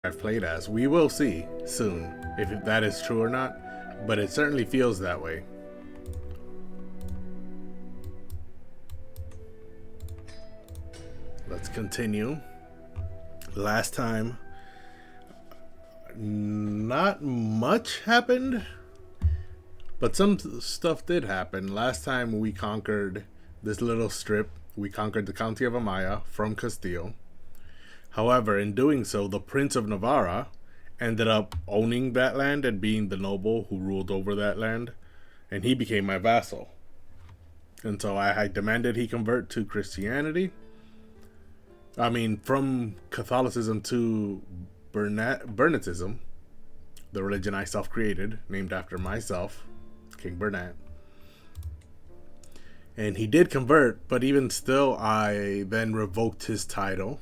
I've played as. We will see soon if that is true or not, but it certainly feels that way. Let's continue. Last time, not much happened, but some stuff did happen. Last time we conquered this little strip. We conquered the county of Amaya from Castile. However, in doing so, the Prince of Navarra ended up owning that land and being the noble who ruled over that land, and he became my vassal. And so I demanded he convert to Christianity. I mean, from Catholicism to Bernatism, the religion I self-created, named after myself, King Bernat. And he did convert, but even still, I then revoked his title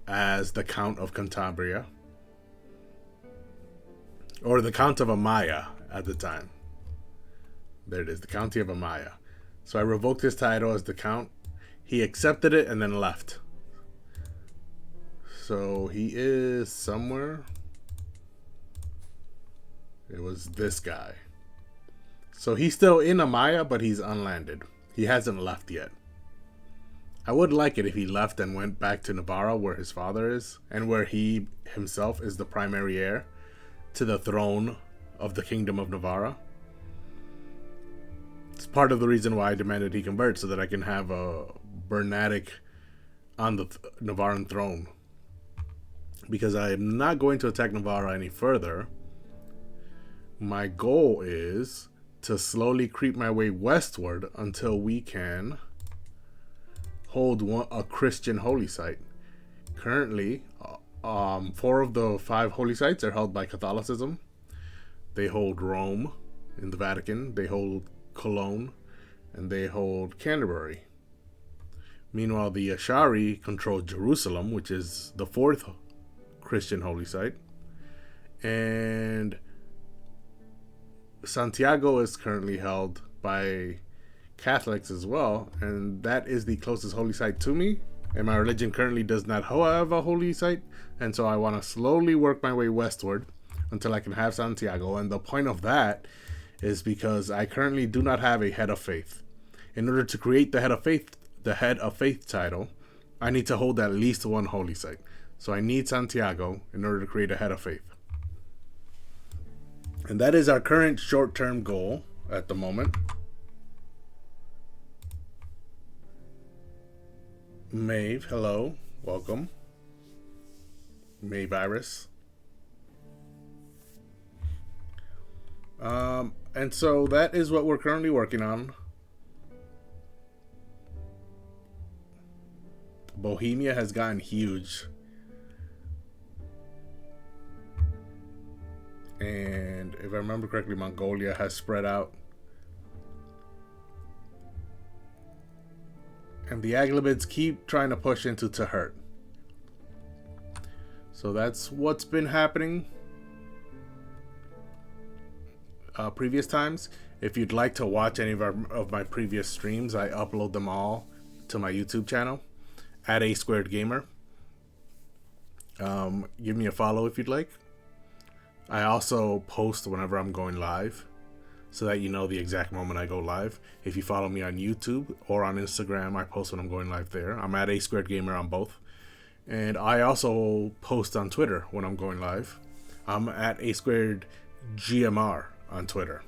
as the Count of Cantabria, or the Count of Amaya at the time. There it is, the County of Amaya. So I revoked his title as the Count. He accepted it and then left. So he is somewhere. It was this guy. So he's still in Amaya, but he's unlanded. He hasn't left yet. I would like it if he left and went back to Navarra, where his father is, and where he himself is the primary heir to the throne of the Kingdom of Navarra. It's part of the reason why I demanded he convert, so that I can have a Bernatic on the Navarran throne. Because I am not going to attack Navarra any further. My goal is to slowly creep my way westward until we can hold a Christian holy site. Currently, 4 of the 5 holy sites are held by Catholicism. They hold Rome in the Vatican, they hold Cologne, and they hold Canterbury. Meanwhile, the Ashari control Jerusalem, which is the 4th Christian holy site. And Santiago is currently held by Catholics as well, and that is the closest holy site to me. And my religion currently does not have a holy site, and so I want to slowly work my way westward until I can have Santiago. And the point of that is because I currently do not have a head of faith. In order to create the head of faith title, I need to hold at least 1 holy site. So I need Santiago in order to create a head of faith. And that is our current short-term goal at the moment. Maeve, hello, welcome. Mayvirus. And so that is what we're currently working on. Bohemia has gotten huge. And if I remember correctly, Mongolia has spread out. And the Aghlabids keep trying to push into Tahert. So that's what's been happening previous times. If you'd like to watch any of my previous streams, I upload them all to my YouTube channel at A Squared Gamer. Give me a follow if you'd like. I also post whenever I'm going live, so that you know the exact moment I go live. If you follow me on YouTube or on Instagram, I post when I'm going live there. I'm at A Squared Gamer on both. And I also post on Twitter when I'm going live. I'm at A Squared GMR on Twitter.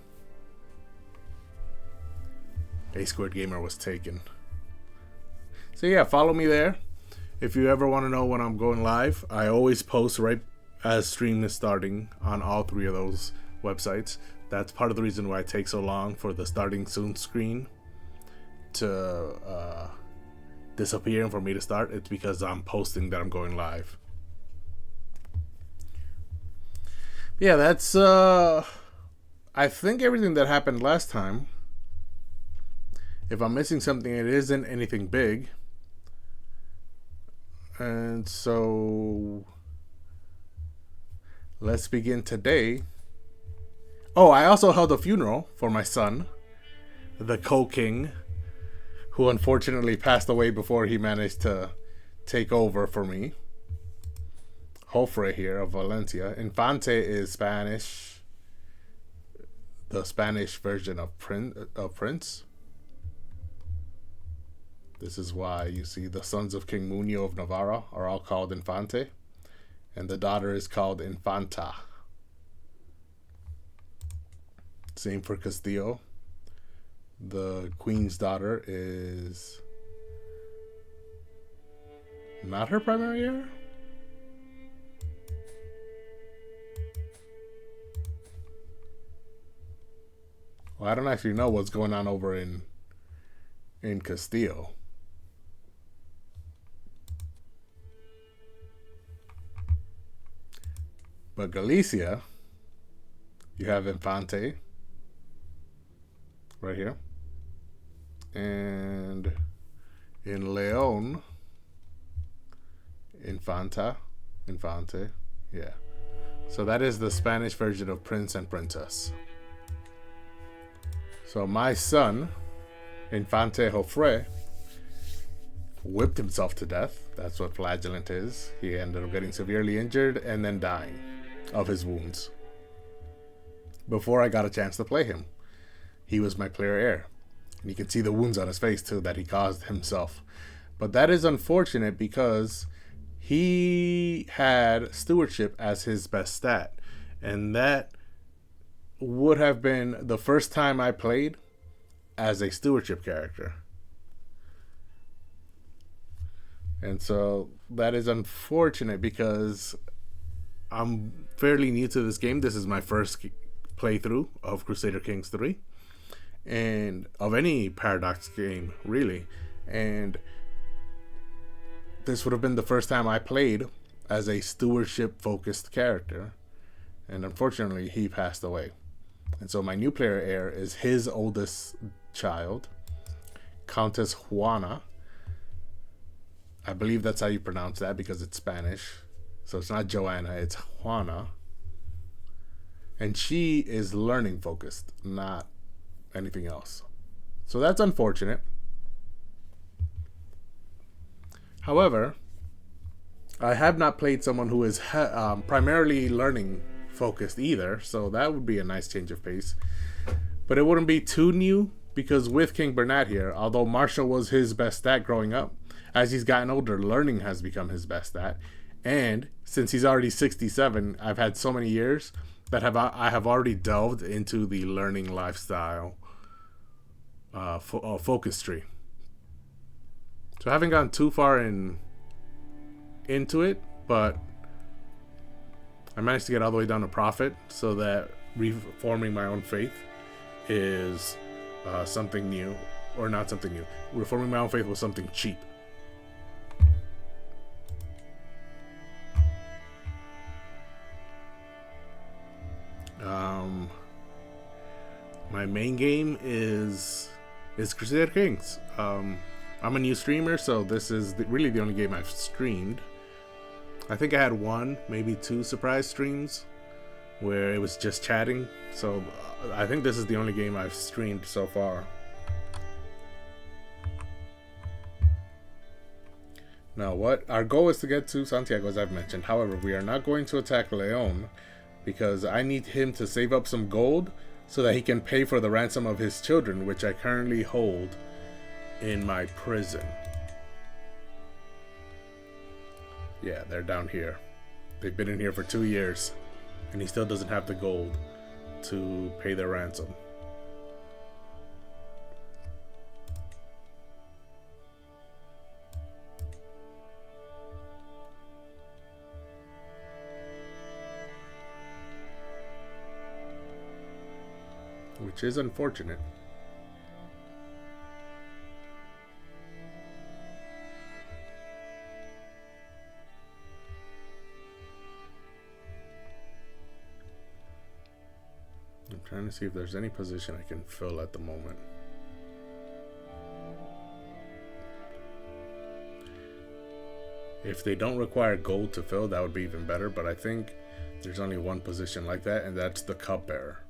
A Squared Gamer was taken. So yeah, follow me there. If you ever want to know when I'm going live, I always post right as stream is starting on all 3 of those websites. That's part of the reason why it takes so long for the starting soon screen to disappear and for me to start. It's because I'm posting that I'm going live. Yeah, that's I think everything that happened last time. If I'm missing something, it isn't anything big. And so let's begin today. Oh, I also held a funeral for my son, the co-king, who unfortunately passed away before he managed to take over for me. Jofre here of Valencia. Infante is Spanish, the Spanish version of Prince. This is why you see the sons of King Muñoz of Navarra are all called Infante, and the daughter is called Infanta. Same for Castillo. The queen's daughter is not her primary heir. Well, I don't actually know what's going on over in Castillo. But Galicia, you have Infante right here. And in Leon, Infante, yeah. So that is the Spanish version of Prince and Princess. So my son, Infante Jofre, whipped himself to death. That's what flagellant is. He ended up getting severely injured and then dying of his wounds before I got a chance to play him. He was my player heir. And you can see the wounds on his face too that he caused himself. But that is unfortunate because he had stewardship as his best stat. And that would have been the first time I played as a stewardship character. And so that is unfortunate because I'm fairly new to this game. This is my first playthrough of Crusader Kings 3 and of any Paradox game, really. And this would have been the first time I played as a stewardship-focused character. And unfortunately, he passed away. And so my new player heir is his oldest child, Countess Juana. I believe that's how you pronounce that because it's Spanish. So it's not Joanna, it's Juana. And she is learning focused, not anything else. So that's unfortunate. However, I have not played someone who is primarily learning focused either. So that would be a nice change of pace. But it wouldn't be too new because with King Bernat here, although martial was his best stat growing up, as he's gotten older, learning has become his best stat. And since he's already 67, I've had so many years that I have already delved into the learning lifestyle focus tree. So I haven't gone too far into it, but I managed to get all the way down to Prophet, so that reforming my own faith is something new, or not something new. Reforming my own faith was something cheap. My main game is Crusader Kings. I'm a new streamer, so this is really the only game I've streamed. I think I had one, maybe two surprise streams where it was just chatting. So I think this is the only game I've streamed so far. Now, what our goal is to get to Santiago, as I've mentioned. However, we are not going to attack Leon because I need him to save up some gold so that he can pay for the ransom of his children, which I currently hold in my prison. Yeah, they're down here. They've been in here for 2 years, and he still doesn't have the gold to pay their ransom. Which is unfortunate. I'm trying to see if there's any position I can fill at the moment. If they don't require gold to fill, that would be even better, but I think there's only one position like that, and that's the cupbearer,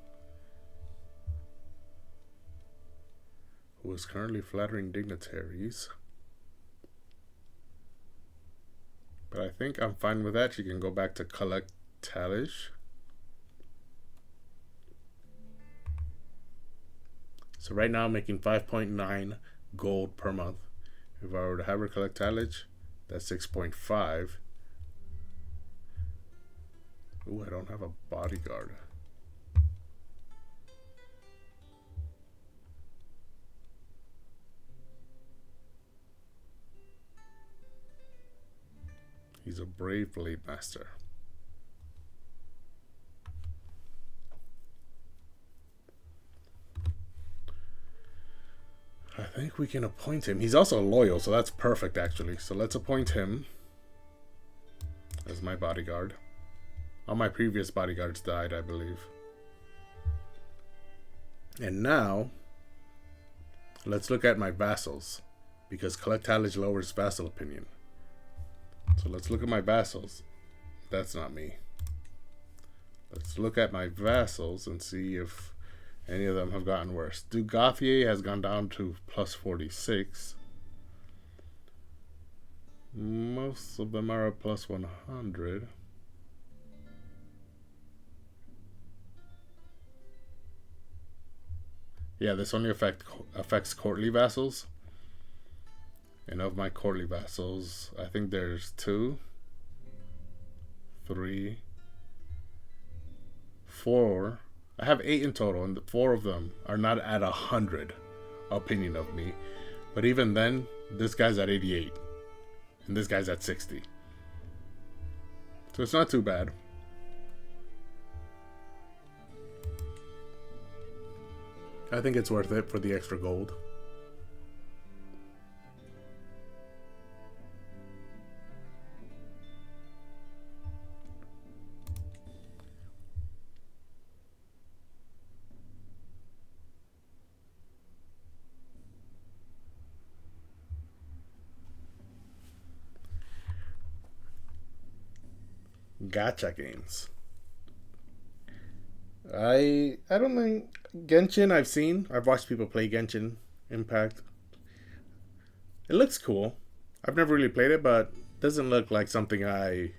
who is currently flattering dignitaries. But I think I'm fine with that. You can go back to collect talish. So right now I'm making 5.9 gold per month. If I were to have her collect talish, that's 6.5. Ooh, I don't have a bodyguard. He's a brave blade master. I think we can appoint him. He's also loyal, so that's perfect actually. So let's appoint him as my bodyguard. All my previous bodyguards died, I believe. And now, let's look at my vassals, because collect talish lowers vassal opinion. So let's look at my vassals. That's not me. Let's look at my vassals and see if any of them have gotten worse. Du Gauthier has gone down to plus 46. Most of them are at plus 100. Yeah, this only affects courtly vassals. And of my courtly vassals, I think there's 2, 3, 4. I have 8 in total, and 4 of them are not at 100 opinion of me. But even then, this guy's at 88, and this guy's at 60. So it's not too bad. I think it's worth it for the extra gold. Gacha games. I don't think Genshin I've watched people play Genshin Impact. It looks cool. I've never really played it, but it doesn't look like something I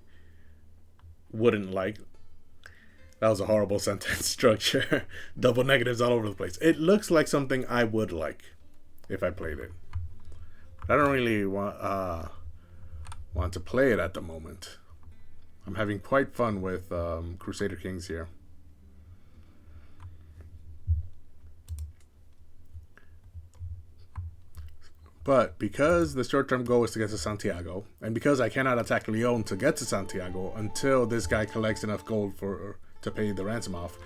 wouldn't like. That was a horrible sentence structure. Double negatives all over the place. It looks like something I would like if I played it. I don't really want to play it at the moment. I'm having quite fun with Crusader Kings here. But because the short-term goal is to get to Santiago, and because I cannot attack Leon to get to Santiago until this guy collects enough gold to pay the ransom off,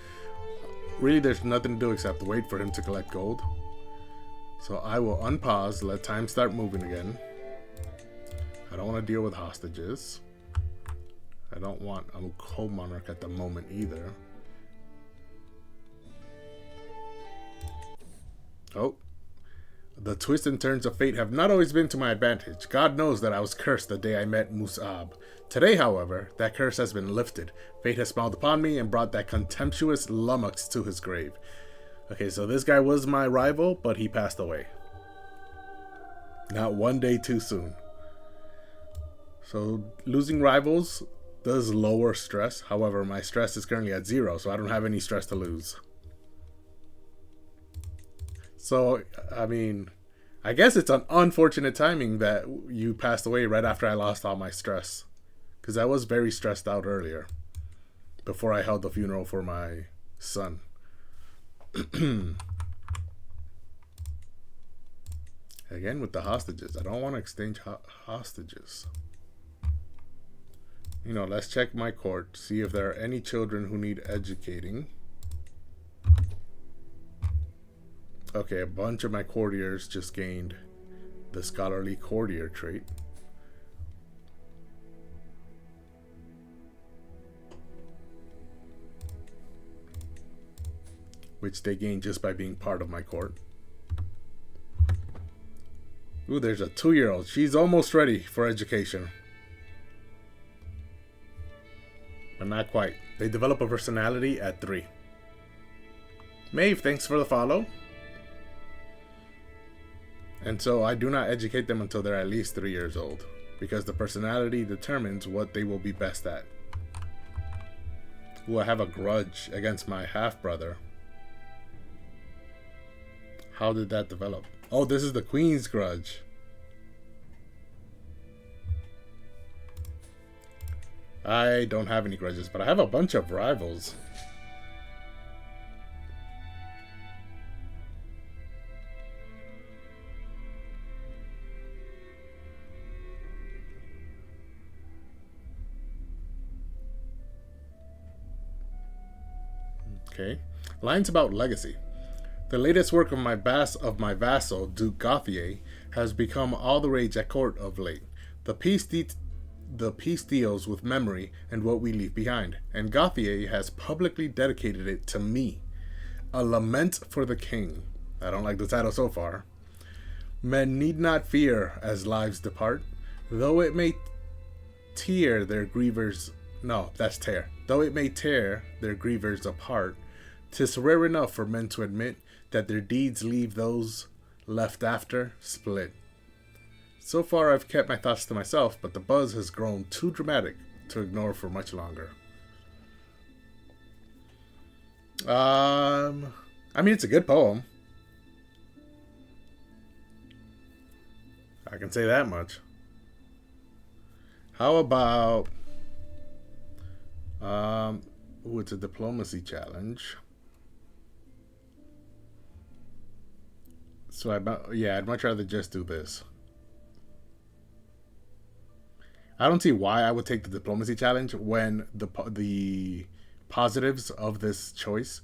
really there's nothing to do except wait for him to collect gold. So I will unpause, let time start moving again. I don't want to deal with hostages. I don't want a co-monarch at the moment either. Oh. The twists and turns of fate have not always been to my advantage. God knows that I was cursed the day I met Musab. Today, however, that curse has been lifted. Fate has smiled upon me and brought that contemptuous lummox to his grave. Okay, so this guy was my rival, but he passed away. Not one day too soon. So losing rivals does lower stress. However, my stress is currently at 0, so I don't have any stress to lose. So, I mean, I guess it's an unfortunate timing that you passed away right after I lost all my stress. Because I was very stressed out earlier, before I held the funeral for my son. Again, with the hostages. I don't want to exchange hostages. You know, let's check my court, see if there are any children who need educating. Okay, a bunch of my courtiers just gained the scholarly courtier trait. Which they gain just by being part of my court. Ooh, there's a 2-year-old. She's almost ready for education. But not quite. They develop a personality at 3. Maeve, thanks for the follow. And so I do not educate them until they're at least 3 years old. because the personality determines what they will be best at. Ooh, I have a grudge against my half-brother. How did that develop? Oh, this is the Queen's grudge. I don't have any grudges, but I have a bunch of rivals. Okay. Lines about legacy. The latest work of my vassal, Duke Gauthier, has become all the rage at court of late. The piece deals with memory and what we leave behind, and Gauthier has publicly dedicated it to me. A lament for the king. I don't like the title so far. Men need not fear as lives depart, though it may tear their grievers. No, that's tear. Though it may tear their grievers apart, 'tis rare enough for men to admit that their deeds leave those left after split. So far, I've kept my thoughts to myself, but the buzz has grown too dramatic to ignore for much longer. I mean, it's a good poem. I can say that much. How about... ooh, it's a diplomacy challenge. So I'd much rather just do this. I don't see why I would take the diplomacy challenge when the positives of this choice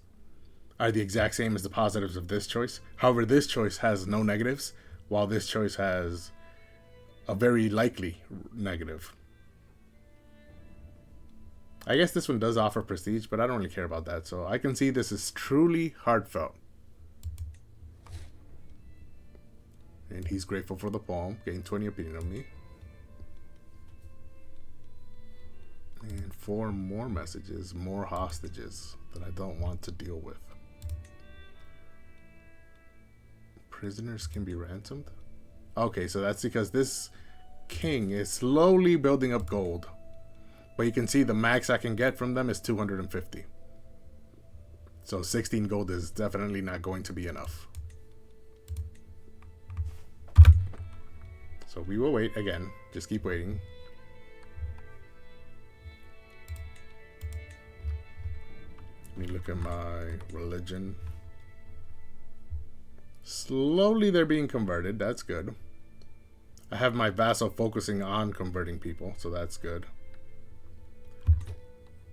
are the exact same as the positives of this choice. However, this choice has no negatives, while this choice has a very likely negative. I guess this one does offer prestige, but I don't really care about that, so I can see this is truly heartfelt. And he's grateful for the poem, getting 20 opinion on me. And 4 more messages, more hostages that I don't want to deal with. Prisoners can be ransomed? Okay, so that's because this king is slowly building up gold. But you can see the max I can get from them is 250. So 16 gold is definitely not going to be enough. So we will wait again. Just keep waiting. Let me look at my religion. Slowly they're being converted. That's good. I have my vassal focusing on converting people, so that's good.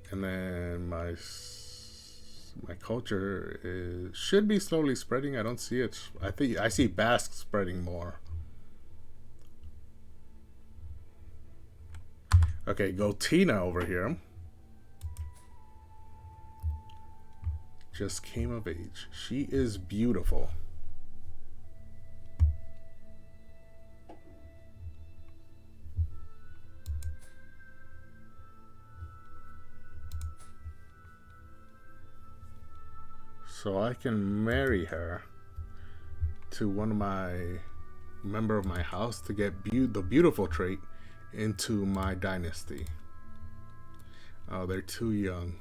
And then my culture should be slowly spreading. I don't see it. I think I see Basque spreading more. Okay, Gotina over here just came of age. She is beautiful. So I can marry her to one of my member of my house to get the beautiful trait into my dynasty. Oh, they're too young.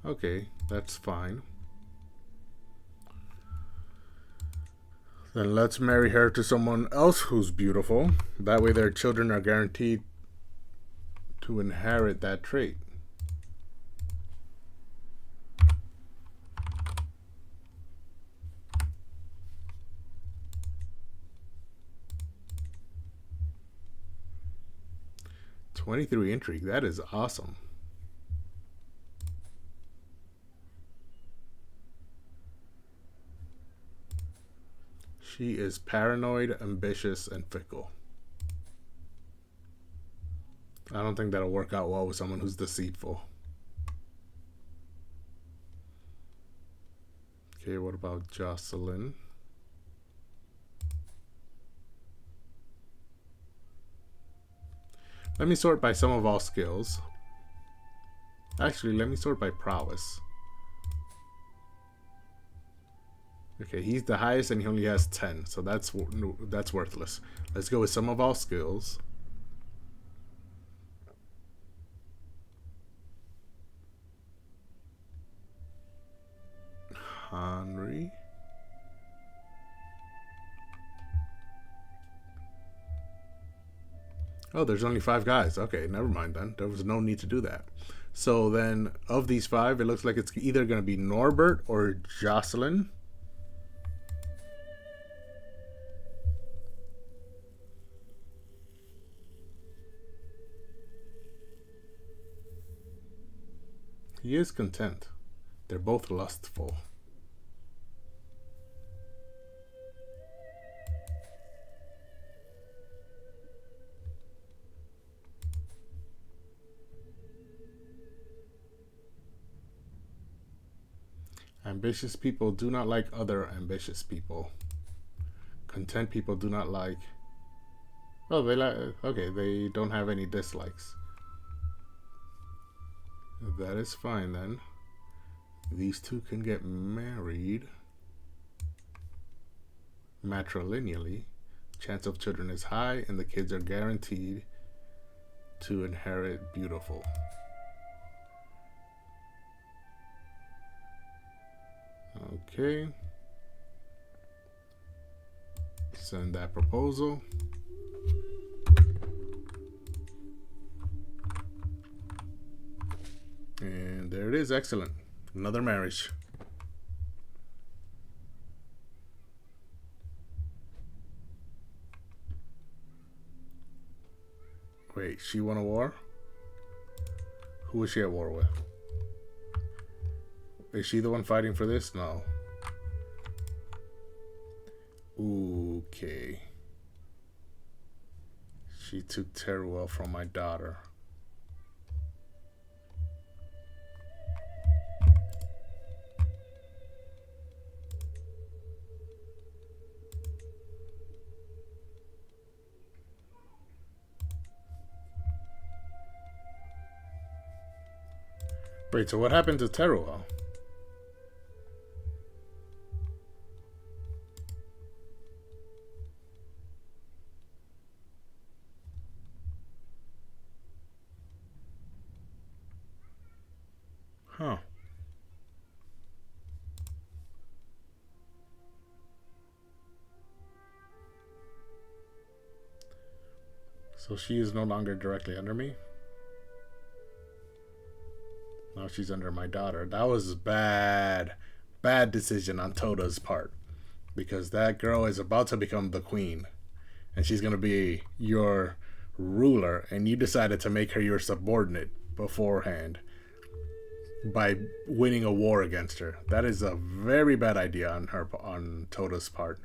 Okay, that's fine. Then let's marry her to someone else who's beautiful. That way their children are guaranteed to inherit that trait. "23 intrigue, that is awesome. She is paranoid, ambitious, and fickle. I don't think that'll work out well with someone who's deceitful. Okay, what about Jocelyn? Let me sort by sum of all skills. Actually, let me sort by prowess. Okay, he's the highest and he only has 10, so that's worthless. Let's go with some of our skills. Henry. Oh, there's only 5 guys. Okay, never mind then. There was no need to do that. So then, of these 5, it looks like it's either going to be Norbert or Jocelyn. He is content. They're both lustful. Ambitious people do not like other ambitious people. Content people do not like... Oh, they like... Okay, they don't have any dislikes. That is fine then. These two can get married matrilineally. Chance of children is high and the kids are guaranteed to inherit beautiful. Okay. Send that proposal. And there it is. Excellent. Another marriage. Wait, she won a war? Who is she at war with? Is she the one fighting for this? No. Okay. She took Teruel from my daughter. Wait, so what happened to Teruel? Huh. So she is no longer directly under me? Now she's under my daughter. That was bad decision on Toda's part. Because that girl is about to become the queen. And she's going to be your ruler. And you decided to make her your subordinate beforehand. By winning a war against her. That is a very bad idea on Toda's part.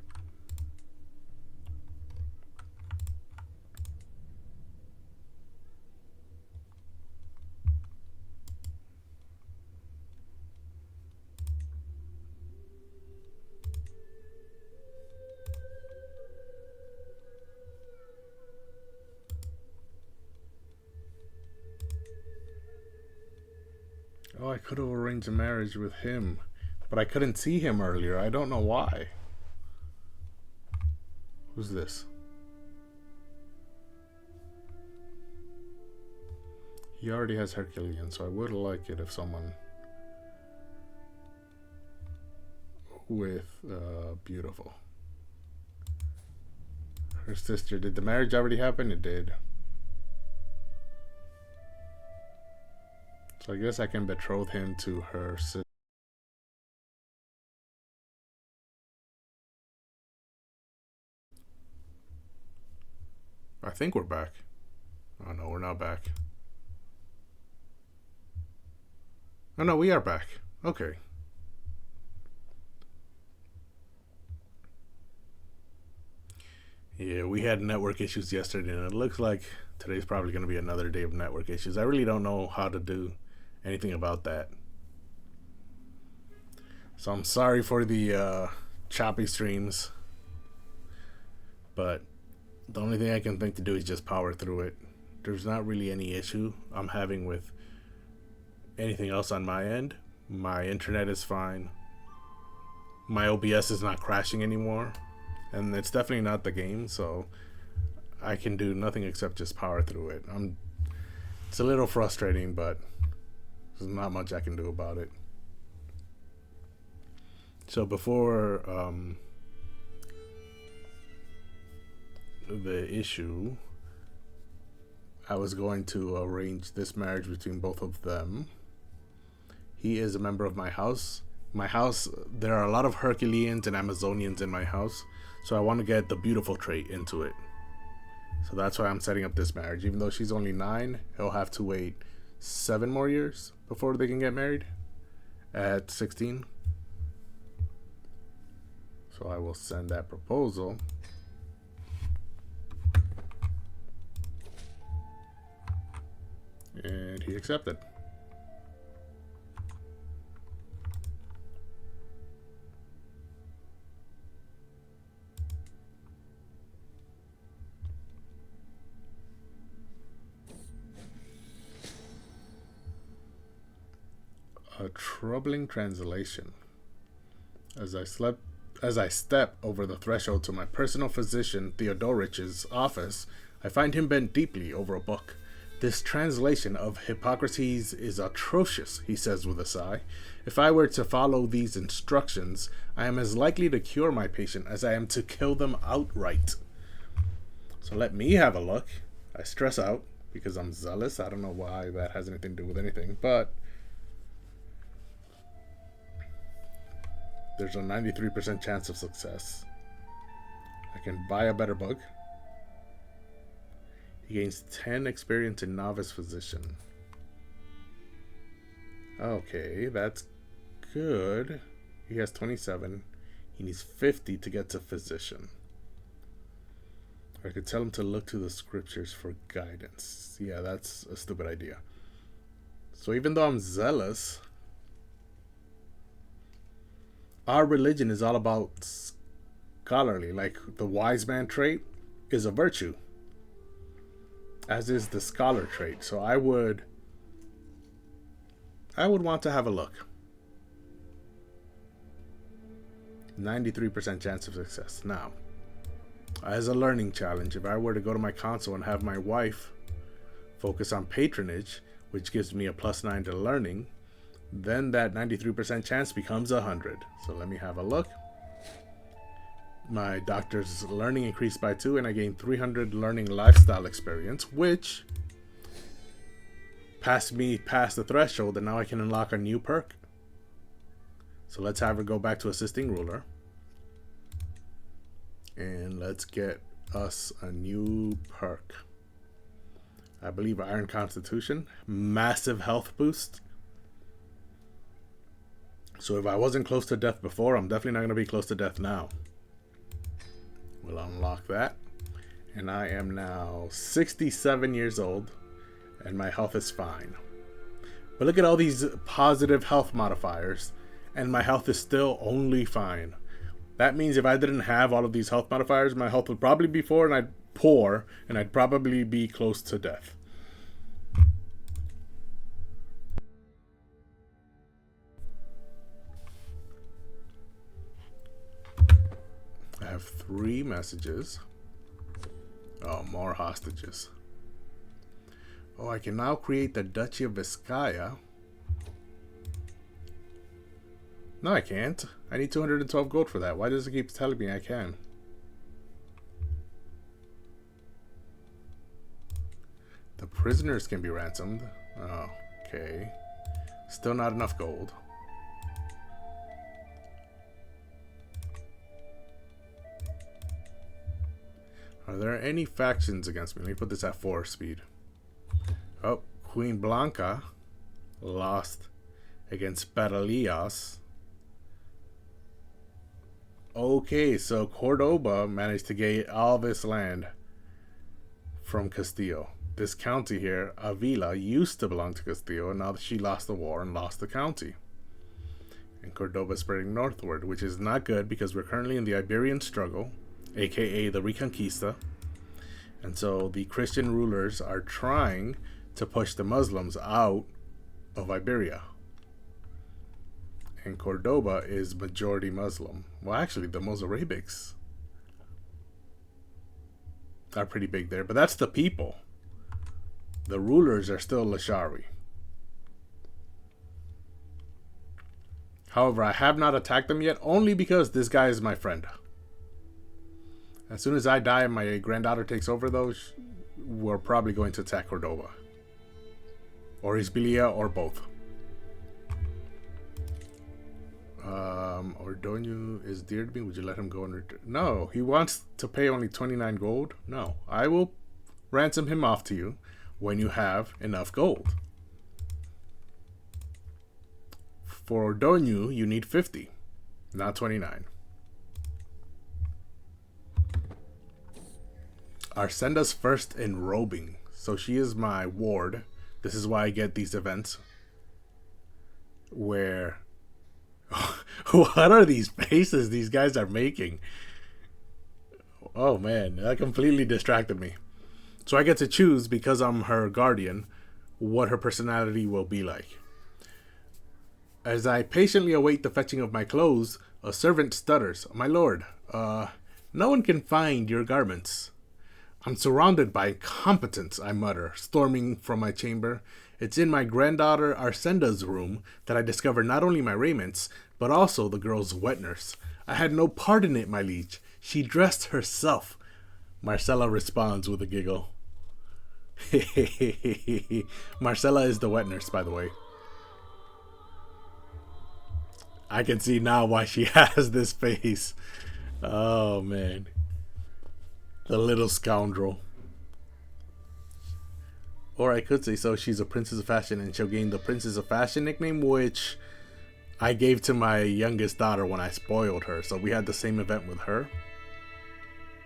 Oh, I could have arranged a marriage with him, but I couldn't see him earlier. I don't know why. Who's this? He already has Herculean, so I would like it if someone with beautiful. Her sister. Did the marriage already happen? It did. So I guess I can betroth him to her sister. I think we're back. Oh no, we're not back. Oh no, we are back. Okay. Yeah, we had network issues yesterday, and it looks like today's probably going to be another day of network issues. I really don't know how to do anything about that. So I'm sorry for the choppy streams. But the only thing I can think to do is just power through it. There's not really any issue I'm having with anything else on my end. My internet is fine. my OBS is not crashing anymore, and it's definitely not the game, so I can do nothing except just power through it. It's a little frustrating, but there's not much I can do about it. So before the issue, I was going to arrange this marriage between both of them. He is a member of my house. My house, there are a lot of Herculeans and Amazonians in my house, so I want to get the beautiful trait into it. So that's why I'm setting up this marriage. Even though she's only 9, he'll have to wait 7 more years before they can get married at 16. So I will send that proposal. And he accepted. A troubling translation. As I step over the threshold to my personal physician Theodorich's office, I find him bent deeply over a book. This translation of Hippocrates is atrocious, he says with a sigh. If I were to follow these instructions, I am as likely to cure my patient as I am to kill them outright. So let me have a look. I stress out because I'm zealous. I don't know why that has anything to do with anything, but there's a 93% chance of success. I can buy a better book. He gains 10 experience in novice physician. Okay, that's good. He has 27. He needs 50 to get to physician. I could tell him to look to the scriptures for guidance. Yeah, that's a stupid idea. So even though I'm zealous, our religion is all about scholarly. Like the wise man trait is a virtue, as is the scholar trait. So I would want to have a look. 93% chance of success. Now, as a learning challenge, if I were to go to my console and have my wife focus on patronage, which gives me a +9 to learning, then that 93% chance becomes 100. So let me have a look. My doctor's learning increased by 2, and I gained 300 learning lifestyle experience, which passed me past the threshold, and now I can unlock a new perk. So let's have her go back to assisting ruler. And let's get us a new perk. I believe Iron Constitution. Massive health boost. So if I wasn't close to death before, I'm definitely not going to be close to death now. We'll unlock that. And I am now 67 years old, and my health is fine. But look at all these positive health modifiers, and my health is still only fine. That means if I didn't have all of these health modifiers, my health would probably be poor, and I'd probably be close to death. I have 3 messages. Oh, more hostages. Oh, I can now create the Duchy of Vizcaya. No, I can't. I need 212 gold for that. Why does it keep telling me I can? The prisoners can be ransomed. Oh, okay. Still not enough gold. Are there any factions against me? Let me put this at 4 speed. Oh, Queen Blanca lost against Batalillas. Okay, so Cordoba managed to get all this land from Castillo. This county here, Avila, used to belong to Castillo, and now she lost the war and lost the county. And Cordoba is spreading northward, which is not good because we're currently in the Iberian struggle, aka the Reconquista. And so the Christian rulers are trying to push the Muslims out of Iberia. And Cordoba is majority Muslim. Well, actually, the Mozarabics are pretty big there, but that's the people. The rulers are still Lashari. However, I have not attacked them yet, only because this guy is my friend. As soon as I die and my granddaughter takes over, though, we're probably going to attack Cordoba. Or Isbilia, or both. Ordonio is dear to me. Would you let him go and return? No, he wants to pay only 29 gold. No, I will ransom him off to you when you have enough gold. For Ordonio, you need 50, not 29. Arsenda's first in robing, so she is my ward. This is why I get these events where what are these faces these guys are making? Oh man, that completely distracted me. So I get to choose, because I'm her guardian, what her personality will be like. As I patiently await the fetching of my clothes, a servant stutters. My lord, no one can find your garments. I'm surrounded by incompetence, I mutter, storming from my chamber. It's in my granddaughter Arsenda's room that I discover not only my raiments, but also the girl's wet nurse. I had no part in it, my liege. She dressed herself. Marcella responds with a giggle. Marcella is the wet nurse, by the way. I can see now why she has this face. Oh, man. The little scoundrel. Or I could say so, she's a princess of fashion and she'll gain the princess of fashion nickname, which I gave to my youngest daughter when I spoiled her. So we had the same event with her.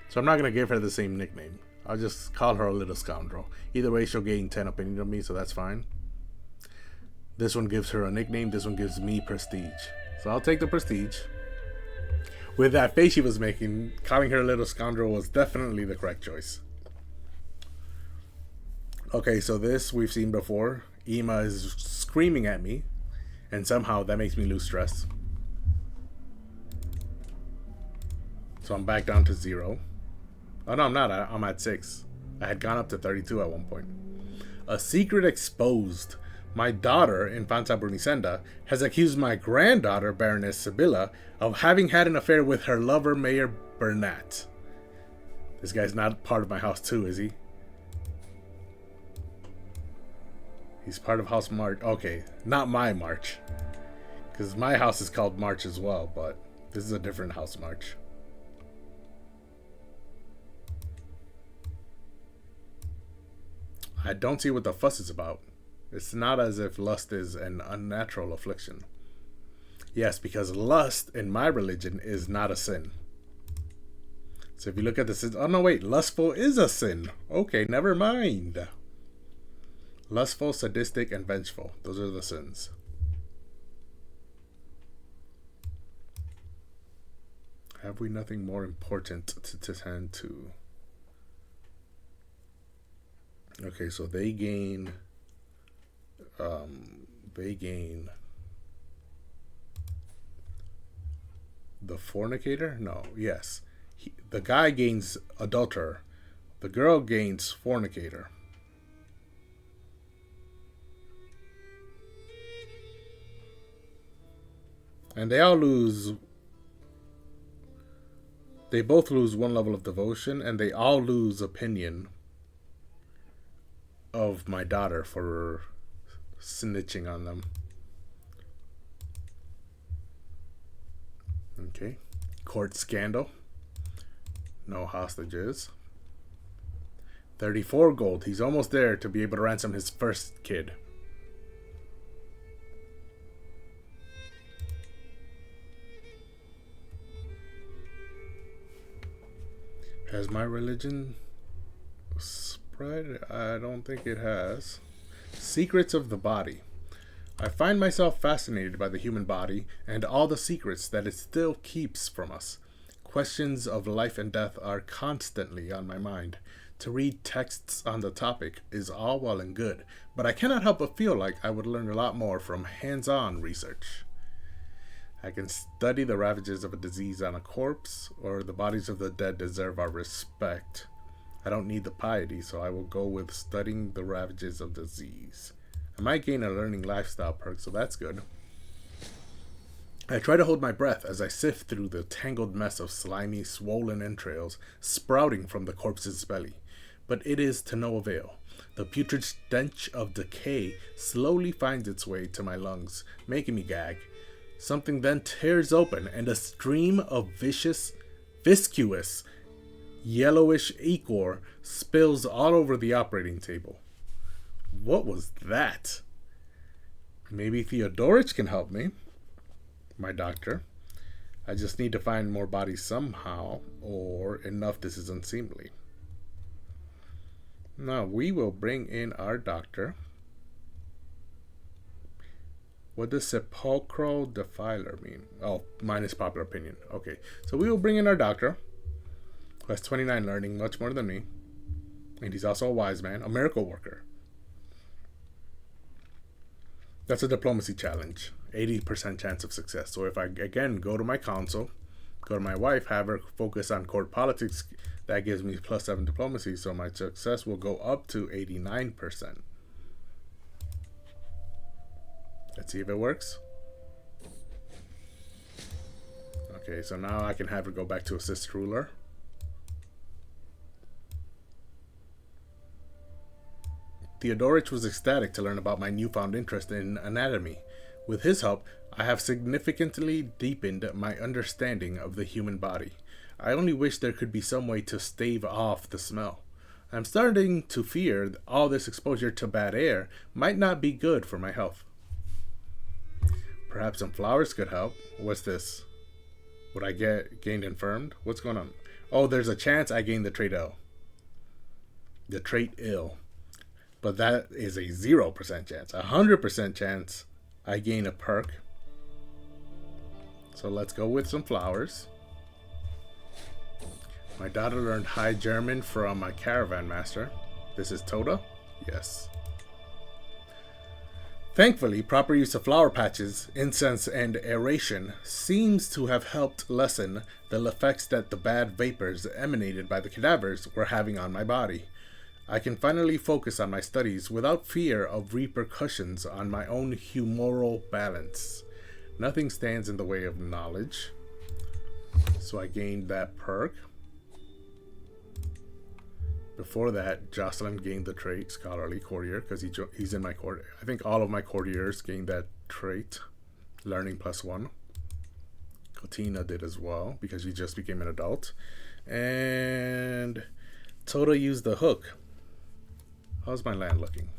So I'm not going to give her the same nickname. I'll just call her a little scoundrel. Either way, she'll gain 10 opinion of me, so that's fine. This one gives her a nickname. This one gives me prestige. So I'll take the prestige. With that face she was making, calling her a little scoundrel was definitely the correct choice. Okay, so this we've seen before. Ima is screaming at me, and somehow that makes me lose stress. So I'm back down to 0. Oh no, I'm not. I'm at 6. I had gone up to 32 at one point. A secret exposed. My daughter, Infanta Brunicenda, has accused my granddaughter, Baroness Sibylla, of having had an affair with her lover, Mayor Bernat. This guy's not part of my house too, is he? He's part of House March. Okay, not my March. Because my house is called March as well, but this is a different House March. I don't see what the fuss is about. It's not as if lust is an unnatural affliction. Yes, because lust in my religion is not a sin. So if you look at the sins... Oh, no, wait. Lustful is a sin. Okay, never mind. Lustful, sadistic, and vengeful. Those are the sins. Have we nothing more important to tend to? Okay, so they gain... the fornicator? No, yes. The guy gains adulterer. The girl gains fornicator. And they all lose... They both lose 1 level of devotion, and they all lose opinion of my daughter for snitching on them. Okay. Court scandal. No hostages. 34 gold. He's almost there to be able to ransom his first kid. Has my religion spread? I don't think it has. Secrets of the body. I find myself fascinated by the human body and all the secrets that it still keeps from us. Questions of life and death are constantly on my mind. To read texts on the topic is all well and good, but I cannot help but feel like I would learn a lot more from hands-on research. I can study the ravages of a disease on a corpse, or the bodies of the dead deserve our respect. I don't need the piety, so I will go with studying the ravages of disease. I might gain a learning lifestyle perk, so that's good. I try to hold my breath as I sift through the tangled mess of slimy, swollen entrails sprouting from the corpse's belly. But it is to no avail. The putrid stench of decay slowly finds its way to my lungs, making me gag. Something then tears open, and a stream of viscous, yellowish ichor spills all over the operating table. What was that? Maybe Theodorich can help me. My doctor. I just need to find more bodies somehow, or enough this is unseemly. Now we will bring in our doctor. What does sepulchral defiler mean? Oh, minus popular opinion. Okay, so we will bring in our doctor, who has 29 learning, much more than me. And he's also a wise man, a miracle worker. That's a diplomacy challenge. 80% chance of success. So if I, again, go to my council, go to my wife, have her focus on court politics, that gives me +7 diplomacy. So my success will go up to 89%. Let's see if it works. Okay, so now I can have her go back to assist ruler. Theodorich was ecstatic to learn about my newfound interest in anatomy. With his help, I have significantly deepened my understanding of the human body. I only wish there could be some way to stave off the smell. I'm starting to fear that all this exposure to bad air might not be good for my health. Perhaps some flowers could help. What's this? Would I get gained infirmed? What's going on? Oh, there's a chance I gain the trait ill. The trait ill. But that is a 0% chance. 100% chance I gain a perk. So let's go with some flowers. My daughter learned High German from my caravan master. This is Toda? Yes. Thankfully, proper use of flower patches, incense, and aeration seems to have helped lessen the effects that the bad vapors emanated by the cadavers were having on my body. I can finally focus on my studies without fear of repercussions on my own humoral balance. Nothing stands in the way of knowledge. So I gained that perk. Before that, Jocelyn gained the trait Scholarly Courtier because he's in my court. I think all of my courtiers gained that trait, Learning +1. Cotina did as well because she just became an adult. And Toda used the hook. How's my land looking?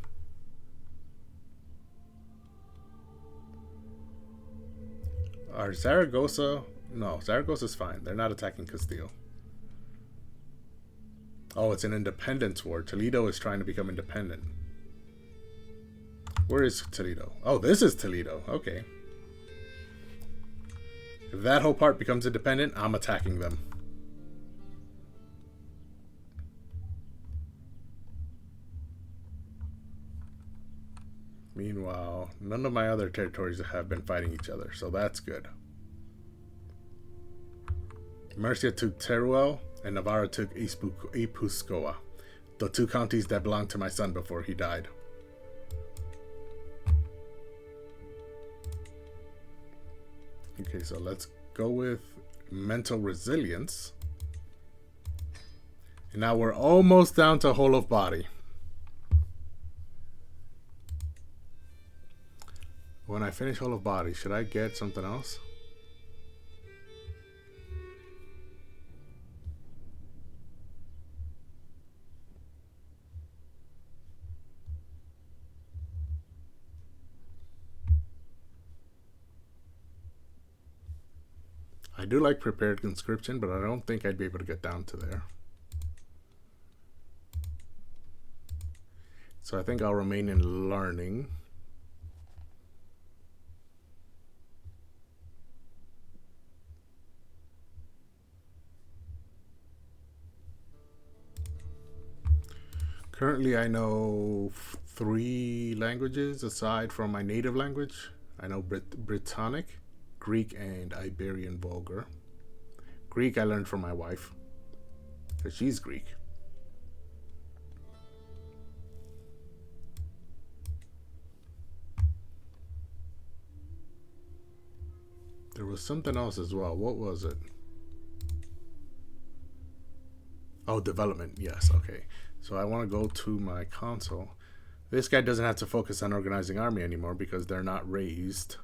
Are Zaragoza? No, Zaragoza's fine. They're not attacking Castile. Oh, it's an independence war. Toledo is trying to become independent. Where is Toledo? Oh, this is Toledo. Okay. If that whole part becomes independent, I'm attacking them. Meanwhile, none of my other territories have been fighting each other, so that's good. Murcia took Teruel, and Navarra took Ipuscoa, the two counties that belonged to my son before he died. Okay, so let's go with mental resilience. And now we're almost down to whole of body. When I finish whole of body, should I get something else? I do like prepared conscription, but I don't think I'd be able to get down to there. So I think I'll remain in learning. Currently, I know 3 languages aside from my native language. I know Britannic, Greek and Iberian vulgar. Greek I learned from my wife, because she's Greek. There was something else as well. What was it? Oh, development. Yes, okay. So I want to go to my console. This guy doesn't have to focus on organizing army anymore because they're not raised.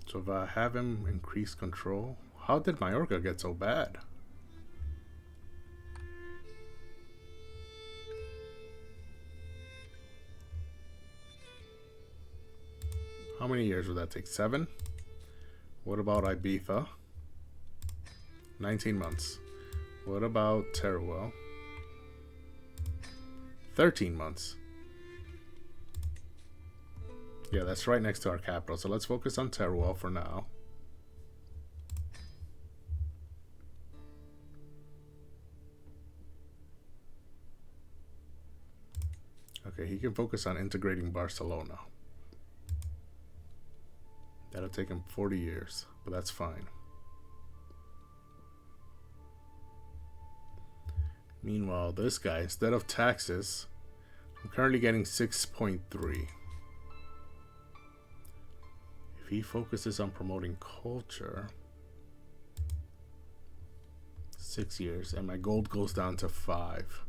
So if I have him increase control... How did Majorca get so bad? How many years would that take? 7? What about Ibiza? 19 months. What about Teruel? 13 months. Yeah, that's right next to our capital. So let's focus on Teruel for now. Okay, he can focus on integrating Barcelona. That'll take him 40 years, but that's fine. Meanwhile, this guy, instead of taxes, I'm currently getting 6.3. If he focuses on promoting culture, 6 years, and my gold goes down to 5.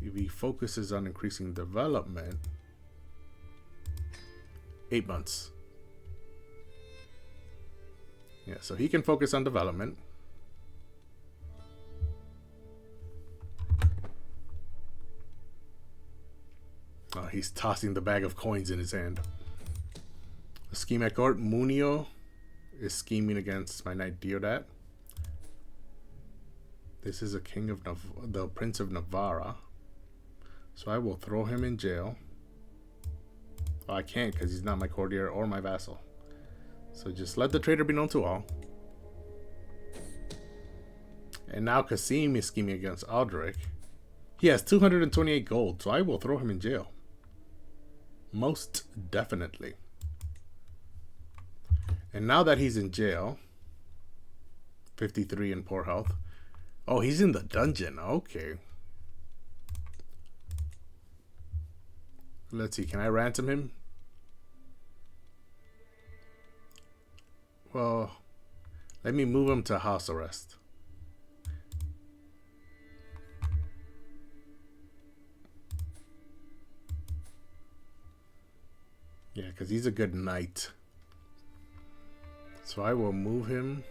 If he focuses on increasing development, 8 months. Yeah, so he can focus on development. Oh, he's tossing the bag of coins in his hand. A scheme at court. Munio is scheming against my knight Deodat. This is a king of the Prince of Navarra. So I will throw him in jail. Oh, I can't because he's not my courtier or my vassal. So just let the traitor be known to all. And now Qasim is scheming against Aldrich. He has 228 gold, so I will throw him in jail. Most definitely. And now that he's in jail, 53 in poor health. Oh, he's in the dungeon. Okay. Let's see. Can I ransom him? Well, let me move him to house arrest. Yeah, because he's a good knight. So I will move him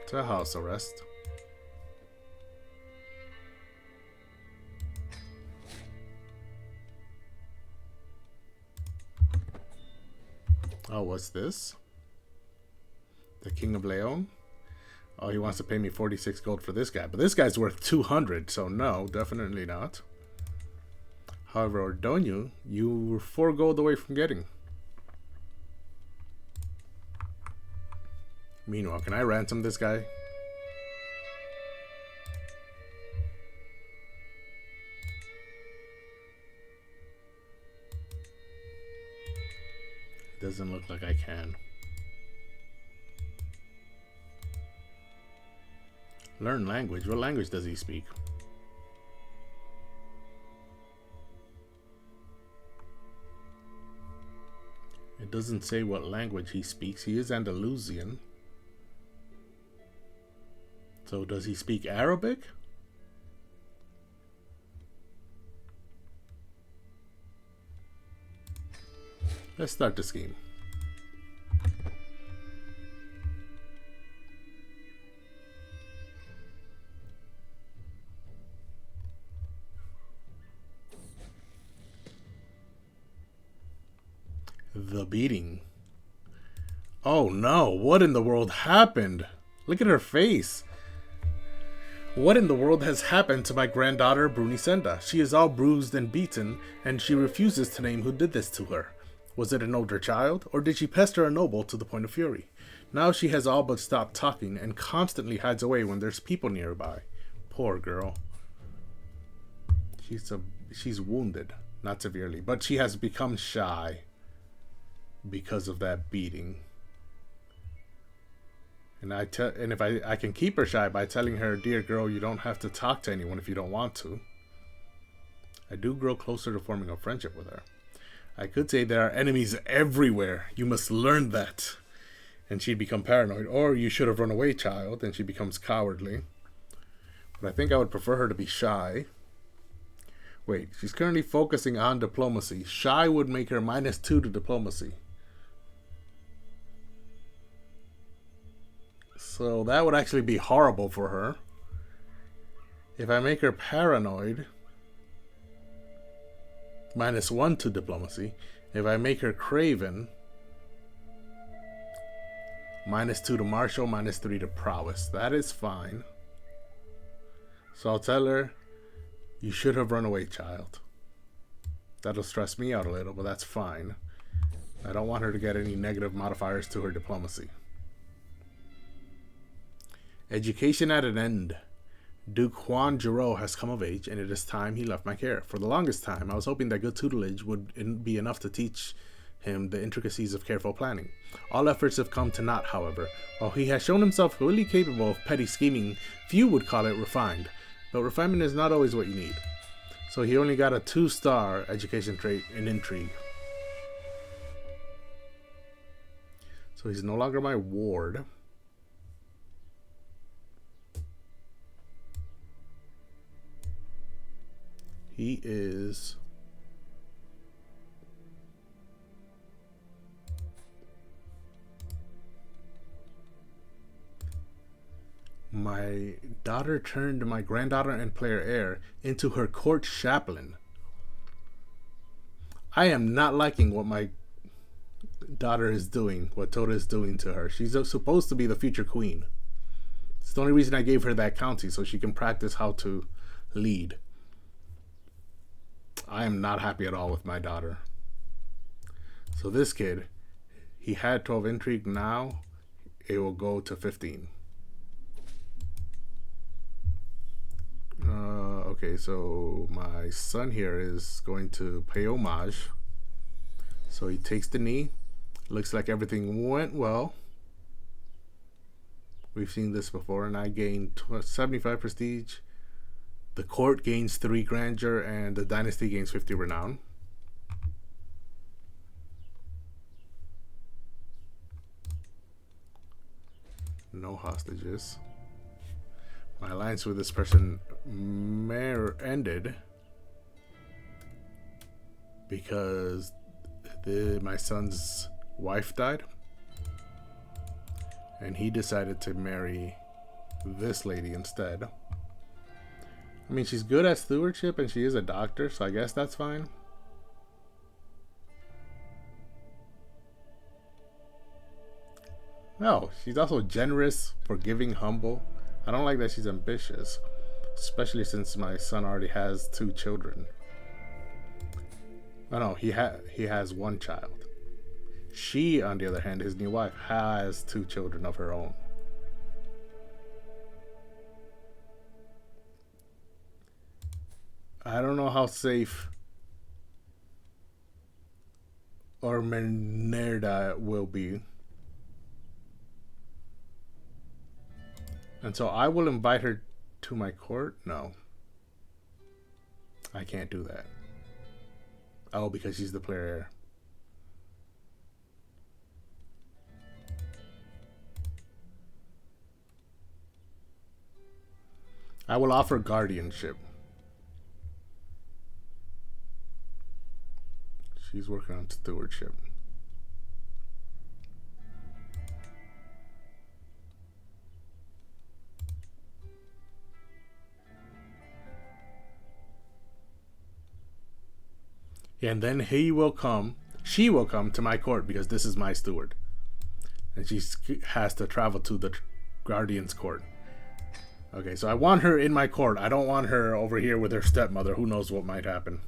to house arrest. Oh, what's this? The King of Leon? Oh, he wants to pay me 46 gold for this guy. But this guy's worth 200, so no, definitely not. However, Ordonio, you were 4 gold away from getting. Meanwhile, can I ransom this guy? Doesn't look like I can. Learn language. What language does he speak? It doesn't say what language he speaks. He is Andalusian. So does he speak Arabic? Let's start the scheme. The beating. Oh no, what in the world happened? Look at her face. What in the world has happened to my granddaughter Brunisenda? She is all bruised and beaten, and she refuses to name who did this to her. Was it an older child, or did she pester a noble to the point of fury? Now she has all but stopped talking and constantly hides away when there's people nearby. Poor girl. She's wounded, not severely, but she has become shy. because of that beating. And if I can keep her shy by telling her, dear girl, you don't have to talk to anyone if you don't want to. I do grow closer to forming a friendship with her. I could say there are enemies everywhere. You must learn that. And she'd become paranoid. Or you should have run away, child. And she becomes cowardly. But I think I would prefer her to be shy. Wait, she's currently focusing on diplomacy. Shy would make her -2 to diplomacy. So that would actually be horrible for her. If I make her paranoid, -1 to diplomacy. If I make her craven, -2 to martial, -3 to prowess. That is fine. So I'll tell her, you should have run away, child. That'll stress me out a little, but that's fine. I don't want her to get any negative modifiers to her diplomacy. Education at an end. Duke Juan Giro has come of age, and it is time he left my care. For the longest time, I was hoping that good tutelage would be enough to teach him the intricacies of careful planning. All efforts have come to naught, however. While he has shown himself fully capable of petty scheming, few would call it refined. But refinement is not always what you need. So he only got a 2-star education trait in intrigue. So he's no longer my ward. He is my daughter turned my granddaughter and player heir into her court chaplain. I am not liking what my daughter is doing, what Toda is doing to her. She's supposed to be the future queen. It's the only reason I gave her that county, so she can practice how to lead. I am not happy at all with my daughter. So this kid, he had 12 intrigue. Now it will go to 15. Okay, so my son here is going to pay homage. So he takes the knee. Looks like everything went well. We've seen this before, and I gained 75 prestige. The court gains 3 grandeur, and the dynasty gains 50 renown. No hostages. My alliance with this person ended because my son's wife died, and he decided to marry this lady instead. I mean, she's good at stewardship and she is a doctor, so I guess that's fine. No, she's also generous, forgiving, humble. I don't like that she's ambitious, especially since my son already has 2 children. Oh no, he has 1 child. She, on the other hand, his new wife, has 2 children of her own. I don't know how safe or Mernerda will be. And so I will invite her to my court? No. I can't do that. Oh, because she's the player heir. I will offer guardianship. She's working on stewardship. And then she will come to my court because this is my steward. And she has to travel to the guardian's court. Okay, so I want her in my court. I don't want her over here with her stepmother. Who knows what might happen.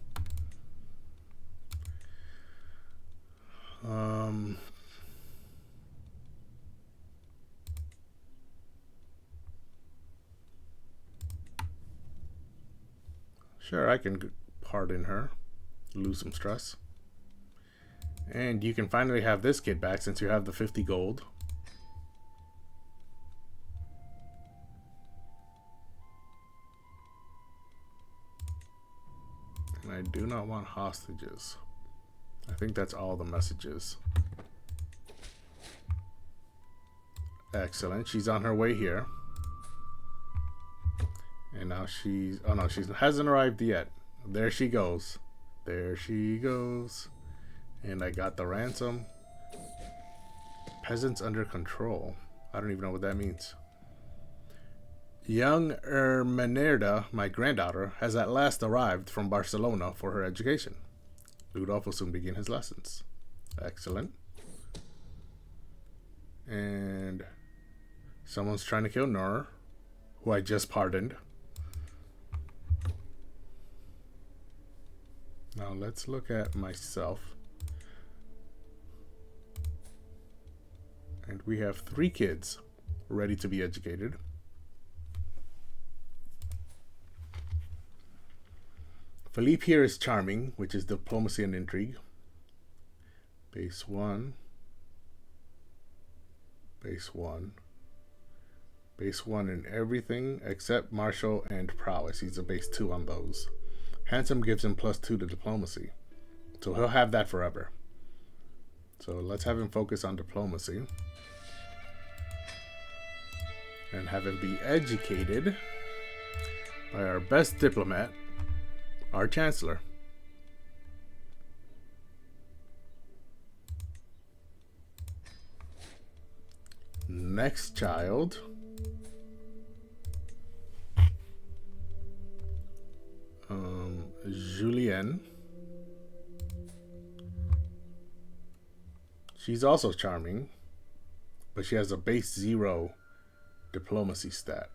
Sure, I can pardon her. Lose some stress. And you can finally have this kid back since you have the 50 gold. And I do not want hostages. I think that's all the messages. Excellent. She's on her way here. And now she's... Oh no, she hasn't arrived yet. There she goes. There she goes. And I got the ransom. Peasants under control. I don't even know what that means. Young Ermenarda, my granddaughter, has at last arrived from Barcelona for her education. Ludolf will soon begin his lessons. Excellent. And someone's trying to kill Nur, who I just pardoned. Now let's look at myself. And we have 3 kids ready to be educated. Philippe here is charming, which is diplomacy and intrigue. Base 1. Base 1. Base 1 in everything except martial and prowess. He's a base 2 on those. Handsome gives him +2 to diplomacy. So he'll have that forever. So let's have him focus on diplomacy. And have him be educated by our best diplomat, our Chancellor. Next child. Julienne. She's also charming, but she has a base 0 diplomacy stat.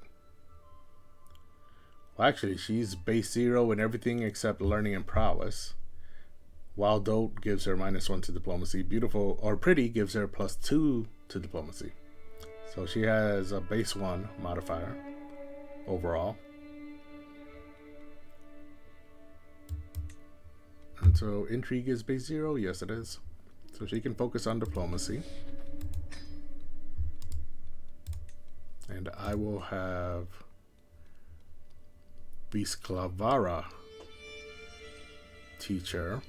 Well, actually, she's base 0 in everything except learning and prowess. Wild Dote gives her -1 to diplomacy. Beautiful or Pretty gives her +2 to diplomacy. So she has a base 1 modifier overall. And so intrigue is base 0? Yes, it is. So she can focus on diplomacy. And I will have Visclavara teacher,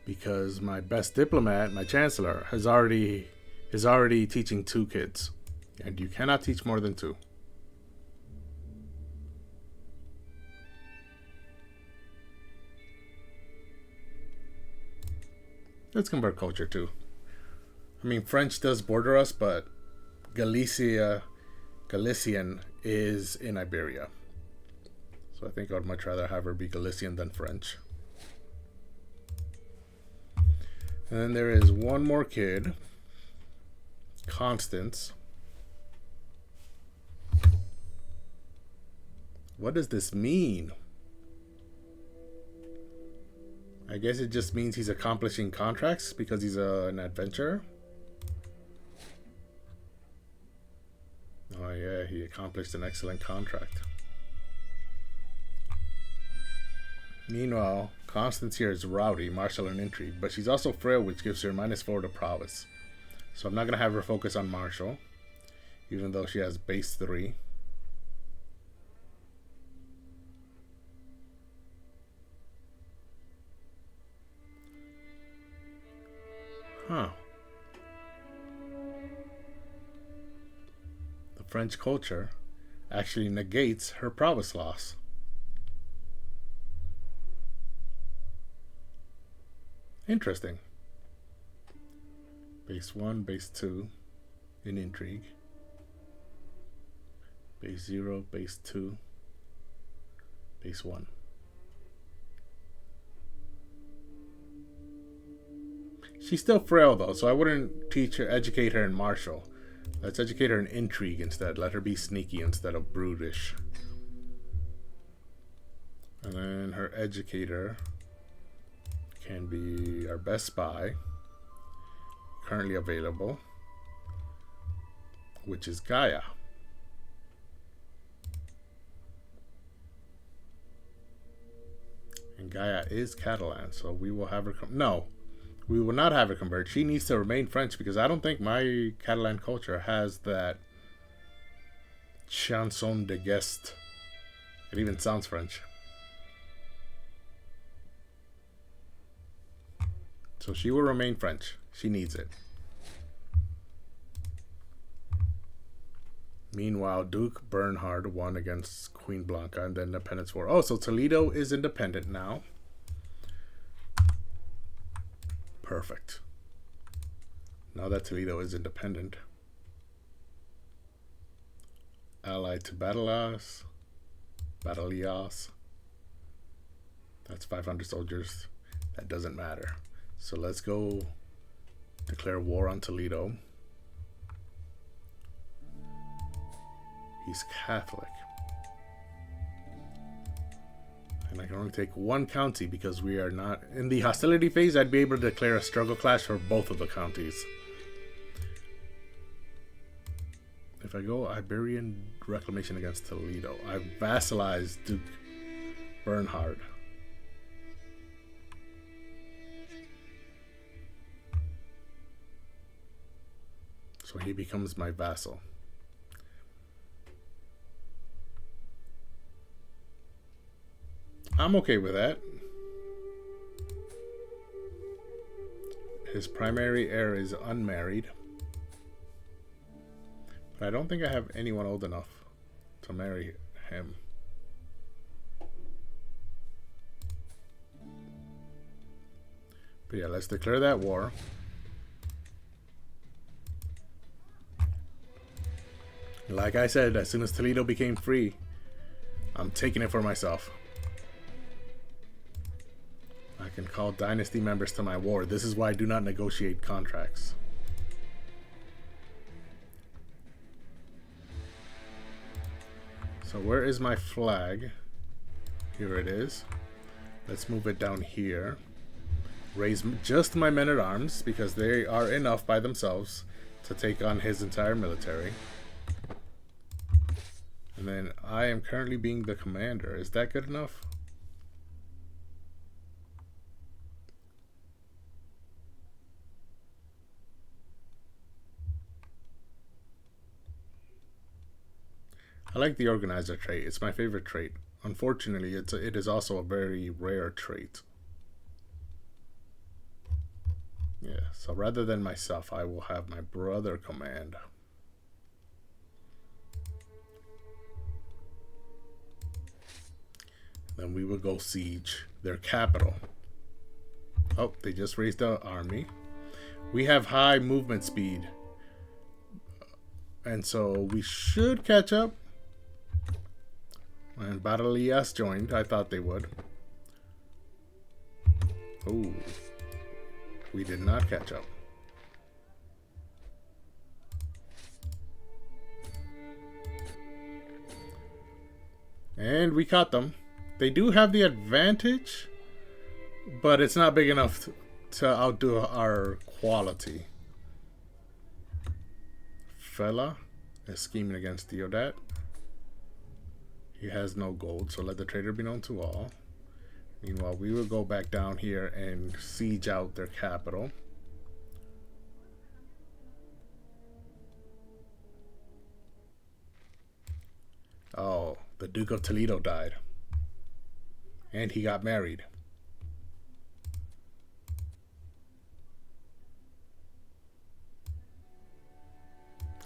because my best diplomat, my Chancellor, is already teaching 2 kids, and you cannot teach more than 2. Let's convert culture too. I mean, French does border us, but Galician is in Iberia. So I think I'd much rather have her be Galician than French. And then there is one more kid, Constance. What does this mean? I guess it just means he's accomplishing contracts because he's an adventurer. Oh yeah, he accomplished an excellent contract. Meanwhile, Constance here is rowdy, martial, and intrigue, but she's also frail, which gives her -4 to prowess. So I'm not going to have her focus on martial, even though she has base 3. Huh. The French culture actually negates her prowess loss. Interesting. Base 1, base 2 in intrigue. Base 0, base 2, base 1. She's still frail though, so I wouldn't educate her in martial. Let's educate her in intrigue instead. Let her be sneaky instead of brutish. And then her educator can be our best spy, currently available, which is Gaia. And Gaia is Catalan, so we will have her no, we will not have her convert. She needs to remain French because I don't think my Catalan culture has that chanson de geste. It even sounds French. So she will remain French. She needs it. Meanwhile, Duke Bernhard won against Queen Blanca in the Independence War. Oh, so Toledo is independent now. Perfect. Now that Toledo is independent. Allied to Battalias. That's 500 soldiers. That doesn't matter. So let's go declare war on Toledo. He's Catholic. And I can only take one county because we are not... In the hostility phase, I'd be able to declare a struggle clash for both of the counties. If I go Iberian Reclamation against Toledo, I vassalize Duke Bernhard. So he becomes my vassal. I'm okay with that. His primary heir is unmarried. But I don't think I have anyone old enough to marry him. But yeah, let's declare that war. Like I said, as soon as Toledo became free, I'm taking it for myself. I can call dynasty members to my war. This is why I do not negotiate contracts. So where is my flag? Here it is. Let's move it down here. Raise just my men-at-arms because they are enough by themselves to take on his entire military. And then I am currently being the commander. Is that good enough? I like the organizer trait. It's my favorite trait. Unfortunately, it is also a very rare trait. Yeah, so rather than myself, I will have my brother command. Then we will go siege their capital. Oh, they just raised the army. We have high movement speed. And so we should catch up. And Battalias joined. I thought they would. Oh. We did not catch up. And we caught them. They do have the advantage, but it's not big enough to outdo our quality. Fella is scheming against Theodat. He has no gold, so let the traitor be known to all. Meanwhile, we will go back down here and siege out their capital. Oh, the Duke of Toledo died. And he got married.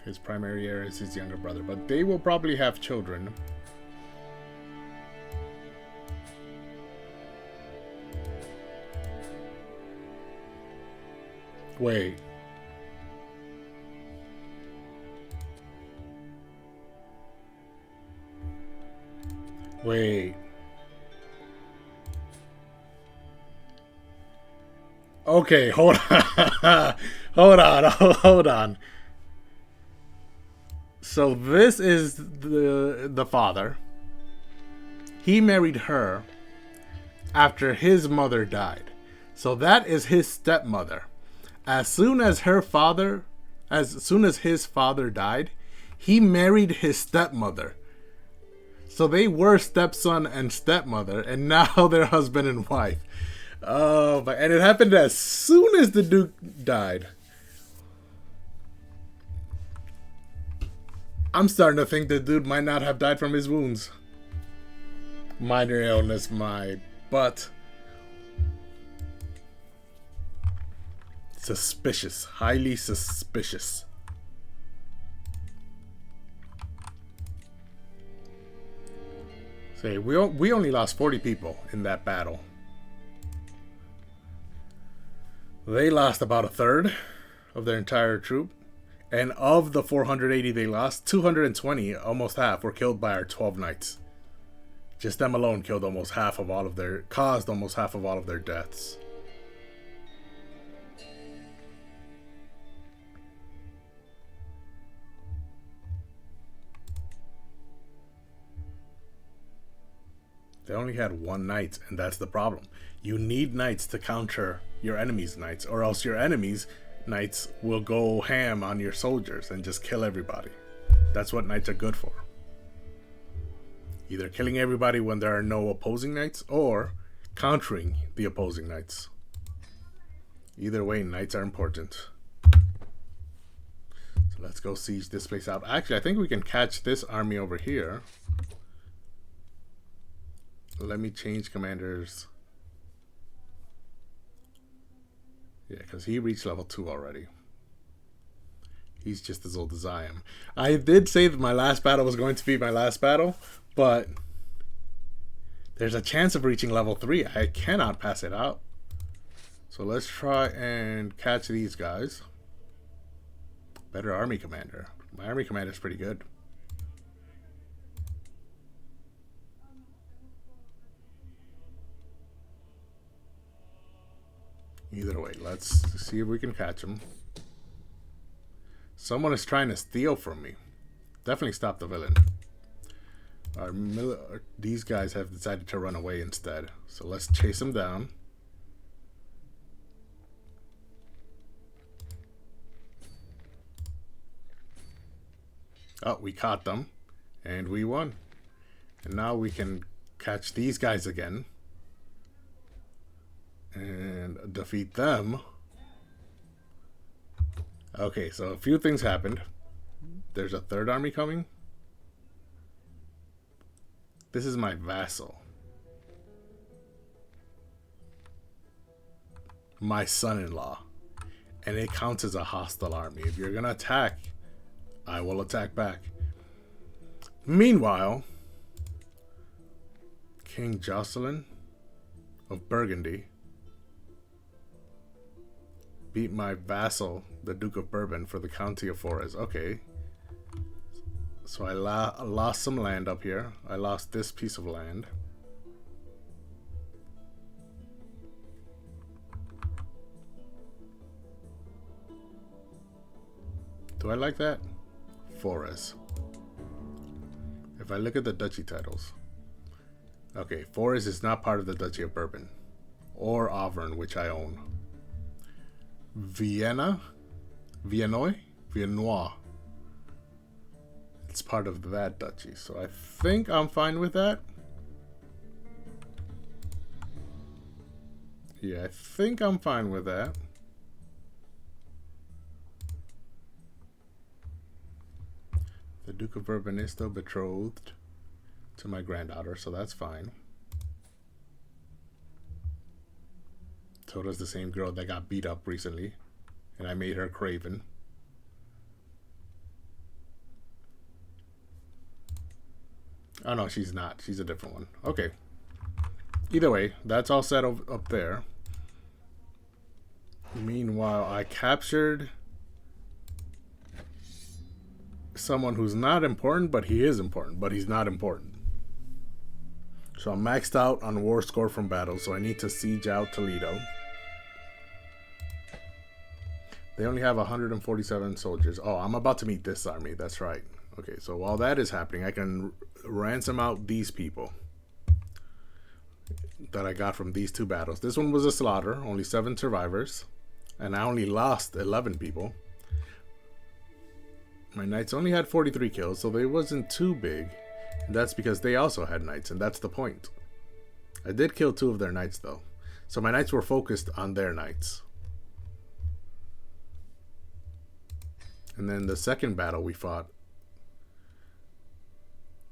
His primary heir is his younger brother, but they will probably have children. Wait. Wait. Okay, hold on. hold on. So this is the father. He married her after his mother died. So that is his stepmother. As soon as his father died, he married his stepmother. So they were stepson and stepmother, and now they're husband and wife. Oh, and it happened as soon as the Duke died. I'm starting to think the dude might not have died from his wounds. Minor illness, my butt. Suspicious. Highly suspicious. Say, we only lost 40 people in that battle. They lost about a third of their entire troop. And of the 480 they lost, 220, almost half, were killed by our 12 knights. Just them alone killed almost half of all of their, caused almost half of all of their deaths. They only had one knight, and that's the problem. You need knights to counter your enemy's knights, or else your enemy's knights will go ham on your soldiers and just kill everybody. That's what knights are good for. Either killing everybody when there are no opposing knights, or countering the opposing knights. Either way, knights are important. So let's go siege this place out. Actually, I think we can catch this army over here. Let me change commanders. Yeah, because he reached level 2 already. He's just as old as I am. I did say that my last battle was going to be my last battle, but there's a chance of reaching level 3. I cannot pass it out. So let's try and catch these guys. Better army commander. My army commander is pretty good. Either way, let's see if we can catch him. Someone is trying to steal from me. Definitely stop the villain. These guys have decided to run away instead. So let's chase them down. Oh, we caught them. And we won. And now we can catch these guys again. And defeat them. Okay, so a few things happened. There's a third army coming. This is my vassal. My son-in-law. And it counts as a hostile army. If you're gonna attack, I will attack back. Meanwhile, King Jocelyn of Burgundy beat my vassal, the Duke of Bourbon, for the County of Forez. Okay. So I lost some land up here. I lost this piece of land. Do I like that? Forez. If I look at the duchy titles. Okay, Forez is not part of the Duchy of Bourbon. Or Auvergne, which I own. Viennois? It's part of that duchy, so I think I'm fine with that. Yeah, I think I'm fine with that. The Duke of Bourbon is still betrothed to my granddaughter, so that's fine. So does the same girl that got beat up recently, and I made her Craven. Oh no, she's not. She's a different one. Okay. Either way, that's all set up there. Meanwhile, I captured someone who's not important, but he is important, but he's not important. So I'm maxed out on war score from battle, so I need to siege out Toledo. They only have 147 soldiers. Oh, I'm about to meet this army. That's right. Okay, so while that is happening, I can ransom out these people that I got from these two battles. This one was a slaughter, only 7 survivors, and I only lost 11 people. My knights only had 43 kills, so they wasn't too big. And that's because they also had knights, and that's the point. I did kill 2 of their knights though. So my knights were focused on their knights. And then the second battle we fought,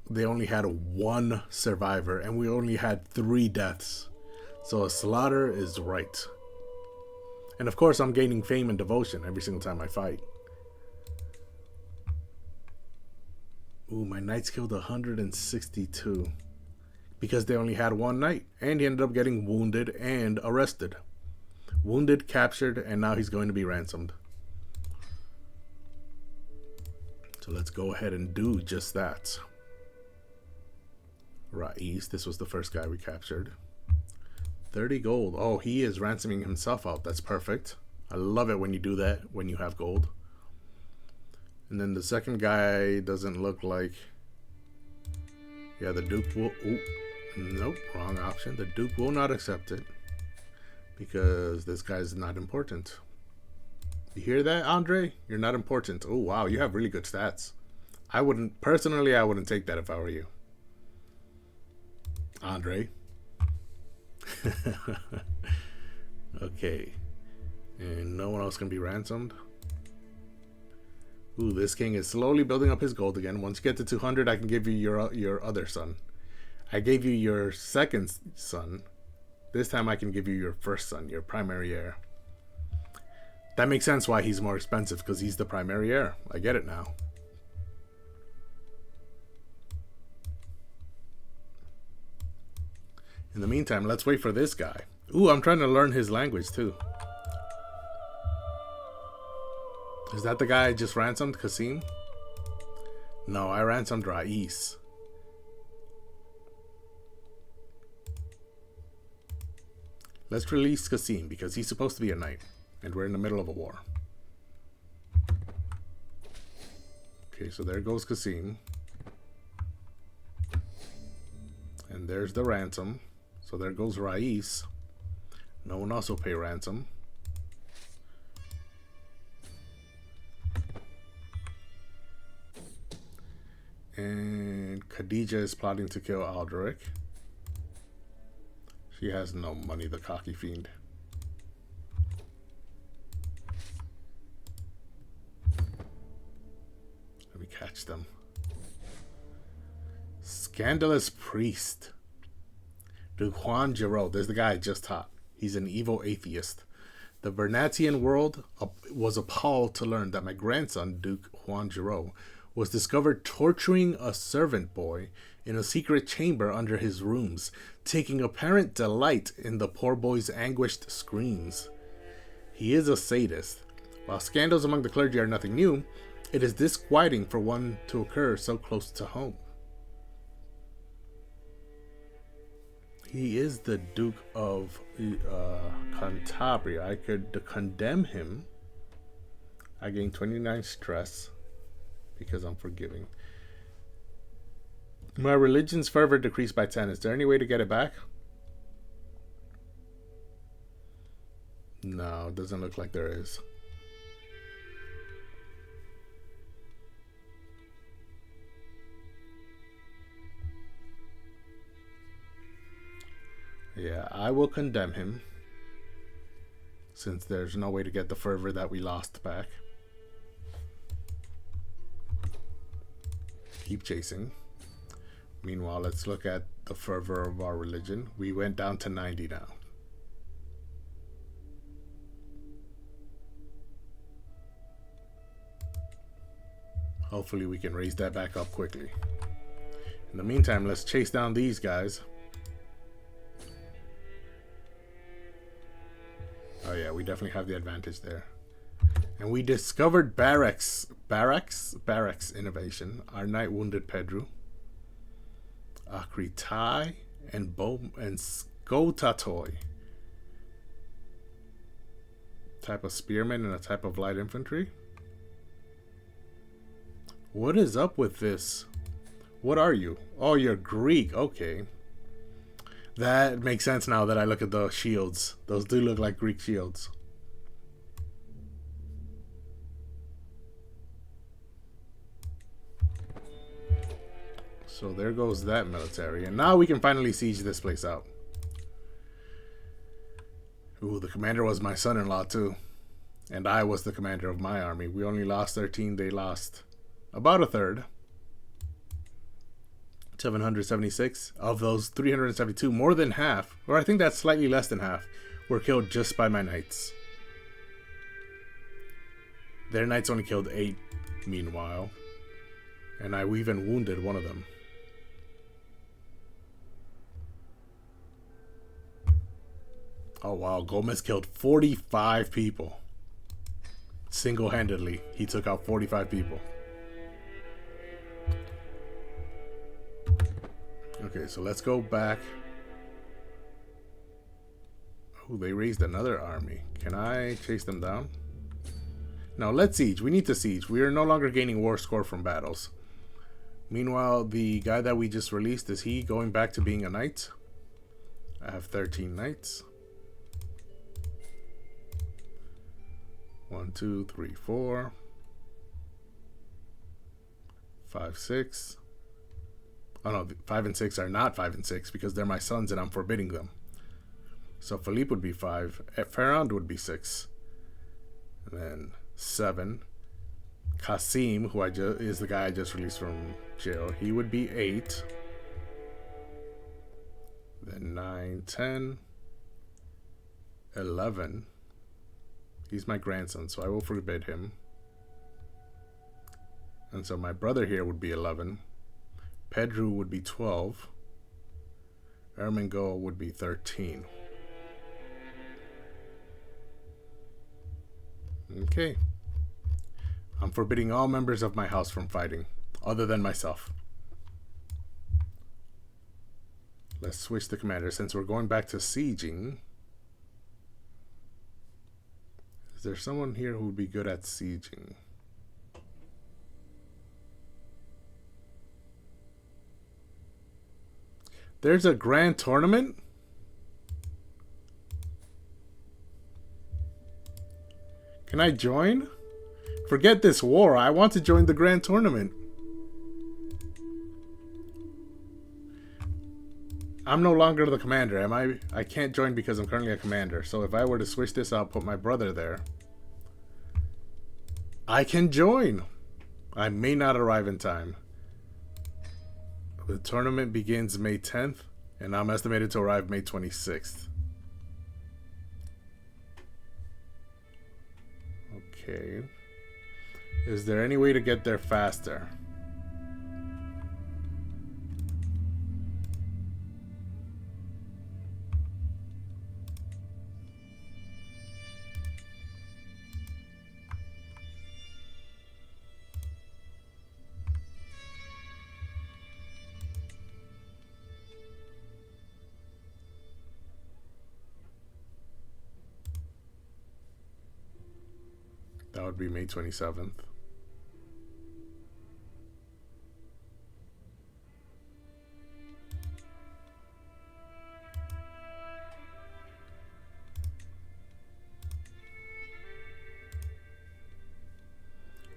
they only had 1 survivor and we only had 3 deaths. So a slaughter is right. And of course I'm gaining fame and devotion every single time I fight. Ooh, my knights killed 162. Because they only had 1 knight. And he ended up getting wounded and arrested. Wounded, captured, and now he's going to be ransomed. So let's go ahead and do just that. Rais, this was the first guy we captured. 30 gold. Oh, he is ransoming himself out. That's perfect. I love it when you do that, when you have gold. And then the second guy doesn't look like... Yeah, the Duke will... Ooh, nope, wrong option. The Duke will not accept it. Because this guy's not important. You hear that, Andre? You're not important. Oh, wow, you have really good stats. I wouldn't... Personally, I wouldn't take that if I were you. Andre. Okay. And no one else can be ransomed. Ooh, this king is slowly building up his gold again. Once you get to 200, I can give you your other son. I gave you your second son. This time I can give you your first son, your primary heir. That makes sense why he's more expensive, because he's the primary heir. I get it now. In the meantime, let's wait for this guy. Ooh, I'm trying to learn his language too. Is that the guy I just ransomed, Qasim? No, I ransomed Rais. Let's release Qasim because he's supposed to be a knight. And we're in the middle of a war. Okay, so there goes Qasim. And there's the ransom. So there goes Rais. No one else will pay ransom. And Khadija is plotting to kill Alderic. She has no money, the cocky fiend. Let me catch them. Scandalous priest. Duke Juan Giraud. There's the guy I just taught. He's an evil atheist. The Vernatian world was appalled to learn that my grandson, Duke Juan Giraud, was discovered torturing a servant boy in a secret chamber under his rooms, taking apparent delight in the poor boy's anguished screams. He is a sadist. While scandals among the clergy are nothing new, it is disquieting for one to occur so close to home. He is the Duke of Cantabria. I could condemn him. I gain 29 stress because I'm forgiving. My religion's fervor decreased by 10. Is there any way to get it back? No, it doesn't look like there is. Yeah, I will condemn him, since there's no way to get the fervor that we lost back. Keep chasing. Meanwhile, let's look at the fervor of our religion. We went down to 90 now. Hopefully we can raise that back up quickly. In the meantime, let's chase down these guys. Oh yeah, we definitely have the advantage there. And we discovered barracks innovation. Our knight wounded Pedro. Akritai and Skotatoi. Type of spearman and a type of light infantry. What is up with this? What are you? Oh, you're Greek. Okay. That makes sense now that I look at the shields. Those do look like Greek shields. So there goes that military. And now we can finally siege this place out. Ooh, the commander was my son-in-law too. And I was the commander of my army. We only lost 13. They lost about a third. 776. Of those 372, more than half, or I think that's slightly less than half, were killed just by my knights. Their knights only killed 8, meanwhile. And I even wounded one of them. Oh wow, Gomez killed 45 people. Single-handedly, he took out 45 people. Okay, so let's go back. Oh, they raised another army. Can I chase them down? No, let's siege. We need to siege. We are no longer gaining war score from battles. Meanwhile, the guy that we just released, is he going back to being a knight? I have 13 knights. 1, 2, 3, 4, 5, 6. Oh no, 5 and 6 are not 5 and 6 because they're my sons and I'm forbidding them. So Philippe would be 5. Ferrand would be 6. And then 7. Qasim, who is the guy I just released from jail, he would be 8. Then 9, 10, 11. He's my grandson, so I will forbid him. And so my brother here would be 11. Pedro would be 12. Ermengo would be 13. Okay. I'm forbidding all members of my house from fighting, other than myself. Let's switch the commander since we're going back to sieging. Is there someone here who would be good at sieging? There's a grand tournament? Can I join? Forget this war. I want to join the grand tournament. I'm no longer the commander, am I? I can't join because I'm currently a commander. So if I were to switch this out, put my brother there, I can join. I may not arrive in time. The tournament begins May 10th, and I'm estimated to arrive May 26th. Okay. Is there any way to get there faster? That would be May 27th.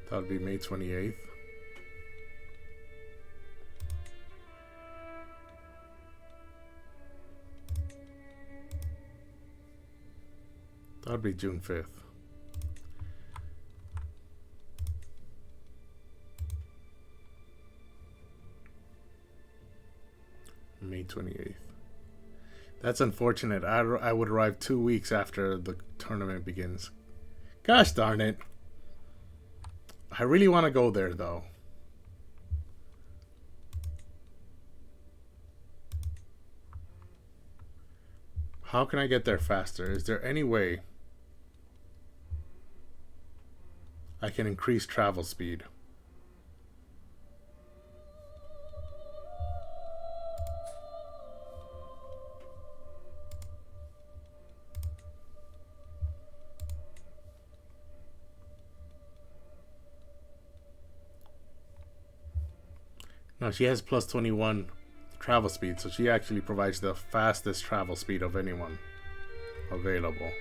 That would be May 28th. That would be June 5th. May 28th. That's unfortunate. I would arrive 2 weeks after the tournament begins. Gosh darn it. I really want to go there though. How can I get there faster? Is there any way I can increase travel speed? No, she has plus 21 travel speed, so she actually provides the fastest travel speed of anyone available.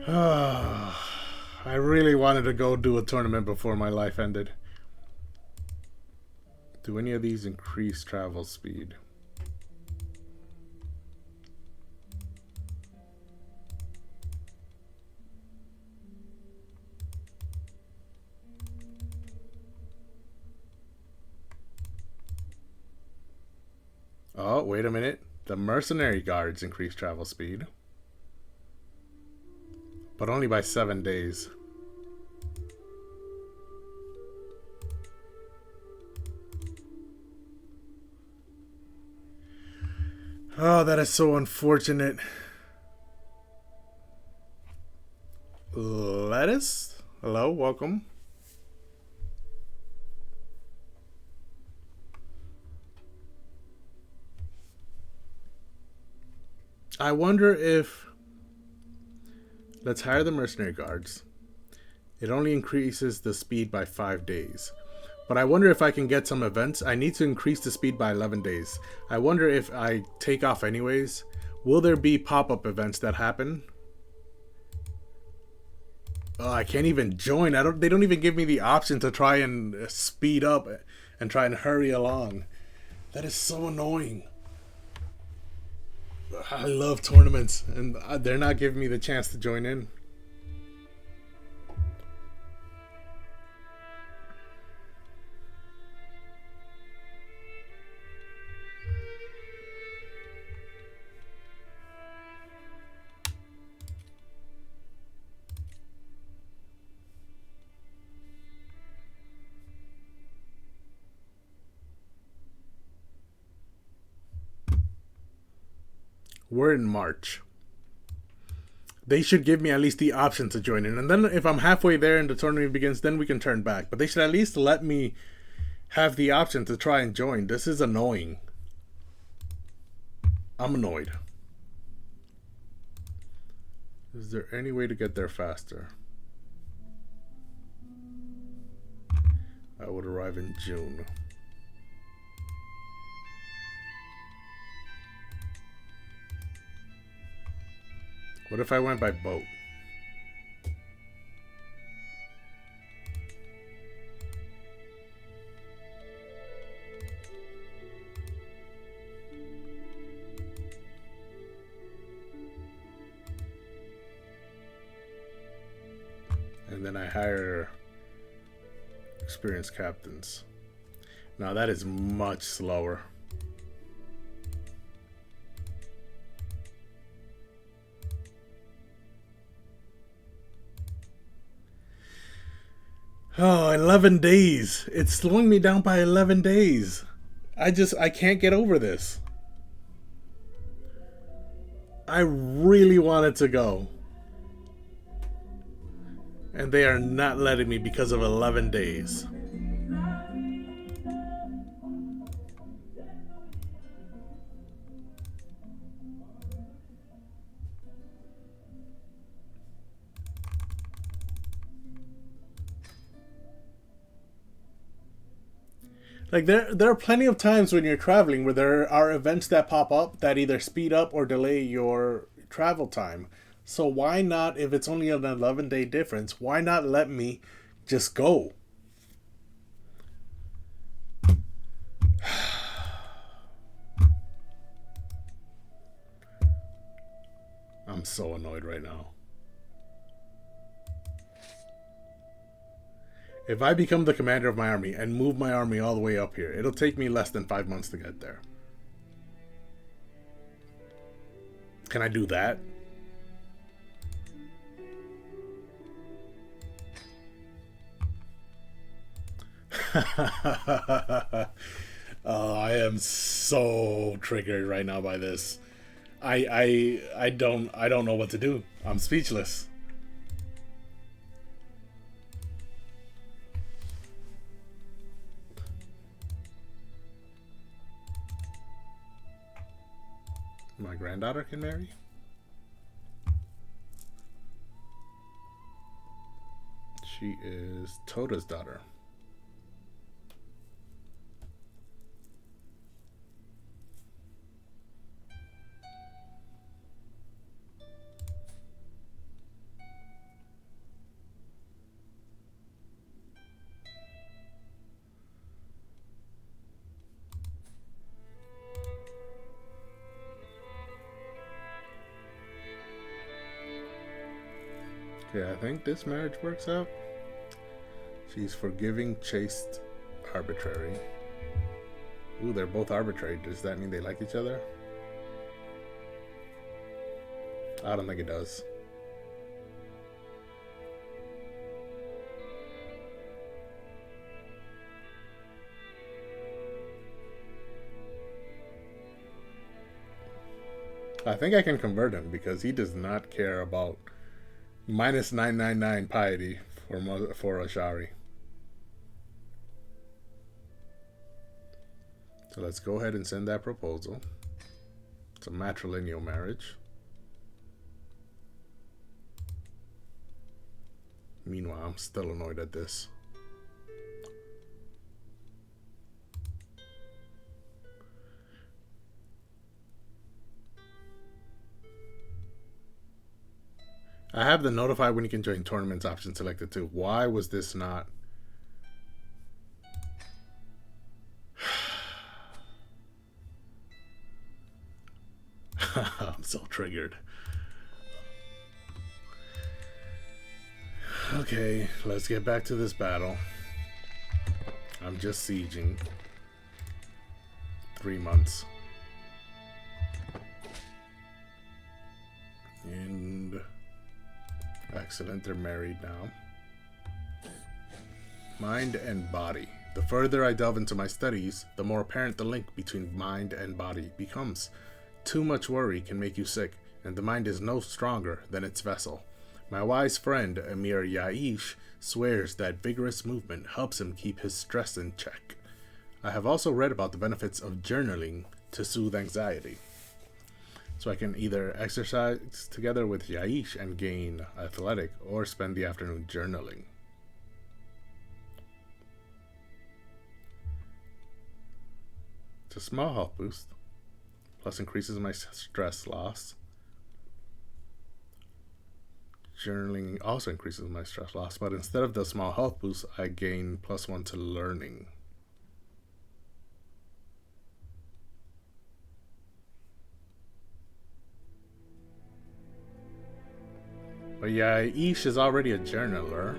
I really wanted to go do a tournament before my life ended. Do any of these increase travel speed? Oh, wait a minute. The mercenary guards increase travel speed. But only by 7 days. Oh, that is so unfortunate. Lettuce? Hello, welcome. I wonder if... Let's hire the mercenary guards. It only increases the speed by 5 days. But I wonder if I can get some events. I need to increase the speed by 11 days. I wonder if I take off anyways. Will there be pop-up events that happen? Oh, I can't even join. They don't even give me the option to try and speed up and try and hurry along. That is so annoying. I love tournaments, and they're not giving me the chance to join in. We're in March. They should give me at least the option to join in. And then if I'm halfway there and the tournament begins, then we can turn back. But they should at least let me have the option to try and join. This is annoying. I'm annoyed. Is there any way to get there faster? I would arrive in June. What if I went by boat? And then I hire experienced captains. Now that is much slower. Oh, 11 days. It's slowing me down by 11 days. I can't get over this. I really wanted to go. And they are not letting me because of 11 days. Like there are plenty of times when you're traveling where there are events that pop up that either speed up or delay your travel time. So why not, if it's only an 11-day difference, why not let me just go? I'm so annoyed right now. If I become the commander of my army and move my army all the way up here, it'll take me less than 5 months to get there. Can I do that? Oh, I am so triggered right now by this. I don't know what to do. I'm speechless. My granddaughter can marry? She is Toda's daughter. Okay, I think this marriage works out. She's forgiving, chaste, arbitrary. Ooh, they're both arbitrary. Does that mean they like each other? I don't think it does. I think I can convert him because he does not care about minus 999 piety for Ashari. So let's go ahead and send that proposal. It's a matrilineal marriage. Meanwhile, I'm still annoyed at this. I have the notify when you can join tournaments option selected too. Why was this not? I'm so triggered. Okay, let's get back to this battle. I'm just sieging. 3 months. And excellent, they're married now. Mind and body. The further I delve into my studies, the more apparent the link between mind and body becomes. Too much worry can make you sick, and the mind is no stronger than its vessel. My wise friend, Amir Yaish, swears that vigorous movement helps him keep his stress in check. I have also read about the benefits of journaling to soothe anxiety. So I can either exercise together with Yaish and gain athletic, or spend the afternoon journaling. It's a small health boost, plus increases my stress loss. Journaling also increases my stress loss, but instead of the small health boost, I gain +1 to learning. But yeah, Ish is already a journaler.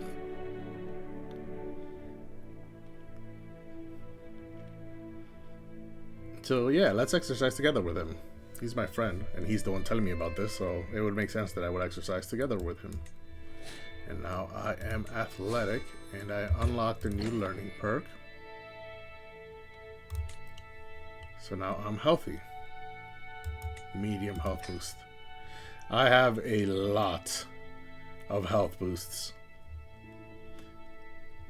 So yeah, let's exercise together with him. He's my friend, and he's the one telling me about this, so it would make sense that I would exercise together with him. And now I am athletic, and I unlocked a new learning perk. So now I'm healthy. Medium health boost. I have a lot of health boosts.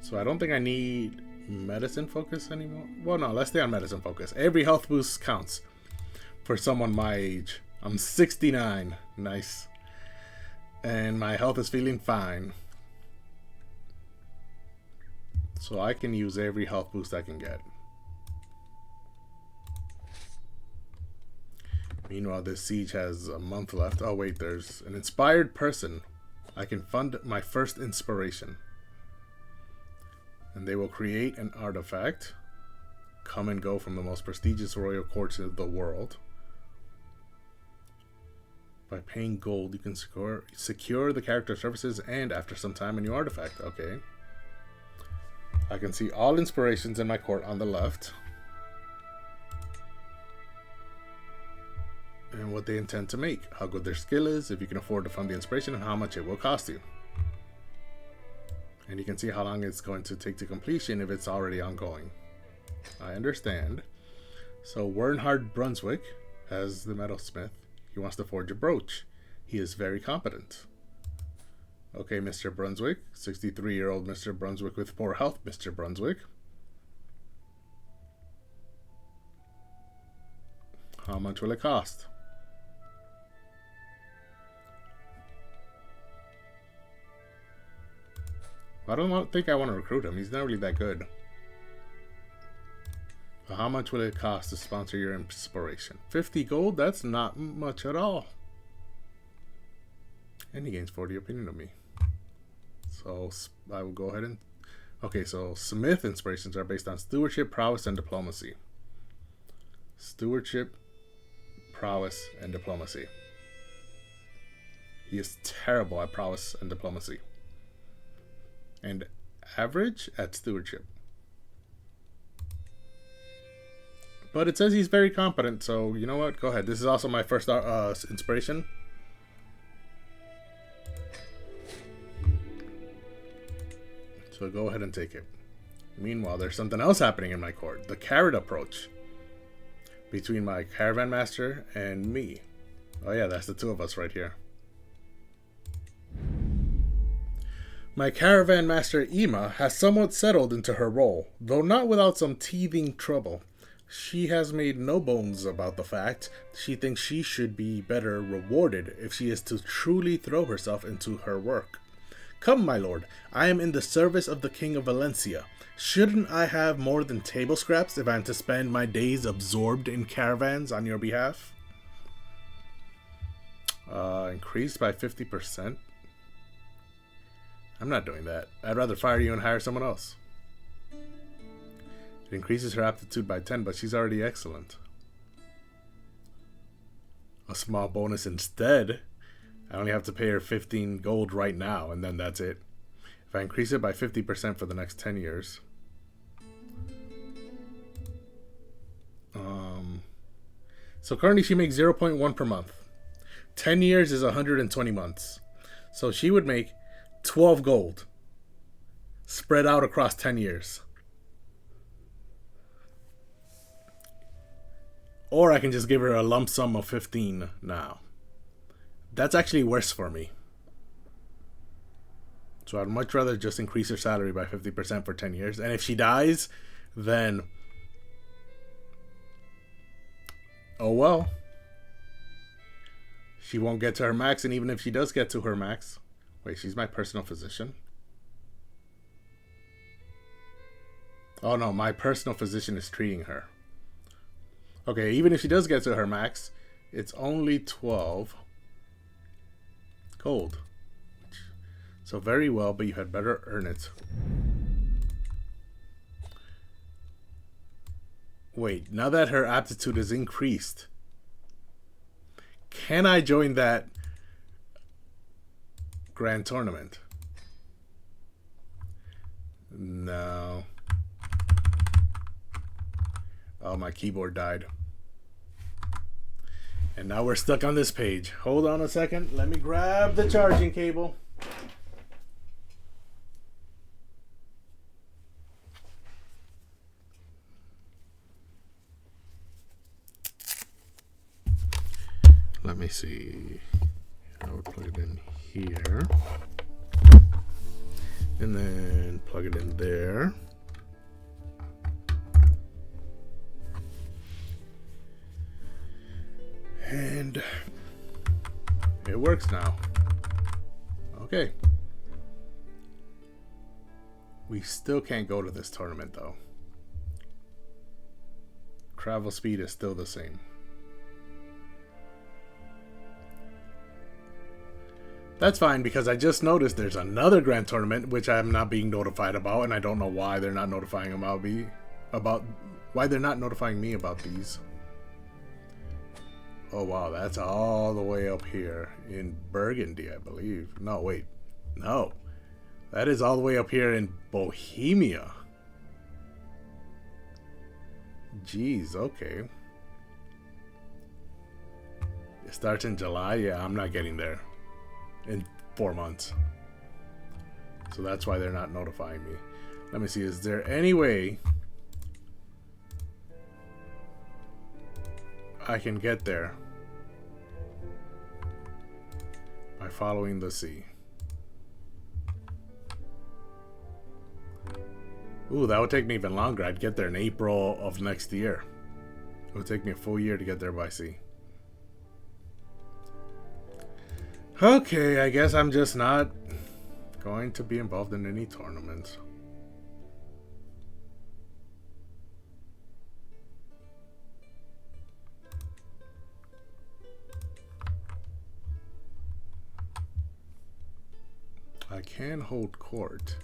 So I don't think I need medicine focus anymore. Well, no, let's stay on medicine focus. Every health boost counts for someone my age. I'm 69. Nice. And my health is feeling fine. So I can use every health boost I can get. Meanwhile, this siege has a month left. Oh wait, there's an inspired person. I can fund my first inspiration. And they will create an artifact. Come and go from the most prestigious royal courts in the world. By paying gold, you can secure the character services and after some time a new artifact. Okay. I can see all inspirations in my court on the left. And what they intend to make, how good their skill is, if you can afford to fund the inspiration, and how much it will cost you. And you can see how long it's going to take to completion if it's already ongoing. I understand. So Wernhard Brunswick has the metalsmith. He wants to forge a brooch. He is very competent. Okay, Mr. Brunswick. 63-year-old Mr. Brunswick with poor health, Mr. Brunswick. How much will it cost? I don't think I want to recruit him. He's not really that good. But how much will it cost to sponsor your inspiration? 50 gold? That's not much at all. And he gains 40 opinion of me. So I will go ahead and... Okay, so Smith inspirations are based on stewardship, prowess, and diplomacy. Stewardship, prowess, and diplomacy. He is terrible at prowess and diplomacy. And average at stewardship. But it says he's very competent, so you know what? Go ahead. This is also my first inspiration. So go ahead and take it. Meanwhile, there's something else happening in my court. The carrot approach. Between my caravan master and me. Oh yeah, that's the two of us right here. My caravan master Ima has somewhat settled into her role, though not without some teething trouble. She has made no bones about the fact she thinks she should be better rewarded if she is to truly throw herself into her work. Come, my lord, I am in the service of the King of Valencia. Shouldn't I have more than table scraps if I am to spend my days absorbed in caravans on your behalf? Increased by 50%? I'm not doing that. I'd rather fire you and hire someone else. It increases her aptitude by 10, but she's already excellent. A small bonus instead. I only have to pay her 15 gold right now, and then that's it. If I increase it by 50% for the next 10 years. So currently she makes 0.1 per month. 10 years is 120 months. So she would make 12 gold. Spread out across 10 years. Or I can just give her a lump sum of 15 now. That's actually worse for me. So I'd much rather just increase her salary by 50% for 10 years. And if she dies, then... oh well. She won't get to her max, and even if she does get to her max... wait, she's my personal physician? Oh no, my personal physician is treating her. Okay, even if she does get to her max, it's only 12 gold. So very well, but you had better earn it. Wait, now that her aptitude is increased, can I join that grand tournament? No. Oh, my keyboard died. And now we're stuck on this page. Hold on a second. Let me grab the charging cable. Let me see. I would plug it in here. And then plug it in there. And it works now. Okay. We still can't go to this tournament though. Travel speed is still the same. That's fine, because I just noticed there's another grand tournament which I'm not being notified about, and I don't know why they're not notifying why they're not notifying me about these. Oh wow, that's all the way up here in Burgundy, I believe. No, wait. No. That is all the way up here in Bohemia. Jeez, okay. It starts in July? Yeah, I'm not getting there in 4 months. So that's why they're not notifying me. Let me see, is there any way I can get there by following the sea? Ooh, that would take me even longer. I'd get there in April of next year. It would take me a full year to get there by sea. Okay, I guess I'm just not going to be involved in any tournaments. I can hold court.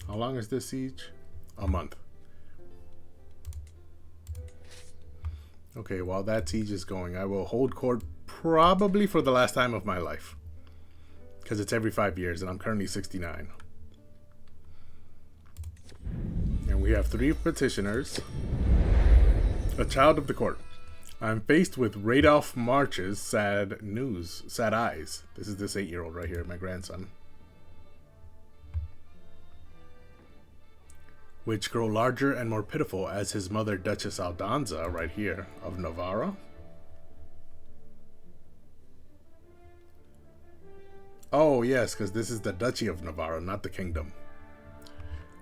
How long is this siege? A month. Okay, while that siege is going, I will hold court probably for the last time of my life. Because it's every 5 years, and I'm currently 69. And we have 3 petitioners. A child of the court. I'm faced with Radolf March's sad news. Sad eyes. This is this 8-year-old right here, my grandson. Which grow larger and more pitiful as his mother, Duchess Aldanza, right here, of Navarra. Oh, yes, because this is the Duchy of Navarra, not the kingdom.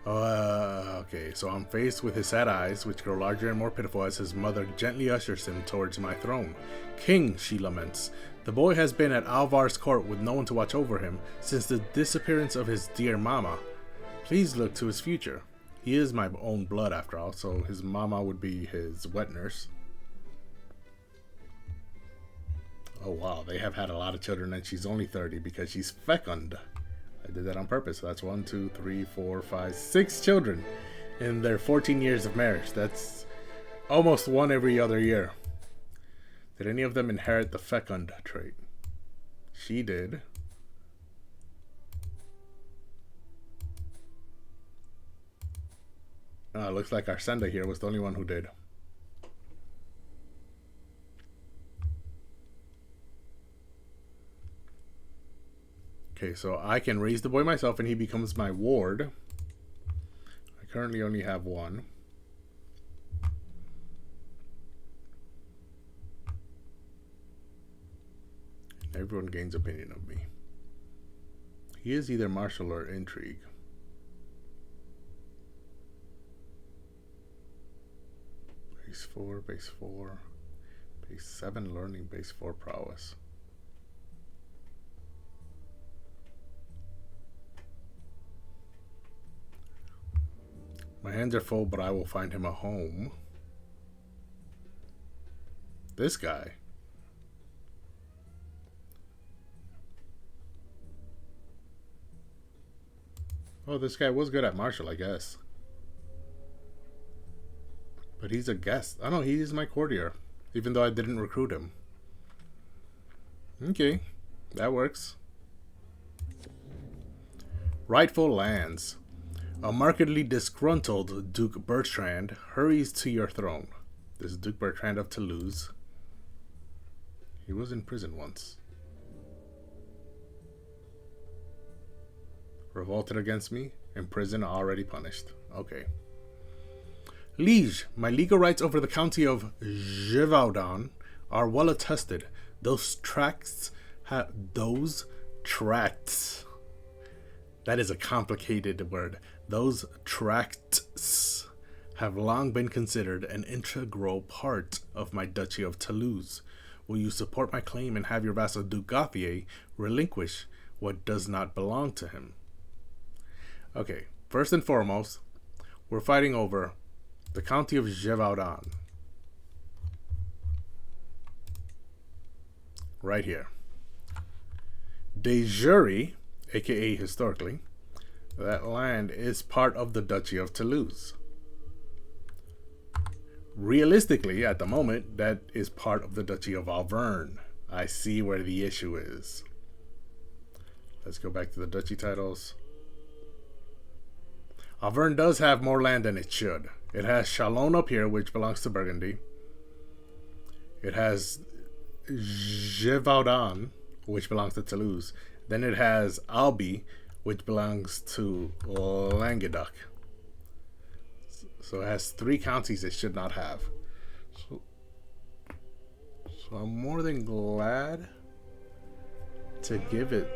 Okay, so I'm faced with his sad eyes, which grow larger and more pitiful as his mother gently ushers him towards my throne. King, she laments, the boy has been at Alvar's court with no one to watch over him since the disappearance of his dear mama. Please look to his future. He is my own blood, after all, so his mama would be his wet nurse. Oh wow, they have had a lot of children and she's only 30 because she's fecund. I did that on purpose. So that's 1, 2, 3, 4, 5, 6 children in their 14 years of marriage. That's almost one every other year. Did any of them inherit the fecund trait? She did. Looks like Arsenda here was the only one who did. Okay, so I can raise the boy myself and he becomes my ward. I currently only have 1. Everyone gains opinion of me. He is either martial or intrigue. Base 4, base 4, base 7 learning, base 4 prowess. My hands are full, but I will find him a home. This guy. Oh, this guy was good at martial, I guess. But he's a guest. Oh no, he is my courtier. Even though I didn't recruit him. Okay, that works. Rightful lands. A markedly disgruntled Duke Bertrand hurries to your throne. This is Duke Bertrand of Toulouse. He was in prison once. Revolted against me? In prison, already punished. Okay. Liege, my legal rights over the county of Gévaudan are well attested. Those tracts, that is a complicated word. Those tracts have long been considered an integral part of my Duchy of Toulouse. Will you support my claim and have your vassal Duke Gauthier relinquish what does not belong to him? Okay, first and foremost, we're fighting over the county of Gévaudan. Right here. De jure, aka historically, that land is part of the Duchy of Toulouse. Realistically, at the moment, that is part of the Duchy of Auvergne. I see where the issue is. Let's go back to the duchy titles. Auvergne does have more land than it should. It has Chalon up here, which belongs to Burgundy. It has Gévaudan, which belongs to Toulouse. Then it has Albi, which belongs to Languedoc. So it has 3 counties it should not have. So I'm more than glad to give it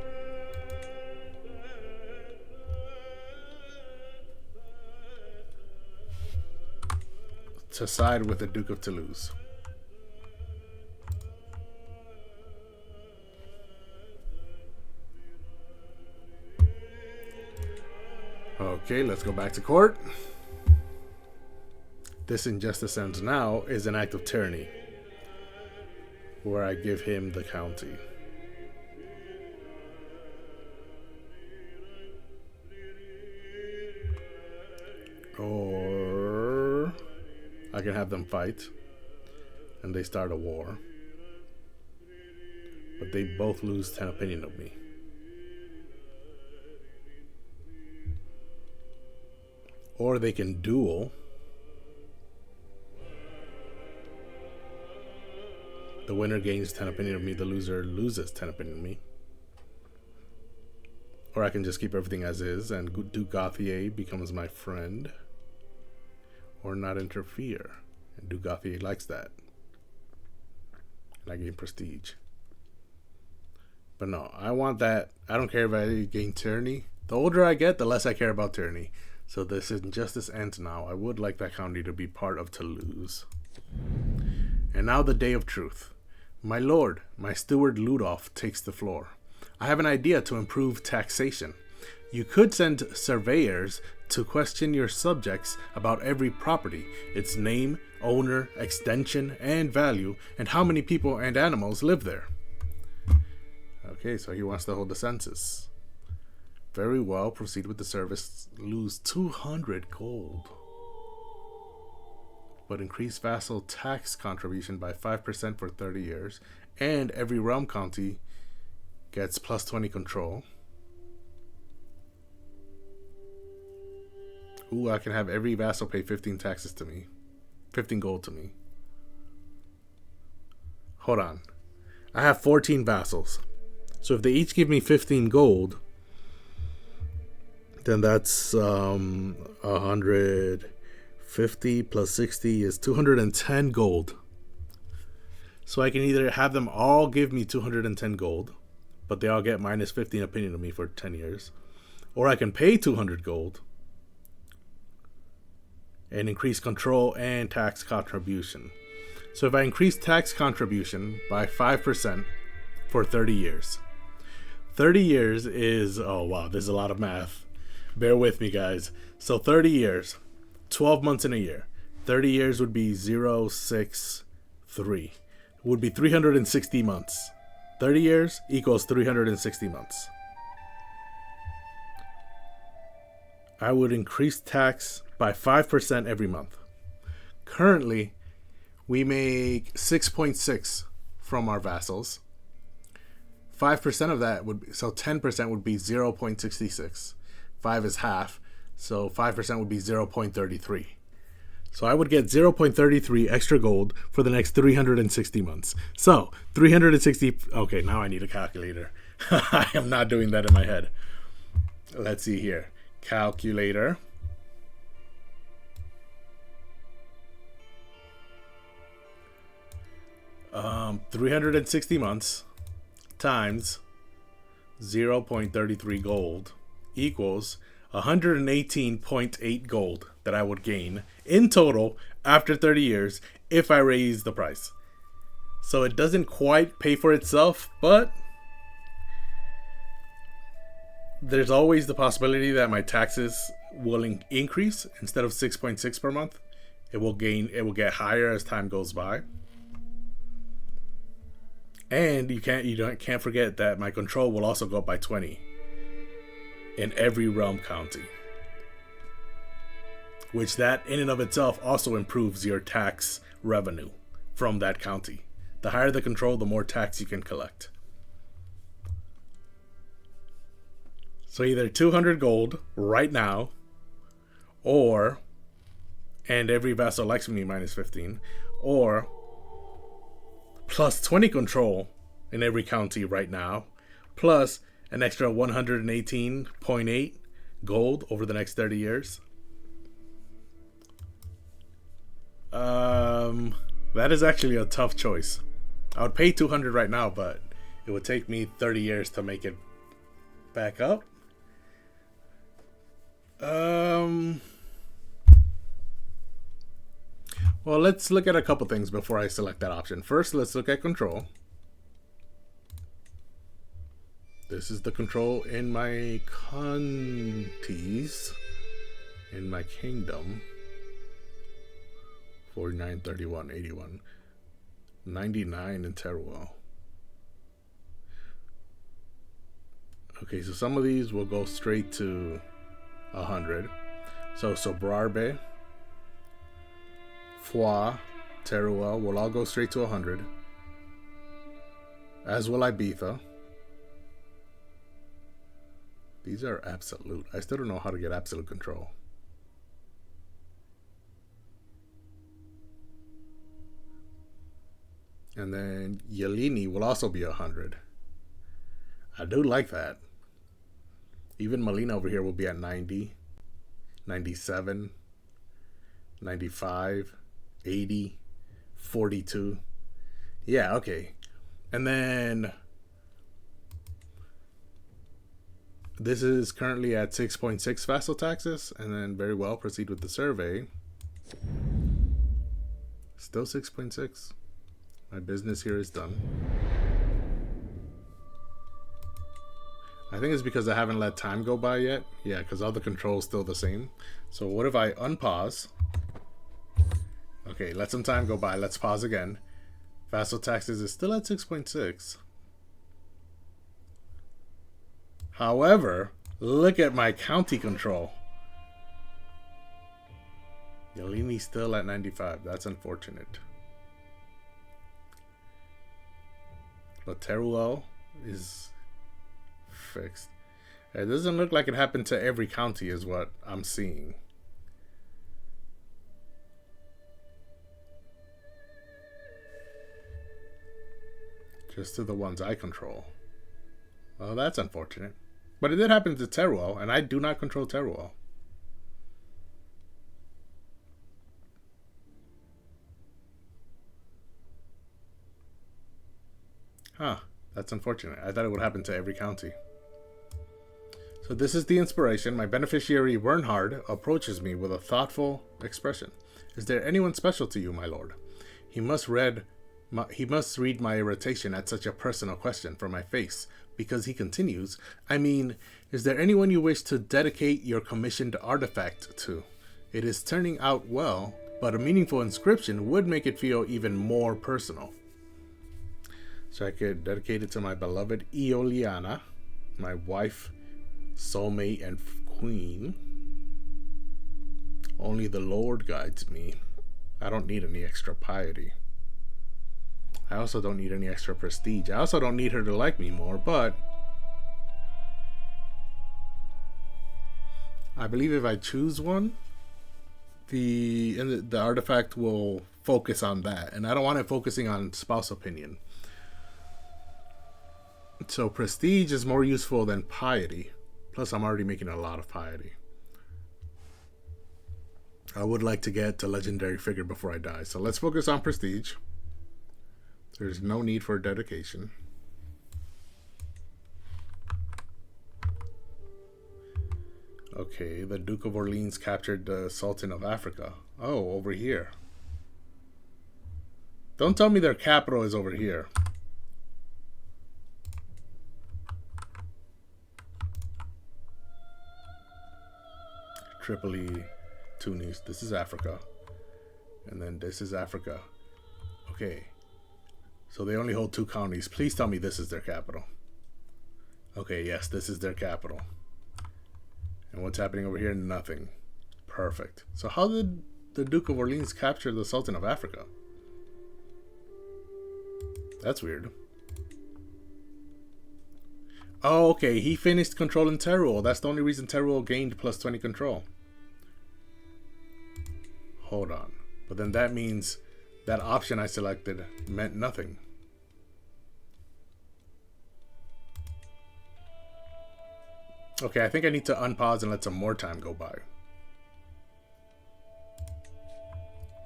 to side with the Duke of Toulouse. Okay, let's go back to court. This injustice ends now is an act of tyranny, where I give him the county. Or I can have them fight. and they start a war. But they both lose 10 opinion of me. Or they can duel. The winner gains 10 opinion of me, the loser loses 10 opinion of me. Or I can just keep everything as is and do Gauthier becomes my friend. Or not interfere. And do Gauthier likes that. And I gain prestige. But no, I want that. I don't care if I gain tyranny. The older I get, the less I care about tyranny. So this injustice ends now. I would like that county to be part of Toulouse. And now the day of truth. My lord, my steward Ludolf takes the floor. I have an idea to improve taxation. You could send surveyors to question your subjects about every property, its name, owner, extension, and value, and how many people and animals live there. Okay, so he wants to hold the census. Very well, proceed with the service. Lose 200 gold. But increase vassal tax contribution by 5% for 30 years. And every realm county gets plus 20 control. Ooh, I can have every vassal pay 15 taxes to me. 15 gold to me. Hold on. I have 14 vassals. So if they each give me 15 gold, then that's 150 plus 60 is 210 gold. So I can either have them all give me 210 gold, but they all get minus 15 opinion of me for 10 years. Or I can pay 200 gold and increase control and tax contribution. So if I increase tax contribution by 5% for 30 years. 30 years is, oh wow, there's a lot of math. Bear with me, guys. So 30 years, 12 months in a year. 30 years would be 063. Would be 360 months. 30 years equals 360 months. I would increase tax by 5% every month. Currently, we make 6.6 from our vassals. 5% of that would be, so 10% would be 0.66. 5 is half, so 5% would be 0.33. So I would get 0.33 extra gold for the next 360 months. So 360, okay, now I need a calculator. I am not doing that in my head. Let's see here. Calculator. Um, 360 months times 0.33 gold equals 118.8 gold that I would gain in total after 30 years if I raise the price. So it doesn't quite pay for itself, but there's always the possibility that my taxes will increase. Instead of 6.6 per month, it will get higher as time goes by. And you can't forget that my control will also go up by 20 in every realm county, which that in and of itself also improves your tax revenue from that county. The higher the control, the more tax you can collect. So either 200 gold right now, or, and every vassal likes me minus 15, or plus 20 control in every county right now, plus an extra 118.8 gold over the next 30 years. That is actually a tough choice. I would pay 200 right now, but it would take me 30 years to make it back up. Well, let's look at a couple things before I select that option. First, let's look at control. This is the control in my counties, in my kingdom. 49, 31, 81, 99 in Teruel. Okay, so some of these will go straight to 100. So Sobrarbe, Foix, Teruel will all go straight to 100. As will Ibiza. These are absolute. I still don't know how to get absolute control. And then Yelini will also be 100. I do like that. Even Molina over here will be at 90, 97, 95, 80, 42. Yeah, okay. And then this is currently at 6.6 vassal taxes. And then very well, proceed with the survey. Still 6.6. My business here is done. I think it's because I haven't let time go by yet. Yeah, because all the controls still the same. So what if I unpause? Okay, let some time go by. Let's pause again. Vassal taxes is still at 6.6. However, look at my county control. Yelini's still at 95. That's unfortunate. But Teruel is fixed. It doesn't look like it happened to every county is what I'm seeing. Just to the ones I control. Well, that's unfortunate. But it did happen to Teruel, and I do not control Teruel. Huh, that's unfortunate. I thought it would happen to every county. So this is the inspiration. My beneficiary, Wernhard, approaches me with a thoughtful expression. Is there anyone special to you, my lord? He must read my irritation at such a personal question from my face, because he continues, I mean, is there anyone you wish to dedicate your commissioned artifact to? It is turning out well, but a meaningful inscription would make it feel even more personal. So I could dedicate it to my beloved Eoliana, my wife, soulmate, and queen. Only the Lord guides me. I don't need any extra piety. I also don't need any extra prestige. I also don't need her to like me more, but I believe if I choose one, the artifact will focus on that, and I don't want it focusing on spouse opinion. So prestige is more useful than piety. Plus, I'm already making a lot of piety. I would like to get to legendary figure before I die. So let's focus on prestige. There's no need for dedication. Okay, the Duke of Orleans captured the Sultan of Africa. Oh, over here. Don't tell me their capital is over here. Tripoli, Tunis. This is Africa. And then this is Africa. Okay. So they only hold 2 counties. Please tell me this is their capital. Okay, yes, this is their capital. And what's happening over here? Nothing. Perfect. So how did the Duke of Orleans capture the Sultan of Africa? That's weird. Oh, okay. He finished controlling Teruel. That's the only reason Teruel gained plus 20 control. Hold on. But then that means that option I selected meant nothing. Okay, I think I need to unpause and let some more time go by.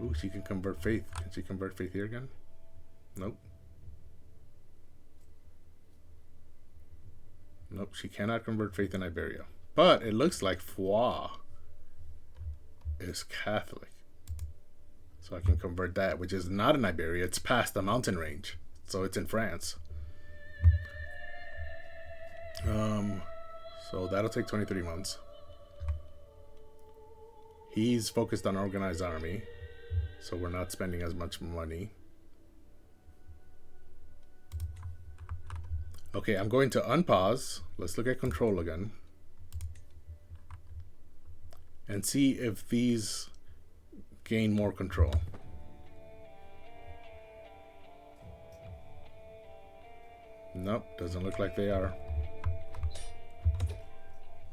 Ooh, she can convert faith. Can she convert faith here again? Nope. Nope, she cannot convert faith in Iberia. But it looks like Foix is Catholic. So I can convert that, which is not in Iberia. It's past the mountain range. So it's in France. So that'll take 23 months. He's focused on organized army. So we're not spending as much money. Okay, I'm going to unpause. Let's look at control again. And see if these gain more control. Nope, doesn't look like they are.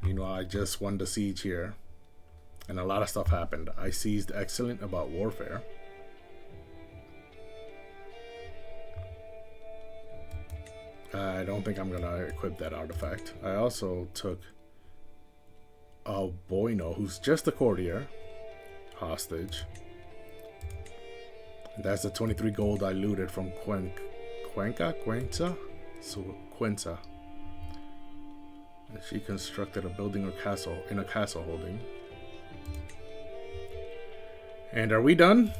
Meanwhile, I just won the siege here. And a lot of stuff happened. I seized excellent about warfare. I don't think I'm going to equip that artifact. I also took Boino, who's just a courtier, hostage. That's the 23 gold I looted from Cuenca? So, Cuenca. She constructed a building or castle in a castle holding. And are we done?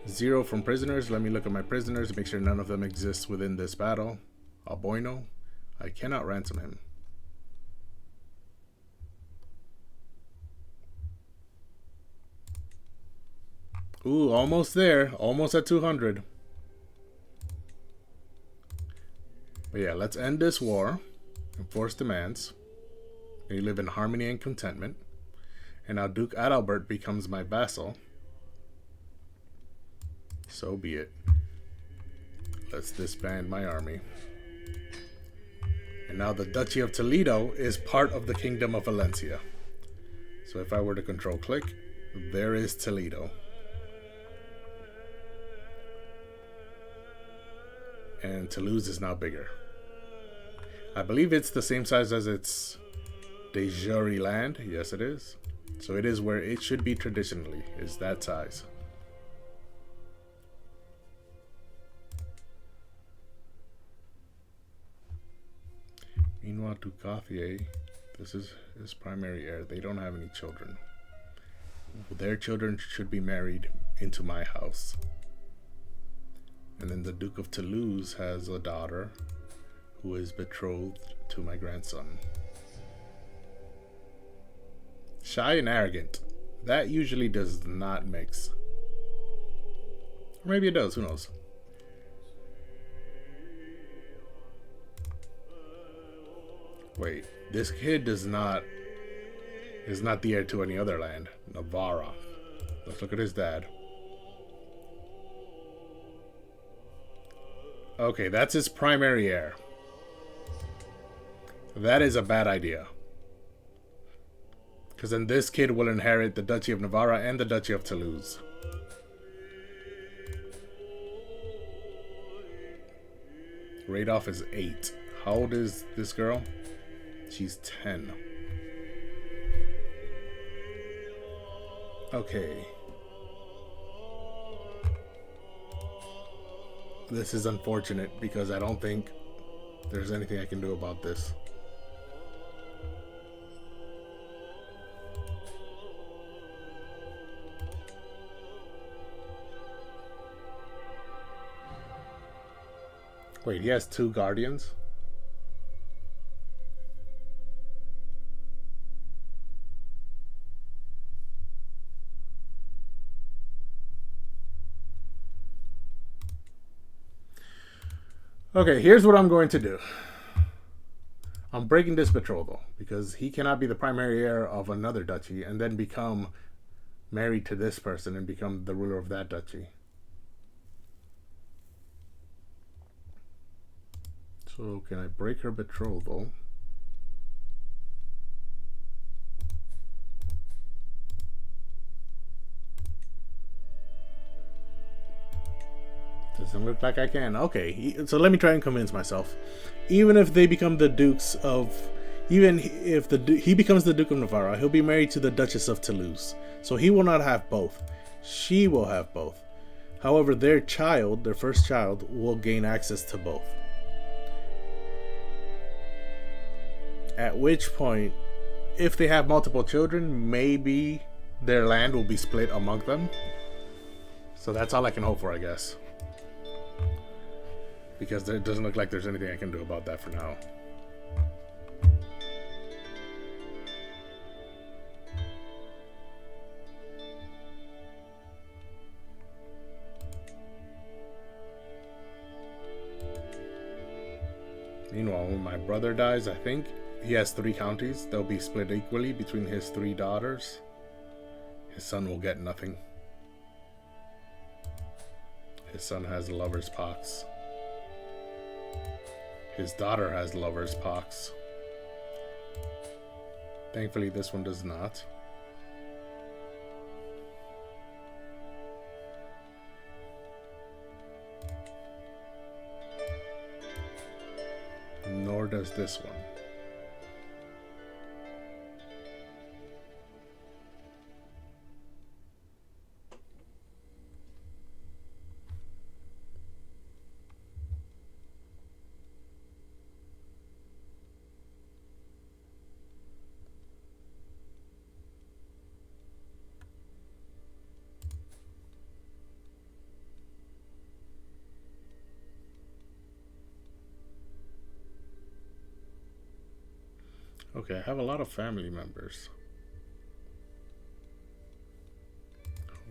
0 from prisoners. Let me look at my prisoners, make sure none of them exist within this battle. Alboino. I cannot ransom him. Ooh, almost there. Almost at 200. But yeah, let's end this war. Enforce demands. We live in harmony and contentment. And now Duke Adalbert becomes my vassal. So be it. Let's disband my army. And now the Duchy of Toledo is part of the Kingdom of Valencia. So if I were to control click, there is Toledo. And Toulouse is now bigger. I believe it's the same size as its de jure land. Yes, it is. So it is where it should be traditionally, is that size. Meanwhile, to Gauthier, this is his primary heir. They don't have any children. Their children should be married into my house. And then the Duke of Toulouse has a daughter who is betrothed to my grandson. Shy and arrogant. That usually does not mix. Or maybe it does, who knows? Wait, this kid is not the heir to any other land. Navarra. Let's look at his dad. Okay, that's his primary heir. That is a bad idea. Because then this kid will inherit the Duchy of Navarra and the Duchy of Toulouse. Radolf is 8. How old is this girl? She's 10. Okay. This is unfortunate because I don't think there's anything I can do about this. Wait, he has 2 guardians? Okay, here's what I'm going to do. I'm breaking this betrothal because he cannot be the primary heir of another duchy and then become married to this person and become the ruler of that duchy. So can I break her betrothal? Doesn't look like I can. Okay, so let me try and convince myself. Even if they become the dukes of... Even if he becomes the Duke of Navarra, he'll be married to the Duchess of Toulouse. So he will not have both. She will have both. However, their child, their first child, will gain access to both. At which point, if they have multiple children, maybe their land will be split among them. So that's all I can hope for, I guess. Because it doesn't look like there's anything I can do about that for now. Meanwhile, when my brother dies, I think he has 3 counties. They'll be split equally between his 3 daughters. His son will get nothing. His son has lover's pox. His daughter has lover's pox. Thankfully, this one does not. Nor does this one. Okay, I have a lot of family members.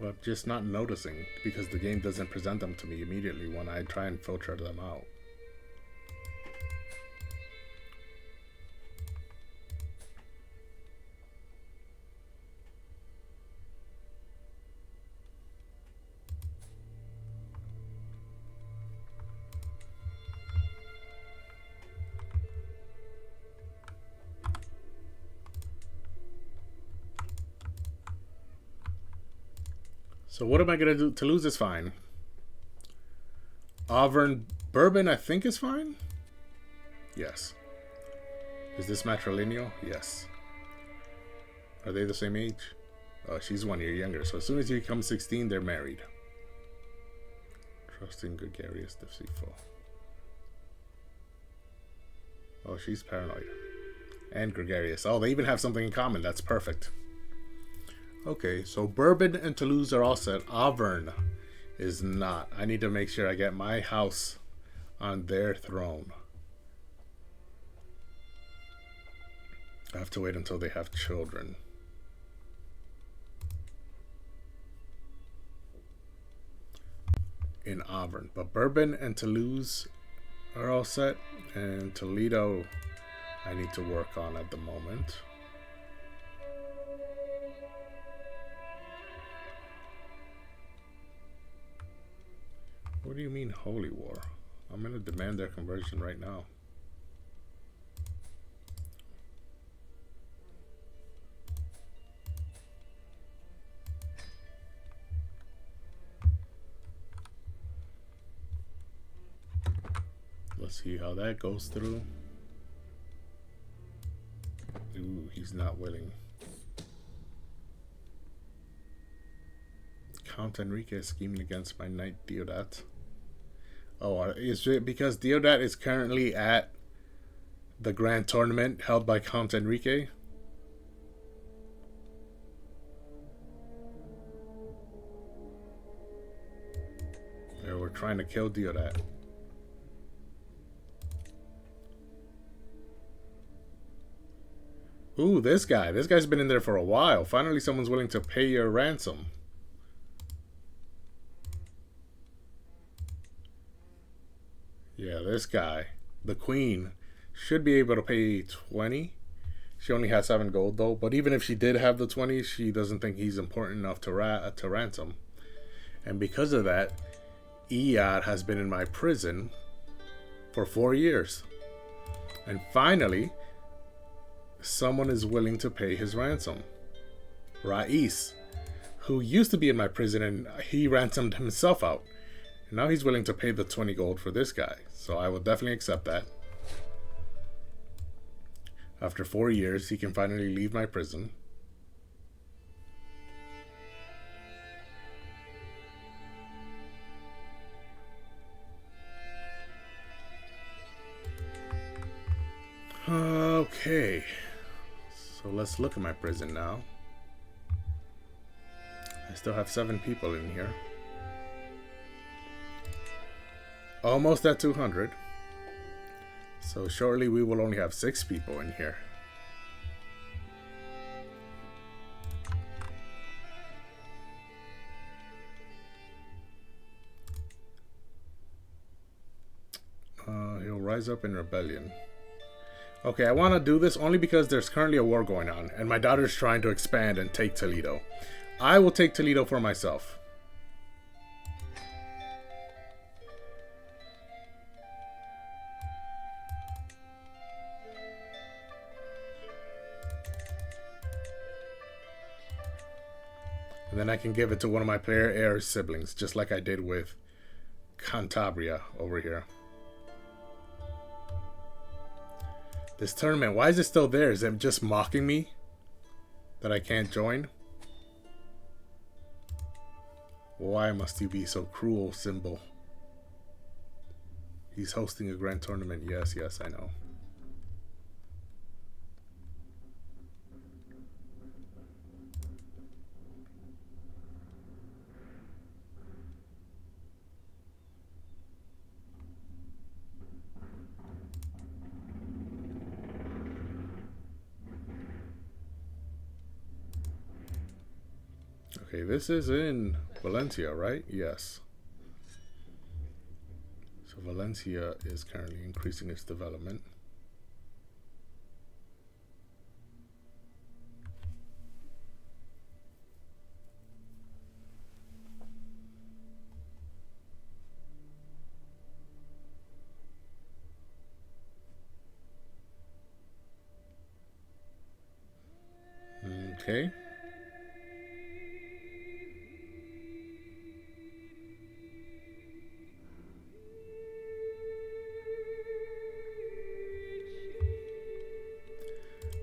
Well, I'm just not noticing because the game doesn't present them to me immediately when I try and filter them out. So what am I going to do? Toulouse is fine. Auvergne Bourbon, I think, is fine? Yes. Is this matrilineal? Yes. Are they the same age? Oh, she's 1 year younger. So as soon as you become 16, they're married. Trusting, gregarious, deceitful. Oh, she's paranoid. And gregarious. Oh, they even have something in common. That's perfect. Okay, so Bourbon and Toulouse are all set. Auvergne is not. I need to make sure I get my house on their throne. I have to wait until they have children. In Auvergne. But Bourbon and Toulouse are all set. And Toledo I need to work on at the moment. What do you mean holy war? I'm going to demand their conversion right now. Let's see how that goes through. Ooh, he's not willing. Count Enrique is scheming against my knight Deodat. Oh, is it because Deodat is currently at the grand tournament held by Count Enrique? Yeah, we're trying to kill Deodat. Ooh, this guy. This guy's been in there for a while. Finally, someone's willing to pay your ransom. Yeah, this guy, the queen, should be able to pay 20. She only has 7 gold though. But even if she did have the 20, she doesn't think he's important enough to ransom. And because of that, Iyad has been in my prison for 4 years. And finally, someone is willing to pay his ransom. Rais, who used to be in my prison and he ransomed himself out. And now he's willing to pay the 20 gold for this guy. So I will definitely accept that. After 4 years, he can finally leave my prison. Okay. So let's look at my prison now. I still have 7 people in here. Almost at 200. So shortly we will only have 6 people in here. He'll rise up in rebellion. Okay, I want to do this only because there's currently a war going on and my daughter's trying to expand and take Toledo. I will take Toledo for myself. And then I can give it to one of my player heir siblings, just like I did with Cantabria over here. This tournament, why is it still there? Is it just mocking me that I can't join? Why must you be so cruel, Symbol? He's hosting a grand tournament. Yes, yes, I know. Okay, this is in Valencia, right? Yes. So Valencia is currently increasing its development. Okay.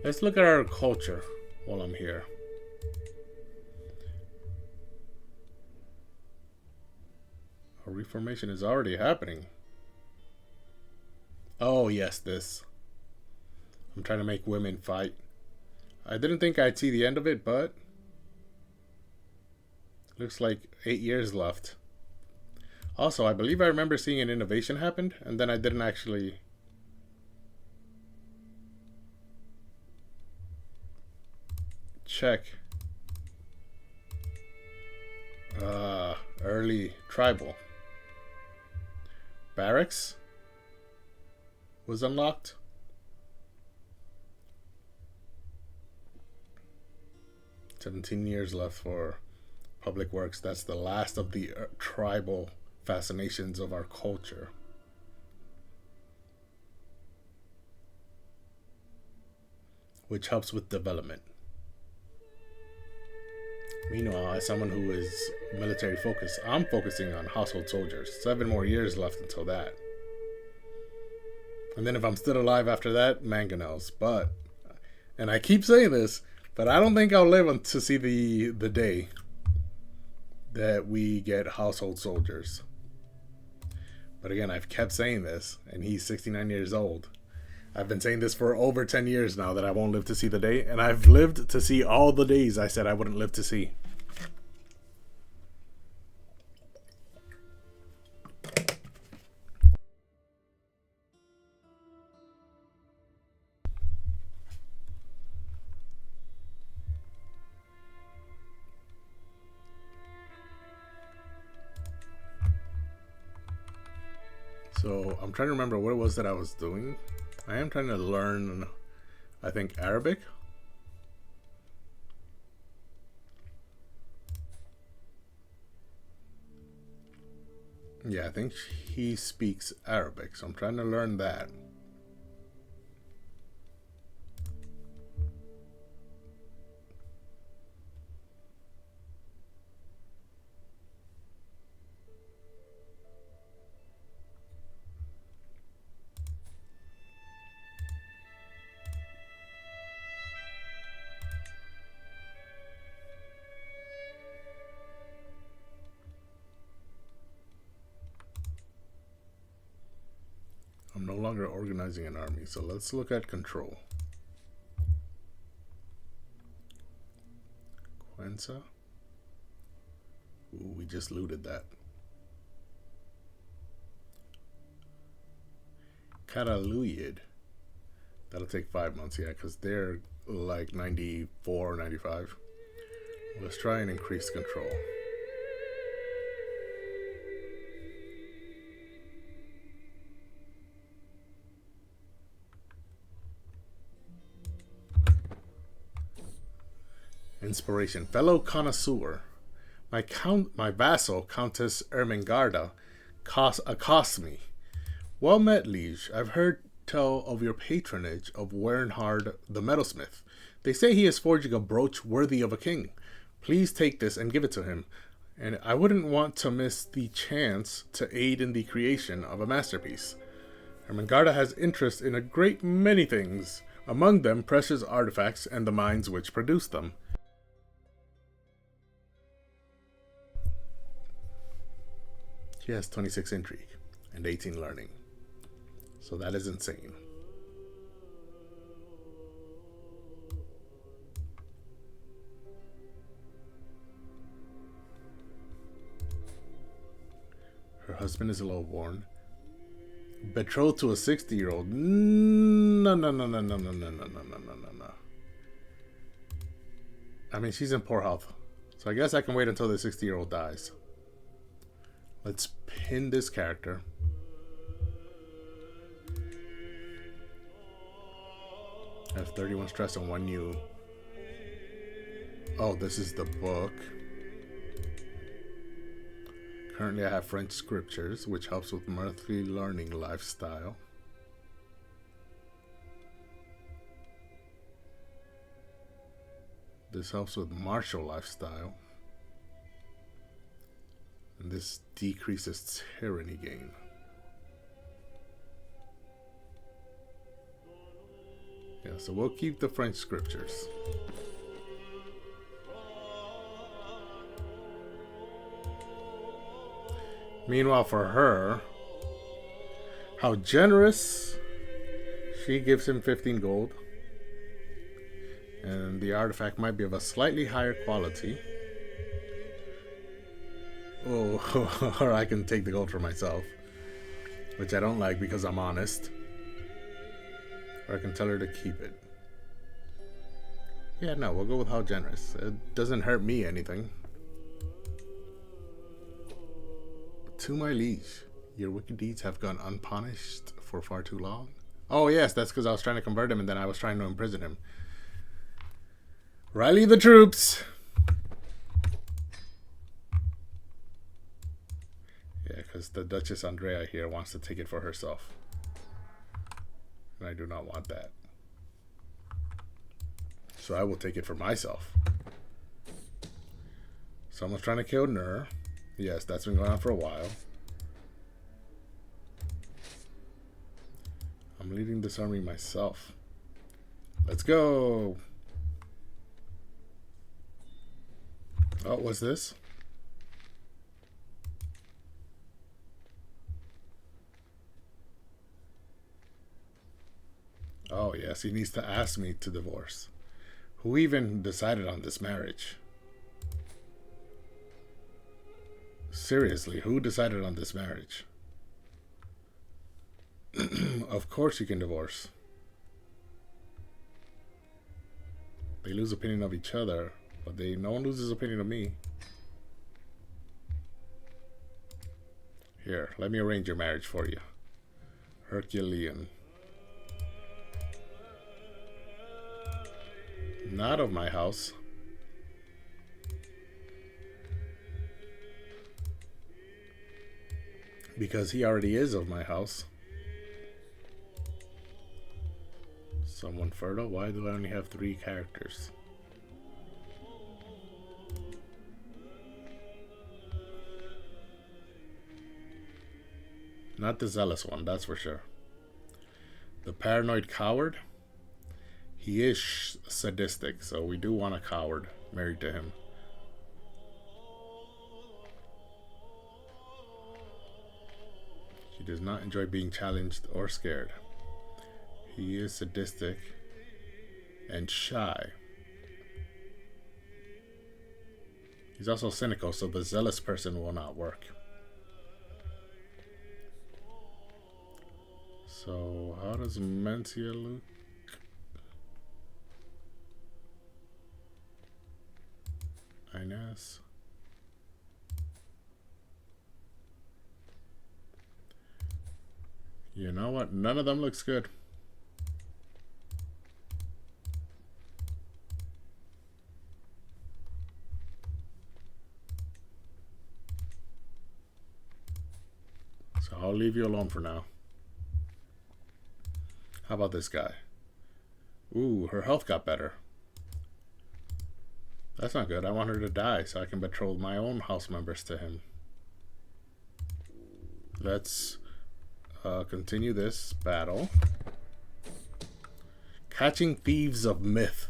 Let's look at our culture while I'm here. Our reformation is already happening. Oh, yes, this. I'm trying to make women fight. I didn't think I'd see the end of it, but looks like 8 years left. Also, I believe I remember seeing an innovation happened, and then I didn't actually check. Early tribal. Barracks was unlocked. "17 years left for public works." That's the last of the tribal fascinations of our culture. Which helps with development. Meanwhile, as someone who is military focused, I'm focusing on household soldiers. 7 more years left until that. And then if I'm still alive after that, mangonels. But, and I keep saying this, but I don't think I'll live to see the day that we get household soldiers. But again, I've kept saying this, and he's 69 years old. I've been saying this for over 10 years now that I won't live to see the day, and I've lived to see all the days I said I wouldn't live to see. So I'm trying to remember what it was that I was doing. I am trying to learn, I think, Arabic. Yeah, I think he speaks Arabic, so I'm trying to learn that. I'm no longer organizing an army, so let's look at control. Quensa. Ooh, we just looted that. Cataluyid. That'll take 5 months, yeah, because they're like 94 or 95. Let's try and increase control. Inspiration. Fellow connoisseur. My vassal, Countess Ermengarda, accosts me. "Well met, liege. I've heard tell of your patronage of Wernhard the metalsmith. They say he is forging a brooch worthy of a king. Please take this and give it to him. And I wouldn't want to miss the chance to aid in the creation of a masterpiece. Ermengarda has interest in a great many things, among them precious artifacts and the minds which produce them. She has 26 intrigue and 18 learning. So that is insane. Her husband is lowborn. Betrothed to a 60-year-old. No, no, no, no, no, no, no, no, no, no, no, no. I mean, she's in poor health. So I guess I can wait until the 60-year-old dies. Let's pin this character. I have 31 stress and 1 U. Oh, this is the book. Currently I have French scriptures, which helps with monthly learning lifestyle. This helps with martial lifestyle. And this decreases tyranny gain. Yeah, so we'll keep the French scriptures. Meanwhile, for her, how generous. She gives him 15 gold. And the artifact might be of a slightly higher quality. Oh, or I can take the gold for myself, which I don't like because I'm honest. Or I can tell her to keep it. Yeah, no, we'll go with how generous. It doesn't hurt me anything. To my liege, your wicked deeds have gone unpunished for far too long. Oh yes, that's because I was trying to convert him and then I was trying to imprison him. Rally the troops! Yeah, because the Duchess Andrea here wants to take it for herself. And I do not want that. So I will take it for myself. Someone's trying to kill Nur. Yes, that's been going on for a while. I'm leading this army myself. Let's go! Oh, what's this? Oh, yes, he needs to ask me to divorce. Who even decided on this marriage? Seriously, who decided on this marriage? Of course you can divorce. They lose opinion of each other, but no one loses opinion of me. Here, let me arrange your marriage for you. Herculean. Not of my house. Because he already is of my house. Someone fertile? Why do I only have 3 characters? Not the zealous one, that's for sure. The paranoid coward? He is sadistic, so we do want a coward married to him. He does not enjoy being challenged or scared. He is sadistic and shy. He's also cynical, so the zealous person will not work. So, how does Mencia look? Inez. You know what? None of them looks good. So I'll leave you alone for now. How about this guy? Ooh, her health got better. That's not good. I want her to die so I can betroth my own house members to him. Let's continue this battle. Catching thieves of myth.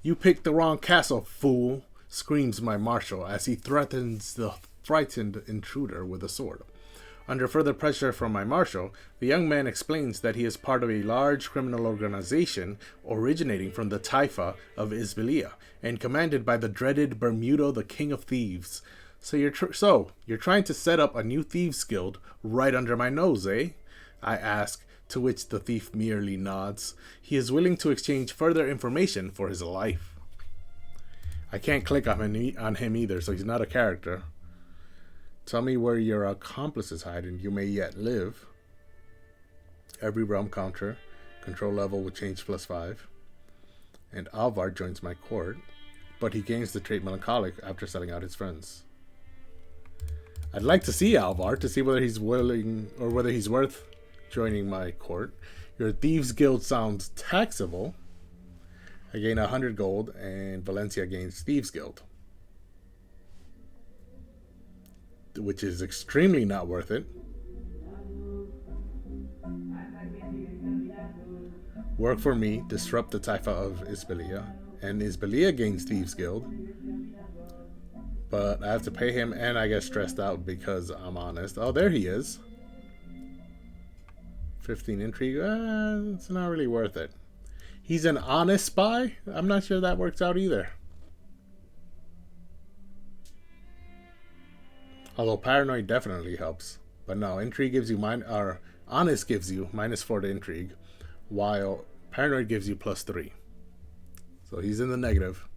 You picked the wrong castle, fool, screams my marshal as he threatens the frightened intruder with a sword. Under further pressure from my marshal, the young man explains that he is part of a large criminal organization originating from the Taifa of Isbilia and commanded by the dreaded Bermudo, the King of Thieves. So you're trying to set up a new thieves guild right under my nose, eh? I ask, to which the thief merely nods. He is willing to exchange further information for his life. I can't click on him either, so he's not a character. Tell me where your accomplices hide and you may yet live. Every realm counter. Control level will change +5. And Alvar joins my court, but he gains the trait melancholic after selling out his friends. I'd like to see Alvar to see whether he's willing or whether he's worth joining my court. Your Thieves Guild sounds taxable. I gain 100 gold and Valencia gains Thieves Guild, which is extremely not worth it. Work for me, disrupt the Taifa of Isbilia, and Isbilia gains Thieves Guild. But I have to pay him, and I get stressed out because I'm honest. Oh, there he is. 15 intrigue. It's not really worth it. He's an honest spy? I'm not sure that works out either. Although paranoid definitely helps. But no, intrigue gives you honest gives you -4 to intrigue, while paranoid gives you +3. So he's in the negative.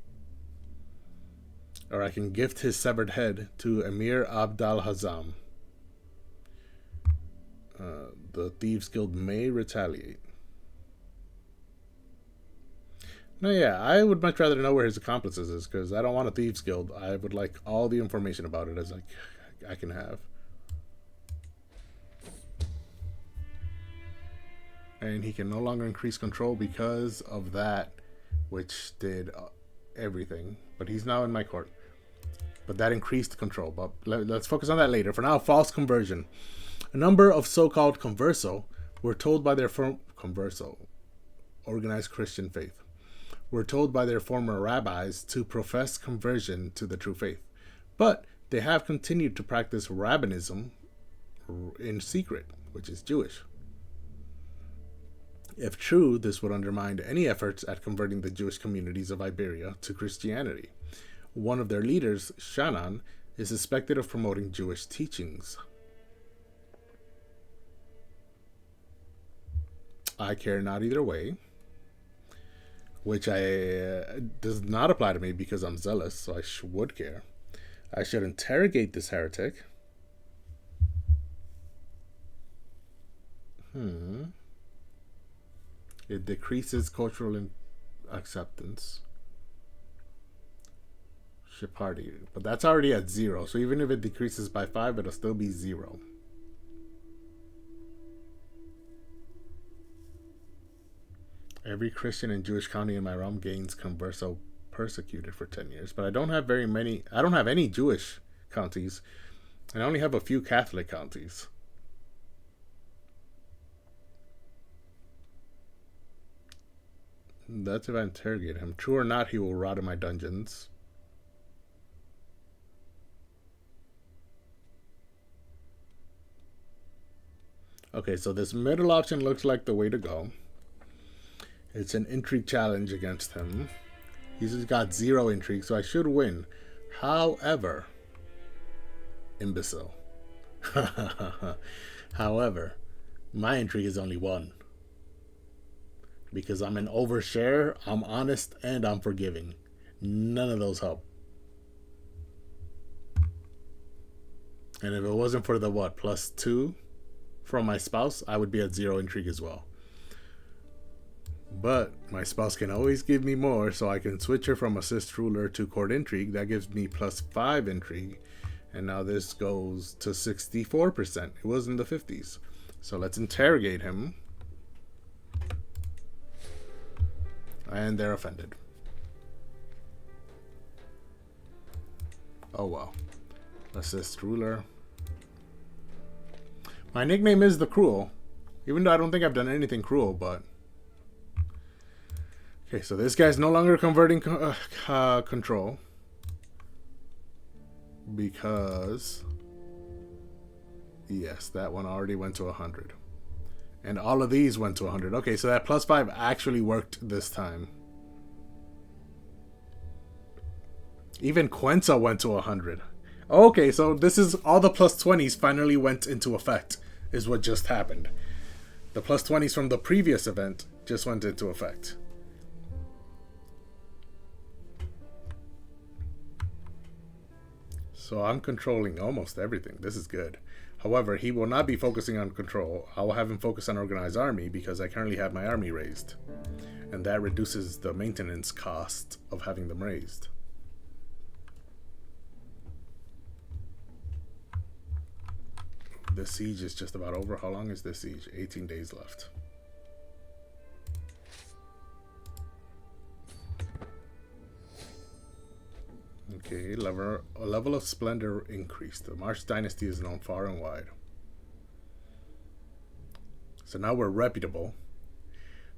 Or I can gift his severed head to Emir Abdal Hazam. The Thieves Guild may retaliate. No, yeah, I would much rather know where his accomplices is, because I don't want a Thieves Guild. I would like all the information about it as I can have. And he can no longer increase control because of that, which did everything. But he's now in my court. But that increased control. But let's focus on that later. For now, false conversion. A number of so-called converso were told by their organized Christian faith, were told by their former rabbis to profess conversion to the true faith. But they have continued to practice rabbinism in secret, which is Jewish. If true, this would undermine any efforts at converting the Jewish communities of Iberia to Christianity. One of their leaders, Shannon, is suspected of promoting Jewish teachings. I care not either way, which does not apply to me because I'm zealous, so I would care. I should interrogate this heretic. It decreases cultural acceptance. Shepardi, but that's already at 0, so even if it decreases by 5, it'll still be 0. Every Christian and Jewish county in my realm gains converso persecuted for 10 years, but I don't have any Jewish counties, and I only have a few Catholic counties. That's if I interrogate him. True or not, he will rot in my dungeons. Okay, so this middle option looks like the way to go. It's an intrigue challenge against him. He's got 0 intrigue, so I should win. However, imbecile. However, my intrigue is only 1. Because I'm an overshare, I'm honest, and I'm forgiving. None of those help. And if it wasn't for the +2 from my spouse, I would be at 0 intrigue as well. But my spouse can always give me more, so I can switch her from assist ruler to court intrigue. That gives me +5 intrigue. And now this goes to 64%. It was in the 50s. So let's interrogate him. And they're offended. Oh well. Assist ruler. My nickname is the Cruel. Even though I don't think I've done anything cruel, but... Okay, so this guy's no longer converting control. Because... Yes, that one already went to 100. And all of these went to 100. Okay, so that +5 actually worked this time. Even Quenta went to 100. Okay, so this is all the +20s finally went into effect, is what just happened. The +20s from the previous event just went into effect. So I'm controlling almost everything. This is good. However, he will not be focusing on control. I will have him focus on organized army because I currently have my army raised. And that reduces the maintenance cost of having them raised. The siege is just about over. How long is this siege? 18 days left. Okay, level of splendor increased. The March dynasty is known far and wide. So now we're reputable.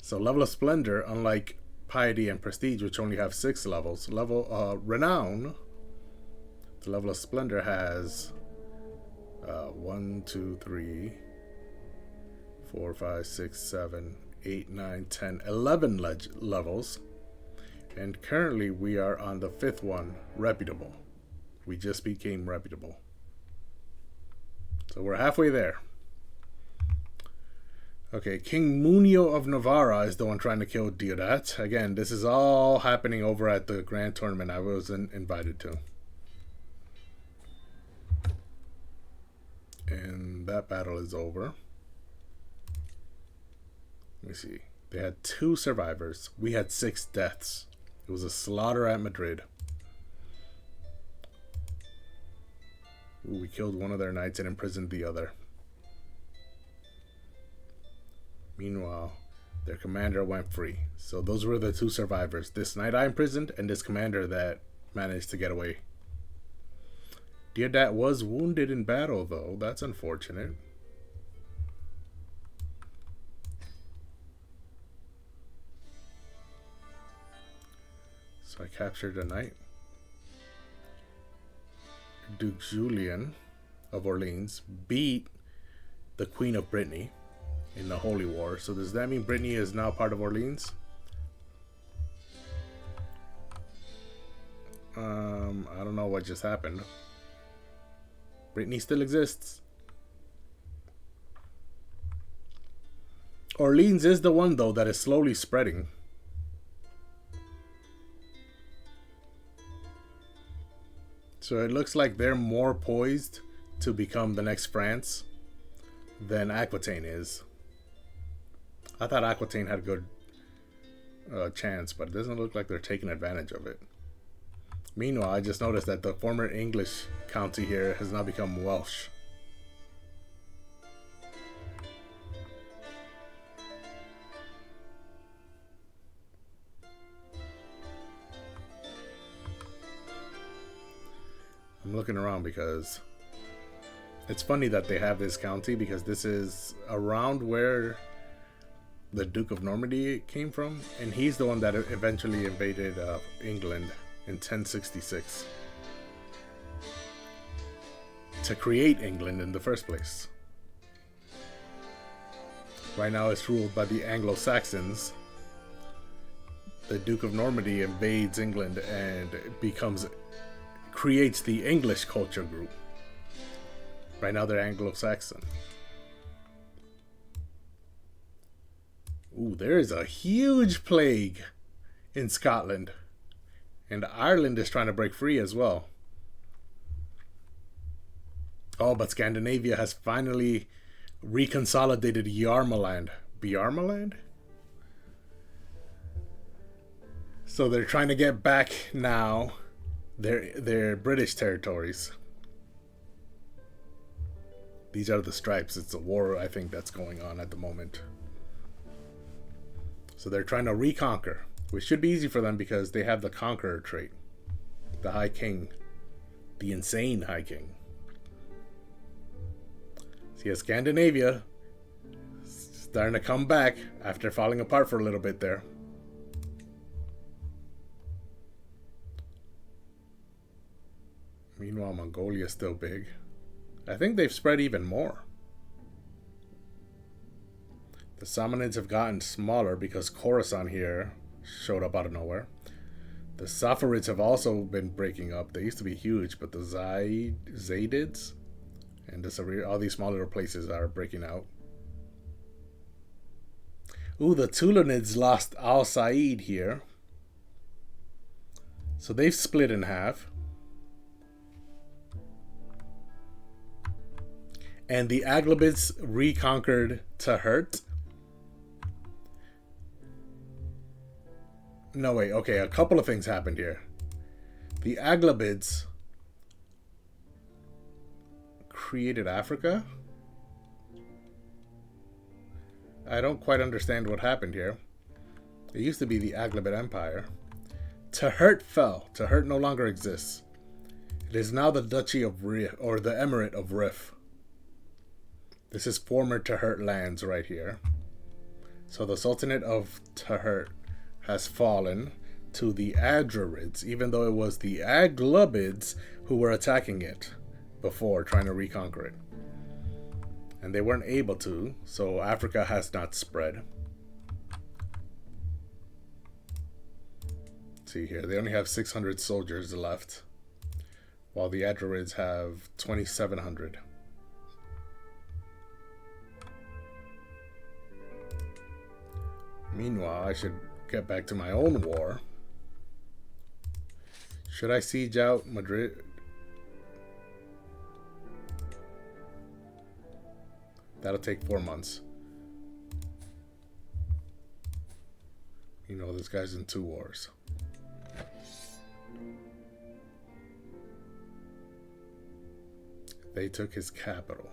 So level of splendor, unlike piety and prestige, which only have 6 levels, renown, the level of splendor has 1, 2, 3, 4, 5, 6, 7, 8, 9, 10, 11 levels. And currently we are on the 5th one, reputable. We just became reputable. So we're halfway there. Okay, King Munio of Navarra is the one trying to kill Deodat. Again, this is all happening over at the grand tournament I wasn't invited to. And that battle is over. Let me see. They had 2 survivors. We had 6 deaths. It was a slaughter at Madrid. Ooh, we killed one of their knights and imprisoned the other. Meanwhile, their commander went free. So those were the 2 survivors. This knight I imprisoned and this commander that managed to get away. Deodat was wounded in battle, though. That's unfortunate. So I captured a knight. Duke Julian of Orleans beat the Queen of Brittany in the Holy War. So does that mean Brittany is now part of Orleans? I don't know what just happened. Brittany still exists. Orleans is the one, though, that is slowly spreading. So it looks like they're more poised to become the next France than Aquitaine is. I thought Aquitaine had a good chance, but it doesn't look like they're taking advantage of it. Meanwhile, I just noticed that the former English county here has now become Welsh. I'm looking around because it's funny that they have this county, because this is around where the Duke of Normandy came from, and he's the one that eventually invaded England in 1066 to create England in the first place. Right now it's ruled by the Anglo-Saxons. The Duke of Normandy invades England and creates the English culture group. Right now they're Anglo-Saxon. Ooh, there is a huge plague in Scotland. And Ireland is trying to break free as well. Oh, but Scandinavia has finally reconsolidated Yarmaland. Bjarmaland? So they're trying to get back now their British territories. These are the stripes. It's a war, I think, that's going on at the moment. So they're trying to reconquer, which should be easy for them because they have the conqueror trait. The High King The insane High King. See, Scandinavia starting to come back after falling apart for a little bit there. Meanwhile, Mongolia is still big. I think they've spread even more. The Samanids have gotten smaller because Khorasan here showed up out of nowhere. The Saffarids have also been breaking up. They used to be huge, but the Zaydids and all these small little places are breaking out. Ooh, the Tulunids lost Al Said here. So they've split in half. And the Aghlabids reconquered Tahert. No, wait, okay, a couple of things happened here. The Aghlabids created Africa? I don't quite understand what happened here. It used to be the Aghlabid Empire. Tahert fell. Tahert no longer exists. It is now the Duchy of Rif, or the Emirate of Rif. This is former Tahert lands right here. So the Sultanate of Tahert has fallen to the Adrarids, even though it was the Aghlabids who were attacking it before, trying to reconquer it. And they weren't able to, so Africa has not spread. See here, they only have 600 soldiers left, while the Adrarids have 2,700. Meanwhile, I should get back to my own war. Should I siege out Madrid? That'll take 4 months. You know, this guy's in 2 wars. They took his capital,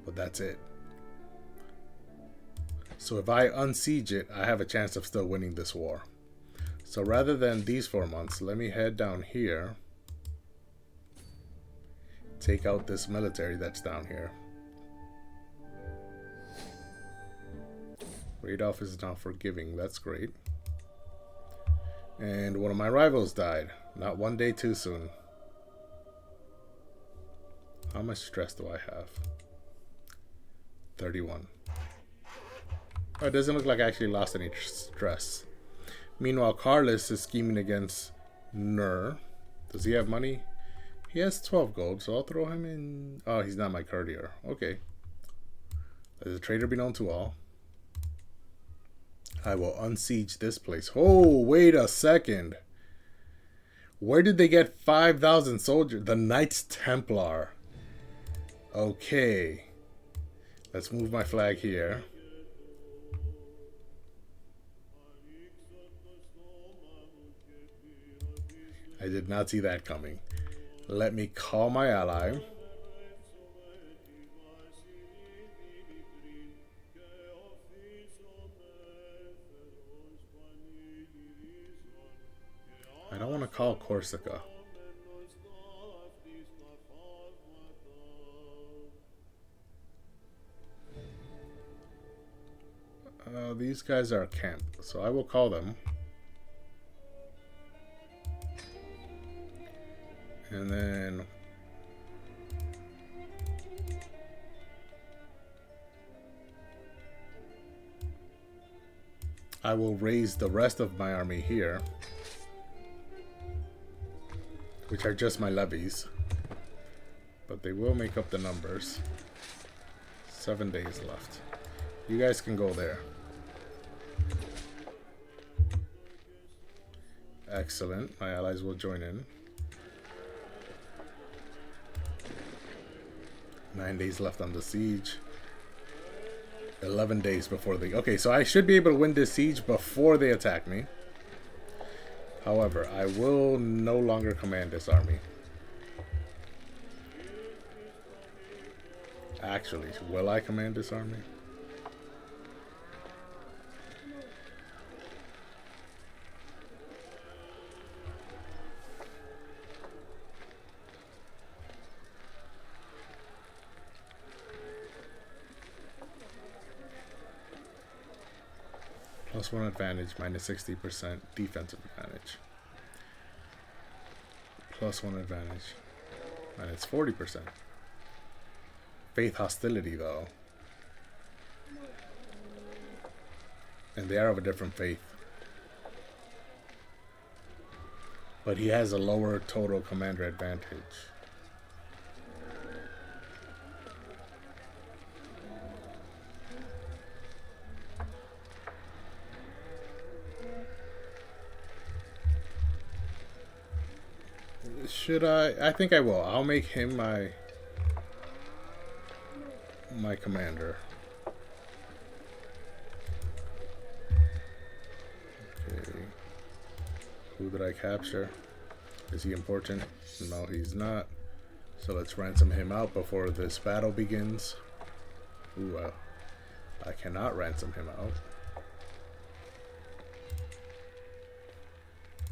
but that's it. So if I unsiege it, I have a chance of still winning this war. So rather than these 4 months, let me head down here. Take out this military that's down here. Radolf is now forgiving. That's great. And one of my rivals died. Not one day too soon. How much stress do I have? 31. Oh, it doesn't look like I actually lost any stress. Meanwhile, Carlos is scheming against Nur. Does he have money? He has 12 gold, so I'll throw him in. Oh, he's not my courtier. Okay. Let the traitor be known to all. I will unsiege this place. Oh, wait a second. Where did they get 5,000 soldiers? The Knights Templar. Okay. Let's move my flag here. I did not see that coming. Let me call my ally. I don't want to call Corsica. These guys are camped, so I will call them. And then I will raise the rest of my army here, which are just my levies, but they will make up the numbers. 7 days left. You guys can go there. Excellent. My allies will join in. 9 days left on the siege. 11 days before they... Okay, so I should be able to win this siege before they attack me. However, I will no longer command this army. Actually, will I command this army? +1 advantage, -60% defensive advantage. +1 advantage, -40%. Faith hostility though. And they are of a different faith. But he has a lower total commander advantage. Should I think I will. I'll make him my commander. Okay. Who did I capture? Is he important? No, he's not. So let's ransom him out before this battle begins. Ooh, I cannot ransom him out.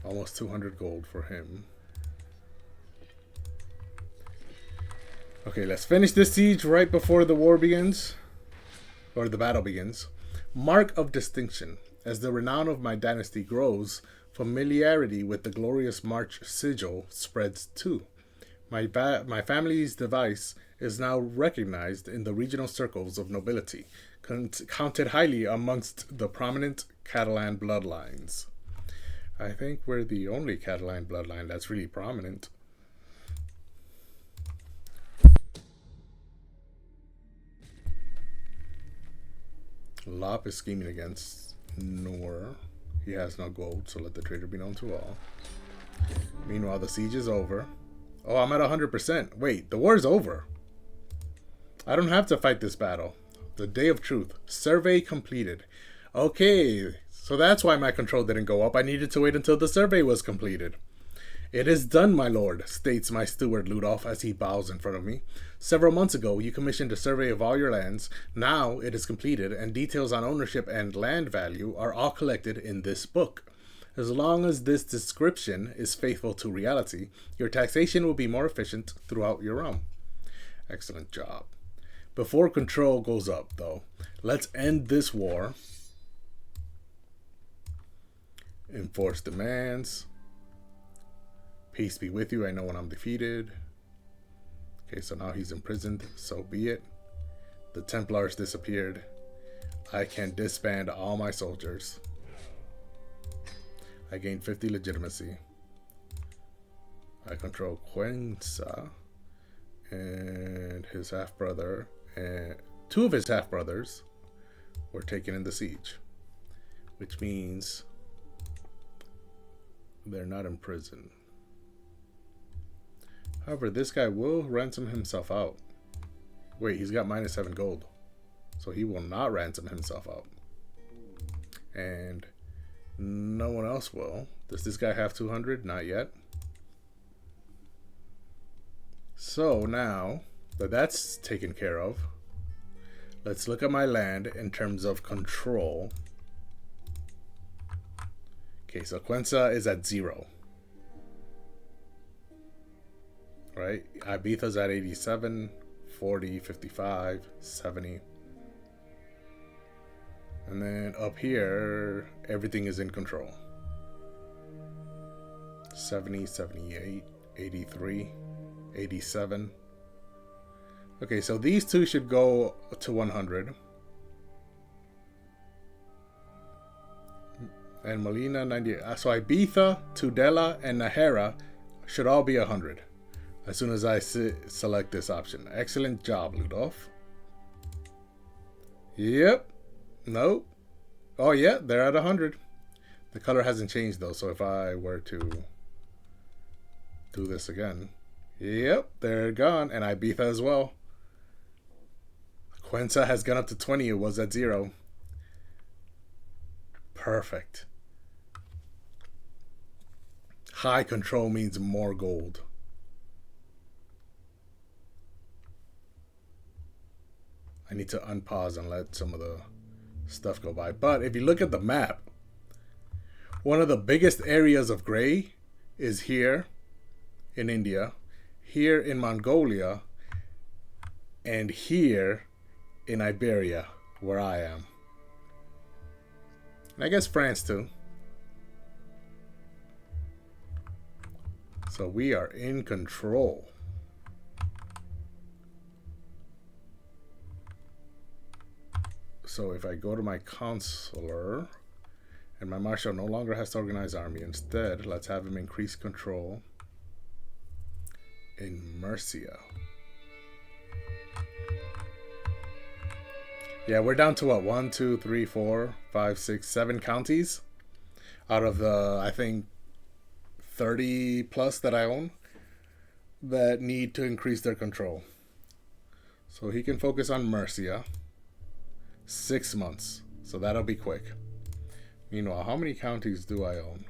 Almost 200 gold for him. Okay, let's finish this siege right before the war begins. Or the battle begins. Mark of distinction. As the renown of my dynasty grows, familiarity with the glorious March sigil spreads too. My family's device is now recognized in the regional circles of nobility, counted highly amongst the prominent Catalan bloodlines. I think we're the only Catalan bloodline that's really prominent. Lop is scheming against Noor. He has no gold, so let the traitor be known to all. Meanwhile, the siege is over. Oh, I'm at 100%. Wait, the war's over. I don't have to fight this battle. The day of truth. Survey completed. Okay, so that's why my control didn't go up. I needed to wait until the survey was completed. It is done, my lord, states my steward Ludolf as he bows in front of me. Several months ago, you commissioned a survey of all your lands. Now it is completed, and details on ownership and land value are all collected in this book. As long as this description is faithful to reality, your taxation will be more efficient throughout your realm. Excellent job. Before control goes up, though, let's end this war. Enforce demands. Peace be with you. I know when I'm defeated. Okay, so now he's imprisoned. So be it. The Templars disappeared. I can disband all my soldiers. I gained 50 legitimacy. I control Cuenca and his half-brother. And two of his half-brothers were taken in the siege. Which means they're not in prison. However, this guy will ransom himself out. Wait, he's got -7 gold. So he will not ransom himself out. And no one else will. Does this guy have 200? Not yet. So now that that's taken care of, let's look at my land in terms of control. Okay, so Cuenca is at 0. Right? Ibiza's at 87, 40, 55, 70. And then up here, everything is in control. 70, 78, 83, 87. Okay, so these two should go to 100. And Molina, 90. So Ibiza, Tudela, and Najera should all be 100. As soon as I select this option. Excellent job, Ludolf. Yep. Nope. Oh, yeah, they're at 100. The color hasn't changed, though, so if I were to do this again. Yep, they're gone. And Ibiza as well. Cuenca has gone up to 20. It was at 0. Perfect. High control means more gold. I need to unpause and let some of the stuff go by. But if you look at the map, one of the biggest areas of gray is here in India, here in Mongolia, and here in Iberia, where I am. And I guess France too. So we are in control. So if I go to my consular, and my marshal no longer has to organize army. Instead, let's have him increase control in Mercia. Yeah, we're down to what? 1, 2, 3, 4, 5, 6, 7 counties out of the, I think, 30 plus that I own that need to increase their control. So he can focus on Mercia. 6 months. So that'll be quick. Meanwhile, how many counties do I own?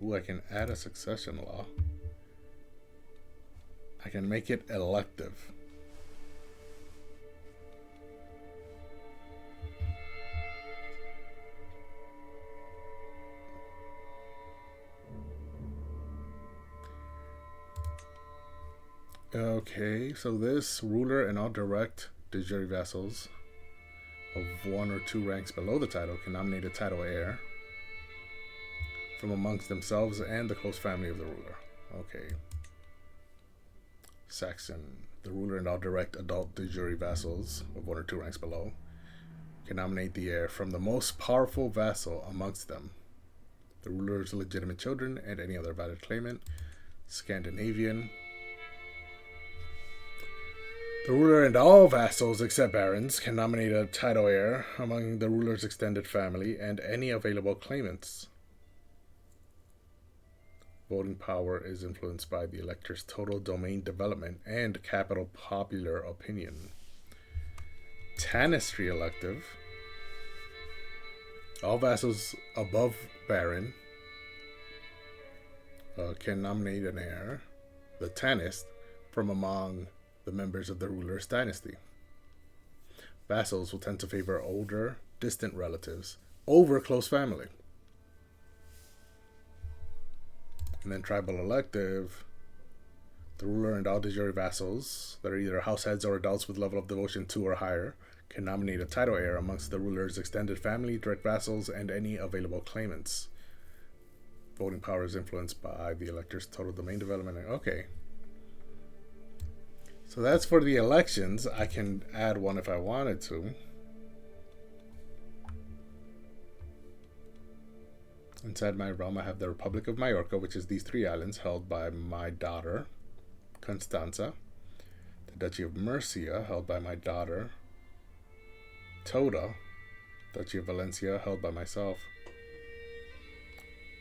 Ooh, I can add a succession law. I can make it elective. Okay, so this ruler and all direct de jure vassals of 1 or 2 ranks below the title can nominate a title heir from amongst themselves and the close family of the ruler. Okay. Saxon, the ruler and all direct adult de jure vassals of 1 or 2 ranks below can nominate the heir from the most powerful vassal amongst them, the ruler's legitimate children, and any other valid claimant. Scandinavian, the ruler and all vassals except barons can nominate a title heir among the ruler's extended family and any available claimants. Voting power is influenced by the elector's total domain development and capital popular opinion. Tanistry elective. All vassals above baron can nominate an heir, the Tanist, from among the members of the ruler's dynasty. Vassals will tend to favor older, distant relatives over close family. And then tribal elective, the ruler and all de jure vassals that are either house heads or adults with level of devotion 2 or higher can nominate a title heir amongst the ruler's extended family, direct vassals, and any available claimants. Voting power is influenced by the elector's total domain development. Okay. So that's for the elections. I can add one if I wanted to. Inside my realm, I have the Republic of Majorca, which is these 3 islands held by my daughter, Constanza. The Duchy of Murcia, held by my daughter, Toda. Duchy of Valencia, held by myself.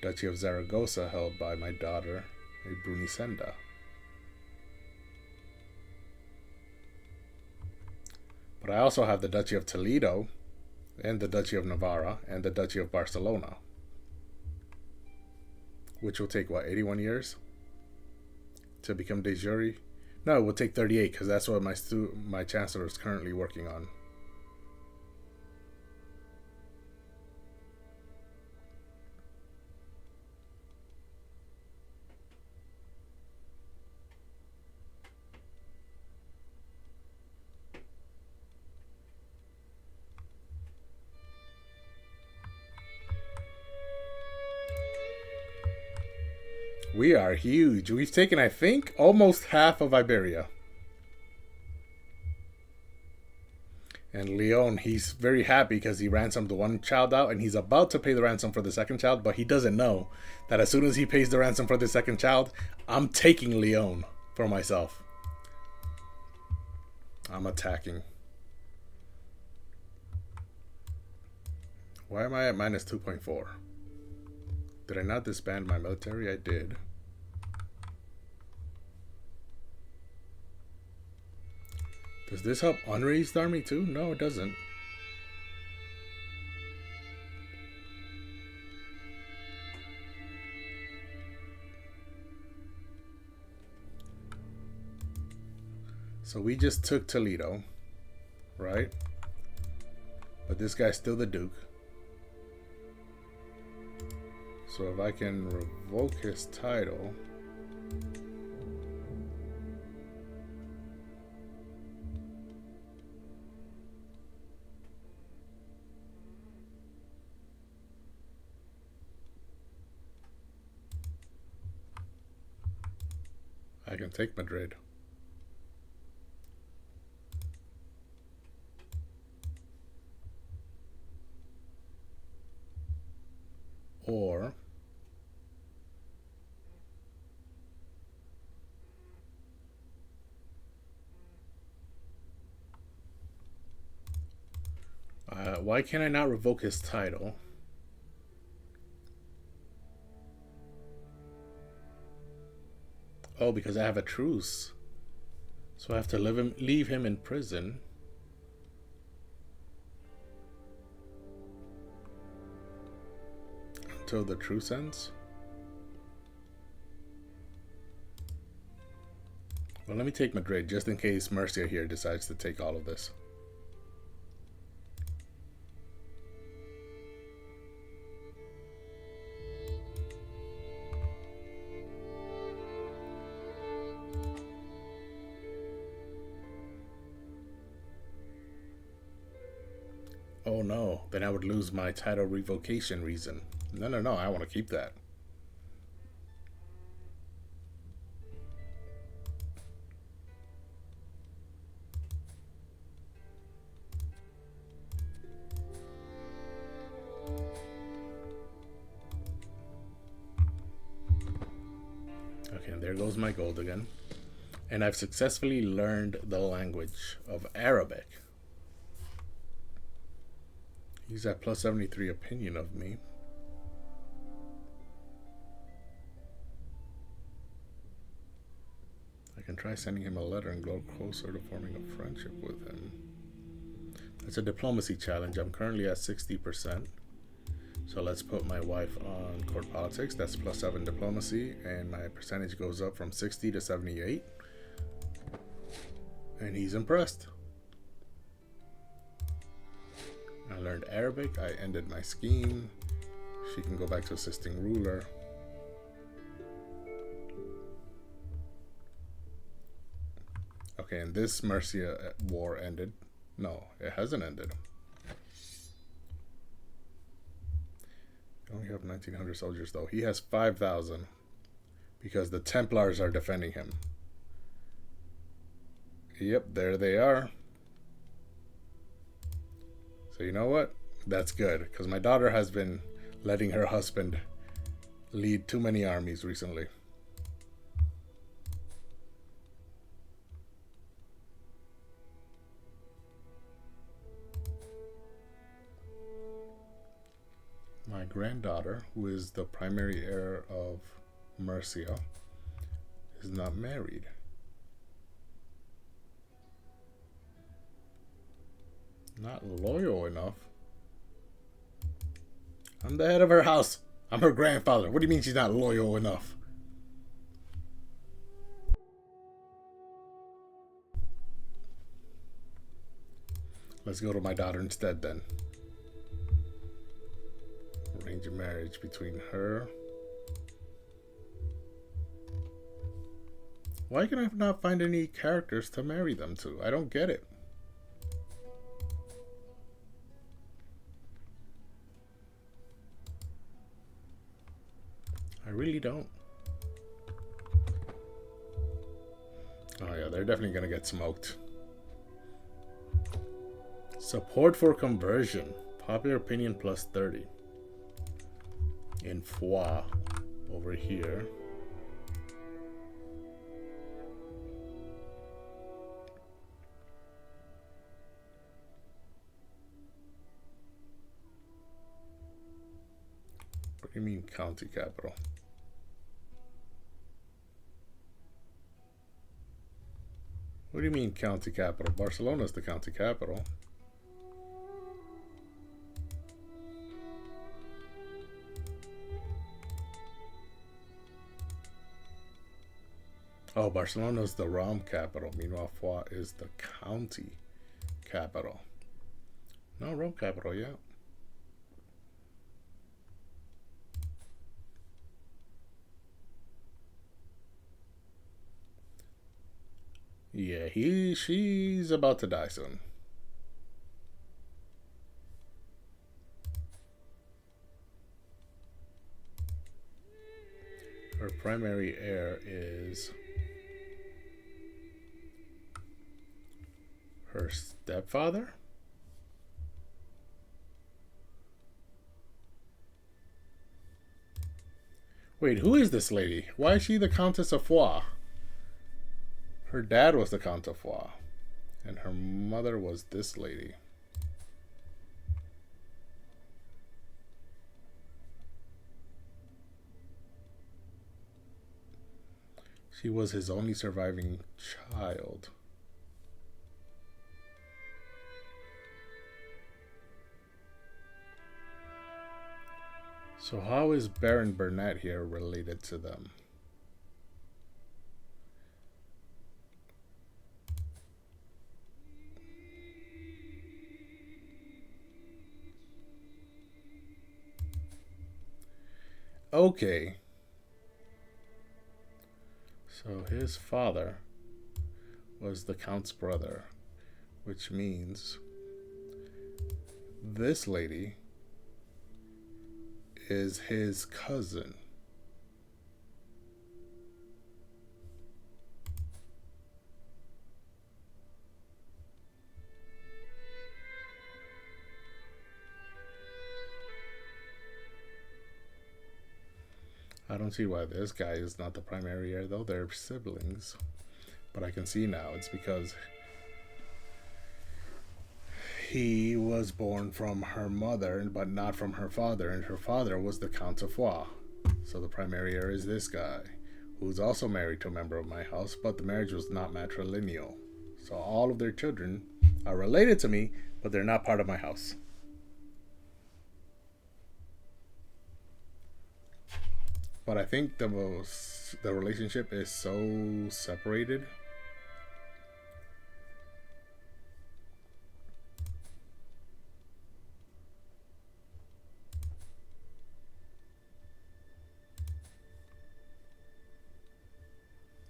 Duchy of Zaragoza, held by my daughter, Brunicenda. But I also have the Duchy of Toledo, and the Duchy of Navarra, and the Duchy of Barcelona. Which will take, what, 81 years? To become de jure? No, it will take 38, because that's what my chancellor is currently working on. We are huge. We've taken, I think, almost half of Iberia. And Leon, he's very happy because he ransomed 1 child out, and he's about to pay the ransom for the 2nd child, but he doesn't know that as soon as he pays the ransom for the 2nd child, I'm taking Leon for myself. I'm attacking. Why am I at minus 2.4? Did I not disband my military? I did. Does this help unraised army too? No, it doesn't. So we just took Toledo, right? But this guy's still the Duke. So if I can revoke his title, I can take Madrid. Or why can I not revoke his title? Oh, because I have a truce. So I have to leave him in prison. Until the truce ends? Well, let me take Madrid, just in case Murcia here decides to take all of this. Oh no, then I would lose my title revocation reason. No, I want to keep that. Okay, and there goes my gold again. And I've successfully learned the language of Arabic. He's at plus 73 opinion of me. I can try sending him a letter and grow closer to forming a friendship with him. It's a diplomacy challenge. I'm currently at 60%. So let's put my wife on court politics. That's plus 7 diplomacy. And my percentage goes up from 60 to 78. And he's impressed. I learned Arabic. I ended my scheme. She can go back to assisting ruler. Okay, and this Murcia war ended. No, it hasn't ended. I only have 1,900 soldiers, though. He has 5,000 because the Templars are defending him. Yep, there they are. So you know what? That's good, because my daughter has been letting her husband lead too many armies recently. My granddaughter, who is the primary heir of Murcia, is not married. Not loyal enough. I'm the head of her house. I'm her grandfather. What do you mean she's not loyal enough? Let's go to my daughter instead then. Arrange a marriage between her. Why can I not find any characters to marry them to? I don't get it. I really don't. Oh yeah, they're definitely gonna get smoked. Support for conversion. Popular opinion plus 30. In Foix, over here. What do you mean county capital? What do you mean county capital? Barcelona's the county capital. Oh, Barcelona's the realm capital. Meanwhile, Foix is the county capital. No, realm capital, yeah. Yeah, she's about to die soon. Her primary heir is her stepfather? Wait, who is this lady? Why is she the Countess of Foix? Her dad was the Count of Foix, and her mother was this lady. She was his only surviving child. So how is Baron Burnett here related to them? Okay. So his father was the Count's brother, which means this lady is his cousin. I don't see why this guy is not the primary heir, though. They're siblings. But I can see now it's because he was born from her mother, but not from her father, and her father was the Count of Foix. So the primary heir is this guy, who's also married to a member of my house, but the marriage was not matrilineal. So all of their children are related to me, but they're not part of my house. But I think the relationship is so separated.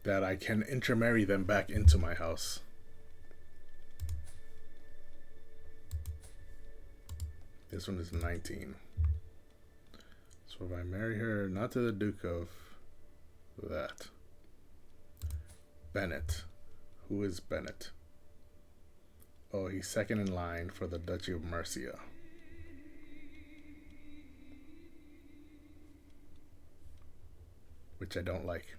That I can intermarry them back into my house. This one is 19. So if I marry her, not to the Duke of that. Bennett. Who is Bennett? Oh, he's second in line for the Duchy of Mercia. Which I don't like.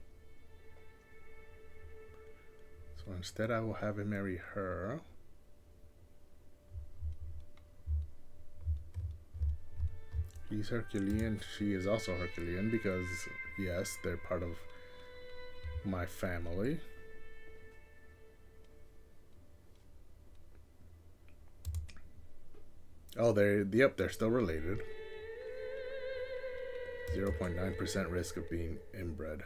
So instead I will have him marry her. He's Herculean. She is also Herculean because, yes, they're part of my family. Oh, they're still related. 0.9% risk of being inbred.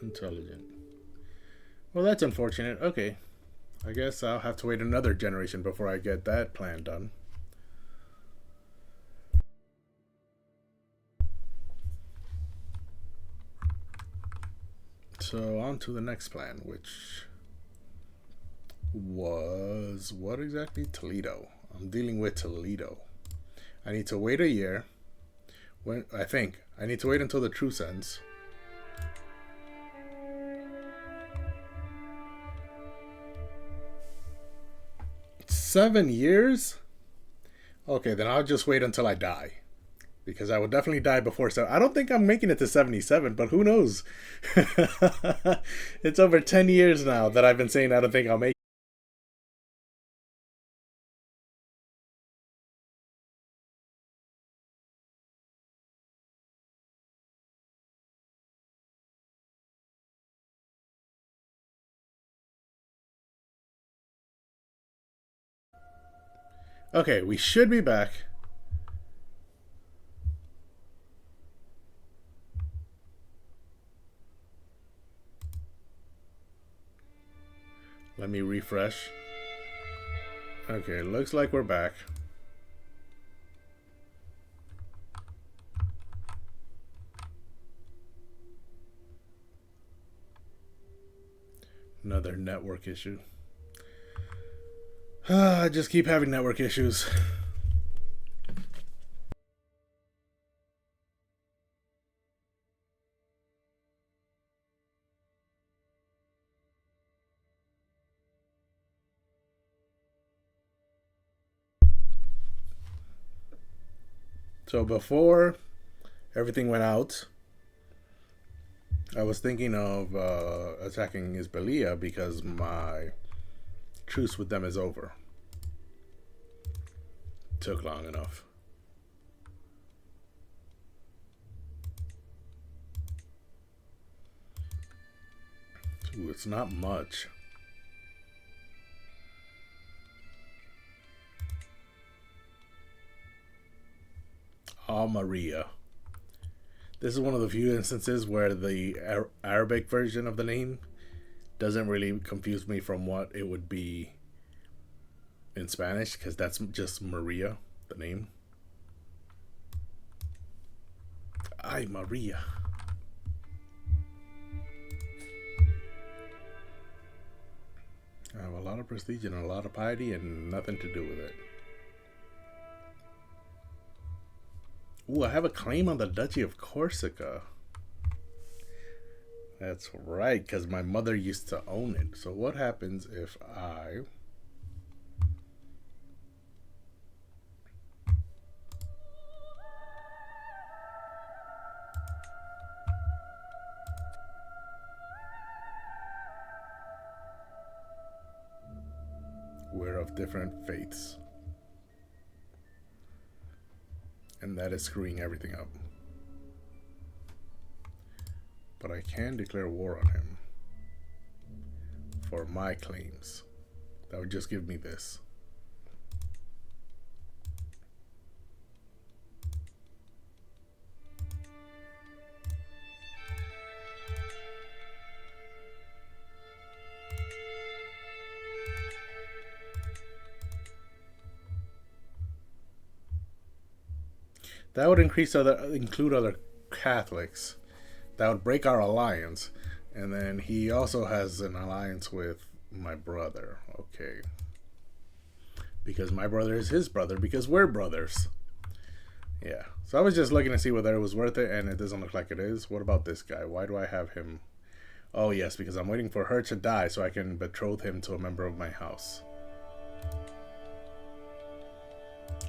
Intelligent. Well, that's unfortunate. Okay. I guess I'll have to wait another generation before I get that plan done. So on to the next plan, which was what exactly? Toledo. I'm dealing with Toledo. I need to wait a year. I need to wait until the truce ends. $7 years? Okay, then I'll just wait until I die. Because I will definitely die before 7. I don't think I'm making it to 77, but who knows? It's over 10 years now that I've been saying I don't think I'll make it. Okay, we should be back. Let me refresh. Okay, looks like we're back. Another network issue. I just keep having network issues. So before everything went out, I was thinking of attacking Isbelia because my truce with them is over. Took long enough. Ooh, it's not much. Ah, Maria. This is one of the few instances where the Arabic version of the name doesn't really confuse me from what it would be in Spanish, because that's just Maria, the name. Ay, Maria. I have a lot of prestige and a lot of piety and nothing to do with it. Ooh, I have a claim on the Duchy of Corsica. That's right, because my mother used to own it. So what happens if I... We're of different faiths. And that is screwing everything up. But I can declare war on him for my claims. That would just give me this. That would include other Catholics. That would break our alliance. And then he also has an alliance with my brother. Okay. Because my brother is his brother, because we're brothers. Yeah. So I was just looking to see whether it was worth it, and it doesn't look like it is. What about this guy? Why do I have him? Oh, yes, because I'm waiting for her to die so I can betroth him to a member of my house.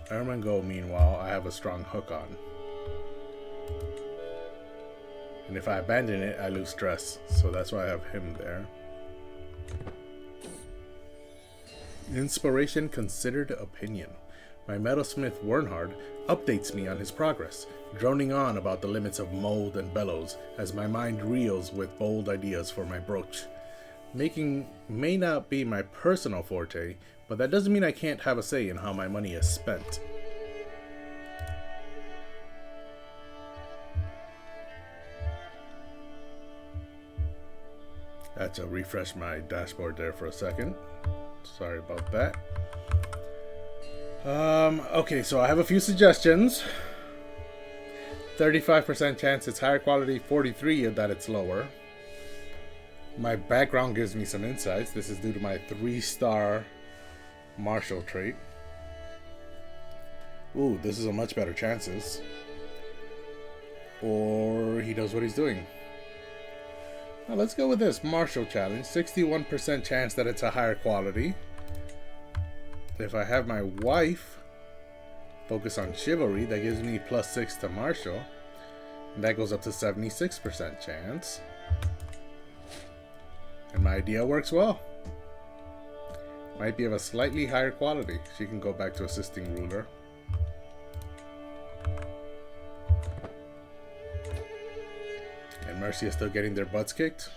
Ermengo, meanwhile, I have a strong hook on. And if I abandon it, I lose stress. So that's why I have him there. Inspiration considered opinion. My metalsmith Wernhard updates me on his progress, droning on about the limits of mold and bellows as my mind reels with bold ideas for my brooch. Making may not be my personal forte, but that doesn't mean I can't have a say in how my money is spent. I had to refresh my dashboard there for a second. Sorry about that. Okay, so I have a few suggestions. 35% chance it's higher quality, 43% that it's lower. My background gives me some insights. This is due to my 3-star martial trait. Ooh, this is a much better chances. Or he knows what he's doing. Now let's go with this martial challenge. 61% chance that it's a higher quality. If I have my wife focus on chivalry, that gives me +6 to martial. And that goes up to 76% chance. And my idea works well. Might be of a slightly higher quality. She can go back to assisting ruler. And Mercia is still getting their butts kicked.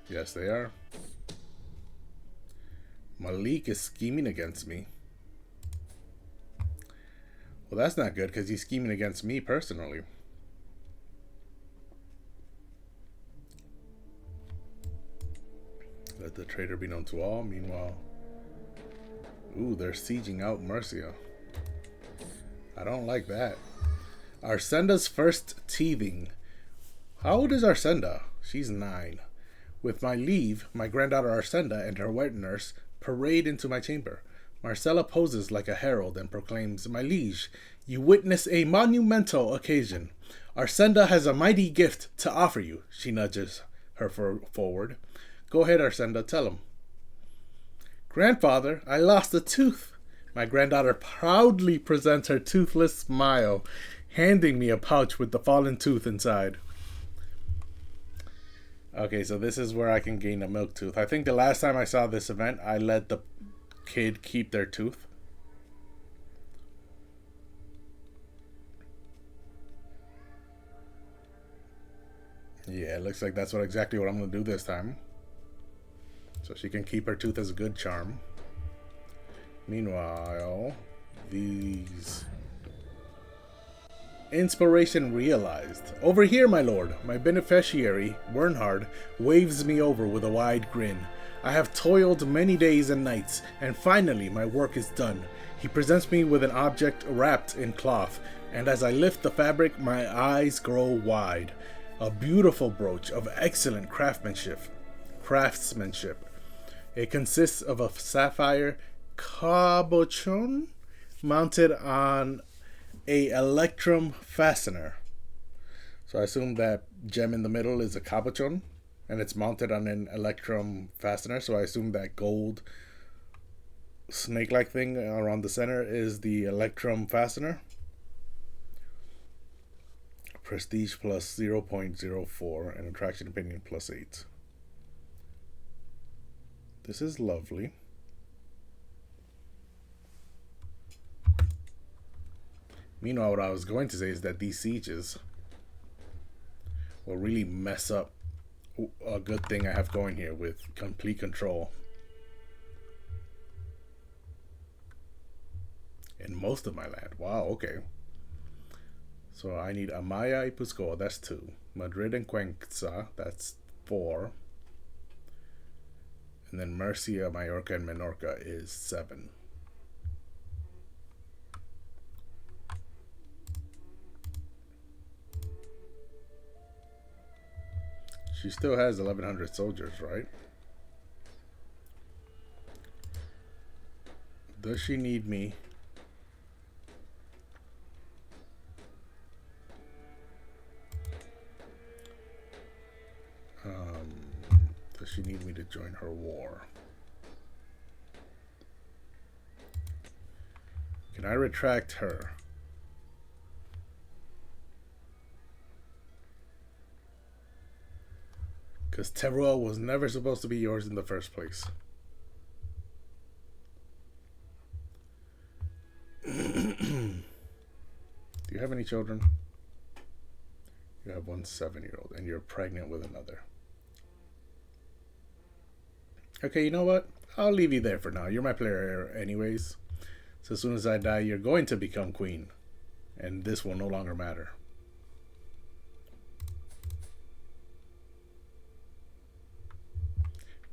Yes, they are. Malik is scheming against me. Well, that's not good because he's scheming against me personally. Let the traitor be known to all. Meanwhile, ooh, they're sieging out Mercia. I don't like that. Arsenda's first teething. How old is Arsenda? She's 9. With my leave, my granddaughter Arsenda and her wet nurse parade into my chamber. Marcella poses like a herald and proclaims, "My liege, you witness a monumental occasion. Arsenda has a mighty gift to offer you." She nudges her forward. "Go ahead, Arsenda, tell him." "Grandfather, I lost a tooth." My granddaughter proudly presents her toothless smile, handing me a pouch with the fallen tooth inside. Okay, so this is where I can gain a milk tooth. I think the last time I saw this event, I let the kid keep their tooth. Yeah, it looks like that's exactly what I'm going to do this time. So she can keep her tooth as a good charm. Meanwhile, these... Inspiration realized. Over here, my lord. My beneficiary, Bernhard, waves me over with a wide grin. I have toiled many days and nights, and finally my work is done. He presents me with an object wrapped in cloth, and as I lift the fabric, my eyes grow wide. A beautiful brooch of excellent craftsmanship. It consists of a sapphire cabochon mounted on a electrum fastener. So I assume that gem in the middle is a cabochon, and it's mounted on an electrum fastener. So I assume that gold snake-like thing around the center is the electrum fastener. Prestige plus 0.04 and attraction opinion plus 8. This is lovely. Meanwhile, what I was going to say is that these sieges will really mess up a good thing I have going here with complete control in most of my land. Wow, okay. So I need Amaya y Puscoa, that's 2. Madrid and Cuenca, that's 4. And then Murcia, Mallorca, and Menorca is 7. She still has 1,100 soldiers, right? Does she need me? Does she need me to join her war? Can I retract her? Because Teruel was never supposed to be yours in the first place. Do you have any children? You have one 7-year-old, and you're pregnant with another. Okay, you know what? I'll leave you there for now. You're my player anyways. So as soon as I die, you're going to become queen. And this will no longer matter.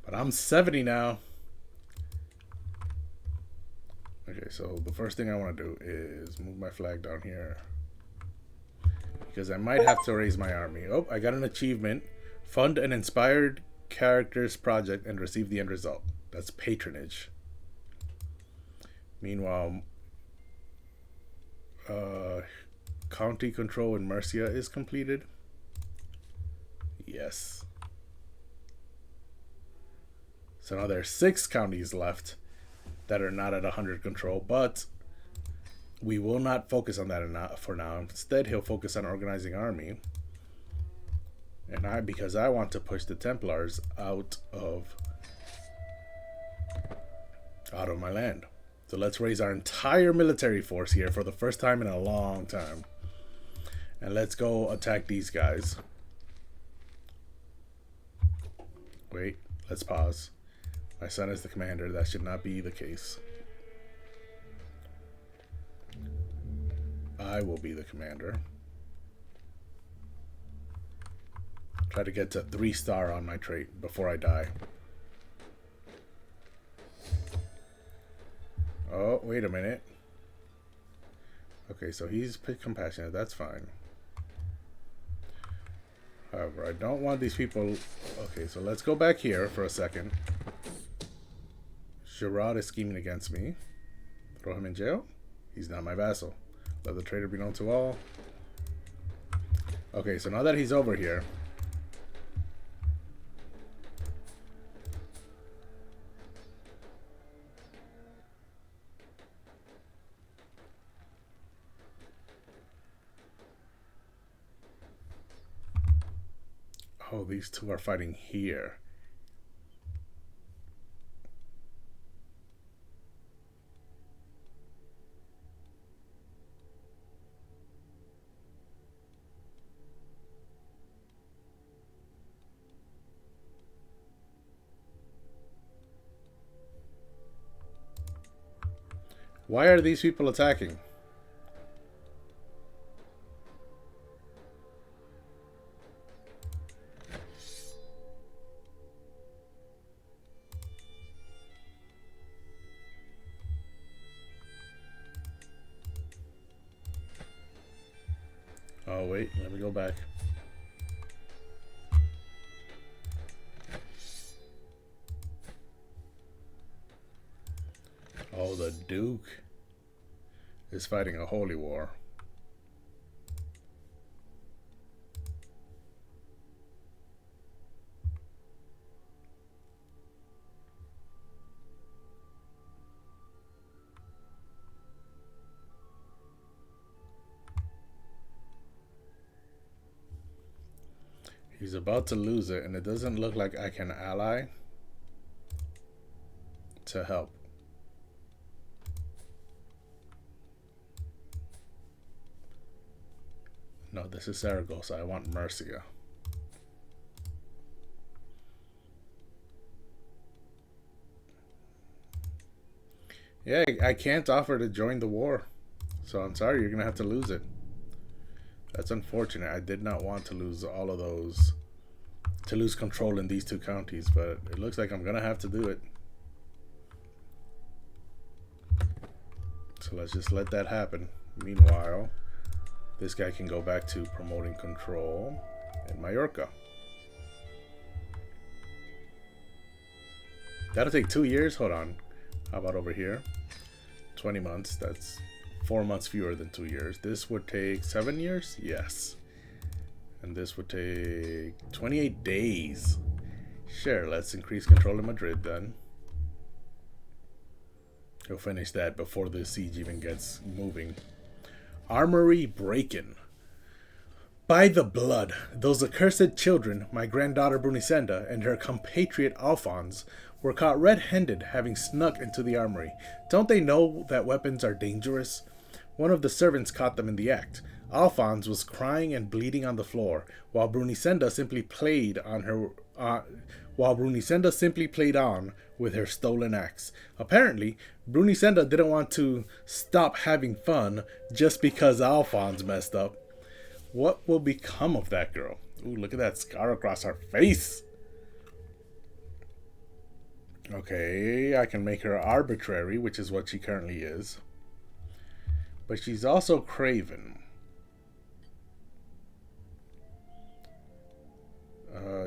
But I'm 70 now. Okay, so the first thing I want to do is move my flag down here. Because I might have to raise my army. Oh, I got an achievement. Fund an inspired characters project and receive the end result. That's patronage. Meanwhile, county control in Murcia is completed. Yes. So now there's 6 counties left that are not at 100 control, but we will not focus on that for now. Instead, he'll focus on organizing army. And because I want to push the Templars out of my land. So let's raise our entire military force here for the first time in a long time. And let's go attack these guys. Wait, let's pause. My son is the commander. That should not be the case. I will be the commander. Try to get to 3-star on my trait before I die. Oh, wait a minute. Okay, so he's compassionate. That's fine. However, I don't want these people... Okay, so let's go back here for a second. Gerard is scheming against me. Throw him in jail? He's not my vassal. Let the traitor be known to all. Okay, so now that he's over here... Oh, these two are fighting here. Why are these people attacking? Oh, wait, let me go back. Oh, the Duke is fighting a holy war. He's about to lose it, and it doesn't look like I can ally to help. No, this is Saragossa. I want Murcia. Yeah, I can't offer to join the war. So I'm sorry, you're going to have to lose it. That's unfortunate. I did not want to lose all of those, to lose control in these two counties, but it looks like I'm going to have to do it. So let's just let that happen. Meanwhile, this guy can go back to promoting control in Mallorca. That'll take 2 years. Hold on. How about over here? 20 months. That's 4 months fewer than 2 years. This would take 7 years? Yes. And this would take 28 days. Sure, let's increase control in Madrid then. He'll finish that before the siege even gets moving. Armory break-in. By the blood, those accursed children, my granddaughter Brunicenda and her compatriot Alphonse, were caught red-handed having snuck into the armory. Don't they know that weapons are dangerous? One of the servants caught them in the act. Alphonse was crying and bleeding on the floor, while Brunicenda simply played on with her stolen axe. Apparently, Brunicenda didn't want to stop having fun just because Alphonse messed up. What will become of that girl? Ooh, look at that scar across her face. Okay, I can make her arbitrary, which is what she currently is. But she's also craven.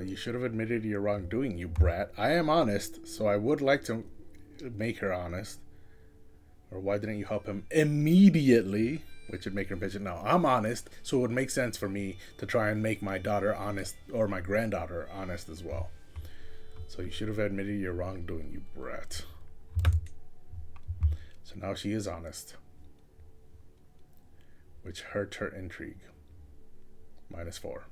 You should have admitted your wrongdoing, you brat. I am honest, so I would like to make her honest. Or why didn't you help him immediately? Which would make her bitch. No, I'm honest, so it would make sense for me to try and make my daughter honest, or my granddaughter honest as well. So you should have admitted your wrongdoing, you brat. So now she is honest. Which hurt her intrigue. -4.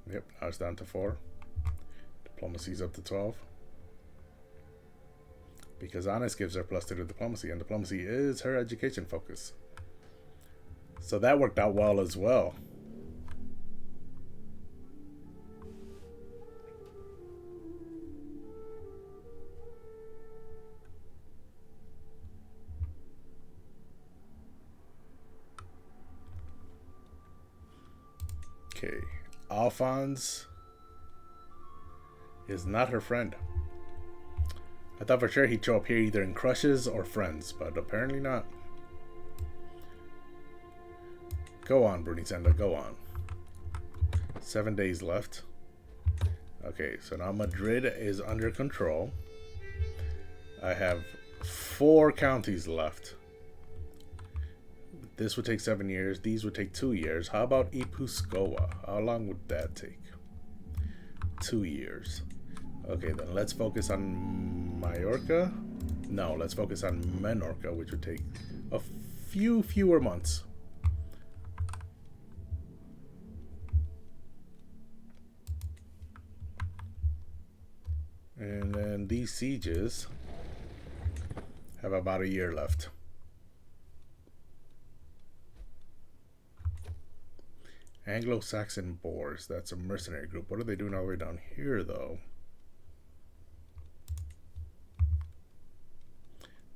Yep, now it's down to 4. Diplomacy's up to 12. Because honest gives her +2 to diplomacy, and diplomacy is her education focus. So that worked out well as well. Okay, Alphonse is not her friend. I thought for sure he'd show up here either in crushes or friends, but apparently not. Go on, Brunisenda, go on. 7 days left. Okay, so now Madrid is under control. I have 4 counties left. This would take 7 years. These would take 2 years. How about Ipuscoa? How long would that take? 2 years. Okay, then let's focus on Mallorca. No, let's focus on Menorca, which would take a fewer months. And then these sieges have about a year left. Anglo-Saxon Boers. That's a mercenary group. What are they doing all the way down here, though?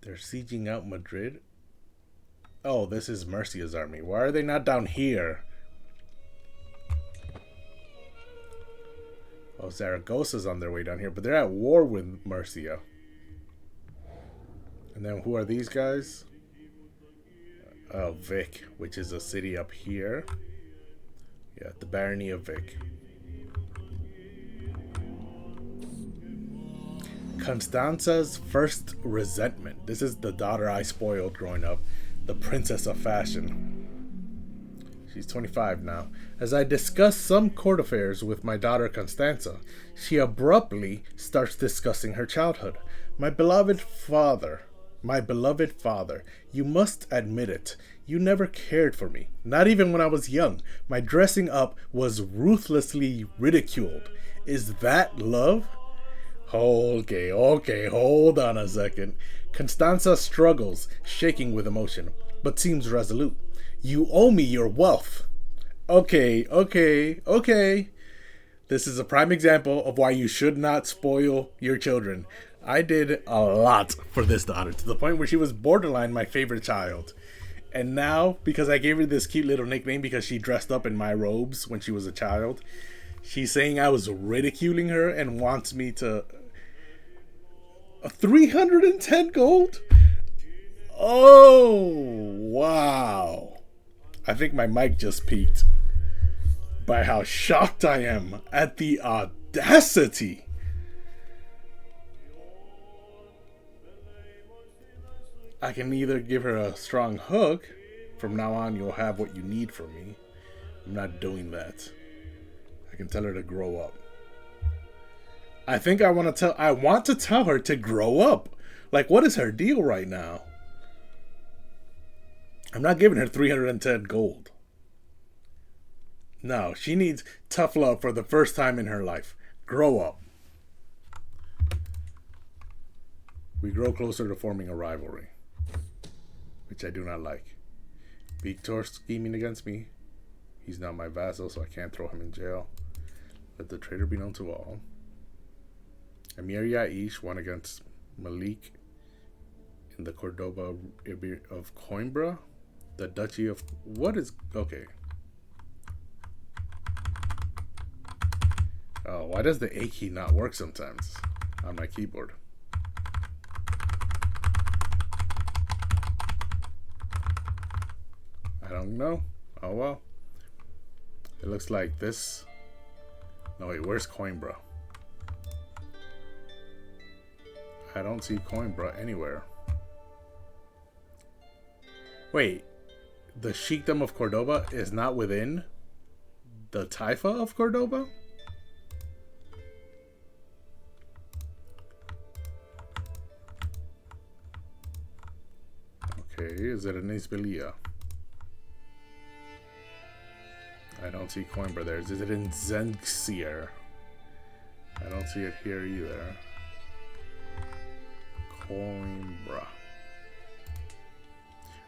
They're sieging out Madrid. Oh, this is Murcia's army. Why are they not down here? Oh, Zaragoza's on their way down here, but they're at war with Murcia. And then who are these guys? Oh, Vic, which is a city up here. Yeah, the Barony of Vic. Constanza's first resentment. This is the daughter I spoiled growing up. The princess of fashion. She's 25 now. As I discuss some court affairs with my daughter Constanza, she abruptly starts discussing her childhood. My beloved father, you must admit it. You never cared for me. Not even when I was young. My dressing up was ruthlessly ridiculed. Is that love? Okay, hold on a second. Constanza struggles, shaking with emotion, but seems resolute. You owe me your wealth. Okay. This is a prime example of why you should not spoil your children. I did a lot for this daughter, to the point where she was borderline my favorite child. And now, because I gave her this cute little nickname because she dressed up in my robes when she was a child, she's saying I was ridiculing her and wants me to... 310 gold? Oh, wow. I think my mic just peaked by how shocked I am at the audacity. I can either give her a strong hug. From now on, you'll have what you need from me. I'm not doing that. I can tell her to grow up. I think I want to tell her to grow up. Like, what is her deal right now? I'm not giving her 310 gold. No, she needs tough love for the first time in her life. Grow up. We grow closer to forming a rivalry, which I do not like. Victor scheming against me. He's not my vassal, so I can't throw him in jail. Let the traitor be known to all. Amir Yaish won against Malik in the Cordoba of Coimbra. The Duchy of... What is... Okay. Oh, why does the A key not work sometimes on my keyboard? I don't know. Oh well. It looks like this. No wait, where's Coimbra? I don't see Coimbra anywhere. Wait, the Sheikdom of Cordoba is not within the Taifa of Cordoba? Okay, is it in Isbilia? I don't see Coimbra there. Is it in Zenxier? I don't see it here either. Coimbra.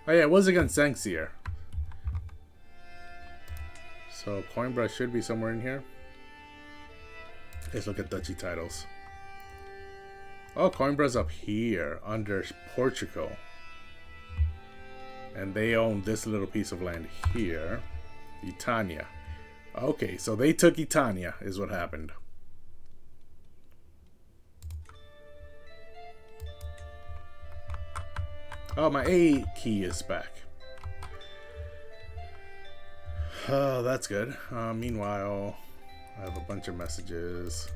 Oh yeah, it was against Zenxier. So Coimbra should be somewhere in here. Let's look at duchy titles. Oh, Coimbra's up here under Portugal. And they own this little piece of land here. Itania. Okay, so they took Itania, is what happened. Oh, my A key is back. Oh, that's good. Meanwhile, I have a bunch of messages.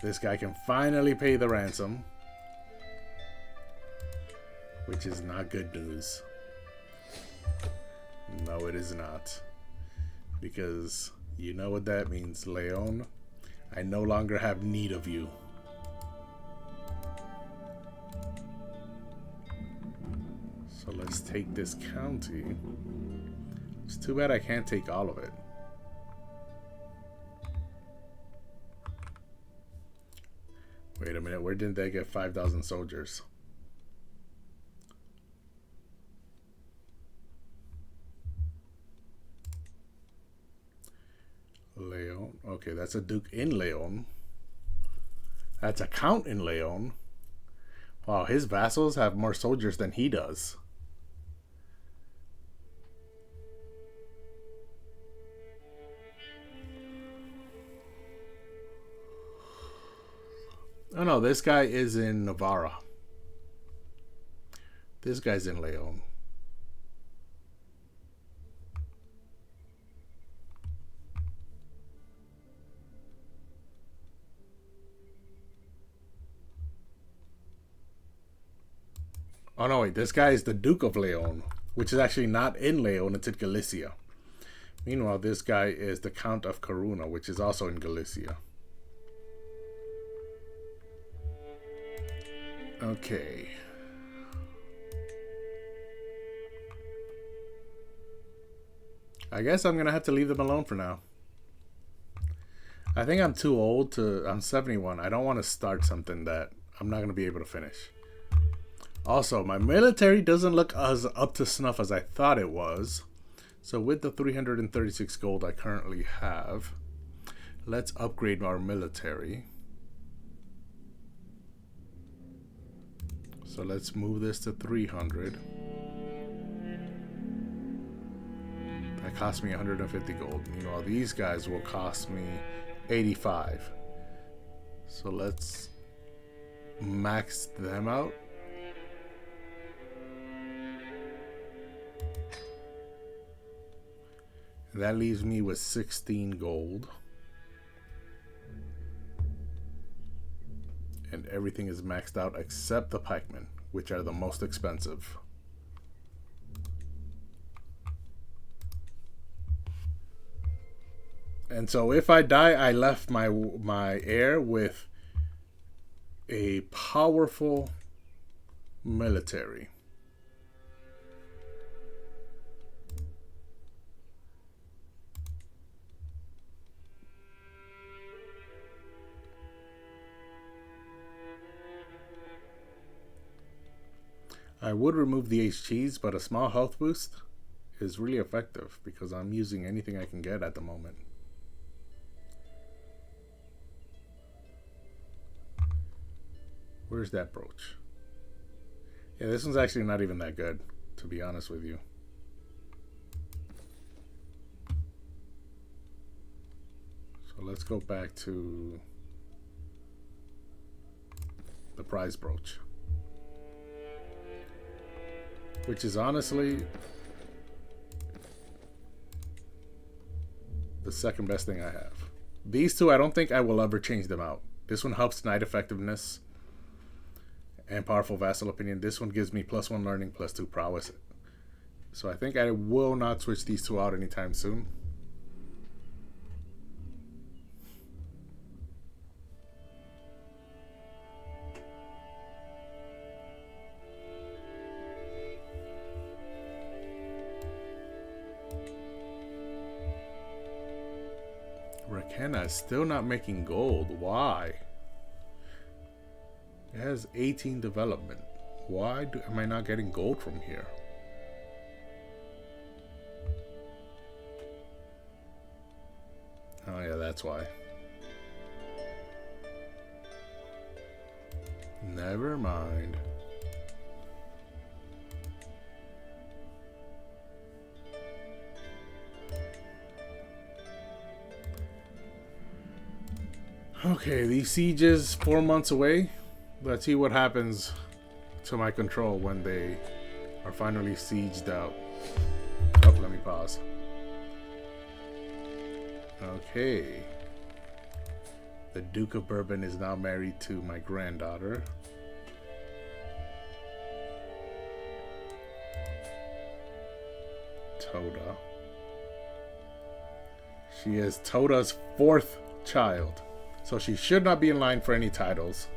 This guy can finally pay the ransom, which is not good news. No, it is not. Because you know what that means, Leon. I no longer have need of you. So let's take this county. It's too bad I can't take all of it. Wait a minute, where did they get 5,000 soldiers? Leon. Okay, that's a duke in Leon. That's a count in Leon. Wow, his vassals have more soldiers than he does. Oh no, this guy is in Navarra. This guy's in Leon. Oh no, wait, this guy is the Duke of Leon, which is actually not in Leon, it's in Galicia. Meanwhile, this guy is the Count of Coruna, which is also in Galicia. Okay. I guess I'm gonna have to leave them alone for now. I think I'm too old to... I'm 71. I don't want to start something that I'm not gonna be able to finish. Also, my military doesn't look as up to snuff as I thought it was. So with the 336 gold I currently have, let's upgrade our military. So let's move this to 300. That cost me 150 gold. Meanwhile, these guys will cost me 85. So let's max them out. That leaves me with 16 gold. And everything is maxed out except the pikemen, which are the most expensive. And so if I die, I left my heir with a powerful military. I would remove the HGs, but a small health boost is really effective because I'm using anything I can get at the moment. Where's that brooch? Yeah, this one's actually not even that good, to be honest with you. So let's go back to the prize brooch, which is honestly the second best thing I have. These two, I don't think I will ever change them out. This one helps knight effectiveness and powerful vassal opinion. This one gives me +1 learning, +2 prowess. So I think I will not switch these two out anytime soon. Rakenna is still not making gold. Why? It has 18 development. Why am I not getting gold from here? Oh yeah, that's why. Never mind. Okay, these sieges 4 months away. Let's see what happens to my control when they are finally sieged out. Oh, let me pause. Okay. The Duke of Bourbon is now married to my granddaughter. Toda. She is Toda's 4th child. So she should not be in line for any titles.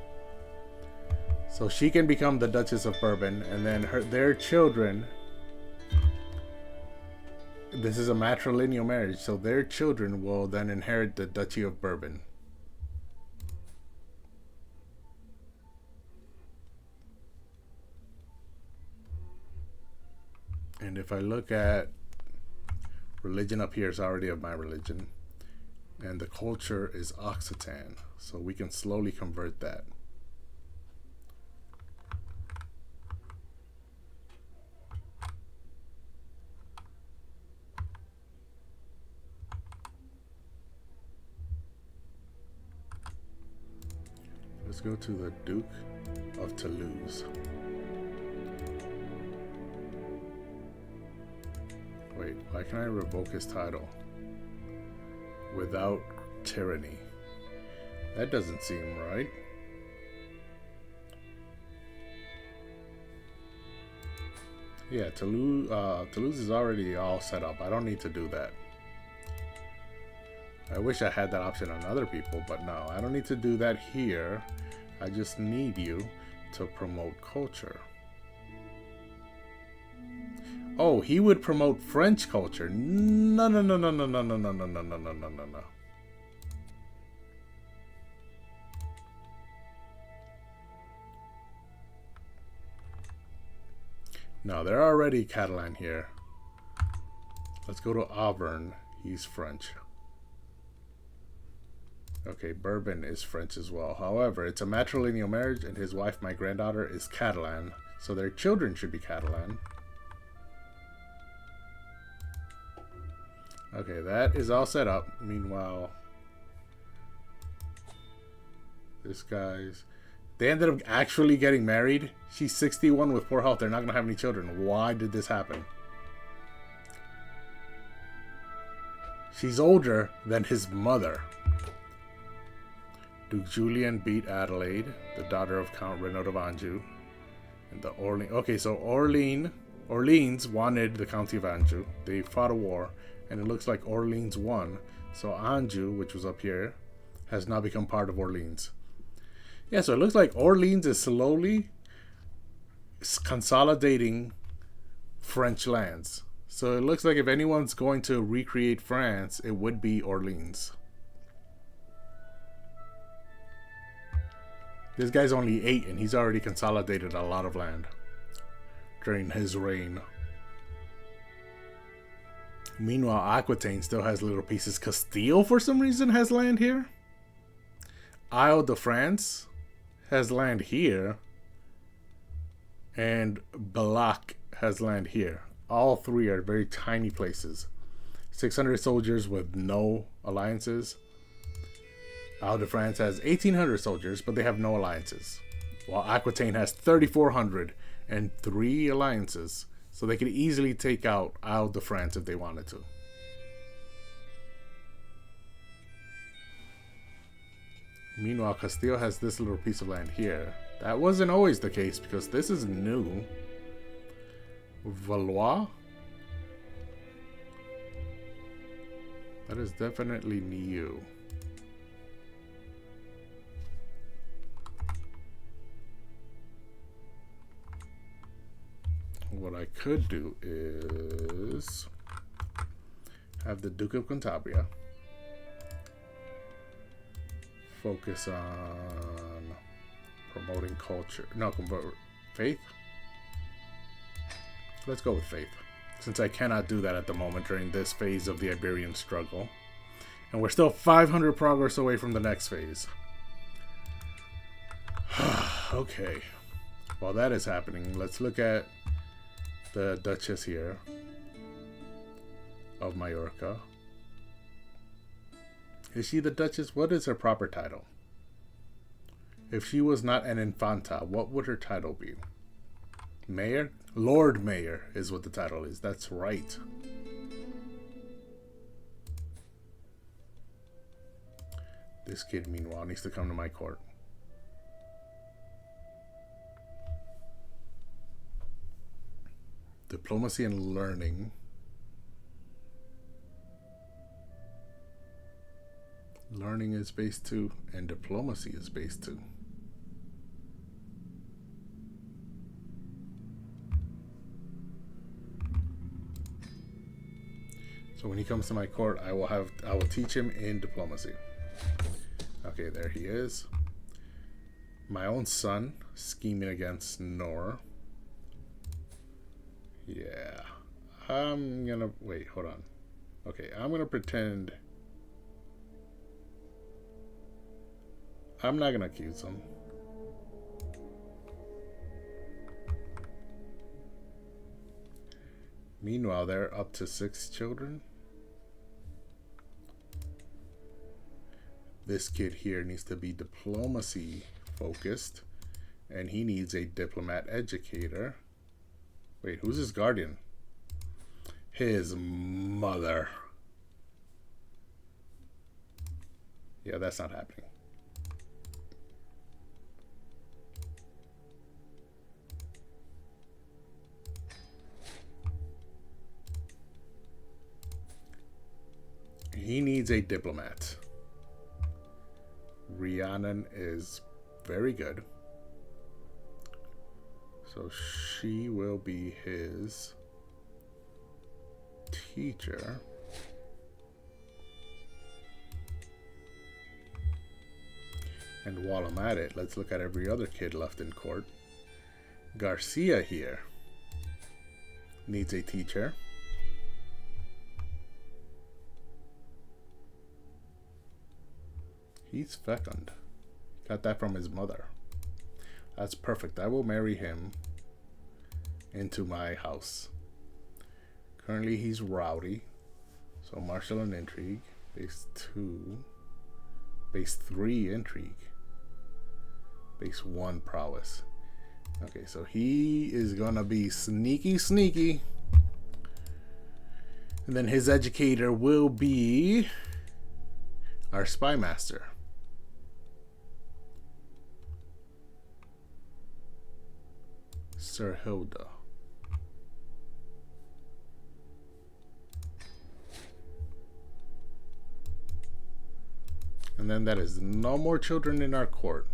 So she can become the Duchess of Bourbon, and then their children. This is a matrilineal marriage, so their children will then inherit the Duchy of Bourbon. And if I look at religion up here, is already of my religion. And the culture is Occitan. So we can slowly convert that. Let's go to the Duke of Toulouse. Wait, why can I revoke his title without tyranny? That doesn't seem right. Yeah, Toulouse is already all set up. I don't need to do that. I wish I had that option on other people, but no, I don't need to do that here. I just need you to promote culture. Oh, he would promote French culture. No. No, they're already Catalan here. Let's go to Auvergne. He's French. Okay, Bourbon is French as well. However, it's a matrilineal marriage, and his wife, my granddaughter, is Catalan. So their children should be Catalan. Okay, that is all set up. Meanwhile, this guy's... They ended up actually getting married. She's 61 with poor health. They're not going to have any children. Why did this happen? She's older than his mother. Duke Julian beat Adelaide, the daughter of Count Renaud of Anjou. And the Orleans... Okay, so Orleans wanted the County of Anjou. They fought a war. And it looks like Orleans won. So Anjou, which was up here, has now become part of Orleans. Yeah, so it looks like Orleans is slowly consolidating French lands. So it looks like if anyone's going to recreate France, it would be Orleans. This guy's only 8 and he's already consolidated a lot of land during his reign. Meanwhile, Aquitaine still has little pieces. Castile, for some reason, has land here. Isle de France has land here. And Balac has land here. All three are very tiny places. 600 soldiers with no alliances. Isle de France has 1,800 soldiers, but they have no alliances. While Aquitaine has 3,400 and 3 alliances. So they could easily take out Isle de France if they wanted to. Meanwhile, Castile has this little piece of land here. That wasn't always the case because this is new. Valois? That is definitely new. What I could do is have the Duke of Cantabria focus on promoting culture. No, faith? Let's go with faith, since I cannot do that at the moment during this phase of the Iberian struggle. And we're still 500 progress away from the next phase. Okay. While that is happening, let's look at the Duchess here of Majorca. Is she the Duchess? What is her proper title? If she was not an Infanta, what would her title be? Mayor? Lord Mayor is what the title is. That's right. This kid, meanwhile, needs to come to my court. Diplomacy and learning. Learning is base 2 and diplomacy is base 2. So when he comes to my court, I will teach him in diplomacy. Okay, there he is. My own son scheming against Nor. Yeah. I'm gonna wait, hold on. Okay, I'm gonna pretend I'm not gonna accuse him. Meanwhile, they're up to 6 children. This kid here needs to be diplomacy focused, and he needs a diplomat educator. Wait, who's his guardian? His mother. Yeah, that's not happening. He needs a diplomat. Rhiannon is very good. So she will be his teacher. And while I'm at it, let's look at every other kid left in court. Garcia here needs a teacher. He's fecund. Got that from his mother. That's perfect. I will marry him into my house. Currently he's rowdy. So martial and intrigue. Base 2. Base 3 intrigue. Base 1 prowess. Okay, so he is gonna be sneaky. And then his educator will be our spy master. Sir Hilda. And then that is no more children in our court.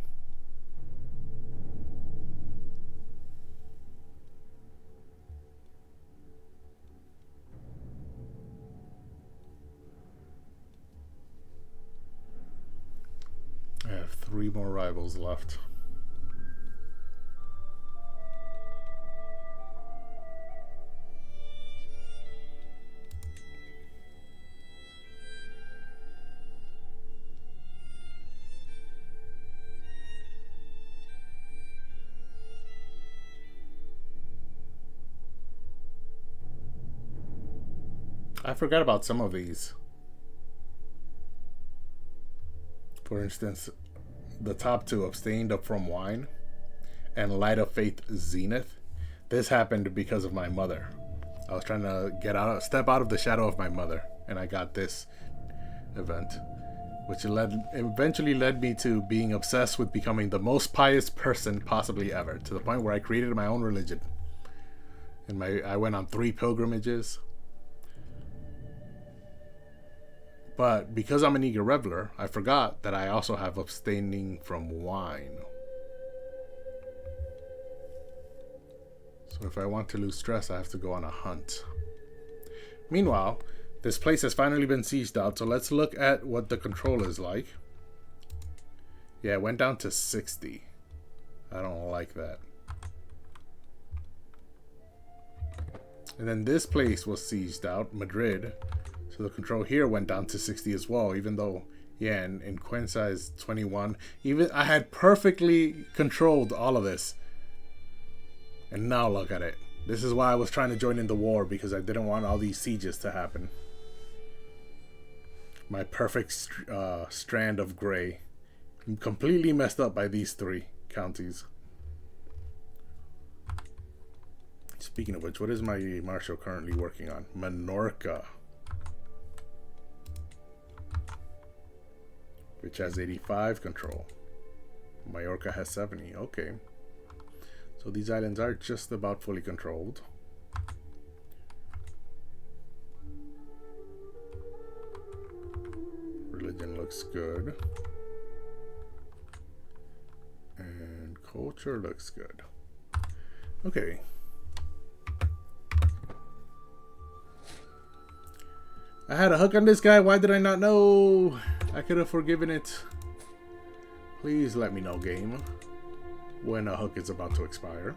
I have 3 more rivals left. I forgot about some of these. For instance, the top 2, abstained from wine, and light of faith zenith. This happened because of my mother. I was trying to step out of the shadow of my mother, and I got this event, which eventually led me to being obsessed with becoming the most pious person possibly ever, to the point where I created my own religion. And I went on 3 pilgrimages. But because I'm an eager reveler, I forgot that I also have abstaining from wine. So if I want to lose stress, I have to go on a hunt. Meanwhile, this place has finally been sieged out, so let's look at what the control is like. Yeah, it went down to 60. I don't like that. And then this place was sieged out, Madrid. So the control here went down to 60 as well, even though, yeah, in Cuenca is 21. Even I had perfectly controlled all of this. And now look at it. This is why I was trying to join in the war, because I didn't want all these sieges to happen. My perfect strand of gray. I'm completely messed up by these 3 counties. Speaking of which, what is my marshal currently working on? Minorca. which has 85 control. Majorca has 70. Okay. So these islands are just about fully controlled. Religion looks good. And culture looks good. Okay. I had a hook on this guy. Why did I not know? I could have forgiven it. Please let me know, game, when a hook is about to expire.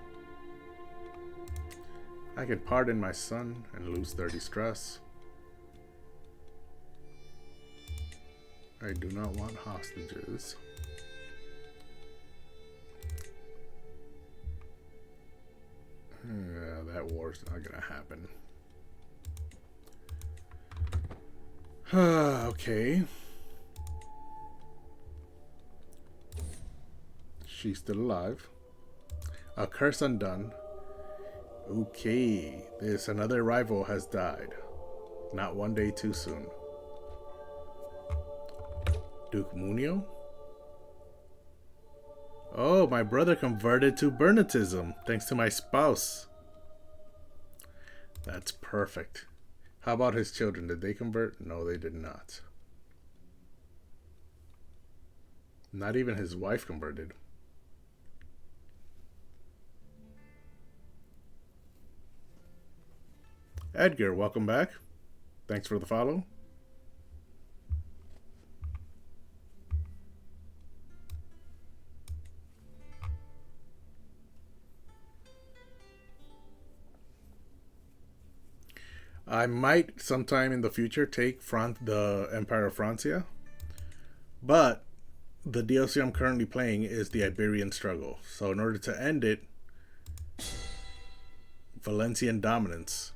I can pardon my son and lose 30 stress. I do not want hostages. Yeah, that war's not gonna happen. Okay. She's still alive. A curse undone. Okay. This another rival has died. Not one day too soon. Duke Munio? Oh, my brother converted to Bernatism thanks to my spouse. That's perfect. How about his children? Did they convert? No, they did not. Not even his wife converted. Edgar, welcome back. Thanks for the follow. I might sometime in the future take the Empire of Francia, but the DLC I'm currently playing is the Iberian Struggle. So in order to end it, Valencian dominance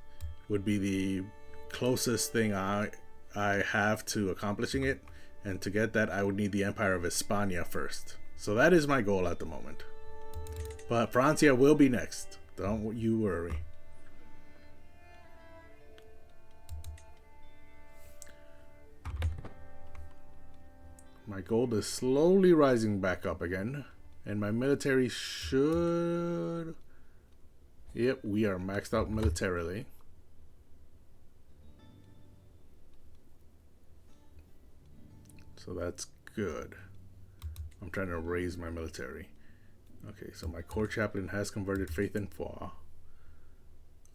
would be the closest thing I have to accomplishing it, and to get that I would need the Empire of Hispania first. So that is my goal at the moment. But Francia will be next. Don't you worry. My gold is slowly rising back up again, and my military should... Yep, we are maxed out militarily. So that's good. I'm trying to raise my military. Okay, so my court chaplain has converted faith in foi.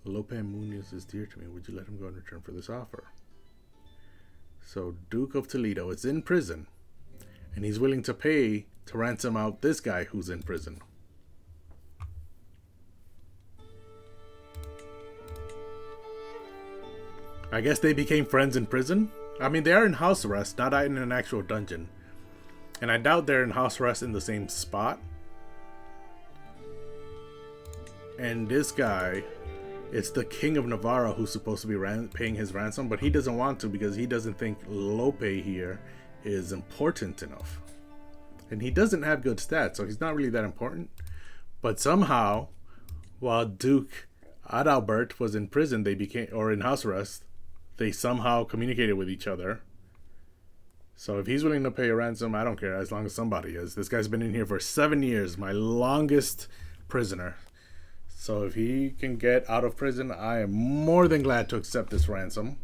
Lope Munoz is dear to me. Would you let him go in return for this offer? So Duke of Toledo is in prison, and he's willing to pay to ransom out this guy who's in prison. I guess they became friends in prison? I mean, they are in house arrest, not in an actual dungeon. And I doubt they're in house arrest in the same spot. And this guy, it's the King of Navarra who's supposed to be paying his ransom, but he doesn't want to because he doesn't think Lope here is important enough. And he doesn't have good stats, so he's not really that important. But somehow, while Duke Adalbert was in prison, or in house arrest, they somehow communicated with each other. So if he's willing to pay a ransom, I don't care, as long as somebody is. This guy's been in here for 7 years, my longest prisoner. So if he can get out of prison, I am more than glad to accept this ransom.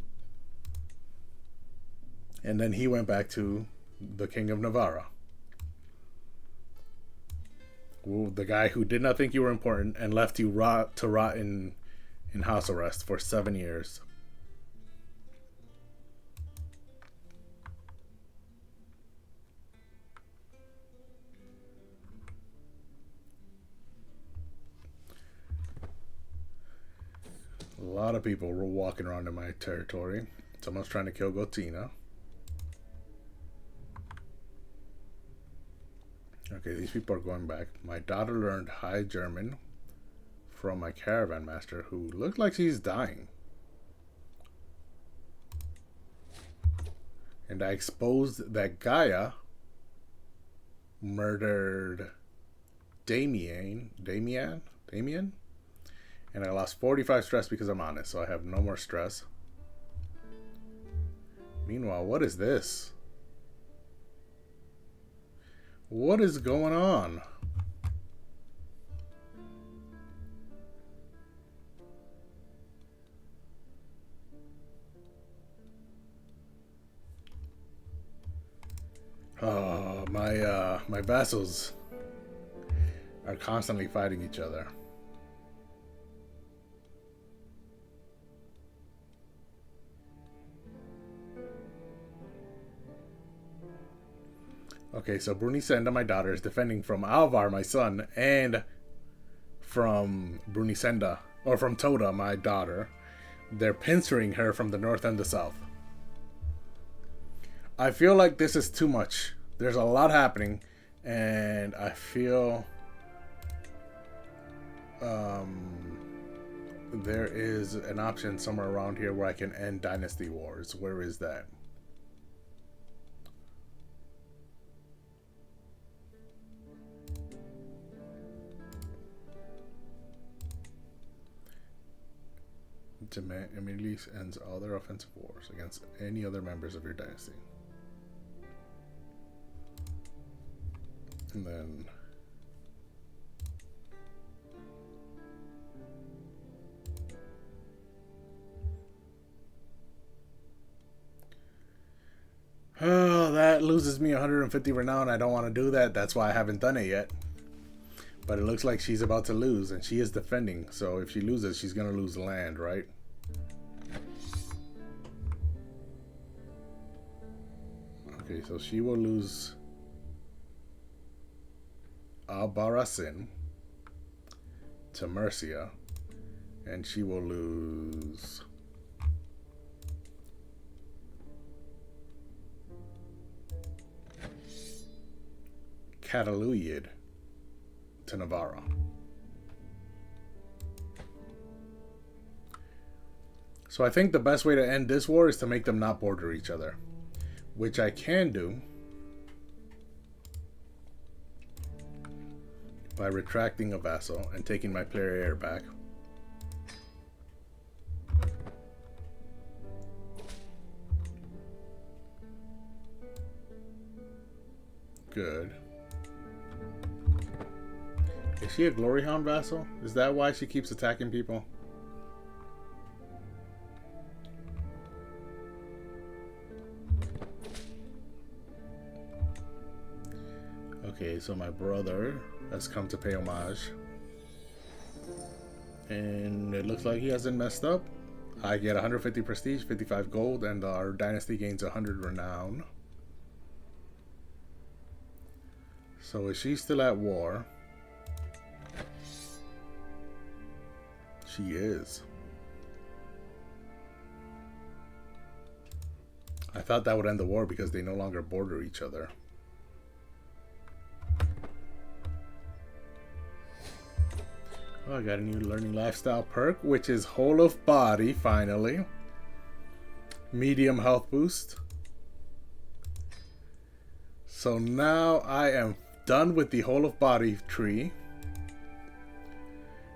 And then he went back to the King of Navarra. The guy who did not think you were important and left you to rot in house arrest for 7 years. A lot of people were walking around in my territory. Someone's trying to kill Gotina. Okay, these people are going back. My daughter learned High German from my caravan master, who looks like he's dying. And I exposed that Gaia murdered Damien. And I lost 45 stress because I'm honest, so I have no more stress. Meanwhile, what is this? What is going on? Oh, my vassals are constantly fighting each other. Okay, so Brunisenda, my daughter, is defending from Alvar, my son, and from Brunisenda, or from Toda, my daughter. They're pincering her from the north and the south. I feel like this is too much. There's a lot happening, and I feel there is an option somewhere around here where I can end dynasty wars. Where is that? Demand immediately ends all their offensive wars against any other members of your dynasty. And then oh, that loses me 150 renown. I don't want to do that. That's why I haven't done it yet. But it looks like she's about to lose, and she is defending. So if she loses, she's going to lose land, right? Okay, so she will lose Albarasin to Mercia, and she will lose Cataluyid to Navarra. So I think the best way to end this war is to make them not border each other, which I can do by retracting a vassal and taking my player heir back. Good. Is she a Glory Hound vassal? Is that why she keeps attacking people? Okay, so my brother has come to pay homage. And it looks like he hasn't messed up. I get 150 prestige, 55 gold, and our dynasty gains 100 renown. So is she still at war? She is. I thought that would end the war because they no longer border each other. Oh, I got a new learning lifestyle perk, which is whole of body, finally. Medium health boost. So now I am done with the whole of body tree.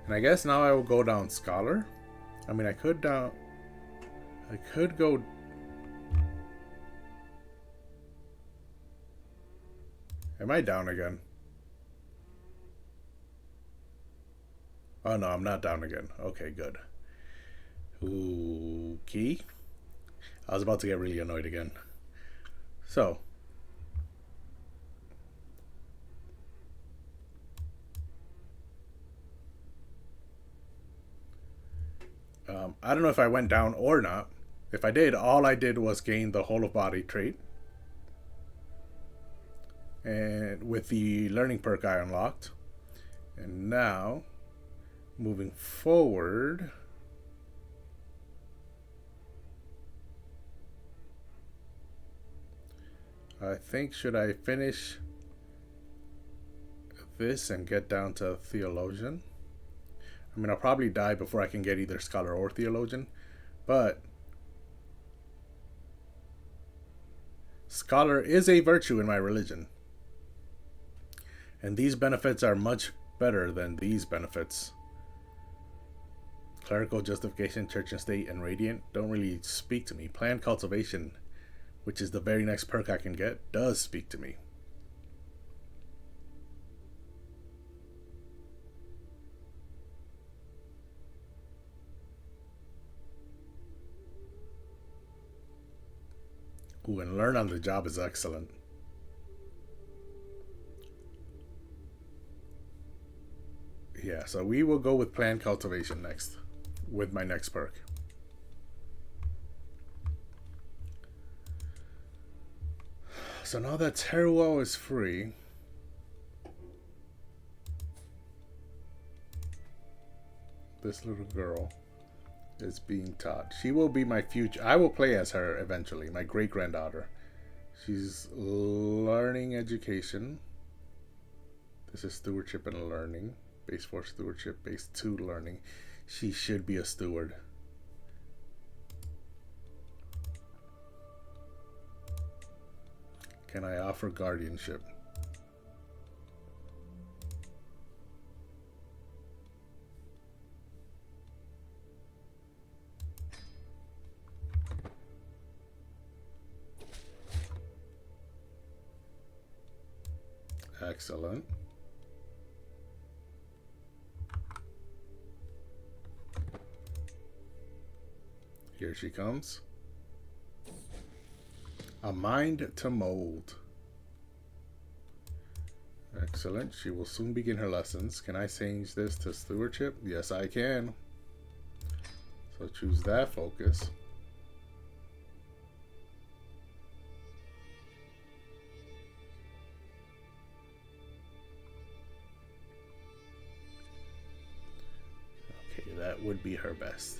And I guess now I will go down scholar. I mean, I could go. Am I down again? Oh no, I'm not down again. Okay, good. Ooh, key. I was about to get really annoyed again. So. I don't know if I went down or not. If I did, all I did was gain the whole of body trait. And with the learning perk I unlocked. And now, moving forward, I think, should I finish this and get down to Theologian? I mean, I'll probably die before I can get either Scholar or Theologian, but Scholar is a virtue in my religion. And these benefits are much better than these benefits. Clerical, Justification, Church and State, and Radiant don't really speak to me. Planned Cultivation, which is the very next perk I can get, does speak to me. Ooh, and learn on the job is excellent. Yeah, so we will go with plant cultivation next, with my next perk. So now that Teruo is free, this little girl is being taught. She will be my future. I will play as her eventually, my great granddaughter. She's learning education. This is stewardship and learning. Base 4 stewardship, base 2 learning. She should be a steward. Can I offer guardianship? Excellent. Here she comes. A mind to mold. Excellent. She will soon begin her lessons. Can I change this to stewardship? Yes, I can. So choose that focus. Okay, that would be her best.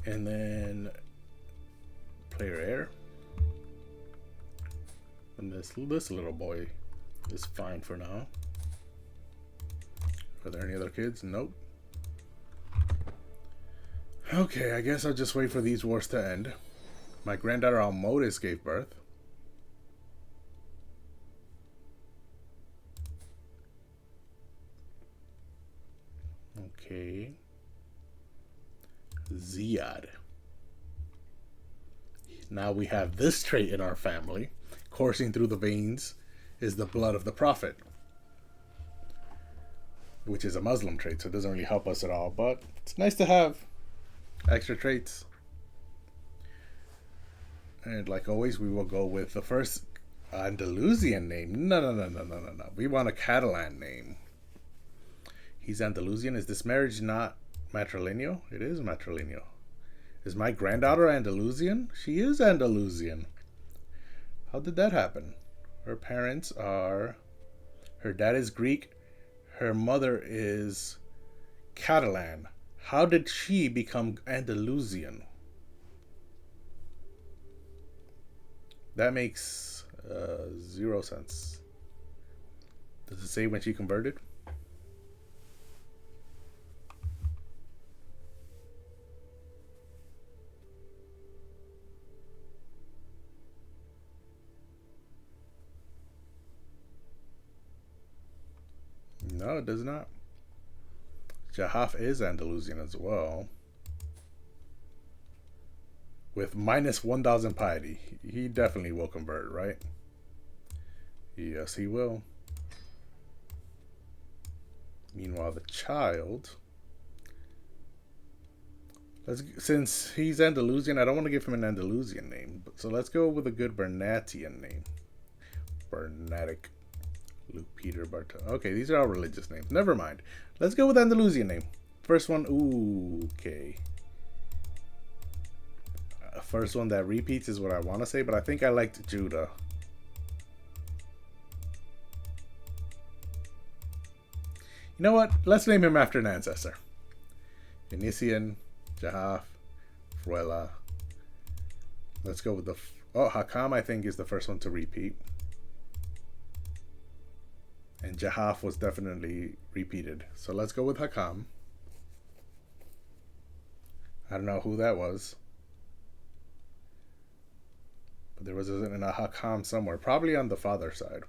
And then player air. And this little boy is fine for now. Are there any other kids? Nope. Okay, I guess I'll just wait for these wars to end. My granddaughter Almodis gave birth. Okay. Ziad. Now we have this trait in our family. Coursing through the veins is the blood of the prophet, which is a Muslim trait, so it doesn't really help us at all, but it's nice to have extra traits. And like always, we will go with the first Andalusian name. No. We want a Catalan name. He's Andalusian. Is this marriage not matrilineal? It is matrilineal. Is my granddaughter Andalusian? She is Andalusian. How did that happen? Her parents are... Her dad is Greek. Her mother is Catalan. How did she become Andalusian? That makes 0 sense. Does it say when she converted? No, it does not. Jahaf is Andalusian as well. With minus 1,000 piety. He definitely will convert, right? Yes, he will. Meanwhile, the child... Since he's Andalusian, I don't want to give him an Andalusian name. So let's go with a good Bernatian name. Bernatic. Luke Peter Bartol. Okay, these are all religious names. Never mind. Let's go with Andalusian name. First one. Ooh, okay. First one that repeats is what I want to say, but I think I liked Judah. You know what? Let's name him after an ancestor. Venetian, Jahaf, Fruela. Let's go with the... Oh, Hakam, I think, is the first one to repeat. And Jahaf was definitely repeated. So let's go with Hakam. I don't know who that was. But there was a Hakam somewhere. Probably on the father side.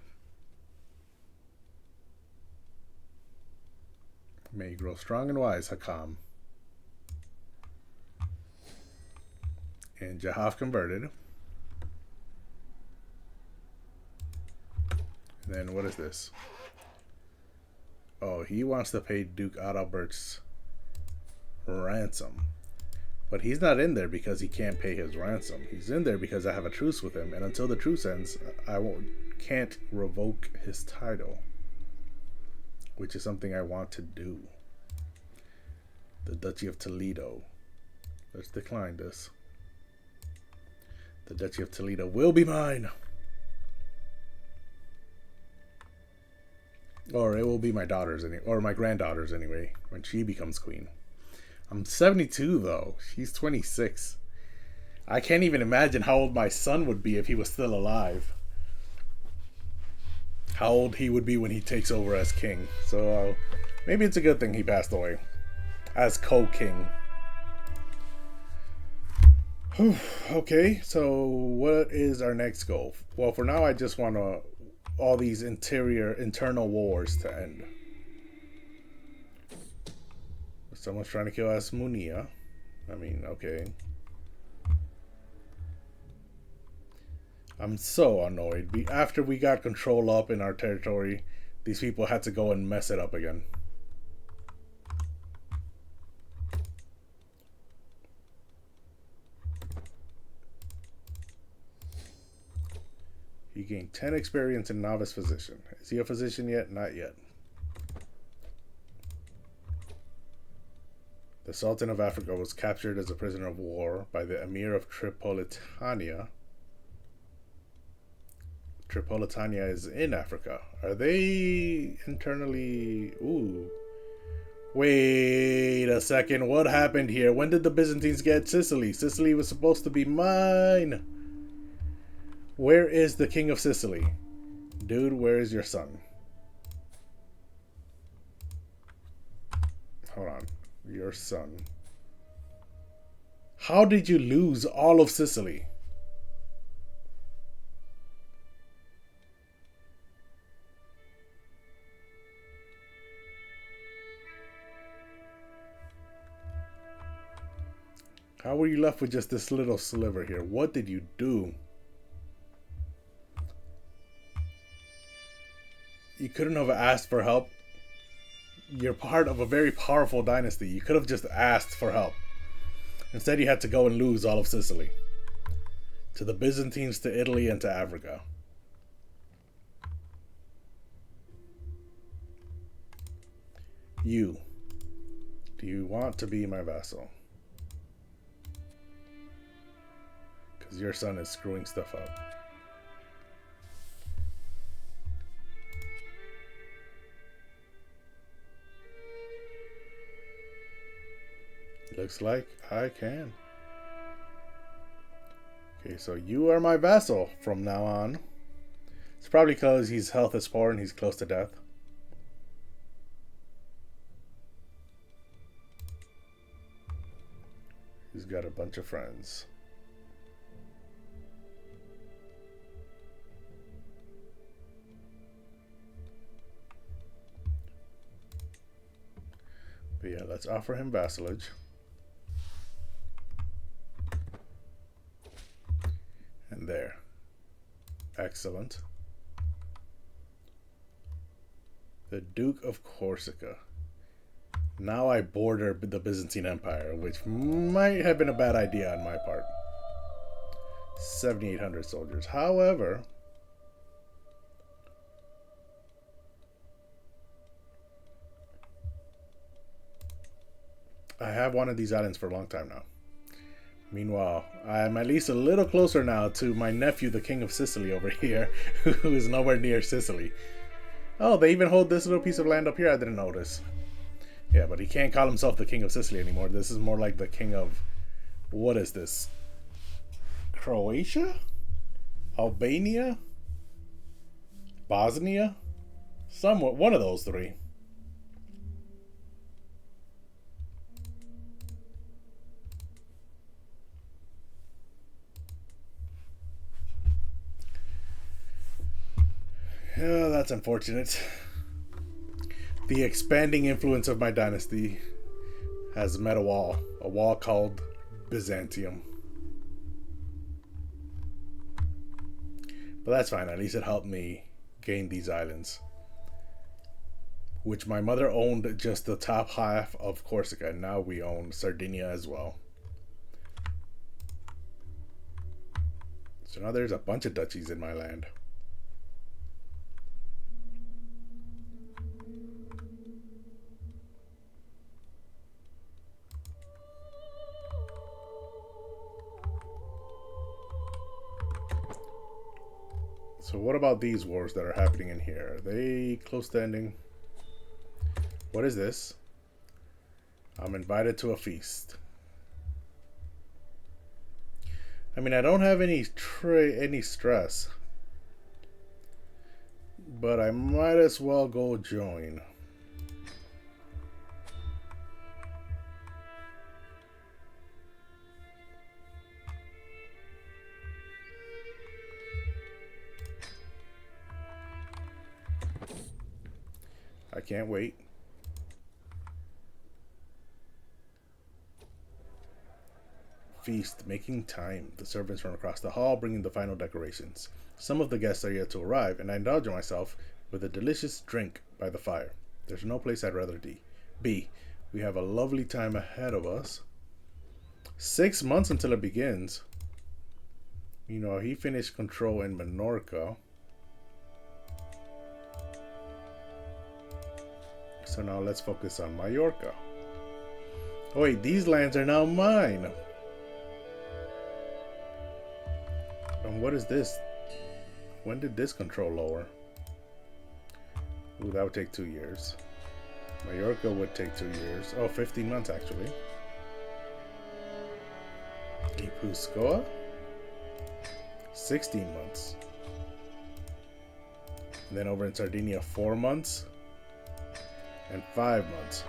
May you grow strong and wise, Hakam. And Jahaf converted. And then what is this? Oh, he wants to pay Duke Adalbert's ransom. But he's not in there because he can't pay his ransom. He's in there because I have a truce with him. And until the truce ends, I can't revoke his title. Which is something I want to do. The Duchy of Toledo. Let's decline this. The Duchy of Toledo will be mine. Or it will be my daughter's, or my granddaughter's anyway, when she becomes queen. I'm 72 though. She's 26. I can't even imagine how old my son would be if he was still alive. How old he would be when he takes over as king. So maybe it's a good thing he passed away as co-king. Okay, so what is our next goal? Well, for now I just want all these internal wars to end. Someone's trying to kill Asmunia. I mean, okay. I'm so annoyed. After we got control up in our territory, these people had to go and mess it up again. He gained 10 experience in novice physician. Is he a physician yet? Not yet. The Sultan of Africa was captured as a prisoner of war by the Emir of Tripolitania. Tripolitania is in Africa. Are they internally... Ooh. Wait a second. What happened here? When did the Byzantines get Sicily? Sicily was supposed to be mine. Where is the king of Sicily? Dude, where is your son? Hold on. Your son. How did you lose all of Sicily? How were you left with just this little sliver here? What did you do? You couldn't have asked for help. You're part of a very powerful dynasty. You could have just asked for help. Instead, you had to go and lose all of Sicily. To the Byzantines, to Italy, and to Africa. You. Do you want to be my vassal? Because your son is screwing stuff up. Looks like I can. Okay, so you are my vassal from now on. It's probably because his health is poor and he's close to death. He's got a bunch of friends. But yeah, let's offer him vassalage. And there. Excellent. The Duke of Corsica. Now I border the Byzantine Empire, which might have been a bad idea on my part. 7,800 soldiers. However, I have wanted these islands for a long time now. Meanwhile, I'm at least a little closer now to my nephew, the King of Sicily over here, who is nowhere near Sicily. Oh, they even hold this little piece of land up here? I didn't notice. Yeah, but he can't call himself the King of Sicily anymore. This is more like the King of... What is this? Croatia? Albania? Bosnia? Somewhat, one of those three. Oh, that's unfortunate. The expanding influence of my dynasty has met a wall called Byzantium. But that's fine. At least it helped me gain these islands, which my mother owned just the top half of Corsica. And now we own Sardinia as well. So now there's a bunch of duchies in my land. So what about these wars that are happening in here? Are they close to ending? What is this? I'm invited to a feast. I mean, I don't have any stress, but I might as well go join. I can't wait. Feast, making time. The servants run across the hall, bringing the final decorations. Some of the guests are yet to arrive, and I indulge myself with a delicious drink by the fire. There's no place I'd rather be. We have a lovely time ahead of us. 6 months until it begins. You know, he finished control in Minorca. So now let's focus on Mallorca. Oh wait, these lands are now mine. And what is this? When did this control lower? Ooh, that would take 2 years. Mallorca would take 2 years. Oh, 15 months actually. Guipúzcoa? 16 months. And then over in Sardinia, 4 months. And 5 months.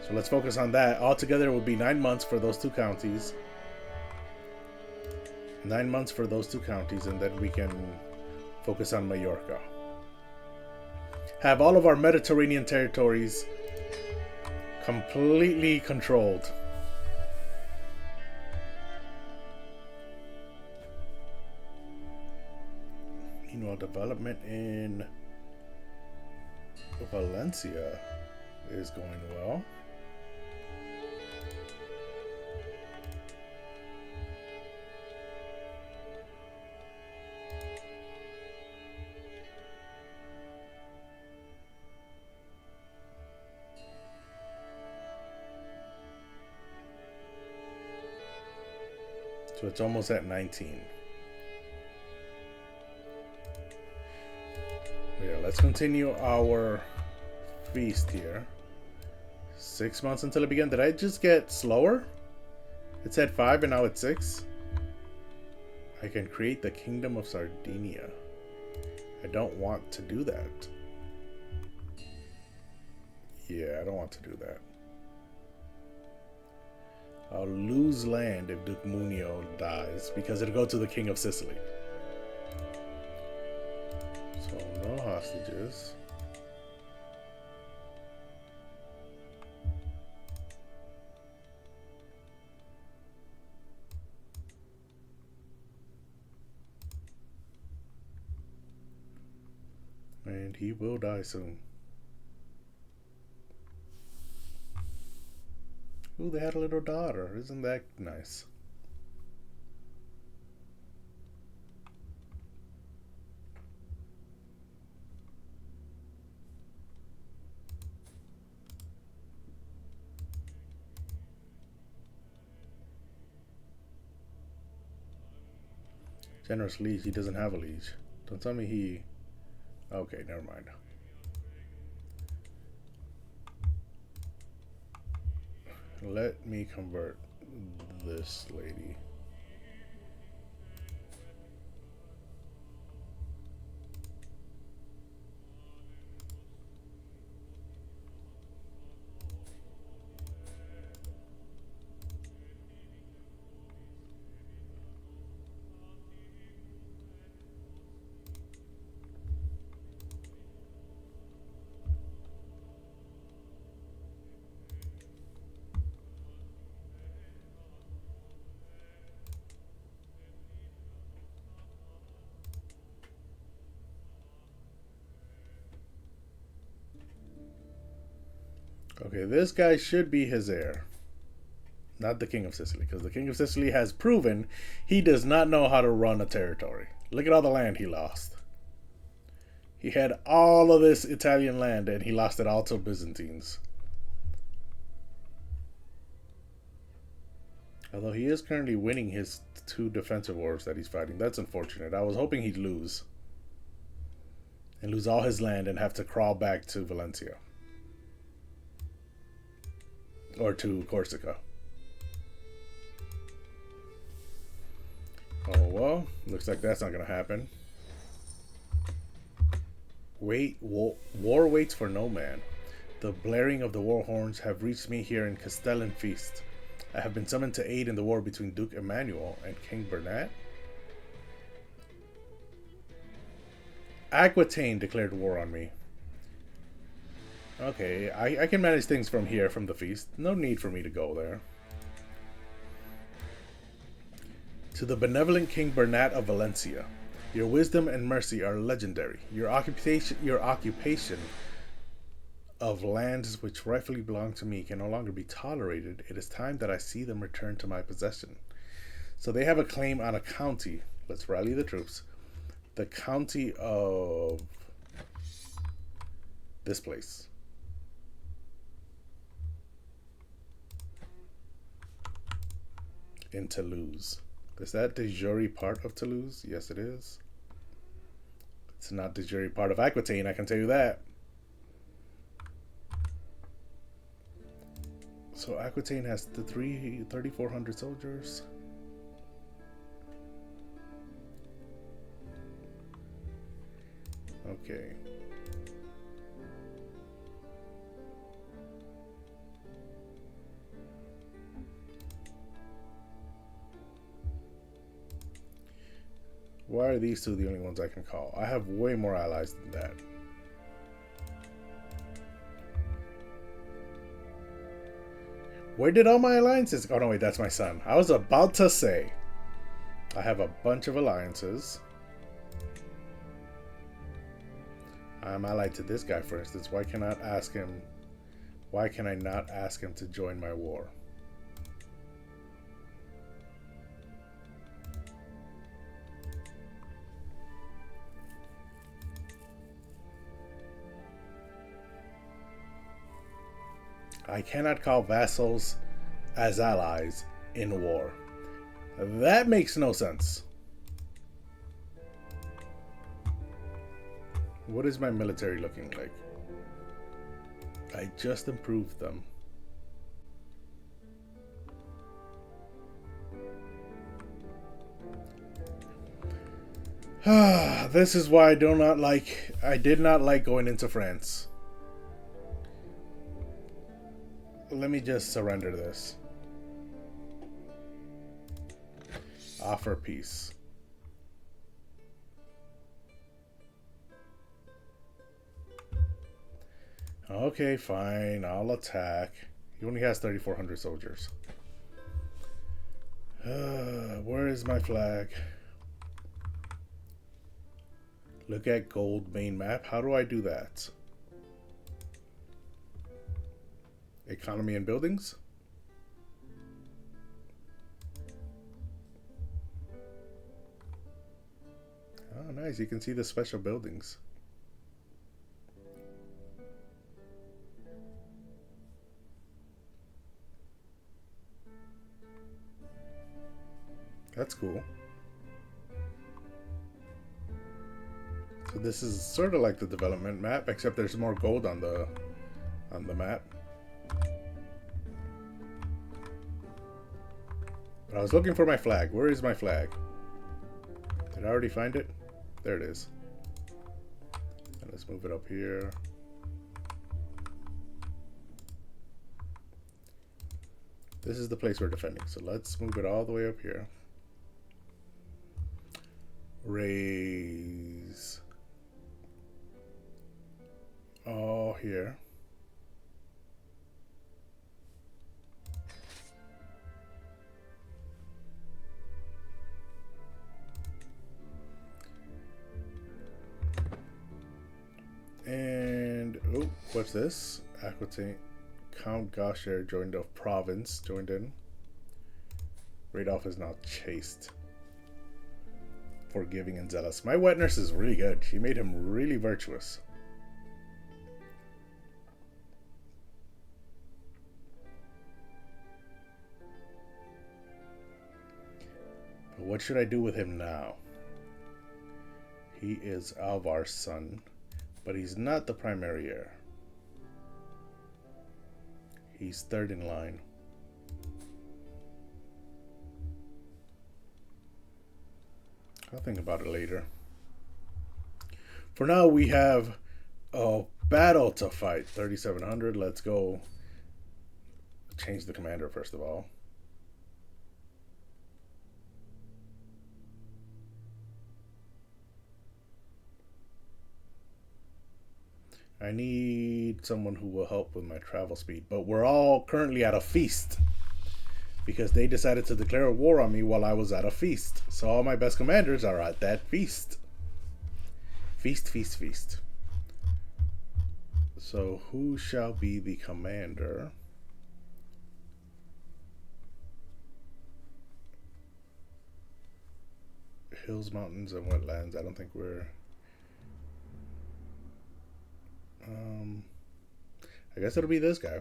So let's focus on that. Altogether, it would be 9 months for those 2 counties. 9 months for those 2 counties, and then we can focus on Mallorca. Have all of our Mediterranean territories completely controlled. Meanwhile, development in Valencia is going well. So it's almost at 19. Yeah, let's continue our feast here. 6 months until it began. Did I just get slower? It's at 5 and now it's 6. I can create the Kingdom of Sardinia. I don't want to do that. Yeah, I don't want to do that. I'll lose land if Duke Munio dies because it'll go to the King of Sicily. So no hostages. And he will die soon. Ooh, they had a little daughter. Isn't that nice? Generous liege. He doesn't have a liege. Don't tell me he... Okay, never mind. Let me convert this lady. Okay, this guy should be his heir. Not the King of Sicily, because the King of Sicily has proven he does not know how to run a territory. Look at all the land he lost. He had all of this Italian land and he lost it all to Byzantines. Although he is currently winning his 2 defensive wars that he's fighting. That's unfortunate. I was hoping he'd lose. And lose all his land and have to crawl back to Valencia. Or to Corsica. Oh well, looks like that's not going to happen. Wait, war waits for no man. The blaring of the war horns have reached me here in Castellan Feast. I have been summoned to aid in the war between Duke Emmanuel and King Bernat. Aquitaine declared war on me. Okay, I can manage things from here, from the feast. No need for me to go there. To the benevolent King Bernat of Valencia, your wisdom and mercy are legendary. Your occupation of lands which rightfully belong to me can no longer be tolerated. It is time that I see them return to my possession. So they have a claim on a county. Let's rally the troops. The county of this place. In Toulouse. Is that de jure part of Toulouse? Yes, it is. It's not de jure part of Aquitaine, I can tell you that. So Aquitaine has the 3,400 soldiers. Okay. Why are these 2 the only ones I can call? I have way more allies than that. Where did all my alliances go? Oh no, wait, that's my son. I was about to say. I have a bunch of alliances. I'm allied to this guy, for instance. Why can I not ask him? Why can I not ask him to join my war? I cannot call vassals as allies in war. That makes no sense. What is my military looking like? I just improved them. This is why I did not like going into France. Let me just surrender this. Offer peace. Okay, fine. I'll attack. He only has 3,400 soldiers. Where is my flag? Look at gold main map. How do I do that? Economy and buildings? Oh, nice. You can see the special buildings. That's cool. So this is sort of like the development map, except there's more gold on the map. But I was looking for my flag. Where is my flag? Did I already find it? There it is. And let's move it up here. This is the place we're defending. So let's move it all the way up here. Raise. All here. And, oh, what's this? Aquitaine. Count Gaucher joined the province, joined in. Radolf is now chaste. Forgiving and zealous. My wet nurse is really good. She made him really virtuous. But what should I do with him now? He is Alvar's son, but he's not the primary heir. He's third in line. I'll think about it later. For now, we have a battle to fight. 3,700. Let's go. Change the commander first of all. I need someone who will help with my travel speed. But we're all currently at a feast, because they decided to declare a war on me while I was at a feast. So all my best commanders are at that feast. Feast, feast, feast. So who shall be the commander? Hills, mountains, and wetlands. I don't think we're... I guess it'll be this guy.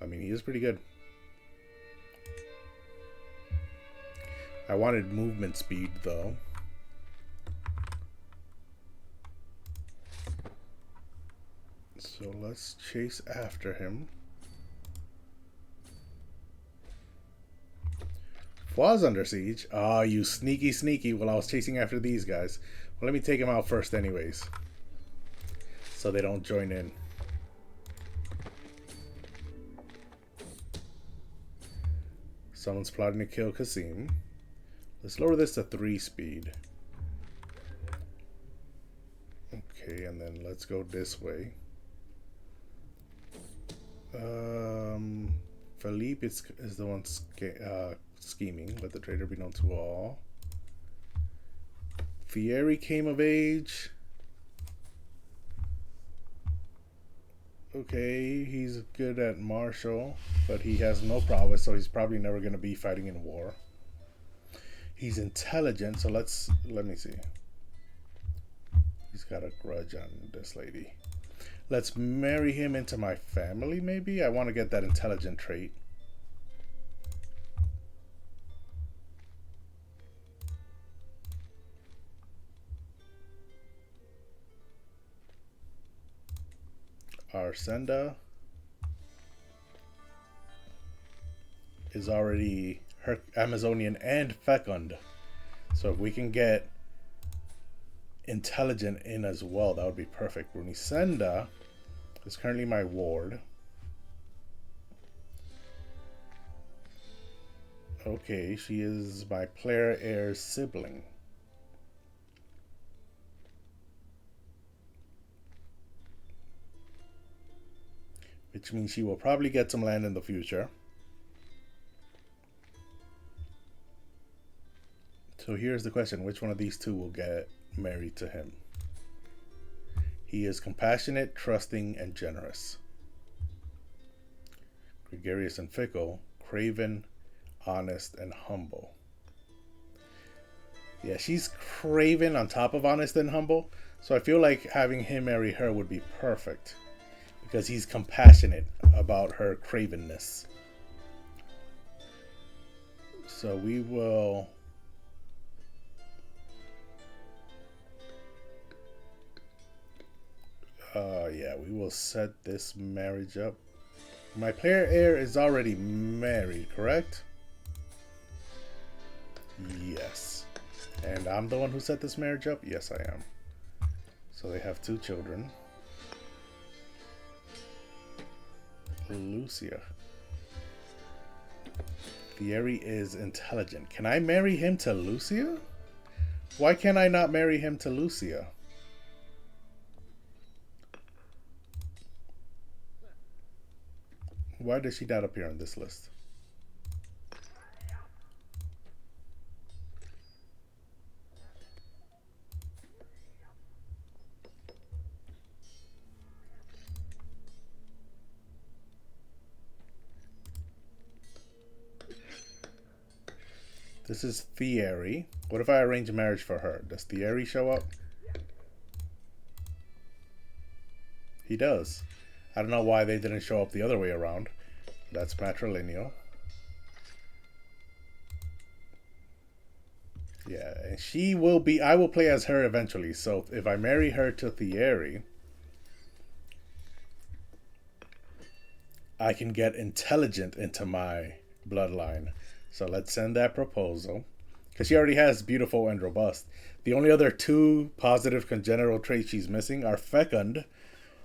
I mean, he is pretty good. I wanted movement speed, though. So let's chase after him. Was under siege. Ah, you sneaky, sneaky. Well, I was chasing after these guys. Well, let me take him out first anyways, so they don't join in. Someone's plotting to kill Kasim. Let's lower this to 3 speed. Okay, and then let's go this way. Philippe is the one scheming. Let the traitor be known to all. Fieri came of age. Okay, he's good at martial, but he has no prowess, so he's probably never going to be fighting in war. He's intelligent, so let me see. He's got a grudge on this lady. Let's marry him into my family, maybe? I want to get that intelligent trait. Arsenda is already Amazonian and fecund. So if we can get intelligent in as well, that would be perfect. Runisenda is currently my ward. Okay, she is my player heir's sibling. Which means she will probably get some land in the future. So here's the question. Which one of these two will get married to him? He is compassionate, trusting, and generous. Gregarious and fickle. Craven, honest, and humble. Yeah, she's craven on top of honest and humble. So I feel like having him marry her would be perfect, because he's compassionate about her cravenness. So we will... yeah, we will set this marriage up. My player heir is already married, correct? Yes. And I'm the one who set this marriage up? Yes, I am. So they have 2 children. Lucia. Fieri is intelligent. Can I marry him to Lucia? Why can't I not marry him to Lucia? Why does she not appear on this list? This is Thierry. What if I arrange a marriage for her? Does Thierry show up? He does. I don't know why they didn't show up the other way around. That's matrilineal. Yeah, and she will be... I will play as her eventually. So if I marry her to Thierry, I can get intelligent into my bloodline. So let's send that proposal. Because she already has beautiful and robust. The only other two positive congenital traits she's missing are fecund,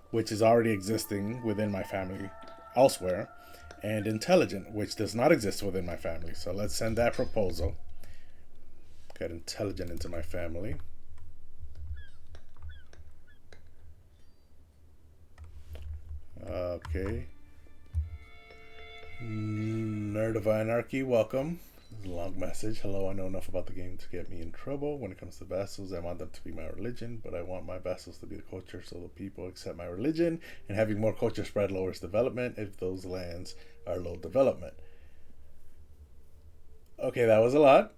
which is already existing within my family elsewhere, and intelligent, which does not exist within my family. So let's send that proposal. Get intelligent into my family. Okay. Nerd of Anarchy, welcome. This is a long message. Hello, I know enough about the game to get me in trouble. When it comes to vassals, I want them to be my religion, but I want my vassals to be the culture so the people accept my religion, and having more culture spread lowers development if those lands are low development. Okay, that was a lot.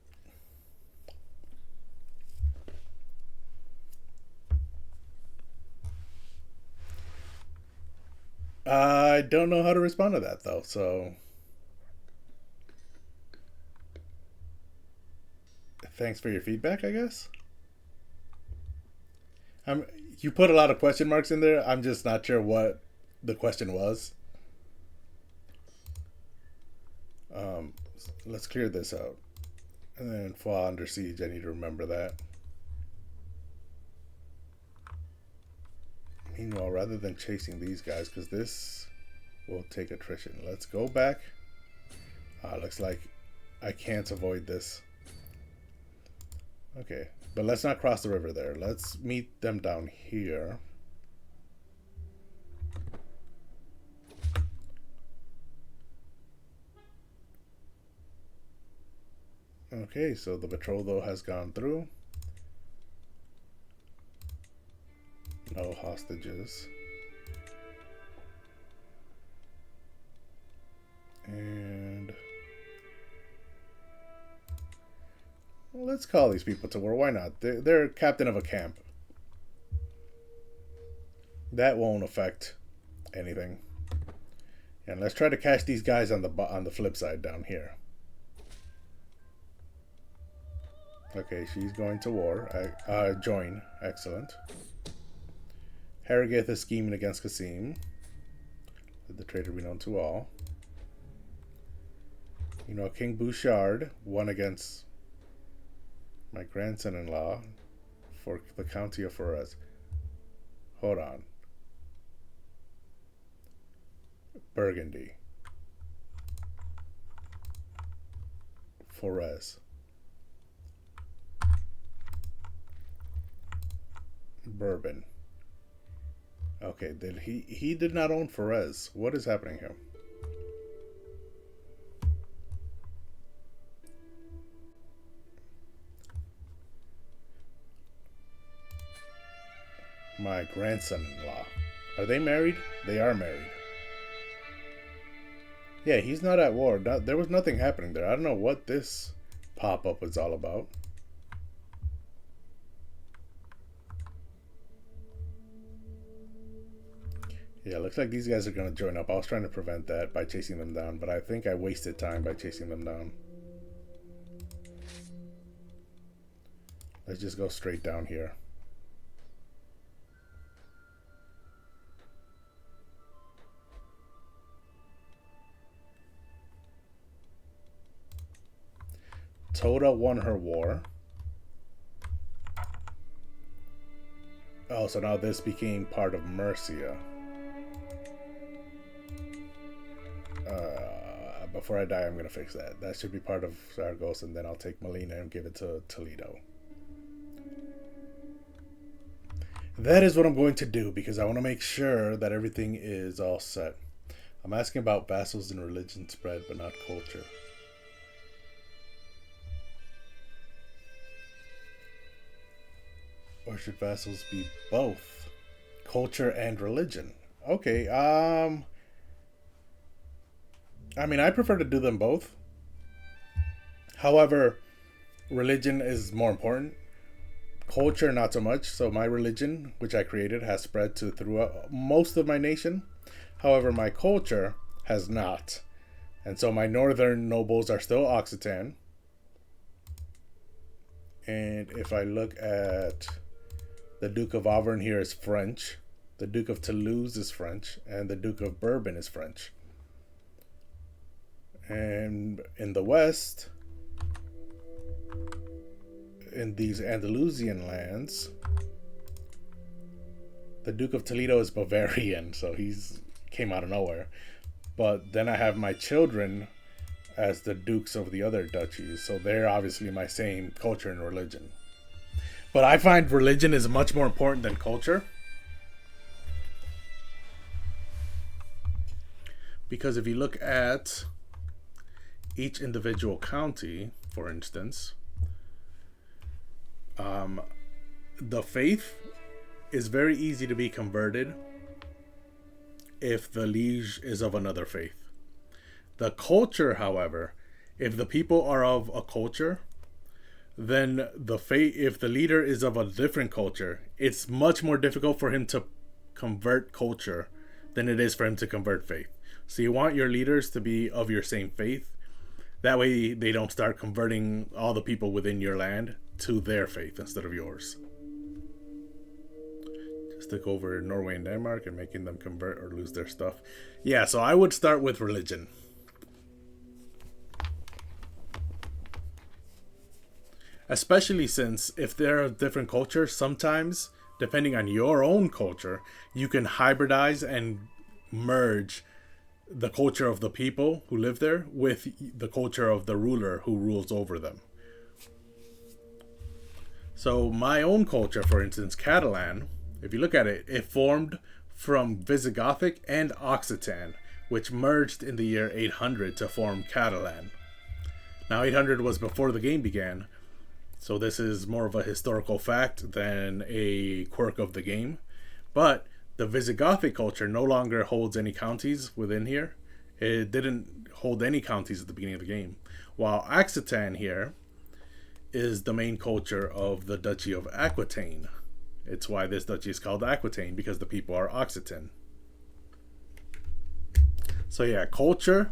I don't know how to respond to that, though, so... Thanks for your feedback, I guess. You put a lot of question marks in there. I'm just not sure what the question was. Let's clear this out. And then fall under siege, I need to remember that. Meanwhile, rather than chasing these guys, because this will take attrition. Let's go back. Looks like I can't avoid this. Okay, but let's not cross the river there. Let's meet them down here. Okay, so the betrothal has gone through. No hostages. And let's call these people to war. Why not? They're captain of a camp. That won't affect anything. And let's try to catch these guys on the flip side down here. Okay, she's going to war. Join. Excellent. Harrogate is scheming against Qasim. Let the traitor be known to all. You know, King Bouchard won against my grandson-in-law for the county of Forez. Hold on. Burgundy. Forez. Bourbon. Okay, he did not own Forez. What is happening here? My grandson-in-law. Are they married? They are married. Yeah, he's not at war. There was nothing happening there. I don't know what this pop-up was all about. Yeah, looks like these guys are going to join up. I was trying to prevent that by chasing them down, but I think I wasted time by chasing them down. Let's just go straight down here. Toda won her war. Oh, so now this became part of Mercia. Before I die, I'm going to fix that. That should be part of Zaragoza, and then I'll take Molina and give it to Toledo. That is what I'm going to do, because I want to make sure that everything is all set. I'm asking about vassals and religion spread, but not culture. Or should vassals be both? Culture and religion. Okay, I mean, I prefer to do them both. However, religion is more important. Culture, not so much. So my religion, which I created, has spread to throughout most of my nation. However, my culture has not. And so my northern nobles are still Occitan. And if I look at the Duke of Auvergne here is French. The Duke of Toulouse is French. And the Duke of Bourbon is French. And in the west, in these Andalusian lands, the Duke of Toledo is Bavarian, so he's came out of nowhere. But then I have my children as the dukes of the other duchies, so they're obviously my same culture and religion. But I find religion is much more important than culture, because if you look at each individual county, for instance, the faith is very easy to be converted if the liege is of another faith. The culture, however, if the people are of a culture, then the faith, if the leader is of a different culture, it's much more difficult for him to convert culture than it is for him to convert faith. So you want your leaders to be of your same faith. That way they don't start converting all the people within your land to their faith instead of yours. Just took over Norway and Denmark and making them convert or lose their stuff. Yeah, so I would start with religion. Especially since if they're a different culture, sometimes, depending on your own culture, you can hybridize and merge the culture of the people who live there with the culture of the ruler who rules over them. So my own culture, for instance, Catalan, if you look at it, it formed from Visigothic and Occitan, which merged in the year 800 to form Catalan. Now 800 was before the game began, so this is more of a historical fact than a quirk of the game. But the Visigothic culture no longer holds any counties within here. It didn't hold any counties at the beginning of the game. While Occitan here is the main culture of the Duchy of Aquitaine. It's why this duchy is called Aquitaine, because the people are Occitan. So yeah, culture,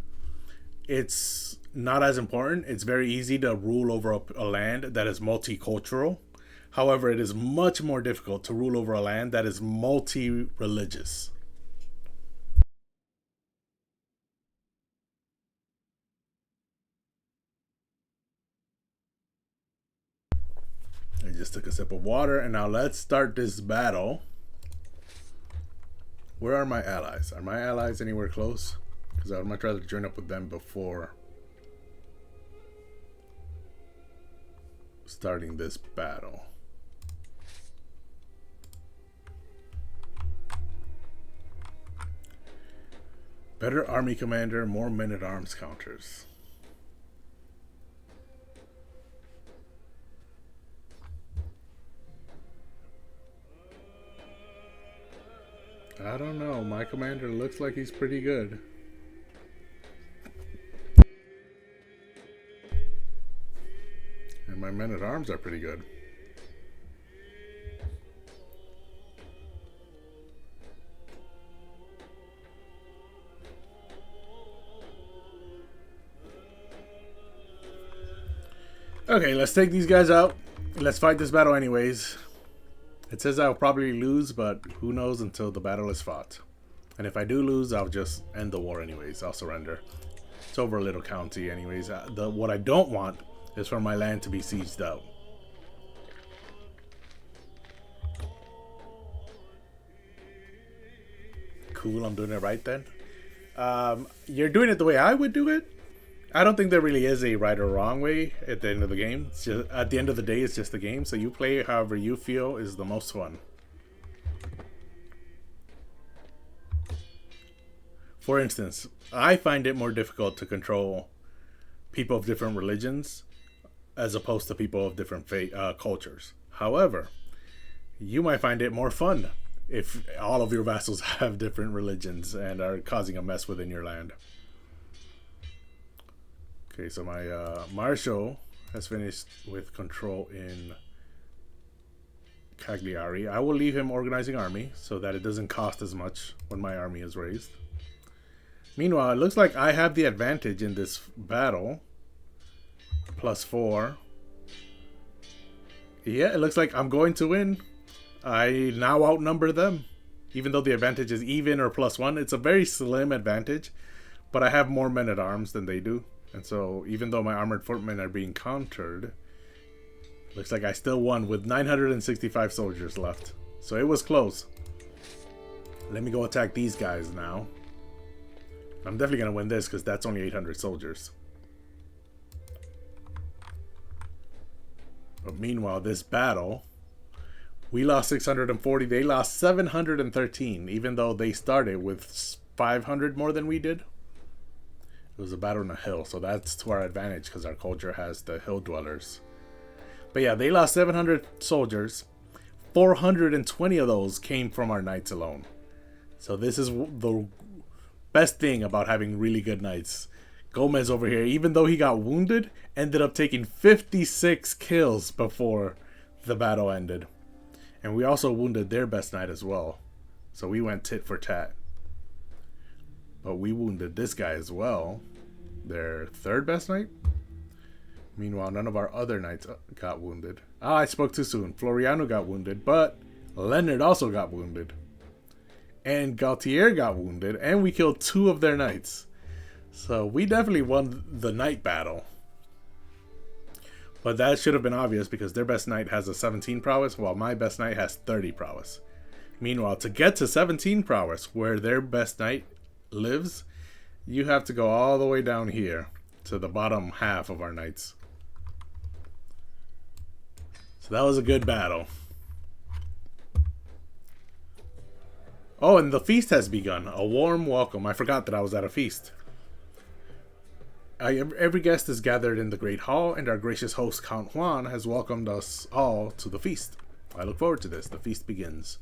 it's not as important. It's very easy to rule over a land that is multicultural. However, it is much more difficult to rule over a land that is multi-religious. I just took a sip of water, and now let's start this battle. Where are my allies? Are my allies anywhere close? Because I would much rather join up with them before starting this battle. Better army commander, more men-at-arms counters. I don't know. My commander looks like he's pretty good. And my men-at-arms are pretty good. Okay, let's take these guys out. Let's fight this battle anyways. It says I'll probably lose, but who knows until the battle is fought. And if I do lose, I'll just end the war anyways. I'll surrender. It's over a little county anyways. What I don't want is for my land to be sieged out. Cool, I'm doing it right then. You're doing it the way I would do it. I don't think there really is a right or wrong way at the end of the game. It's just, at the end of the day, it's just a game. So you play however you feel is the most fun. For instance, I find it more difficult to control people of different religions as opposed to people of different cultures. However, you might find it more fun if all of your vassals have different religions and are causing a mess within your land. Okay, so my Marshal has finished with control in Cagliari. I will leave him organizing army so that it doesn't cost as much when my army is raised. Meanwhile, it looks like I have the advantage in this battle. +4. Yeah, it looks like I'm going to win. I now outnumber them. Even though the advantage is even or +1, it's a very slim advantage. But I have more men-at-arms than they do. And so, even though my armored footmen are being countered, looks like I still won with 965 soldiers left. So it was close. Let me go attack these guys now. I'm definitely going to win this because that's only 800 soldiers. But meanwhile, this battle, we lost 640. They lost 713, even though they started with 500 more than we did. It was a battle on a hill, so that's to our advantage because our culture has the hill dwellers. But yeah, they lost 700 soldiers. 420 of those came from our knights alone. So this is the best thing about having really good knights. Gomez over here, even though he got wounded, ended up taking 56 kills before the battle ended. And we also wounded their best knight as well. So we went tit for tat. But we wounded this guy as well. Their third best knight. Meanwhile, none of our other knights got wounded. Ah, I spoke too soon. Floriano got wounded, but Leonard also got wounded. And Gautier got wounded, and we killed 2 of their knights. So we definitely won the knight battle. But that should have been obvious because their best knight has a 17 prowess, while my best knight has 30 prowess. Meanwhile, to get to 17 prowess, where their best knight lives, you have to go all the way down here to the bottom half of our knights. So that was a good battle. Oh, and the feast has begun. A warm welcome. I forgot that I was at a feast. Every guest is gathered in the great hall, and our gracious host, Count Juan, has welcomed us all to the feast. I look forward to this. The feast begins.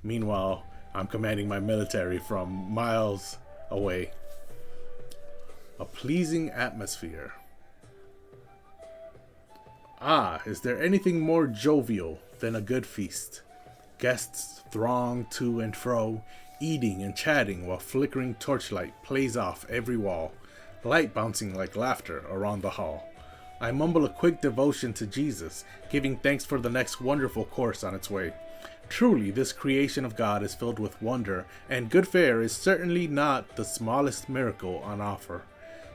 Meanwhile, I'm commanding my military from miles away. A pleasing atmosphere. Ah, is there anything more jovial than a good feast? Guests throng to and fro, eating and chatting while flickering torchlight plays off every wall, light bouncing like laughter around the hall. I mumble a quick devotion to Jesus, giving thanks for the next wonderful course on its way. Truly, this creation of God is filled with wonder, and good fare is certainly not the smallest miracle on offer.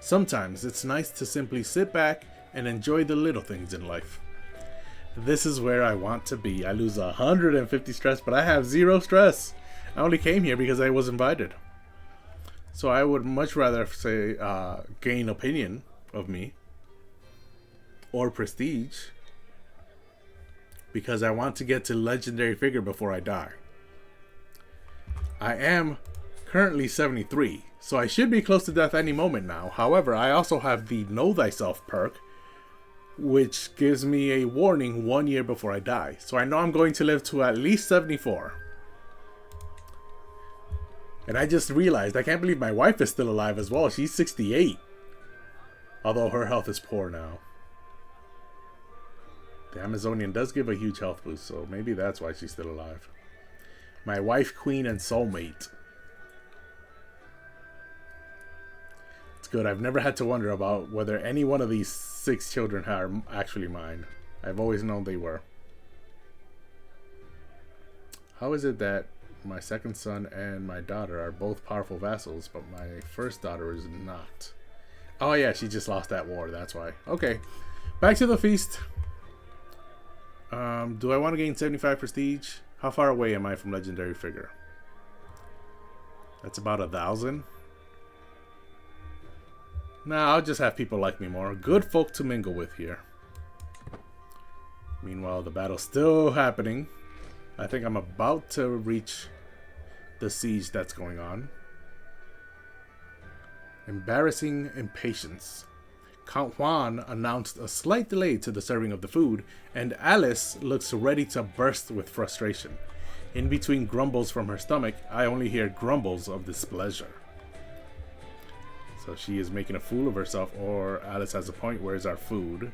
Sometimes it's nice to simply sit back and enjoy the little things in life. This is where I want to be. I lose 150 stress, but I have 0 stress. I only came here because I was invited. So I would much rather say gain opinion of me or prestige, because I want to get to legendary figure before I die. I am currently 73, so I should be close to death any moment now. However, I also have the Know Thyself perk, which gives me a warning 1 year before I die. So I know I'm going to live to at least 74. And I just realized, I can't believe my wife is still alive as well. She's 68. Although her health is poor now. The Amazonian does give a huge health boost, so maybe that's why she's still alive. My wife, queen, and soulmate. It's good. I've never had to wonder about whether any one of these 6 children are actually mine. I've always known they were. How is it that my second son and my daughter are both powerful vassals, but my first daughter is not? Oh yeah, she just lost that war, that's why. Okay, back to the feast. Do I want to gain 75 prestige? How far away am I from legendary figure? That's about 1,000. Nah, I'll just have people like me more. Good folk to mingle with here. Meanwhile, the battle's still happening. I think I'm about to reach the siege that's going on. Embarrassing impatience. Count Juan announced a slight delay to the serving of the food, and Alice looks ready to burst with frustration. In between grumbles from her stomach, I only hear grumbles of displeasure. So she is making a fool of herself, or Alice has a point. Where's our food?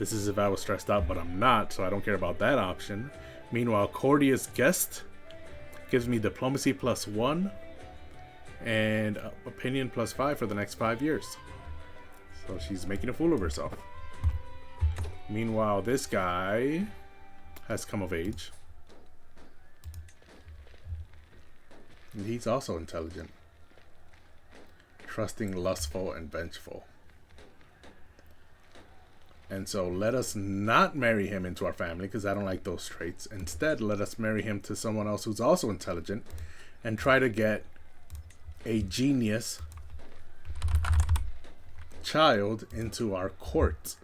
This is if I was stressed out, but I'm not, so I don't care about that option. Meanwhile, courteous guest gives me diplomacy +1 and opinion +5 for the next 5 years. So she's making a fool of herself. Meanwhile, this guy has come of age. And he's also intelligent. Trusting, lustful, and vengeful. And so let us not marry him into our family because I don't like those traits. Instead, let us marry him to someone else who's also intelligent and try to get a genius child into our court.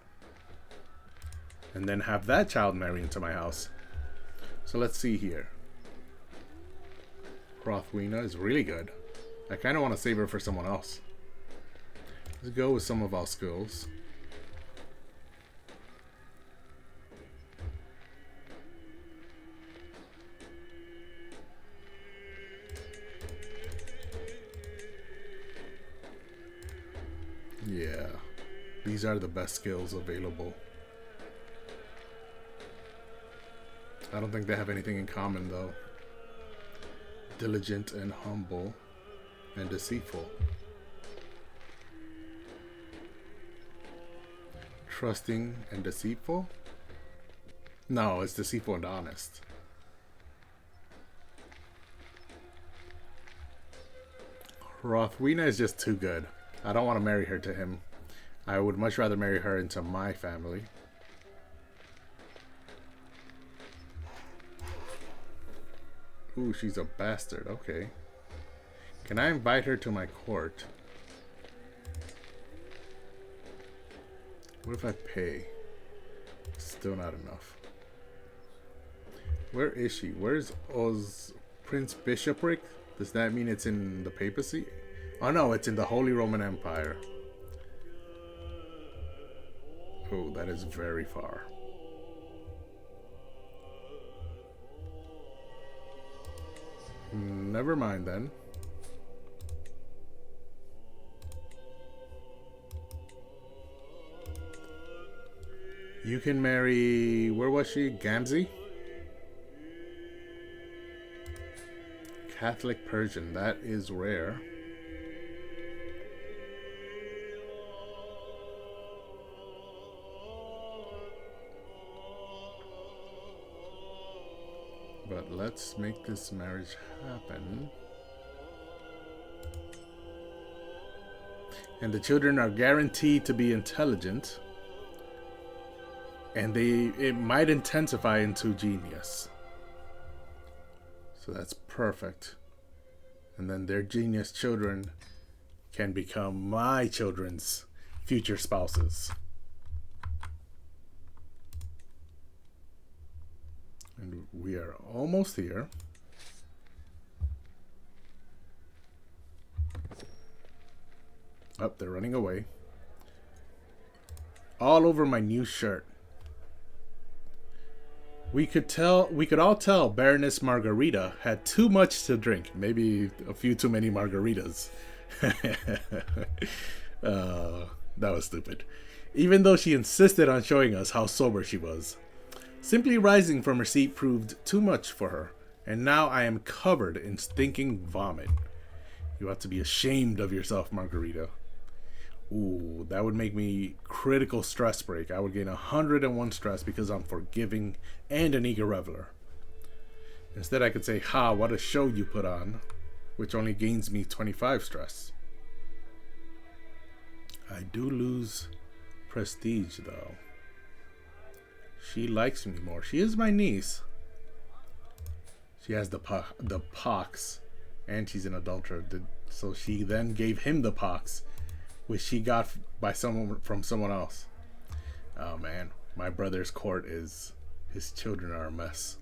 And then have that child marry into my house. So let's see here. Rothwina is really good. I kind of want to save her for someone else. Let's go with some of our skills. Yeah, these are the best skills available. I don't think they have anything in common though. Diligent and humble and deceitful. Trusting and deceitful? No, it's deceitful and honest. Rothwina is just too good. I don't want to marry her to him. I would much rather marry her into my family. Ooh, she's a bastard. Okay. Can I invite her to my court? What if I pay? Still not enough. Where is she? Where's Oz Prince Bishopric? Does that mean it's in the papacy? Oh no, it's in the Holy Roman Empire. Oh, that is very far. Never mind then. You can marry... Where was she? Gamzee? Catholic Persian. That is rare. But let's make this marriage happen. And the children are guaranteed to be intelligent. And it might intensify into genius. So that's perfect. And then their genius children can become my children's future spouses. And we are almost here. Oh, they're running away. All over my new shirt. We could all tell Baroness Margarita had too much to drink. Maybe a few too many margaritas. That was stupid. Even though she insisted on showing us how sober she was. Simply rising from her seat proved too much for her, and now I am covered in stinking vomit. You ought to be ashamed of yourself, Margarita. Ooh, that would make me critical stress break. I would gain 101 stress because I'm forgiving and an eager reveler. Instead, I could say, ha, what a show you put on, which only gains me 25 stress. I do lose prestige, though. She likes me more. She is my niece. She has the pox, and she's an adulterer. So she then gave him the pox, which she got from someone else. Oh man, my brother's court is, his children are a mess.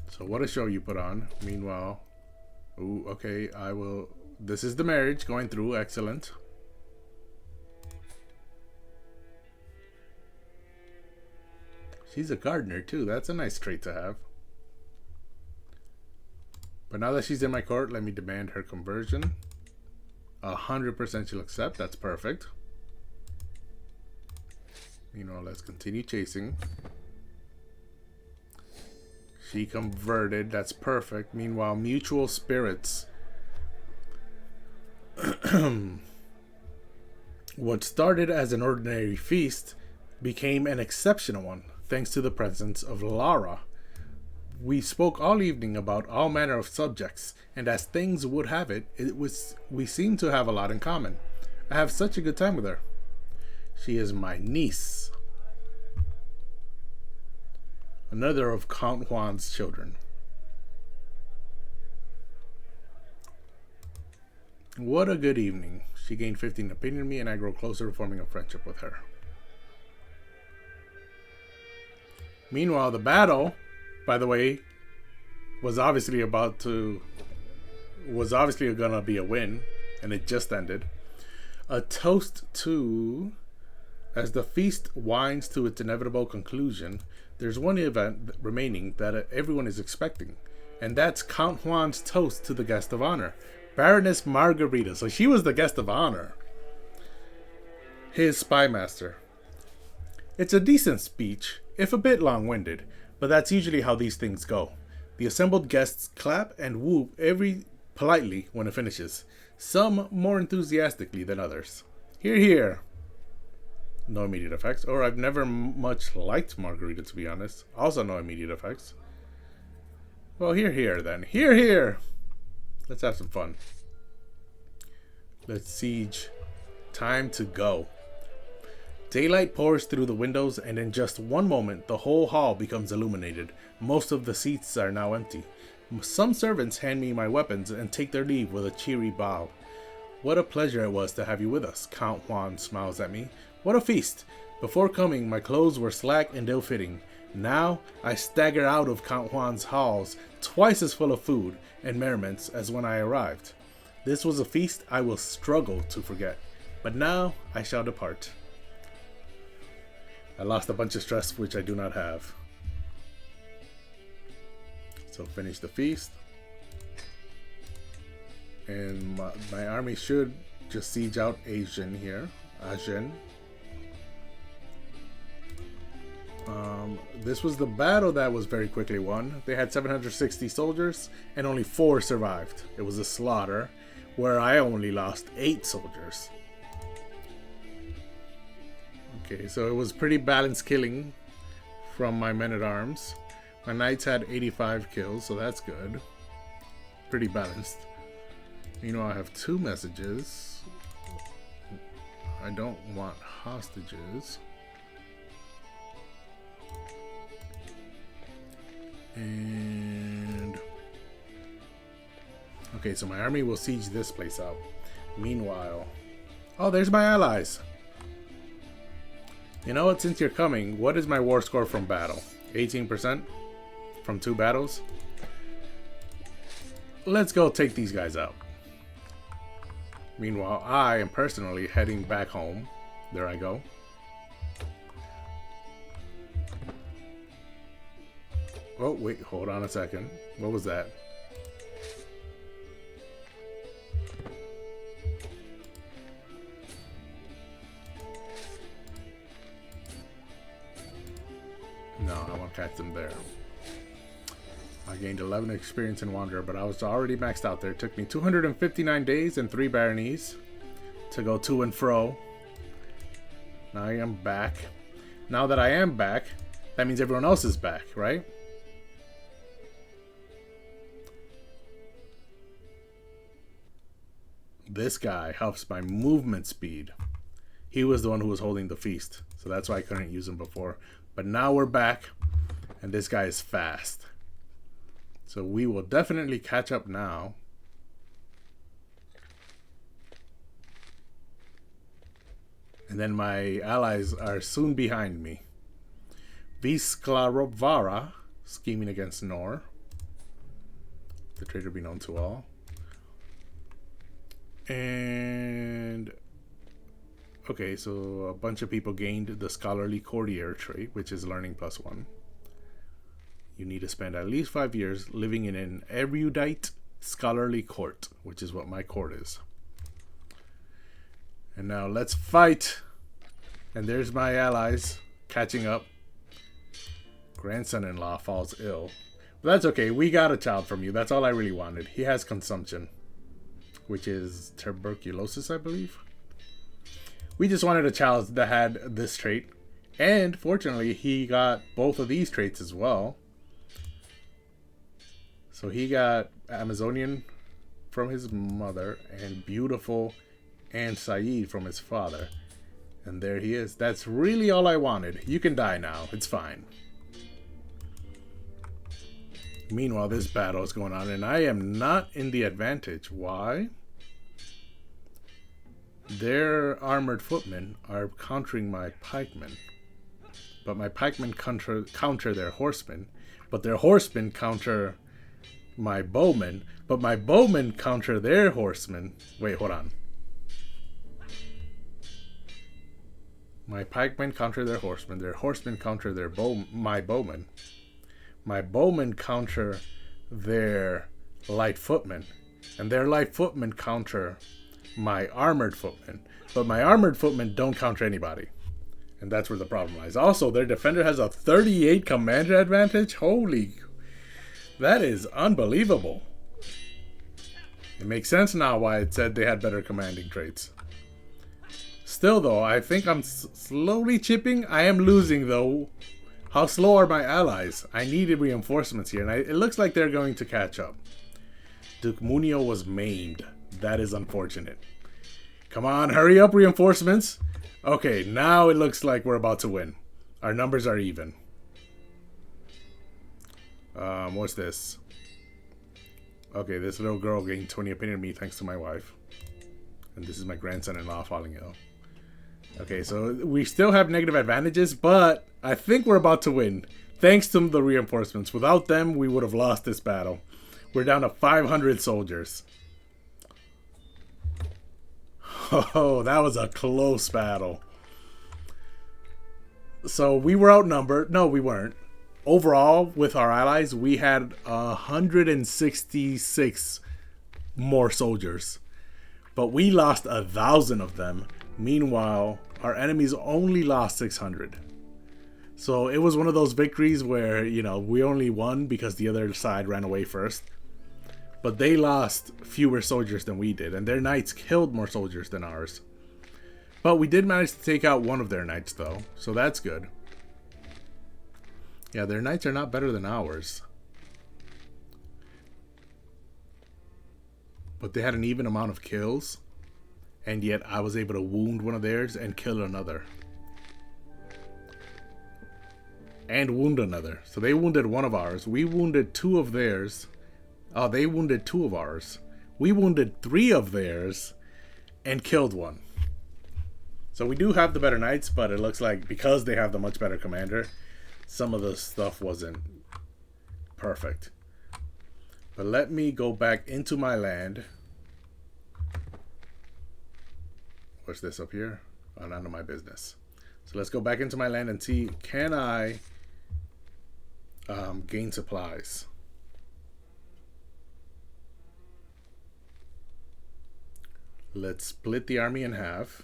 So what a show you put on. Meanwhile, ooh, okay, I will. This is the marriage going through. Excellent. She's a gardener too. That's a nice trait to have. But now that she's in my court, let me demand her conversion. 100% she'll accept. That's perfect. Meanwhile, let's continue chasing. She converted. That's perfect. Meanwhile, mutual spirits. What started as an ordinary feast became an exceptional one, thanks to the presence of Lara. We spoke all evening about all manner of subjects, and as things would have it, we seem to have a lot in common. I have such a good time with her. She is my niece. Another of Count Juan's children. What a good evening. She gained 15 opinion of me, and I grow closer to forming a friendship with her. Meanwhile, the battle, by the way, was obviously gonna be a win, and it just ended. A toast to, as the feast winds to its inevitable conclusion, there's one event remaining that everyone is expecting, and that's Count Juan's toast to the guest of honor, Baroness Margarita. So she was the guest of honor. His spy master. It's a decent speech, if a bit long-winded, but that's usually how these things go. The assembled guests clap and whoop politely when it finishes, some more enthusiastically than others. Hear, hear. No immediate effects. Or I've never much liked Margarita, to be honest. Also no immediate effects. Well, hear, hear then. Hear, hear. Let's have some fun. Let's siege. Time to go. Daylight pours through the windows, and in just one moment, the whole hall becomes illuminated. Most of the seats are now empty. Some servants hand me my weapons and take their leave with a cheery bow. What a pleasure it was to have you with us, Count Juan smiles at me. What a feast! Before coming, my clothes were slack and ill-fitting. Now, I stagger out of Count Juan's halls, twice as full of food and merriments as when I arrived. This was a feast I will struggle to forget. But now, I shall depart. I lost a bunch of stress, which I do not have. So finish the feast. And my army should just siege out Agen here. Agen. This was the battle that was very quickly won. They had 760 soldiers and only 4 survived. It was a slaughter where I only lost 8 soldiers. Okay, so it was pretty balanced killing from my men-at-arms. My knights had 85 kills, so that's good. Pretty balanced. You know, I have 2 messages. I don't want hostages. And okay, so my army will siege this place out. Meanwhile, oh, there's my allies. You know what, since you're coming, what is my war score from battle? 18% from 2 battles. Let's go take these guys out. Meanwhile, I am personally heading back home. There I go. Oh, wait, hold on a second. What was that? No, I want to catch them there. I gained 11 experience in Wanderer, but I was already maxed out there. It took me 259 days and 3 baronies to go to and fro. Now I am back. Now that I am back, that means everyone else is back, right? This guy helps my movement speed. He was the one who was holding the feast, so that's why I couldn't use him before. But now we're back, and this guy is fast. So we will definitely catch up now. And then my allies are soon behind me. Visklarovara, scheming against Nor. The traitor be known to all. And okay, so a bunch of people gained the Scholarly Courtier trait, which is learning +1. You need to spend at least 5 years living in an erudite scholarly court, which is what my court is. And now let's fight. And there's my allies catching up. Grandson-in-law falls ill. But that's okay. We got a child from you. That's all I really wanted. He has consumption, which is tuberculosis, I believe. We just wanted a child that had this trait. And fortunately, he got both of these traits as well. So he got Amazonian from his mother and beautiful and Saeed from his father. And there he is. That's really all I wanted. You can die now. It's fine. Meanwhile, this battle is going on, and I am not in the advantage. Why? Their armored footmen are countering my pikemen. But my pikemen counter their horsemen. But their horsemen counter my bowmen. But my bowmen counter their horsemen. Wait, hold on. My pikemen counter their horsemen. Their horsemen counter their my bowmen. My bowmen counter their light footmen. And their light footmen counter my armored footmen. But my armored footmen don't counter anybody. And that's where the problem lies. Also, their defender has a 38 commander advantage. Holy... that is unbelievable. It makes sense now why it said they had better commanding traits. Still, though, I think I'm slowly chipping. I am losing, though. How slow are my allies? I needed reinforcements here, and it looks like they're going to catch up. Duke Munio was maimed. That is unfortunate. Come on, hurry up, reinforcements. Okay, now it looks like we're about to win. Our numbers are even. What's this? Okay, this little girl gained 20 opinion of me thanks to my wife. And this is my grandson-in-law falling ill. Okay, so we still have negative advantages, but I think we're about to win. Thanks to the reinforcements. Without them, we would have lost this battle. We're down to 500 soldiers. Oh, that was a close battle. So we were outnumbered. No, we weren't. Overall, with our allies, we had 166 more soldiers. But we lost 1,000 of them. Meanwhile, our enemies only lost 600. So it was one of those victories where, you know, we only won because the other side ran away first. But they lost fewer soldiers than we did, and their knights killed more soldiers than ours. But we did manage to take out one of their knights, though, so that's good. Yeah, their knights are not better than ours. But they had an even amount of kills, and yet I was able to wound one of theirs and kill another. And wound another. So they wounded one of ours. We wounded two of theirs. Oh, they wounded two of ours. We wounded 3 of theirs and killed one. So we do have the better knights, but it looks like because they have the much better commander, some of the stuff wasn't perfect. But let me go back into my land. What's this up here? Oh, none of my business. So let's go back into my land and see, can I gain supplies? Let's split the army in half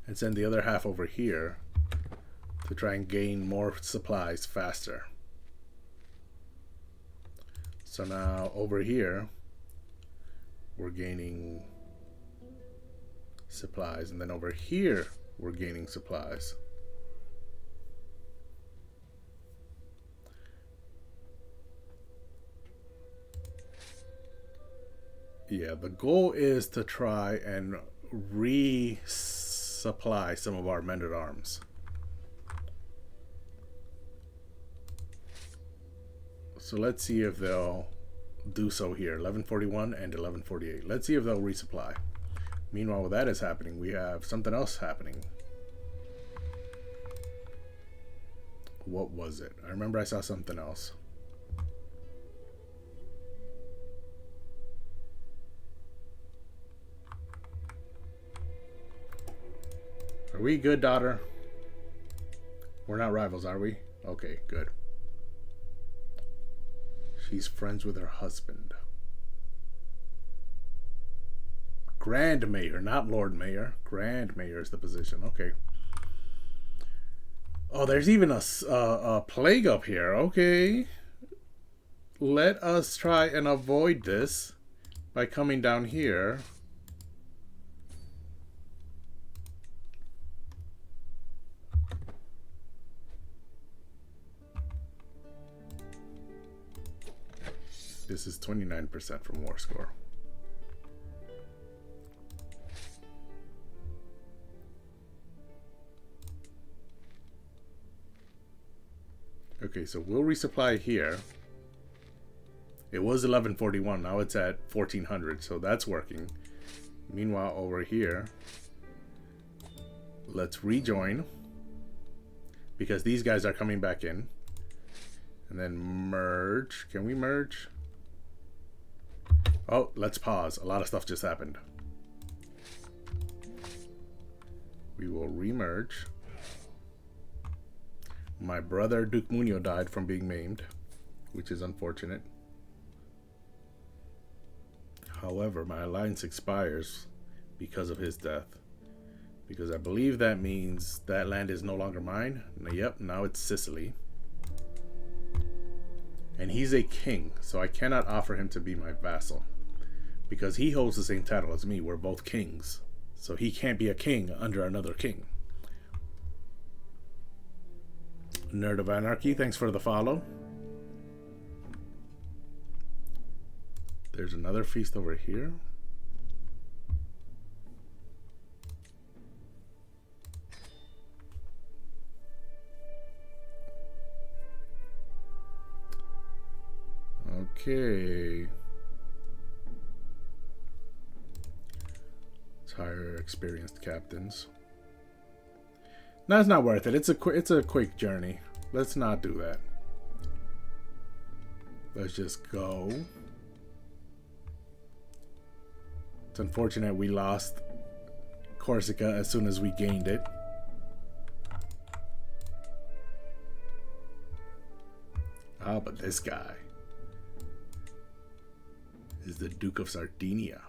and send the other half over here to try and gain more supplies faster. So now over here we're gaining supplies, and then over here we're gaining supplies. Yeah, the goal is to try and resupply some of our men-at-arms. So let's see if they'll do so here. 1141 and 1148. Let's see if they'll resupply. Meanwhile, while that is happening, we have something else happening. What was it? I remember I saw something else. Are we good, daughter? We're not rivals, are we? Okay, good. She's friends with her husband. Grand Mayor, not Lord Mayor. Grand Mayor is the position. Okay. Oh, there's even a plague up here. Okay. Let us try and avoid this by coming down here. This is 29% from war score. Okay, so we'll resupply here. It was 1141, now it's at 1400, so that's working. Meanwhile, over here, let's rejoin, because these guys are coming back in. And then merge. Can we merge? Oh, let's pause. A lot of stuff just happened. We will remerge. My brother Duke Munio died from being maimed, which is unfortunate. However, my alliance expires because of his death. Because I believe that means that land is no longer mine. Yep, now it's Sicily. And he's a king, so I cannot offer him to be my vassal. Because he holds the same title as me. We're both kings. So he can't be a king under another king. Nerd of Anarchy, thanks for the follow. There's another feast over here. Okay. Let's hire experienced captains. No, it's not worth it. It's a quick journey. Let's not do that. Let's just go. It's unfortunate we lost Corsica as soon as we gained it. Ah, but this guy is the Duke of Sardinia.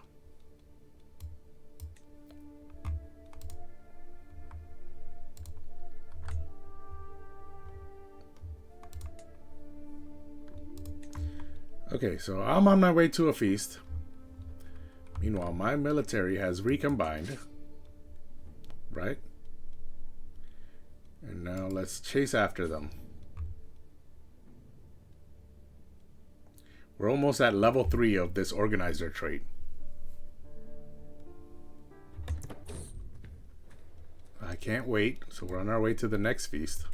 Okay, so I'm on my way to a feast. Meanwhile, my military has recombined. Right? And now let's chase after them. We're almost at level 3 of this organizer trait. I can't wait, so we're on our way to the next feast.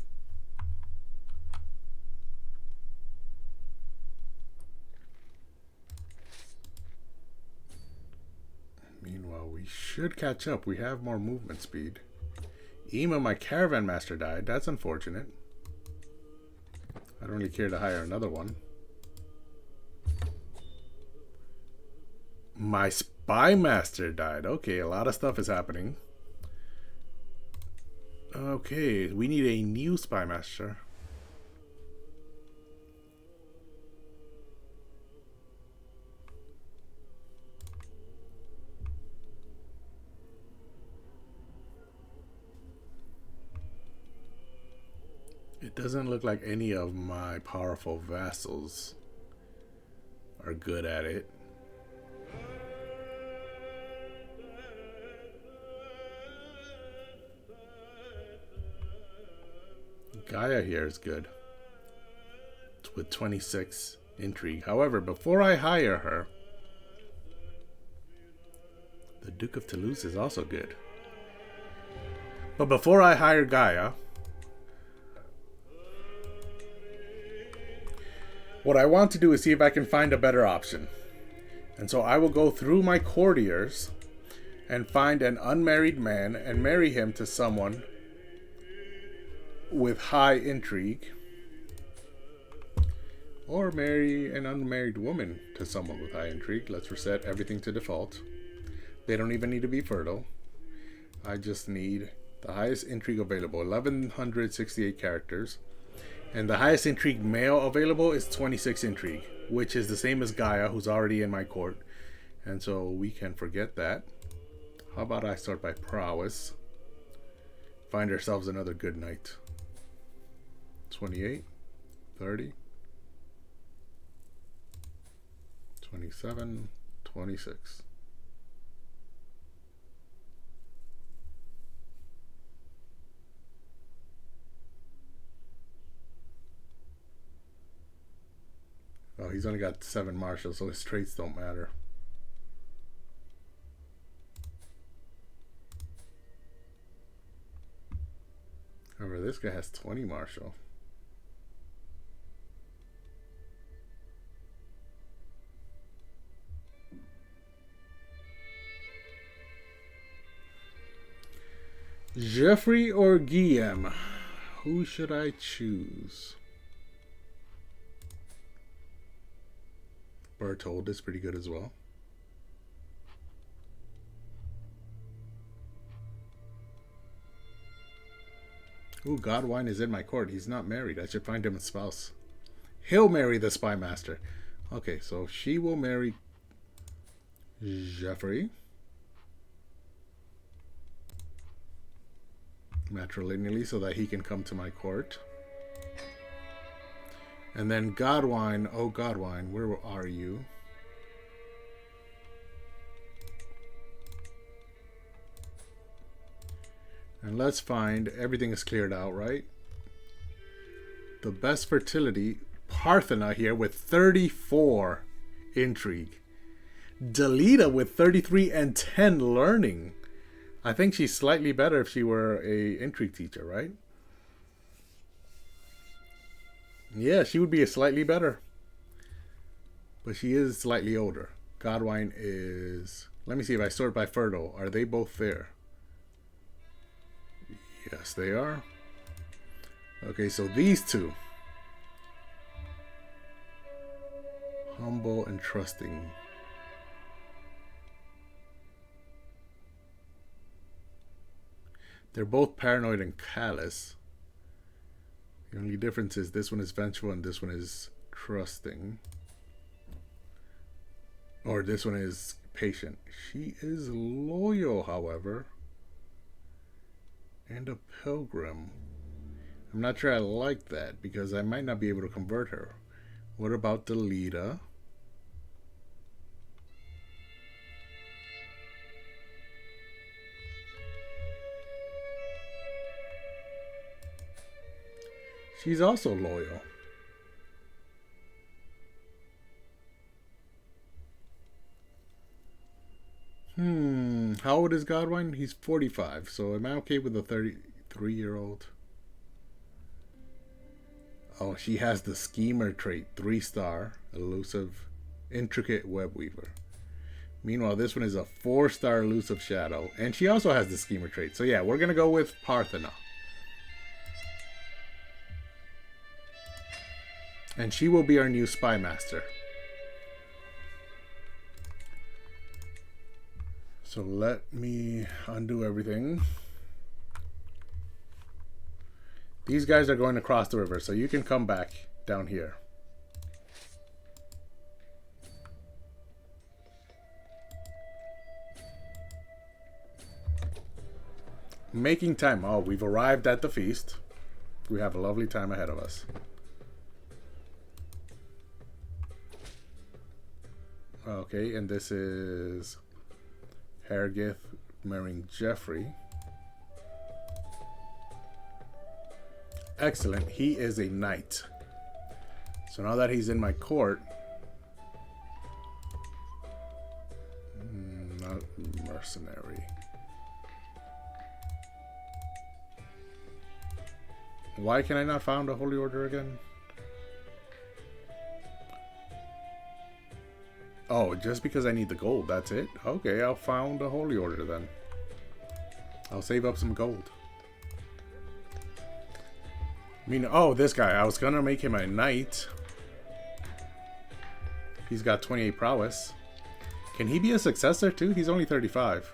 Meanwhile, we should catch up. We have more movement speed. Ema, my caravan master, died. That's unfortunate. I don't really care to hire another one. My spy master died. Okay, a lot of stuff is happening. Okay, we need a new spy master. It doesn't look like any of my powerful vassals are good at it. Gaia here is good with 26 intrigue. However, before I hire her, the Duke of Toulouse is also good. But before I hire Gaia, what I want to do is see if I can find a better option. And so I will go through my courtiers and find an unmarried man and marry him to someone with high intrigue, or marry an unmarried woman to someone with high intrigue. Let's reset everything to default. They don't even need to be fertile. I just need the highest intrigue available, 1168 characters, and the highest intrigue male available is 26 intrigue, which is the same as Gaia, who's already in my court, And so we can forget that. How about I start by prowess? Find ourselves another good knight. 28, 30, 27, 26. Oh, he's only got 7 martials, so his traits don't matter. However, this guy has 20 martial. Jeffrey or Guillaume? Who should I choose? Berthold is pretty good as well. Ooh, Godwine is in my court. He's not married. I should find him a spouse. He'll marry the spy master. Okay, so she will marry Jeffrey. Matrilineally, so that he can come to my court. And then Godwine. Oh, Godwine, where are you? And let's find, everything is cleared out, right? The best fertility, Parthena here with 34 intrigue. Delita with 33 and 10 learning. I think she's slightly better if she were a intrigue teacher, right? Yeah, she would be a slightly better. But she is slightly older. Godwine is... Let me see if I sort by fertile. Are they both there? Yes, they are. Okay, so these two. Humble and trusting. They're both paranoid and callous. The only difference is this one is vengeful and this one is trusting. Or this one is patient. She is loyal, however. And a pilgrim. I'm not sure I like that because I might not be able to convert her. What about Delita? She's also loyal. How old is Godwine? He's 45. So am I okay with a 33-year-old? Oh, she has the schemer trait. 3-star. Elusive. Intricate web weaver. Meanwhile, this one is a 4-star elusive shadow. And she also has the schemer trait. So yeah, we're going to go with Parthena. And she will be our new spy master. So let me undo everything. These guys are going across the river, so you can come back down here. Making time. Oh, we've arrived at the feast. We have a lovely time ahead of us. Okay, and this is Hergith marrying Jeffrey. Excellent. He is a knight. So now that he's in my court... not mercenary. Why can I not found a holy order again? Oh, just because I need the gold, that's it? Okay, I'll found a holy order then. I'll save up some gold. I mean, oh, this guy. I was gonna make him a knight. He's got 28 prowess. Can he be a successor too? He's only 35.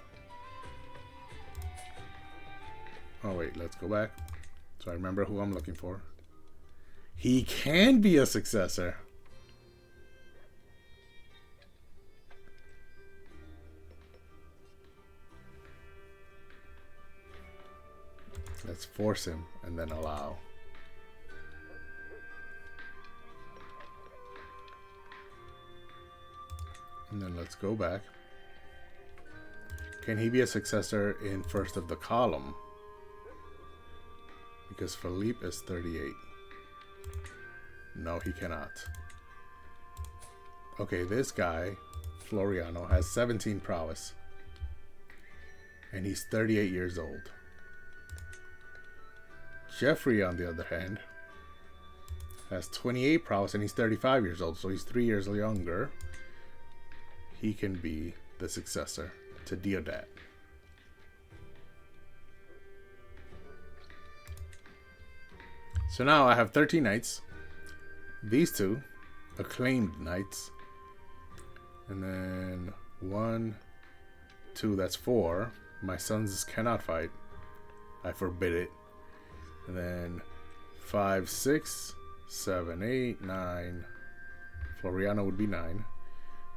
Oh, wait, let's go back. So I remember who I'm looking for. He can be a successor. Let's force him and then allow. And then let's go back. Can he be a successor in first of the column? Because Philippe is 38. No, he cannot. Okay, this guy, Floriano, has 17 prowess. And he's 38 years old. Jeffrey, on the other hand, has 28 prowess and he's 35 years old, so he's 3 years younger. He can be the successor to Deodat. So now I have 13 knights. These two, acclaimed knights. And then 1, 2, that's 4. My sons cannot fight. I forbid it. And then 5, 6, 7, 8, 9. Floriano would be 9.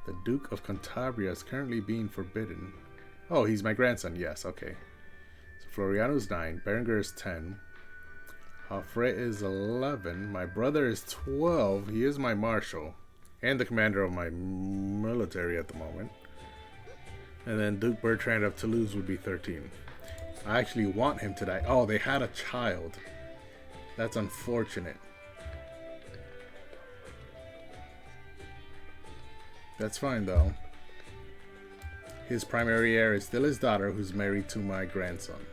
The Duke of Cantabria is currently being forbidden. Oh, he's my grandson. Yes, okay. So Floriano's 9. Berengar is 10. Joffre is 11. My brother is 12. He is my marshal. And the commander of my military at the moment. And then Duke Bertrand of Toulouse would be 13. I actually want him to die. Oh, they had a child. That's unfortunate. That's fine though. His primary heir is still his daughter, who's married to my grandson.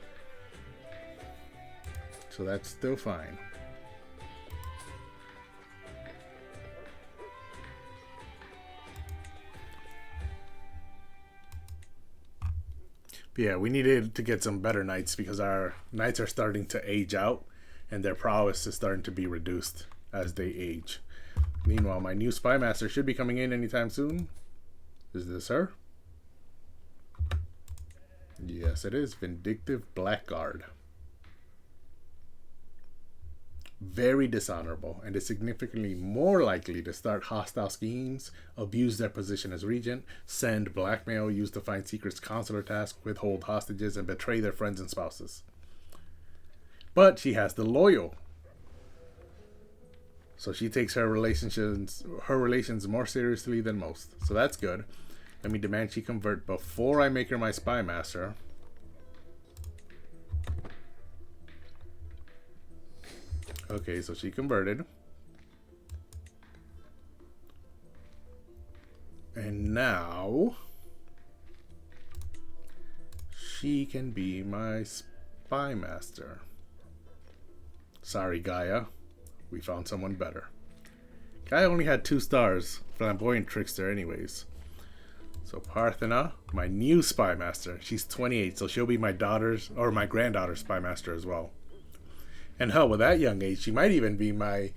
So that's still fine. But yeah, we needed to get some better knights because our knights are starting to age out and their prowess is starting to be reduced as they age. Meanwhile, my new spy master should be coming in anytime soon. Is this her? Yes, it is. Vindictive Blackguard. Very dishonorable and is significantly more likely to start hostile schemes, abuse their position as regent, send blackmail, use to find secrets, consular tasks, withhold hostages, and betray their friends and spouses. But she has the loyal. So she takes her relations more seriously than most. So that's good. Let me demand she convert before I make her my spy master. Okay, so she converted. And now she can be my spy master. Sorry, Gaia. We found someone better. Gaia only had 2 stars. Flamboyant trickster anyways. So Parthena, my new spy master. She's 28, so she'll be my daughter's or my granddaughter's spy master as well. And hell, with that young age, she might even be my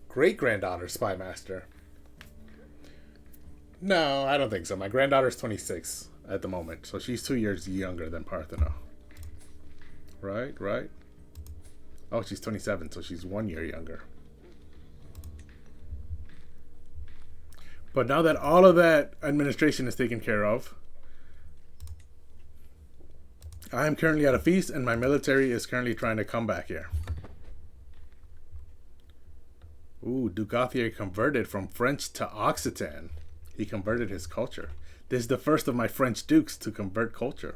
great-granddaughter's spy master. No, I don't think so. My granddaughter's 26 at the moment, so she's 2 years younger than Parthena. Right? Oh, she's 27, so she's 1 year younger. But now that all of that administration is taken care of, I am currently at a feast and my military is currently trying to come back here. Ooh, Duke Gauthier converted from French to Occitan. He converted his culture. This is the first of my French dukes to convert culture.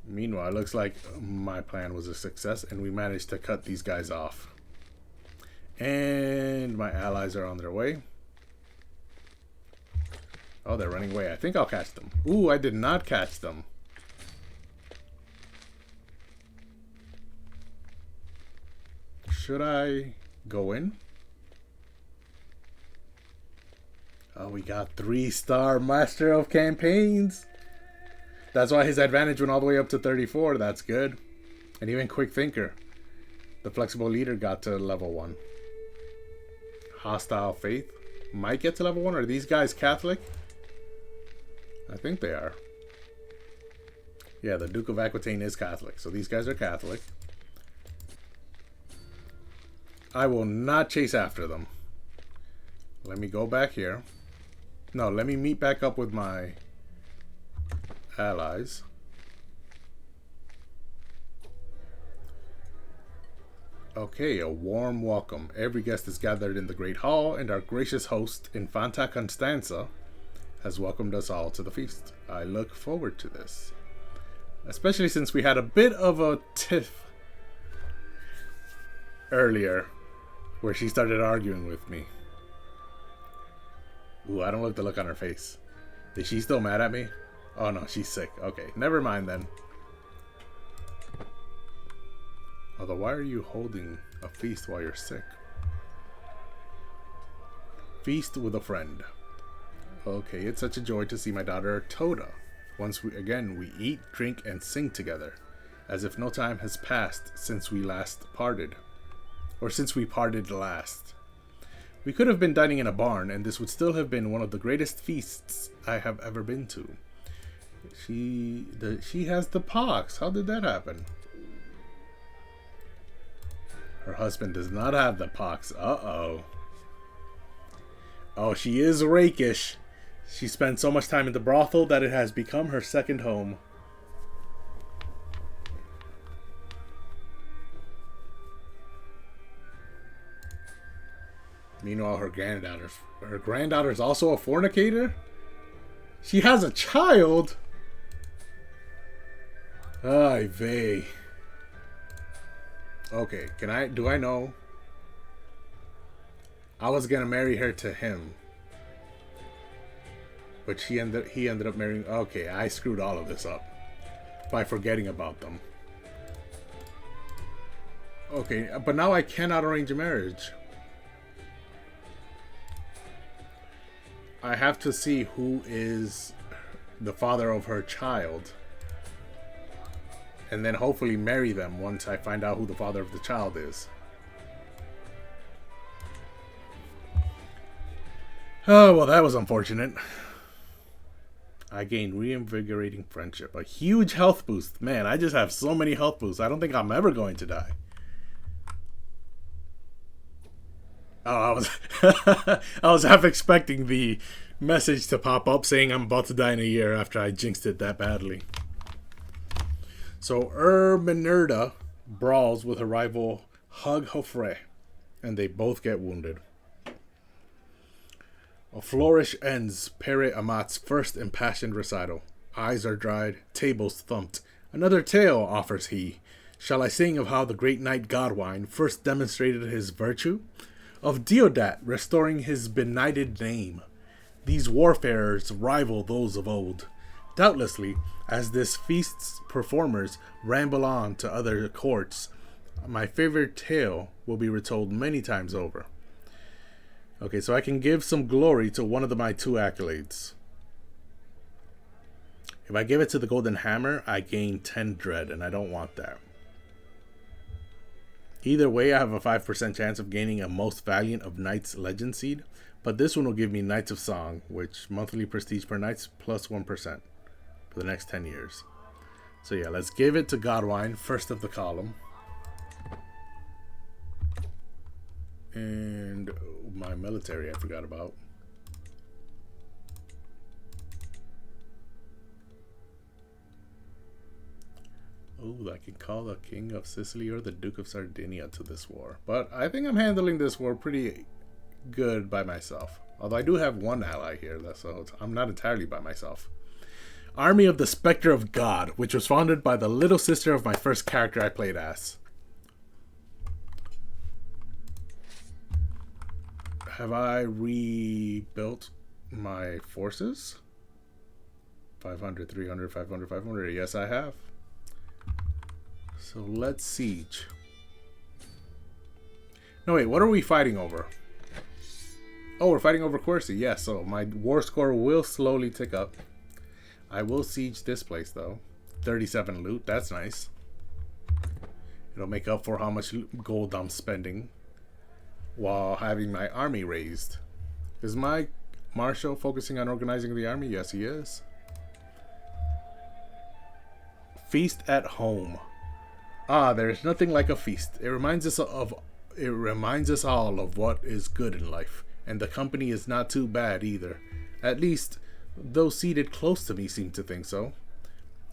Meanwhile, it looks like my plan was a success and we managed to cut these guys off. And my allies are on their way. Oh, they're running away. I think I'll catch them. Ooh, I did not catch them. Should I go in? Oh, we got 3-star Master of Campaigns. That's why his advantage went all the way up to 34. That's good. And even Quick Thinker. The Flexible Leader got to level 1. Hostile Faith might get to level 1. Are these guys Catholic? I think they are. Yeah, the Duke of Aquitaine is Catholic. So these guys are Catholic. I will not chase after them. Let me go back here. No, let me meet back up with my allies. Okay, a warm welcome. Every guest is gathered in the Great Hall, and our gracious host, Infanta Constanza, has welcomed us all to the feast. I look forward to this. Especially since we had a bit of a tiff earlier, where she started arguing with me. Ooh, I don't like the look on her face. Is she still mad at me? Oh no, she's sick. Okay, never mind then. Although, why are you holding a feast while you're sick? Feast with a friend. Okay, it's such a joy to see my daughter Toda. Once we eat, drink, and sing together, as if no time has passed since we last parted. Or since we parted last. We could have been dining in a barn, and this would still have been one of the greatest feasts I have ever been to. She has the pox. How did that happen? Her husband does not have the pox. Uh-oh. Oh, she is rakish. She spends so much time in the brothel that it has become her second home. Meanwhile, her granddaughter is also a fornicator? She has a child? Ay vey. Okay, do I know? I was gonna marry her to him. But he ended up marrying... Okay, I screwed all of this up by forgetting about them. Okay, but now I cannot arrange a marriage. I have to see who is the father of her child. And then hopefully marry them once I find out who the father of the child is. Oh, well, that was unfortunate. I gained reinvigorating friendship. A huge health boost. Man, I just have so many health boosts. I don't think I'm ever going to die. Oh, I was half expecting the message to pop up saying I'm about to die in a year after I jinxed it that badly. So Erminerda brawls with her rival Hug Hofre, and they both get wounded. A flourish ends Pere Amat's first impassioned recital. Eyes are dried, tables thumped. Another tale, offers he. Shall I sing of how the great knight Godwine first demonstrated his virtue? Of Deodat restoring his benighted name. These warfarers rival those of old. Doubtlessly, as this feast's performers ramble on to other courts, my favorite tale will be retold many times over. Okay, so I can give some glory to one of my two accolades. If I give it to the Golden Hammer, I gain 10 dread, and I don't want that. Either way, I have a 5% chance of gaining a Most Valiant of Knights Legend Seed, but this one will give me Knights of Song, which monthly prestige per Knights plus 1% for the next 10 years. So yeah, let's give it to Godwine, first of the column. And my military I forgot about. Oh, I can call the King of Sicily or the Duke of Sardinia to this war. But I think I'm handling this war pretty good by myself. Although I do have one ally here, so I'm not entirely by myself. Army of the Spectre of God, which was founded by the little sister of my first character I played as. Have I rebuilt my forces? 500, 300, 500, 500. Yes, I have. So let's siege. No, wait, what are we fighting over? Oh, we're fighting over Corsi. Yes, so my war score will slowly tick up. I will siege this place, though. 37 loot. That's nice. It'll make up for how much gold I'm spending while having my army raised. Is my Marshal focusing on organizing the army? Yes, he is. Feast at home. Ah, there's nothing like a feast. It reminds us all of what is good in life, and the company is not too bad either. At least, those seated close to me seem to think so.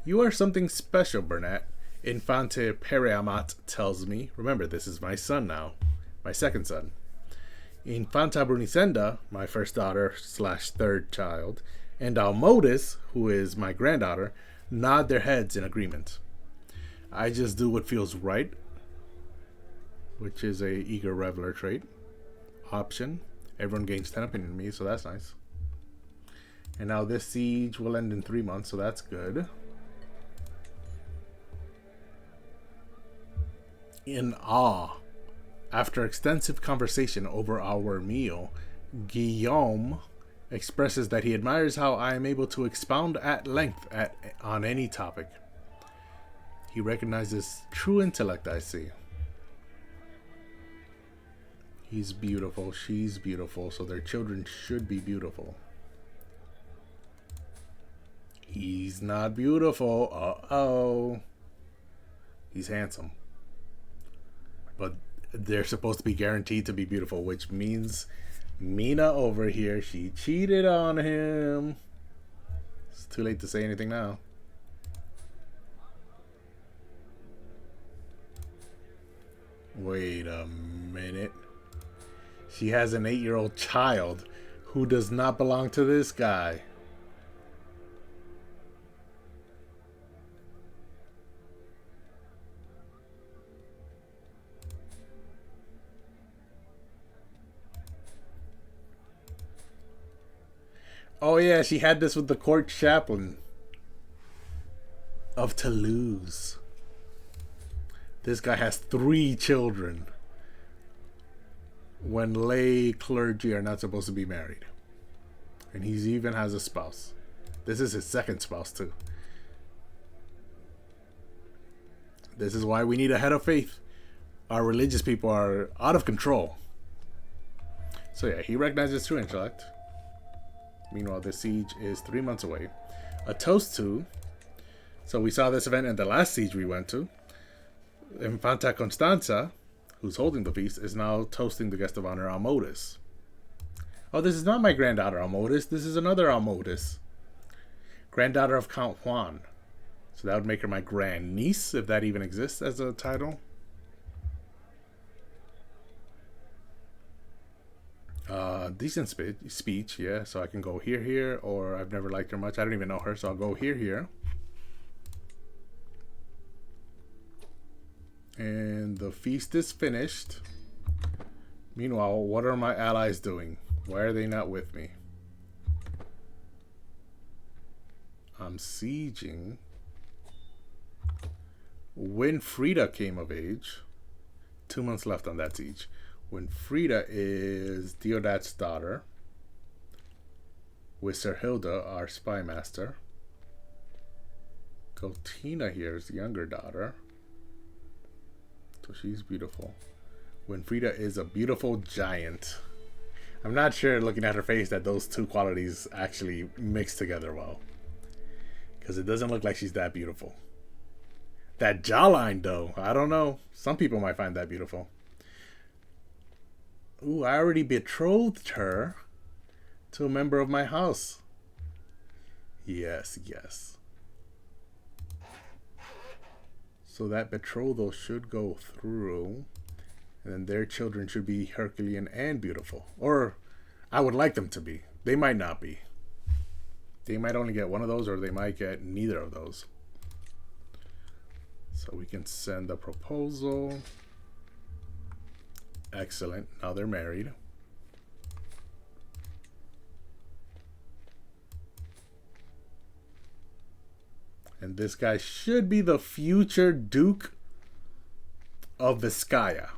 You are something special, Bernat. Infante Pereamat tells me, remember, this is my son now, my second son. Infanta Brunicenda, my first daughter slash third child, and Almodis, who is my granddaughter, nod their heads in agreement. I just do what feels right, which is a eager reveler trait. Option. Everyone gains 10 opinion on me, so that's nice. And now this siege will end in 3 months, so that's good. In awe, after extensive conversation over our meal, Guillaume expresses that he admires how I am able to expound at length on any topic. He recognizes true intellect, I see. He's beautiful, she's beautiful, so their children should be beautiful. He's not beautiful. Uh-oh. He's handsome. But they're supposed to be guaranteed to be beautiful, which means Mina over here, she cheated on him. It's too late to say anything now. Wait a minute. She has an 8-year-old child who does not belong to this guy. Oh yeah, she had this with the court chaplain of Toulouse. This guy has 3 children when lay clergy are not supposed to be married. And he even has a spouse. This is his second spouse too. This is why we need a head of faith. Our religious people are out of control. So yeah, he recognizes true intellect. Meanwhile, the siege is 3 months away. A toast to. So we saw this event in the last siege we went to. Infanta Constanza, who's holding the feast, is now toasting the guest of honor, Almodis. Oh, this is not my granddaughter, Almodis. This is another Almodis. Granddaughter of Count Juan. So that would make her my grandniece, if that even exists as a title. Decent speech, yeah. So I can go here, or I've never liked her much. I don't even know her, so I'll go here. And the feast is finished. Meanwhile, what are my allies doing? Why are they not with me? I'm sieging. When Frida came of age, 2 months left on that siege. When Frida is Deodat's daughter, with Sir Hilda, our spy master. Gotina here is the younger daughter. So she's beautiful. When Frida is a beautiful giant. I'm not sure, looking at her face, that those two qualities actually mix together well. Because it doesn't look like she's that beautiful. That jawline, though, I don't know. Some people might find that beautiful. Ooh, I already betrothed her to a member of my house. Yes. So that betrothal should go through. And then their children should be Herculean and beautiful. Or I would like them to be. They might not be. They might only get one of those, or they might get neither of those. So we can send a proposal. Excellent. Now they're married. And this guy should be the future Duke of Vizcaya.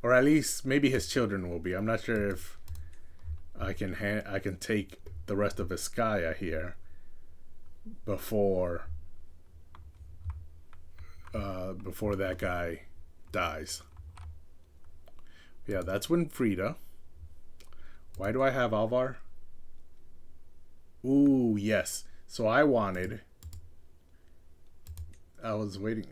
Or at least maybe his children will be. I'm not sure if I can take the rest of Vizcaya here before that guy dies. Yeah, that's when Frida. Why do I have Alvar? Ooh, yes. So I was waiting.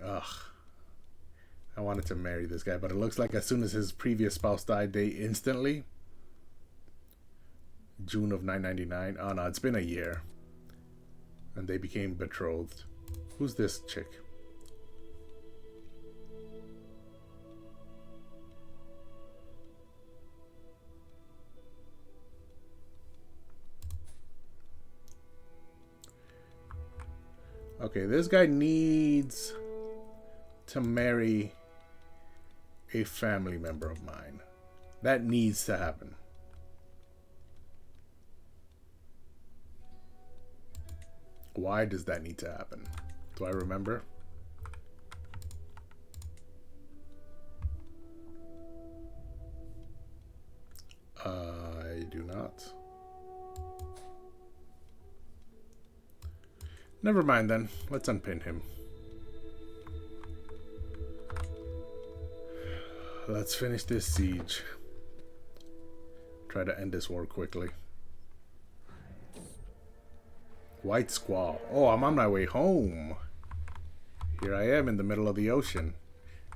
I wanted to marry this guy, but it looks like as soon as his previous spouse died, they instantly. June of 999. Oh no, it's been a year. And they became betrothed. Who's this chick? Okay, this guy needs to marry a family member of mine. That needs to happen. Why does that need to happen? Do I remember? I do not. Never mind then. Let's unpin him. Let's finish this siege. Try to end this war quickly. White Squall. Oh, I'm on my way home. Here I am in the middle of the ocean.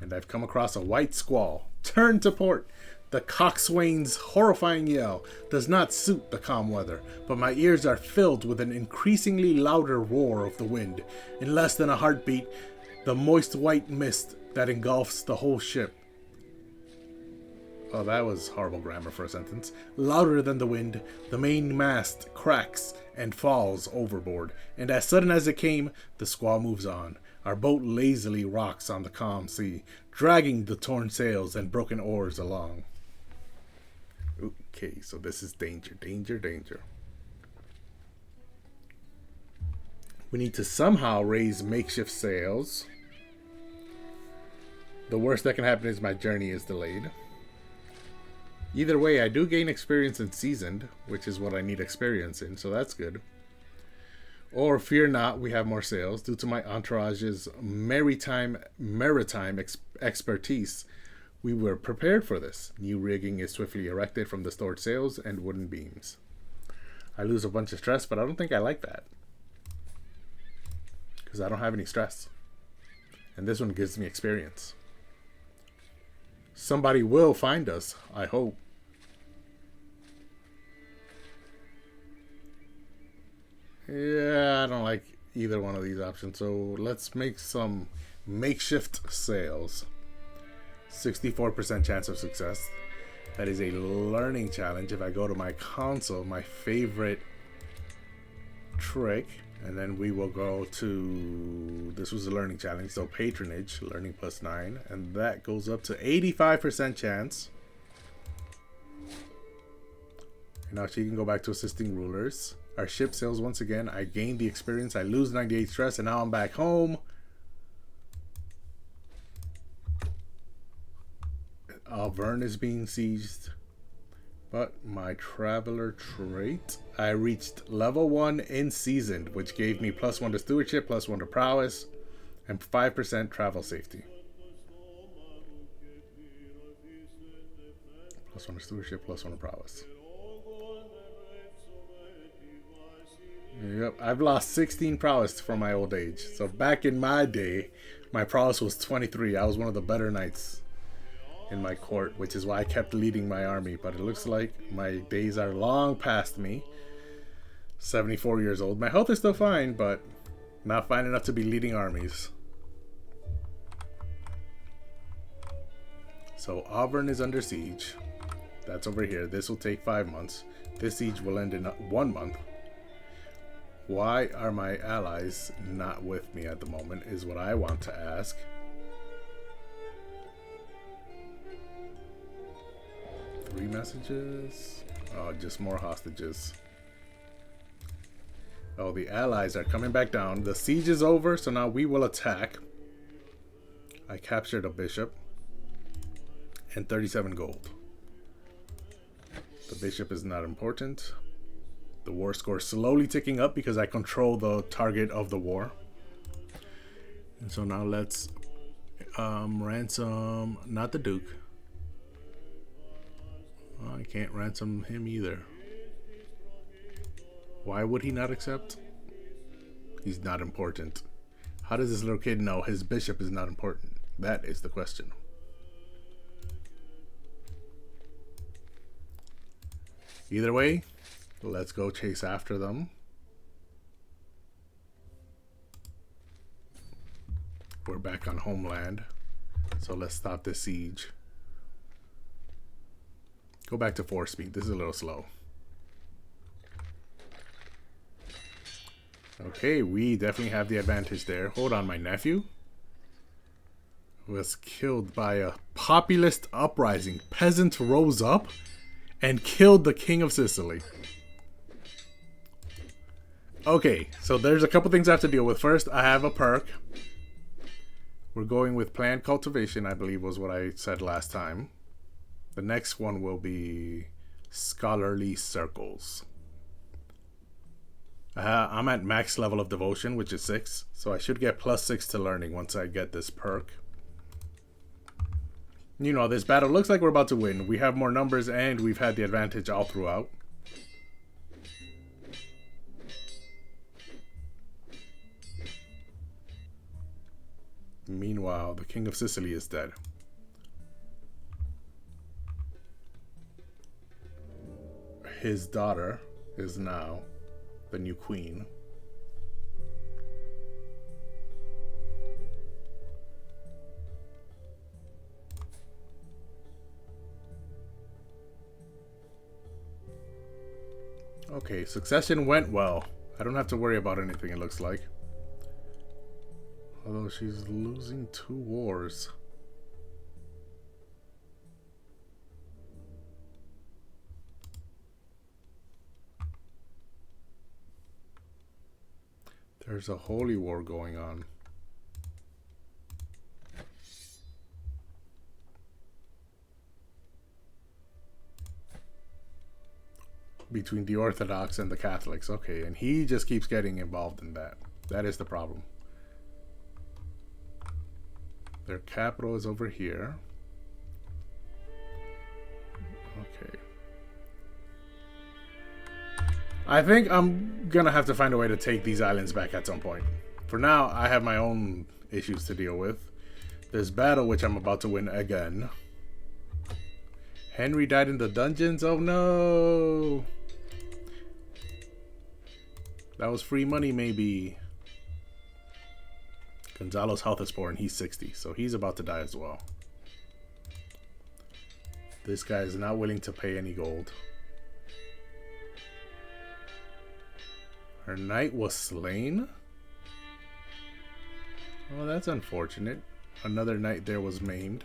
And I've come across a white squall. Turn to port. The coxswain's horrifying yell does not suit the calm weather, but my ears are filled with an increasingly louder roar of the wind. In less than a heartbeat, the moist white mist that engulfs the whole ship. Oh, that was horrible grammar for a sentence. Louder than the wind, the main mast cracks and falls overboard, and as sudden as it came, the squall moves on. Our boat lazily rocks on the calm sea, dragging the torn sails and broken oars along. Okay, so this is danger, danger, danger. We need to somehow raise makeshift sails. The worst that can happen is my journey is delayed. Either way, I do gain experience in Seasoned, which is what I need experience in, so that's good. Or fear not, we have more sails. Due to my entourage's maritime expertise, we were prepared for this. New rigging is swiftly erected from the stored sails and wooden beams. I lose a bunch of stress, but I don't think I like that. Because I don't have any stress. And this one gives me experience. Somebody will find us, I hope. Yeah, I don't like either one of these options. So let's make some makeshift sails. 64% chance of success. That is a learning challenge. If I go to my console, my favorite trick, and then we will go to, this was a learning challenge, so patronage, learning +9, and that goes up to 85% chance. And now she can go back to assisting rulers. Our ship sails once again. I gain the experience. I lose 98 stress, and now I'm back home. Vern is being sieged. But my traveler trait, I reached level 1 in Seasoned, which gave me +1 to stewardship, +1 to prowess, and 5% travel safety. +1 to stewardship, +1 to prowess. Yep, I've lost 16 prowess from my old age. So back in my day, my prowess was 23. I was one of the better knights in my court, which is why I kept leading my army. But it looks like my days are long past me. 74 years old. My health is still fine, but not fine enough to be leading armies. So Auburn is under siege. That's over here. This will take 5 months. This siege will end in 1 month. Why are my allies not with me at the moment is what I want to ask. Three messages. Oh, just more hostages. Oh, the allies are coming back down. The siege is over, so now we will attack. I captured a bishop. And 37 gold. The bishop is not important. The war score is slowly ticking up because I control the target of the war. And so now let's ransom, not the Duke. Oh, I can't ransom him either. Why would he not accept? He's not important. How does this little kid know his bishop is not important? That is the question. Either way, let's go chase after them. We're back on homeland. So let's stop this siege. Go back to 4 speed. This is a little slow. Okay, we definitely have the advantage there. Hold on, my nephew was killed by a populist uprising. Peasants rose up and killed the king of Sicily. Okay, so there's a couple things I have to deal with. First, I have a perk. We're going with planned cultivation, I believe was what I said last time. The next one will be scholarly circles. I'm at max level of devotion, which is 6. So I should get +6 to learning once I get this perk. You know, this battle looks like we're about to win. We have more numbers and we've had the advantage all throughout. Meanwhile, the King of Sicily is dead. His daughter is now the new queen. Okay, succession went well. I don't have to worry about anything, it looks like. Although she's losing 2 wars. There's a holy war going on. Between the Orthodox and the Catholics. Okay, and he just keeps getting involved in that. That is the problem. Their capital is over here. Okay. I think I'm gonna have to find a way to take these islands back at some point. For now, I have my own issues to deal with. This battle, which I'm about to win again. Henry died in the dungeons? Oh no! That was free money, maybe. Gonzalo's health is poor and he's 60, so he's about to die as well. This guy is not willing to pay any gold. Her knight was slain? Oh, that's unfortunate. Another knight there was maimed.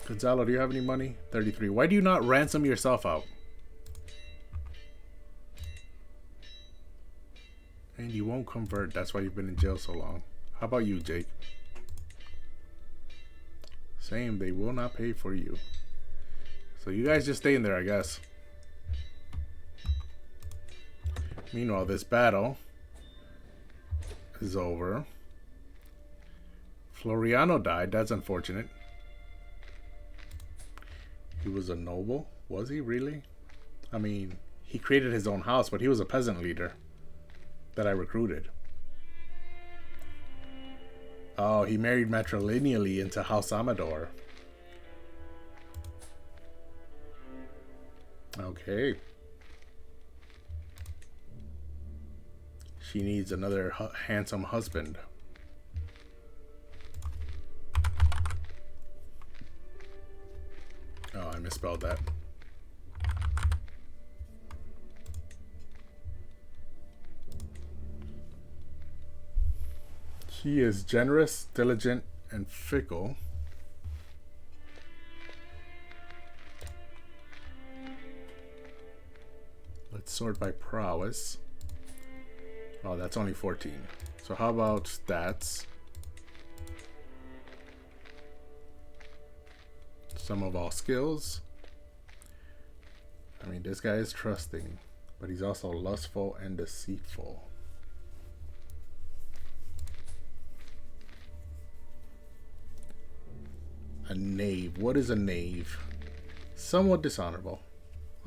Gonzalo, do you have any money? 33. Why do you not ransom yourself out? And you won't convert. That's why you've been in jail so long. How about you, Jake? Same. They will not pay for you. So you guys just stay in there, I guess. Meanwhile, this battle is over. Floriano died. That's unfortunate. He was a noble. Was he really? I mean, he created his own house, but he was a peasant leader that I recruited. Oh, he married matrilineally into House Amador. Okay. She needs another handsome husband. Oh, I misspelled that. She is generous, diligent, and fickle. Let's sort by prowess. Oh, that's only 14. So how about stats? Sum of all skills. I mean, this guy is trusting, but he's also lustful and deceitful. A knave. What is a knave? Somewhat dishonorable.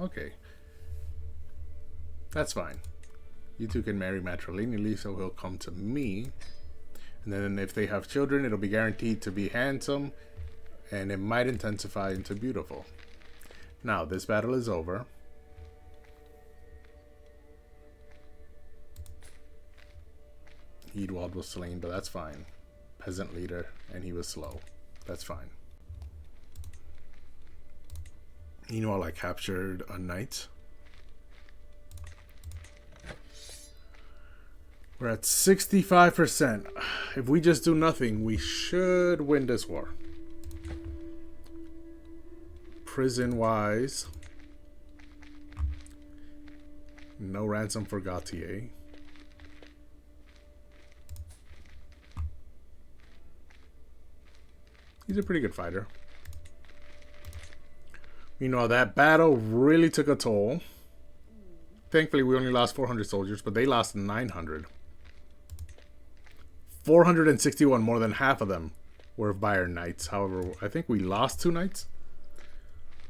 Okay. That's fine. You two can marry matrilineally, so he'll come to me. And then if they have children, it'll be guaranteed to be handsome, and it might intensify into beautiful. Now, this battle is over. Edwald was slain, but that's fine. Peasant leader, and he was slow. That's fine. Meanwhile, I captured a knight. We're at 65%. If we just do nothing, we should win this war. Prison-wise, no ransom for Gautier. He's a pretty good fighter. Meanwhile, that battle really took a toll. Thankfully, we only lost 400 soldiers, but they lost 900. 461, more than half of them were Bayern Knights. However, I think we lost 2 knights.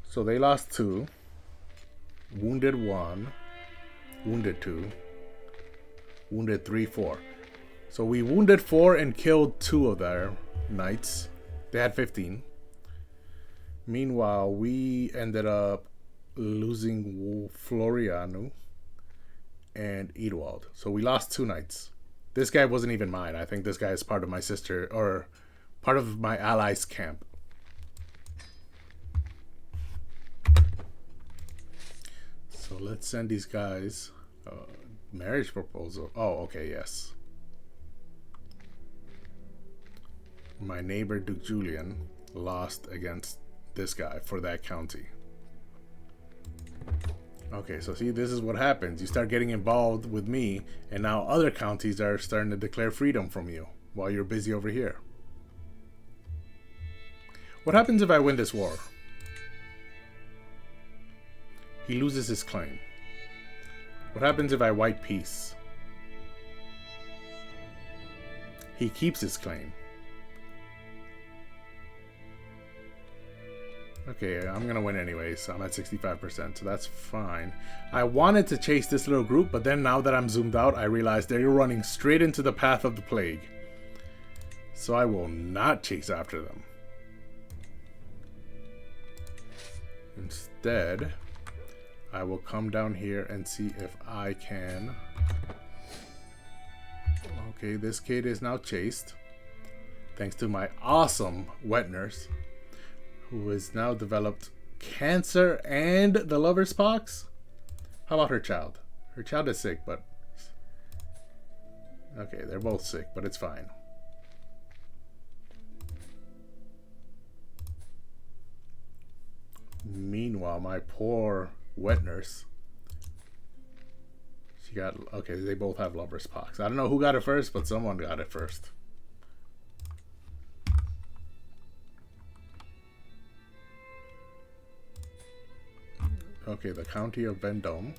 So they lost 2. Wounded 1. Wounded 2. Wounded 3, 4. So we wounded 4 and killed 2 of their knights. They had 15. Meanwhile, we ended up losing Floriano and Edwald. So we lost 2 knights. This guy wasn't even mine. I think this guy is part of my sister, or part of my allies' camp. So let's send these guys marriage proposal. Oh, okay, yes. My neighbor Duke Julian lost against this guy for that county. Okay, so see, this is what happens. You start getting involved with me, and now other counties are starting to declare freedom from you while you're busy over here. What happens if I win this war? He loses his claim. What happens if I white peace? He keeps his claim. Okay, I'm gonna win anyways, so I'm at 65%, so that's fine. I wanted to chase this little group, but then now that I'm zoomed out, I realized they're running straight into the path of the plague. So I will not chase after them. Instead, I will come down here and see if I can... Okay, this kid is now chased, thanks to my awesome wet nurse, who has now developed cancer and the lover's pox. How about her child? Her child is sick, but... Okay, they're both sick, but it's fine. Meanwhile, my poor wet nurse... She got... Okay, they both have lover's pox. I don't know who got it first, but someone got it first. Okay, the county of Vendôme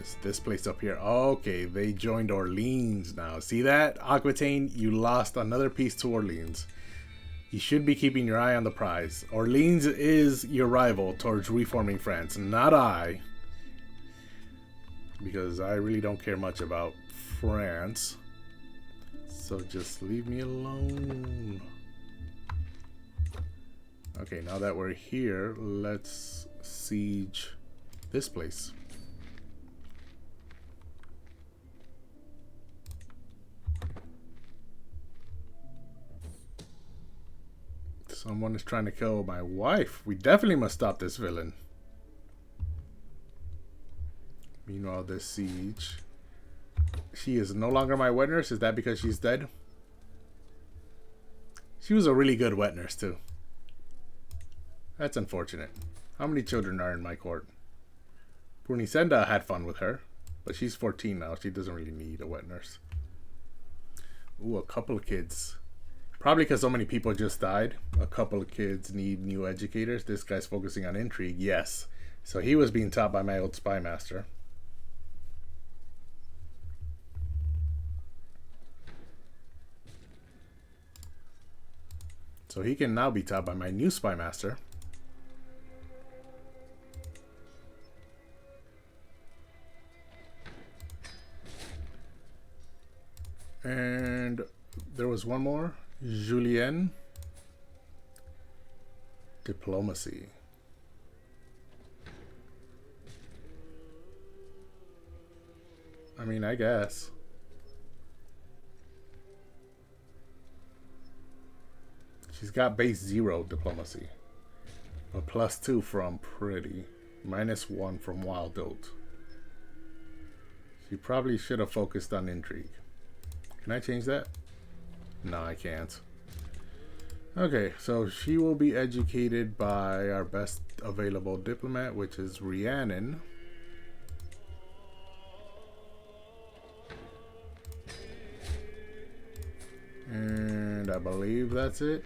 is this place up here. Okay, they joined Orleans now. See that? Aquitaine, you lost another piece to Orleans. You should be keeping your eye on the prize. Orleans is your rival towards reforming France, not I. Because I really don't care much about France. So just leave me alone. Okay, now that we're here, let's siege this place. Someone is trying to kill my wife. We definitely must stop this villain. Meanwhile, this siege. She is no longer my wet nurse. Is that because she's dead? She was a really good wet nurse too. That's unfortunate. How many children are in my court? Punisenda had fun with her, but she's 14 now. She doesn't really need a wet nurse. Ooh, a couple of kids. Probably because so many people just died. A couple of kids need new educators. This guy's focusing on intrigue. Yes. So he was being taught by my old spy master. So he can now be taught by my new spy master. And there was one more. Julien. Diplomacy. I mean, I guess. She's got base 0 diplomacy. A +2 from pretty. -1 from wild dote. She probably should have focused on intrigue. Can I change that? No, I can't. Okay, so she will be educated by our best available diplomat, which is Rhiannon. And I believe that's it.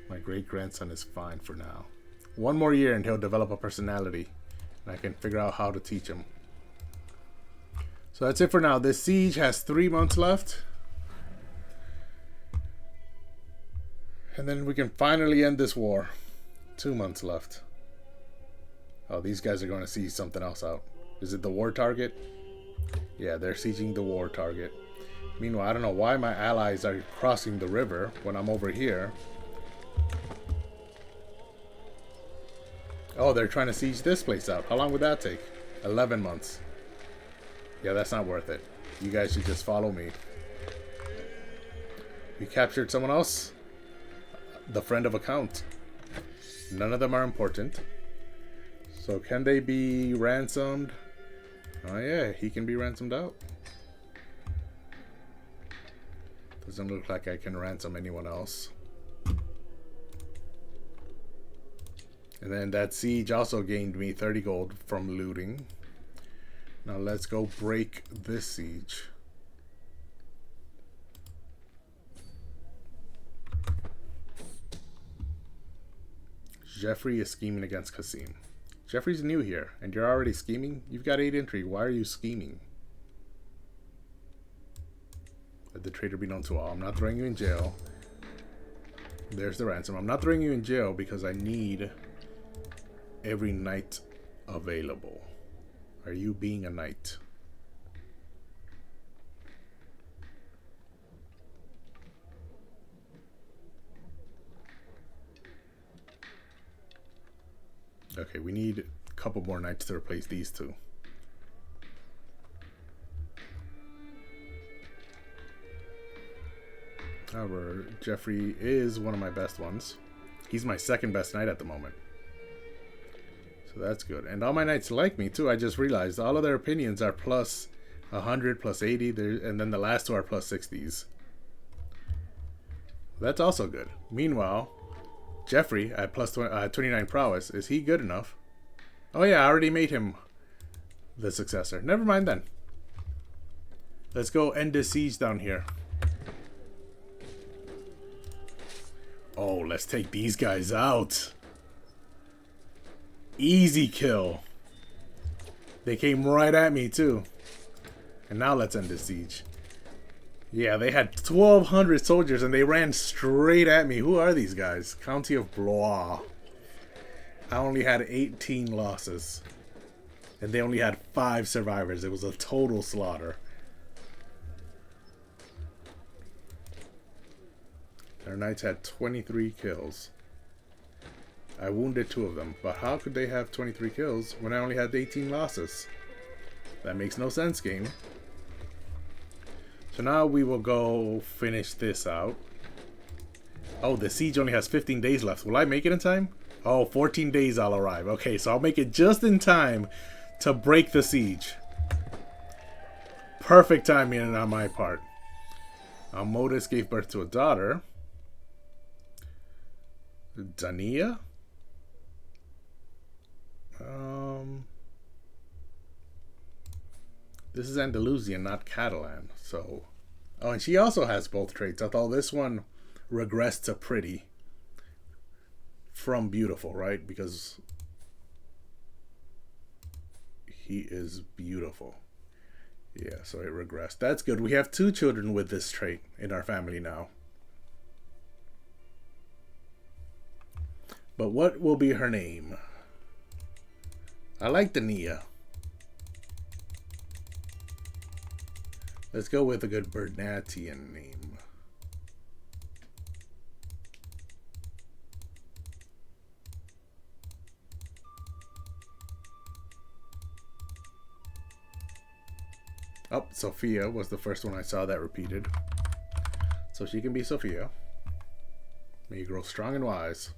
My great-grandson is fine for now. One more year and he'll develop a personality. And I can figure out how to teach him. So that's it for now. This siege has 3 months left. And then we can finally end this war. 2 months left. Oh, these guys are going to siege something else out. Is it the war target? Yeah, they're sieging the war target. Meanwhile, I don't know why my allies are crossing the river when I'm over here. Oh, they're trying to siege this place out. How long would that take? 11 months. Yeah, that's not worth it. You guys should just follow me. We captured someone else. The friend of a count. None of them are important. So can they be ransomed? Oh yeah, he can be ransomed out. Doesn't look like I can ransom anyone else. And then that siege also gained me 30 gold from looting. Now let's go break this siege. Jeffrey is scheming against Kasim. Jeffrey's new here, and you're already scheming? You've got 8 intrigue. Why are you scheming? Let the traitor be known to all. I'm not throwing you in jail. There's the ransom. I'm not throwing you in jail because I need every knight available. Are you being a knight? Okay, we need a couple more knights to replace these two. However, Jeffrey is one of my best ones. He's my second best knight at the moment. So that's good. And all my knights like me too. I just realized all of their opinions are plus 100, plus 80, and then the last two are plus 60s. That's also good. Meanwhile, Jeffrey at plus 29 prowess, is he good enough? Oh yeah, I already made him the successor. Never mind then. Let's go end this siege down here. Oh, let's take these guys out. Easy kill. They came right at me too. And now let's end this siege. Yeah, they had 1,200 soldiers and they ran straight at me. Who are these guys? County of Blois. I only had 18 losses. And they only had 5 survivors. It was a total slaughter. Their knights had 23 kills. I wounded 2 of them. But how could they have 23 kills when I only had 18 losses? That makes no sense, game. So now we will go finish this out. Oh, the siege only has 15 days left. Will I make it in time? Oh, 14 days I'll arrive. Okay, so I'll make it just in time to break the siege. Perfect timing on my part. Modus gave birth to a daughter. Dania? This is Andalusian, not Catalan. So, oh, and she also has both traits. Although this one regressed to pretty from beautiful, right? Because he is beautiful. Yeah, so it regressed. That's good. We have 2 children with this trait in our family now. But what will be her name? I like Dania. Let's go with a good Bernatian name. Oh, Sophia was the first one I saw that repeated. So she can be Sophia. May you grow strong and wise.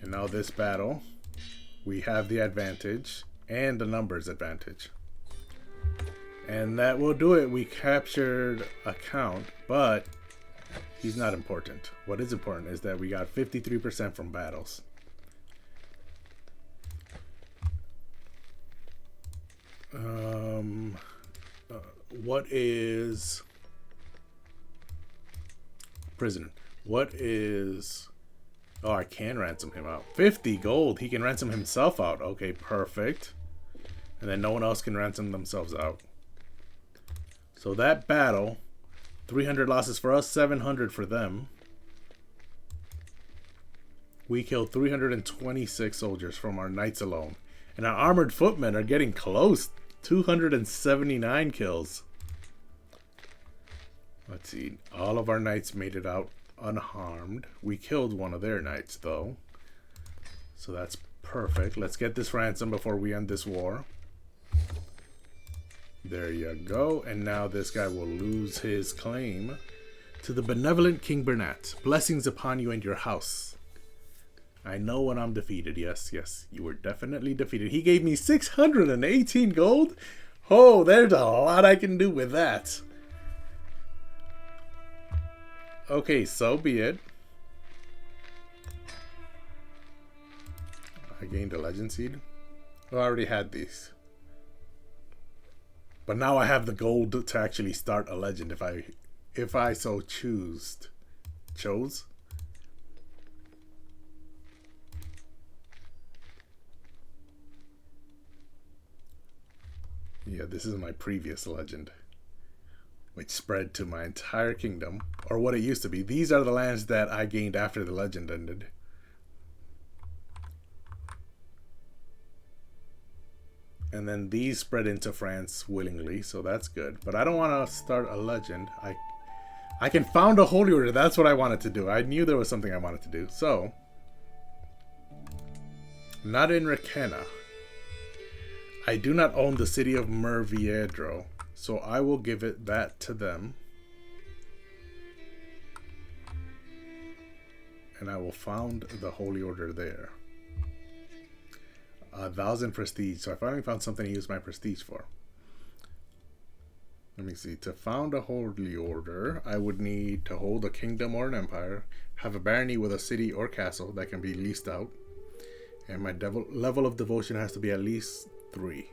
And now this battle, we have the advantage. and the numbers advantage. And that will do it. We captured a count, but he's not important. What is important is that we got 53% from battles. What is prisoner? What is... Oh, I can ransom him out. 50 gold. He can ransom himself out. Okay, perfect. And then no one else can ransom themselves out. So that battle, 300 losses for us, 700 for them. We killed 326 soldiers from our knights alone. And our armored footmen are getting close. 279 kills. Let's see. All of our knights made it out unharmed. We killed one of their knights, though. So that's perfect. Let's get this ransom before we end this war. There you go. And now this guy will lose his claim to the benevolent King Bernat. Blessings upon you and your house. I know when I'm defeated. Yes, yes, you were definitely defeated. He gave me 618 gold. Oh, there's a lot I can do with that. Okay, so be it. I gained a legend seed. Oh, I already had these. But now I have the gold to actually start a legend if I so chose. Yeah, this is my previous legend, which spread to my entire kingdom, or what it used to be. These are the lands that I gained after the legend ended. And then these spread into France willingly, so that's good. But I don't want to start a legend. I can found a holy order. That's what I wanted to do. I knew there was something I wanted to do. So, not in Requena. I do not own the city of Murviedro, so I will give it that to them. And I will found the holy order there. 1,000 prestige. So I finally found something to use my prestige for. Let me see. To found a holy order, I would need to hold a kingdom or an empire, have a barony with a city or castle that can be leased out, and my level of devotion has to be at least 3,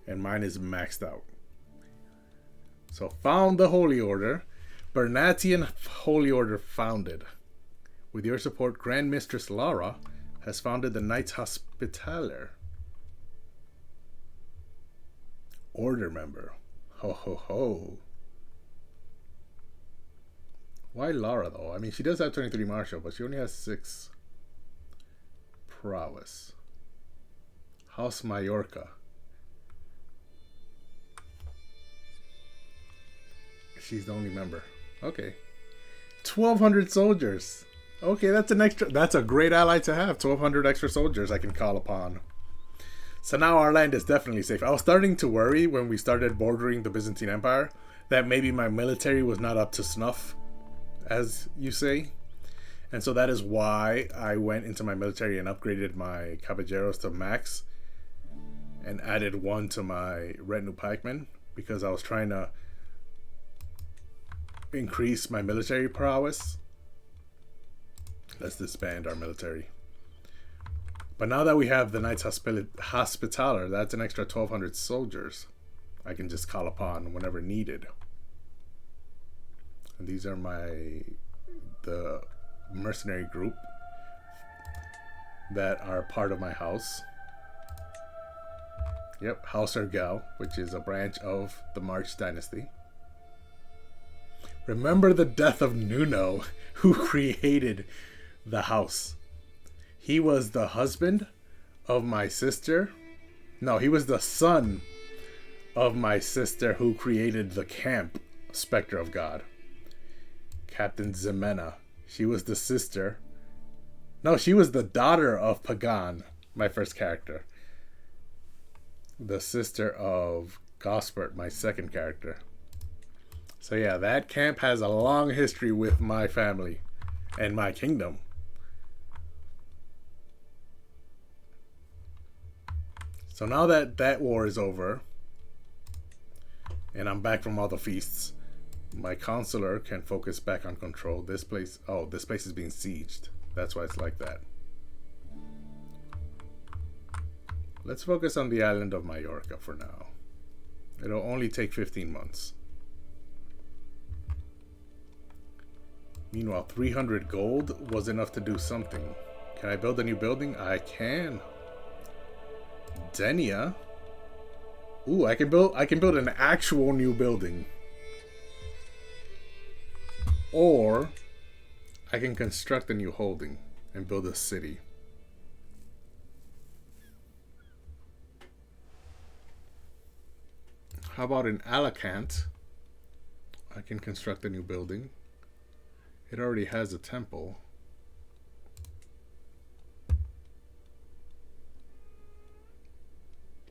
and mine is maxed out. So found the holy order. Bernatian holy order founded. With your support, Grand Mistress Lara has founded the Knights Hospitaller. Order member. Ho ho ho. Why Lara though? I mean, she does have 23 martial, but she only has 6 prowess. House Mallorca. She's the only member. Okay. 1,200 soldiers. Okay, that's a great ally to have. 1,200 extra soldiers I can call upon. So now our land is definitely safe. I was starting to worry when we started bordering the Byzantine Empire that maybe my military was not up to snuff, as you say. And so that is why I went into my military and upgraded my caballeros to max and added 1 to my retinue pikemen, because I was trying to increase my military prowess. Let's disband our military. But now that we have the Knights Hospitaller, that's an extra 1,200 soldiers I can just call upon whenever needed. And these are the mercenary group that are part of my house. Yep, House Ergel, which is a branch of the March dynasty. Remember the death of Nuno, who created the house. He was the husband of my sister. No, he was the son of my sister who created the camp, Spectre of God. Captain Ximena. She was the sister. No, she was the daughter of Pagan, my first character. The sister of Gospert, my second character. So yeah, that camp has a long history with my family and my kingdom. So now that that war is over, and I'm back from all the feasts, my counselor can focus back on control. This place, oh, this place is being sieged. That's why it's like that. Let's focus on the island of Mallorca for now. It'll only take 15 months. Meanwhile, 300 gold was enough to do something. Can I build a new building? I can. Denia. Ooh, I can build an actual new building. Or I can construct a new holding and build a city. How about in Alicante? I can construct a new building. It already has a temple.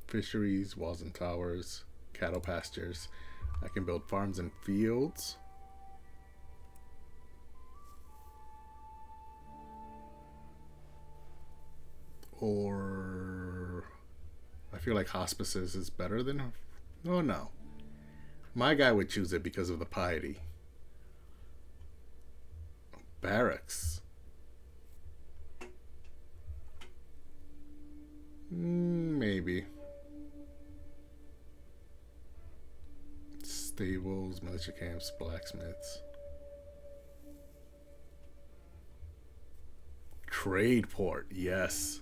Fisheries, walls and towers, cattle pastures. I can build farms and fields. Or I feel like hospices is better than... Oh no. My guy would choose it because of the piety. Barracks. Maybe. Stables, militia camps, blacksmiths. Trade port, yes.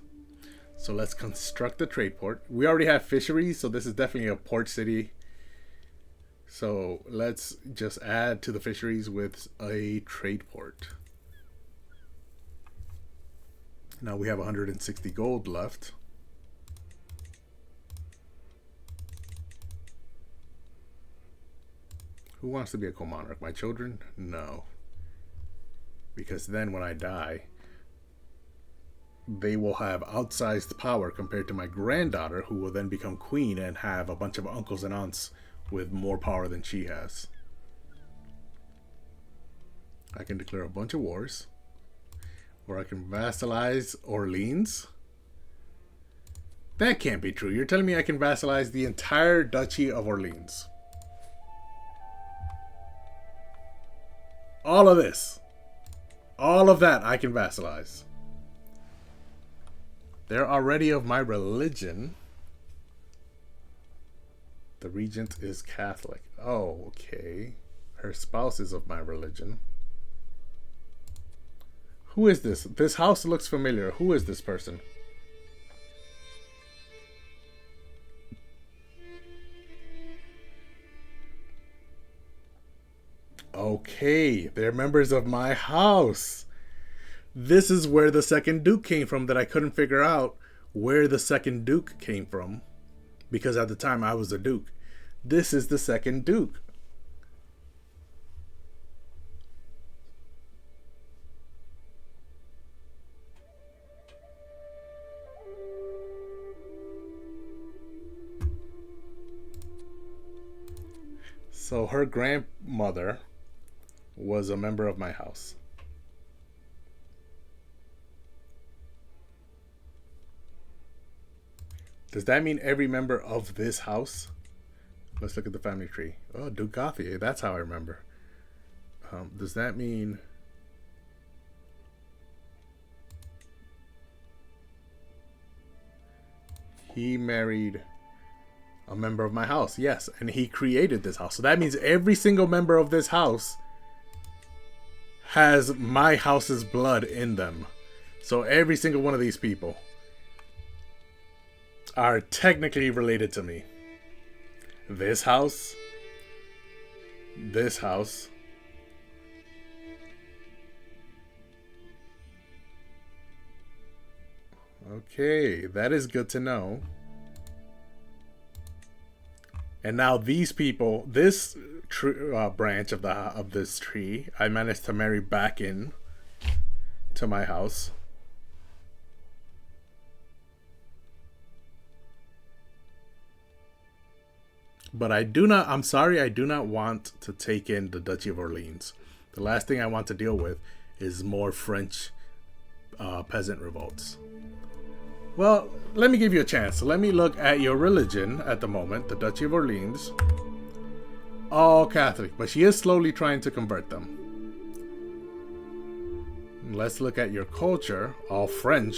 So let's construct the trade port. We already have fisheries, so this is definitely a port city. So let's just add to the fisheries with a trade port. Now we have 160 gold left. Who wants to be a co-monarch? My children? No. Because then when I die, they will have outsized power compared to my granddaughter, who will then become queen and have a bunch of uncles and aunts with more power than she has. I can declare a bunch of wars. Or I can vassalize Orleans. That can't be true. You're telling me I can vassalize the entire Duchy of Orleans. All of this. All of that I can vassalize. They're already of my religion. The regent is Catholic. Oh, okay. Her spouse is of my religion. Who is this? This house looks familiar. Who is this person? Okay, they're members of my house. This is where the second Duke came from that I couldn't figure out where the second Duke came from. Because at the time I was a Duke. This is the second Duke. So her grandmother was a member of my house. Does that mean every member of this house? Let's look at the family tree. Oh, Duke Gauthier. That's how I remember. Does that mean... He married a member of my house. Yes, and he created this house. So that means every single member of this house has my house's blood in them. So every single one of these people are technically related to me. This house. This house. Okay, that is good to know. And now these people, this branch of this tree, I managed to marry back in to my house. But I'm sorry, I do not want to take in the Duchy of Orleans. The last thing I want to deal with is more French peasant revolts. Well, let me give you a chance. Let me look at your religion at the moment, the Duchy of Orleans. All Catholic, but she is slowly trying to convert them. Let's look at your culture, all French.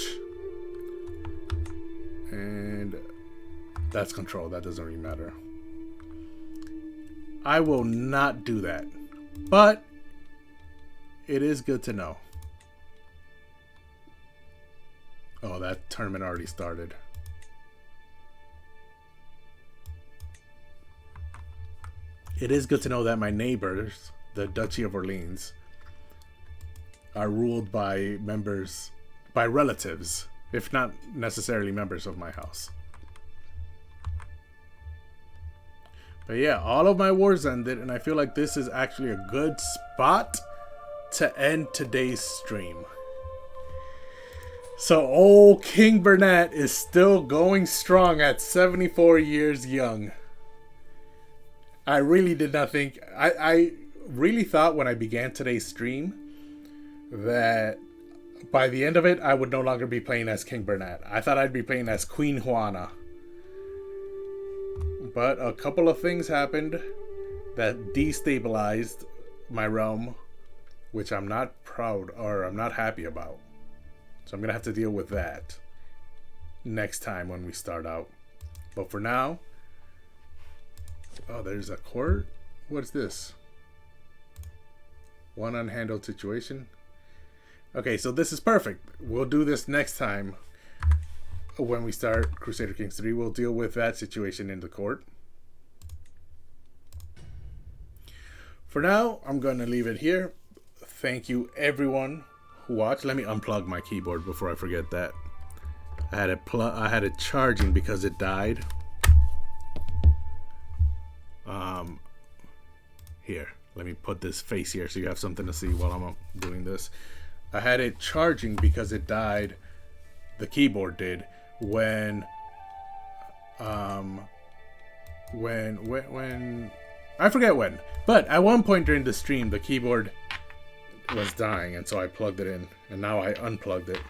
And that's control, that doesn't really matter. I will not do that, but it is good to know. Oh, that tournament already started. It is good to know that my neighbors, the Duchy of Orleans, are ruled by members, by relatives, if not necessarily members of my house. But yeah, all of my wars ended, and I feel like this is actually a good spot to end today's stream. So old King Burnett is still going strong at 74 years young. I really did not think... I really thought when I began today's stream that by the end of it, I would no longer be playing as King Burnett. I thought I'd be playing as Queen Juana. But a couple of things happened that destabilized my realm, which I'm not proud or I'm not happy about. So I'm going to have to deal with that next time when we start out. But for now... Oh, there's a court? What's this? One unhandled situation? Okay, so this is perfect. We'll do this next time. When we start Crusader Kings 3, we'll deal with that situation in the court. For now, I'm going to leave it here. Thank you everyone who watched. Let me unplug my keyboard before I forget that. I had it charging because it died. Here, let me put this face here so you have something to see while I'm doing this. I had it charging because it died. The keyboard did when I forget when, but at one point during the stream the keyboard was dying, and so I plugged it in, and now I unplugged it.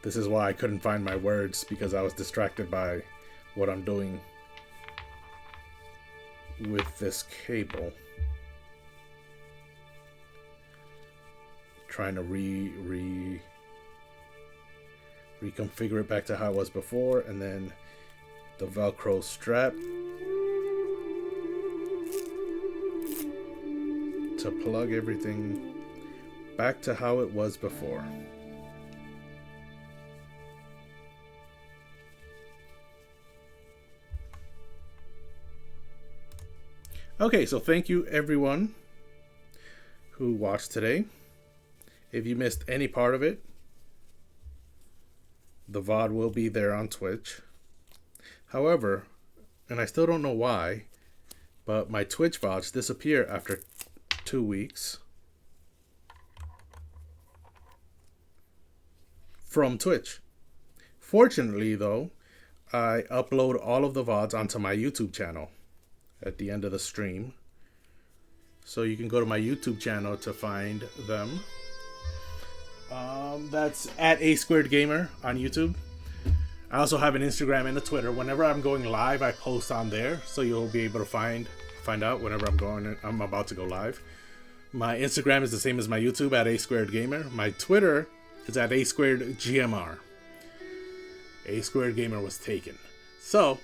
This is why I couldn't find my words, because I was distracted by what I'm doing with this cable. Trying to reconfigure it back to how it was before, and then the Velcro strap to plug everything back to how it was before. Okay, so thank you everyone who watched today. If you missed any part of it, the VOD will be there on Twitch. However, and I still don't know why, but my Twitch VODs disappear after 2 weeks from Twitch. Fortunately, though, I upload all of the VODs onto my YouTube channel at the end of the stream. So you can go to my YouTube channel to find them. That's at A Squared Gamer on YouTube. I also have an Instagram and a Twitter. Whenever I'm going live, I post on there, so you'll be able to find out whenever I'm about to go live. My Instagram is the same as my YouTube at A Squared Gamer. My Twitter is at A Squared GMR. A Squared Gamer was taken. So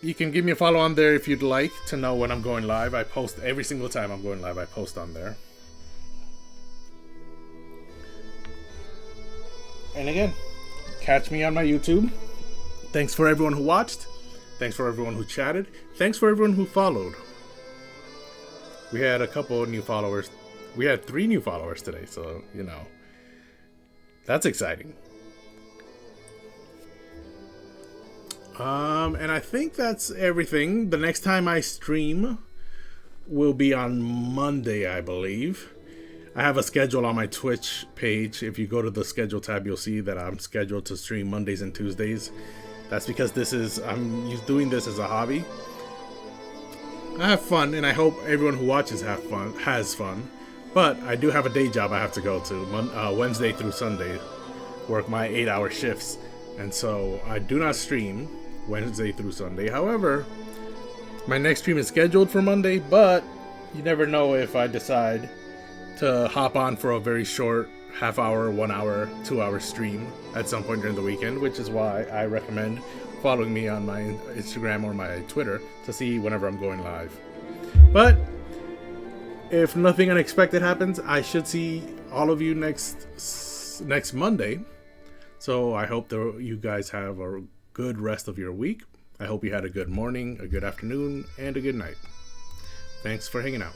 you can give me a follow on there if you'd like to know when I'm going live. I post every single time I'm going live. I post on there. And again, catch me on my YouTube. Thanks for everyone who watched. Thanks for everyone who chatted. Thanks for everyone who followed. We had a couple of new followers. We had 3 new followers today, so, you know, that's exciting. And I think that's everything. The next time I stream will be on Monday, I believe. I have a schedule on my Twitch page. If you go to the schedule tab, you'll see that I'm scheduled to stream Mondays and Tuesdays. That's because I'm doing this as a hobby. I have fun, and I hope everyone who watches has fun. But I do have a day job I have to go to Wednesday through Sunday work my 8-hour shifts. And so I do not stream Wednesday through Sunday. However, my next stream is scheduled for Monday, but you never know if I decide to hop on for a very short half hour, 1 hour, 2 hour stream at some point during the weekend, which is why I recommend following me on my Instagram or my Twitter to see whenever I'm going live. But if nothing unexpected happens, I should see all of you next Monday. So I hope that you guys have a good rest of your week. I hope you had a good morning, a good afternoon, and a good night. Thanks for hanging out.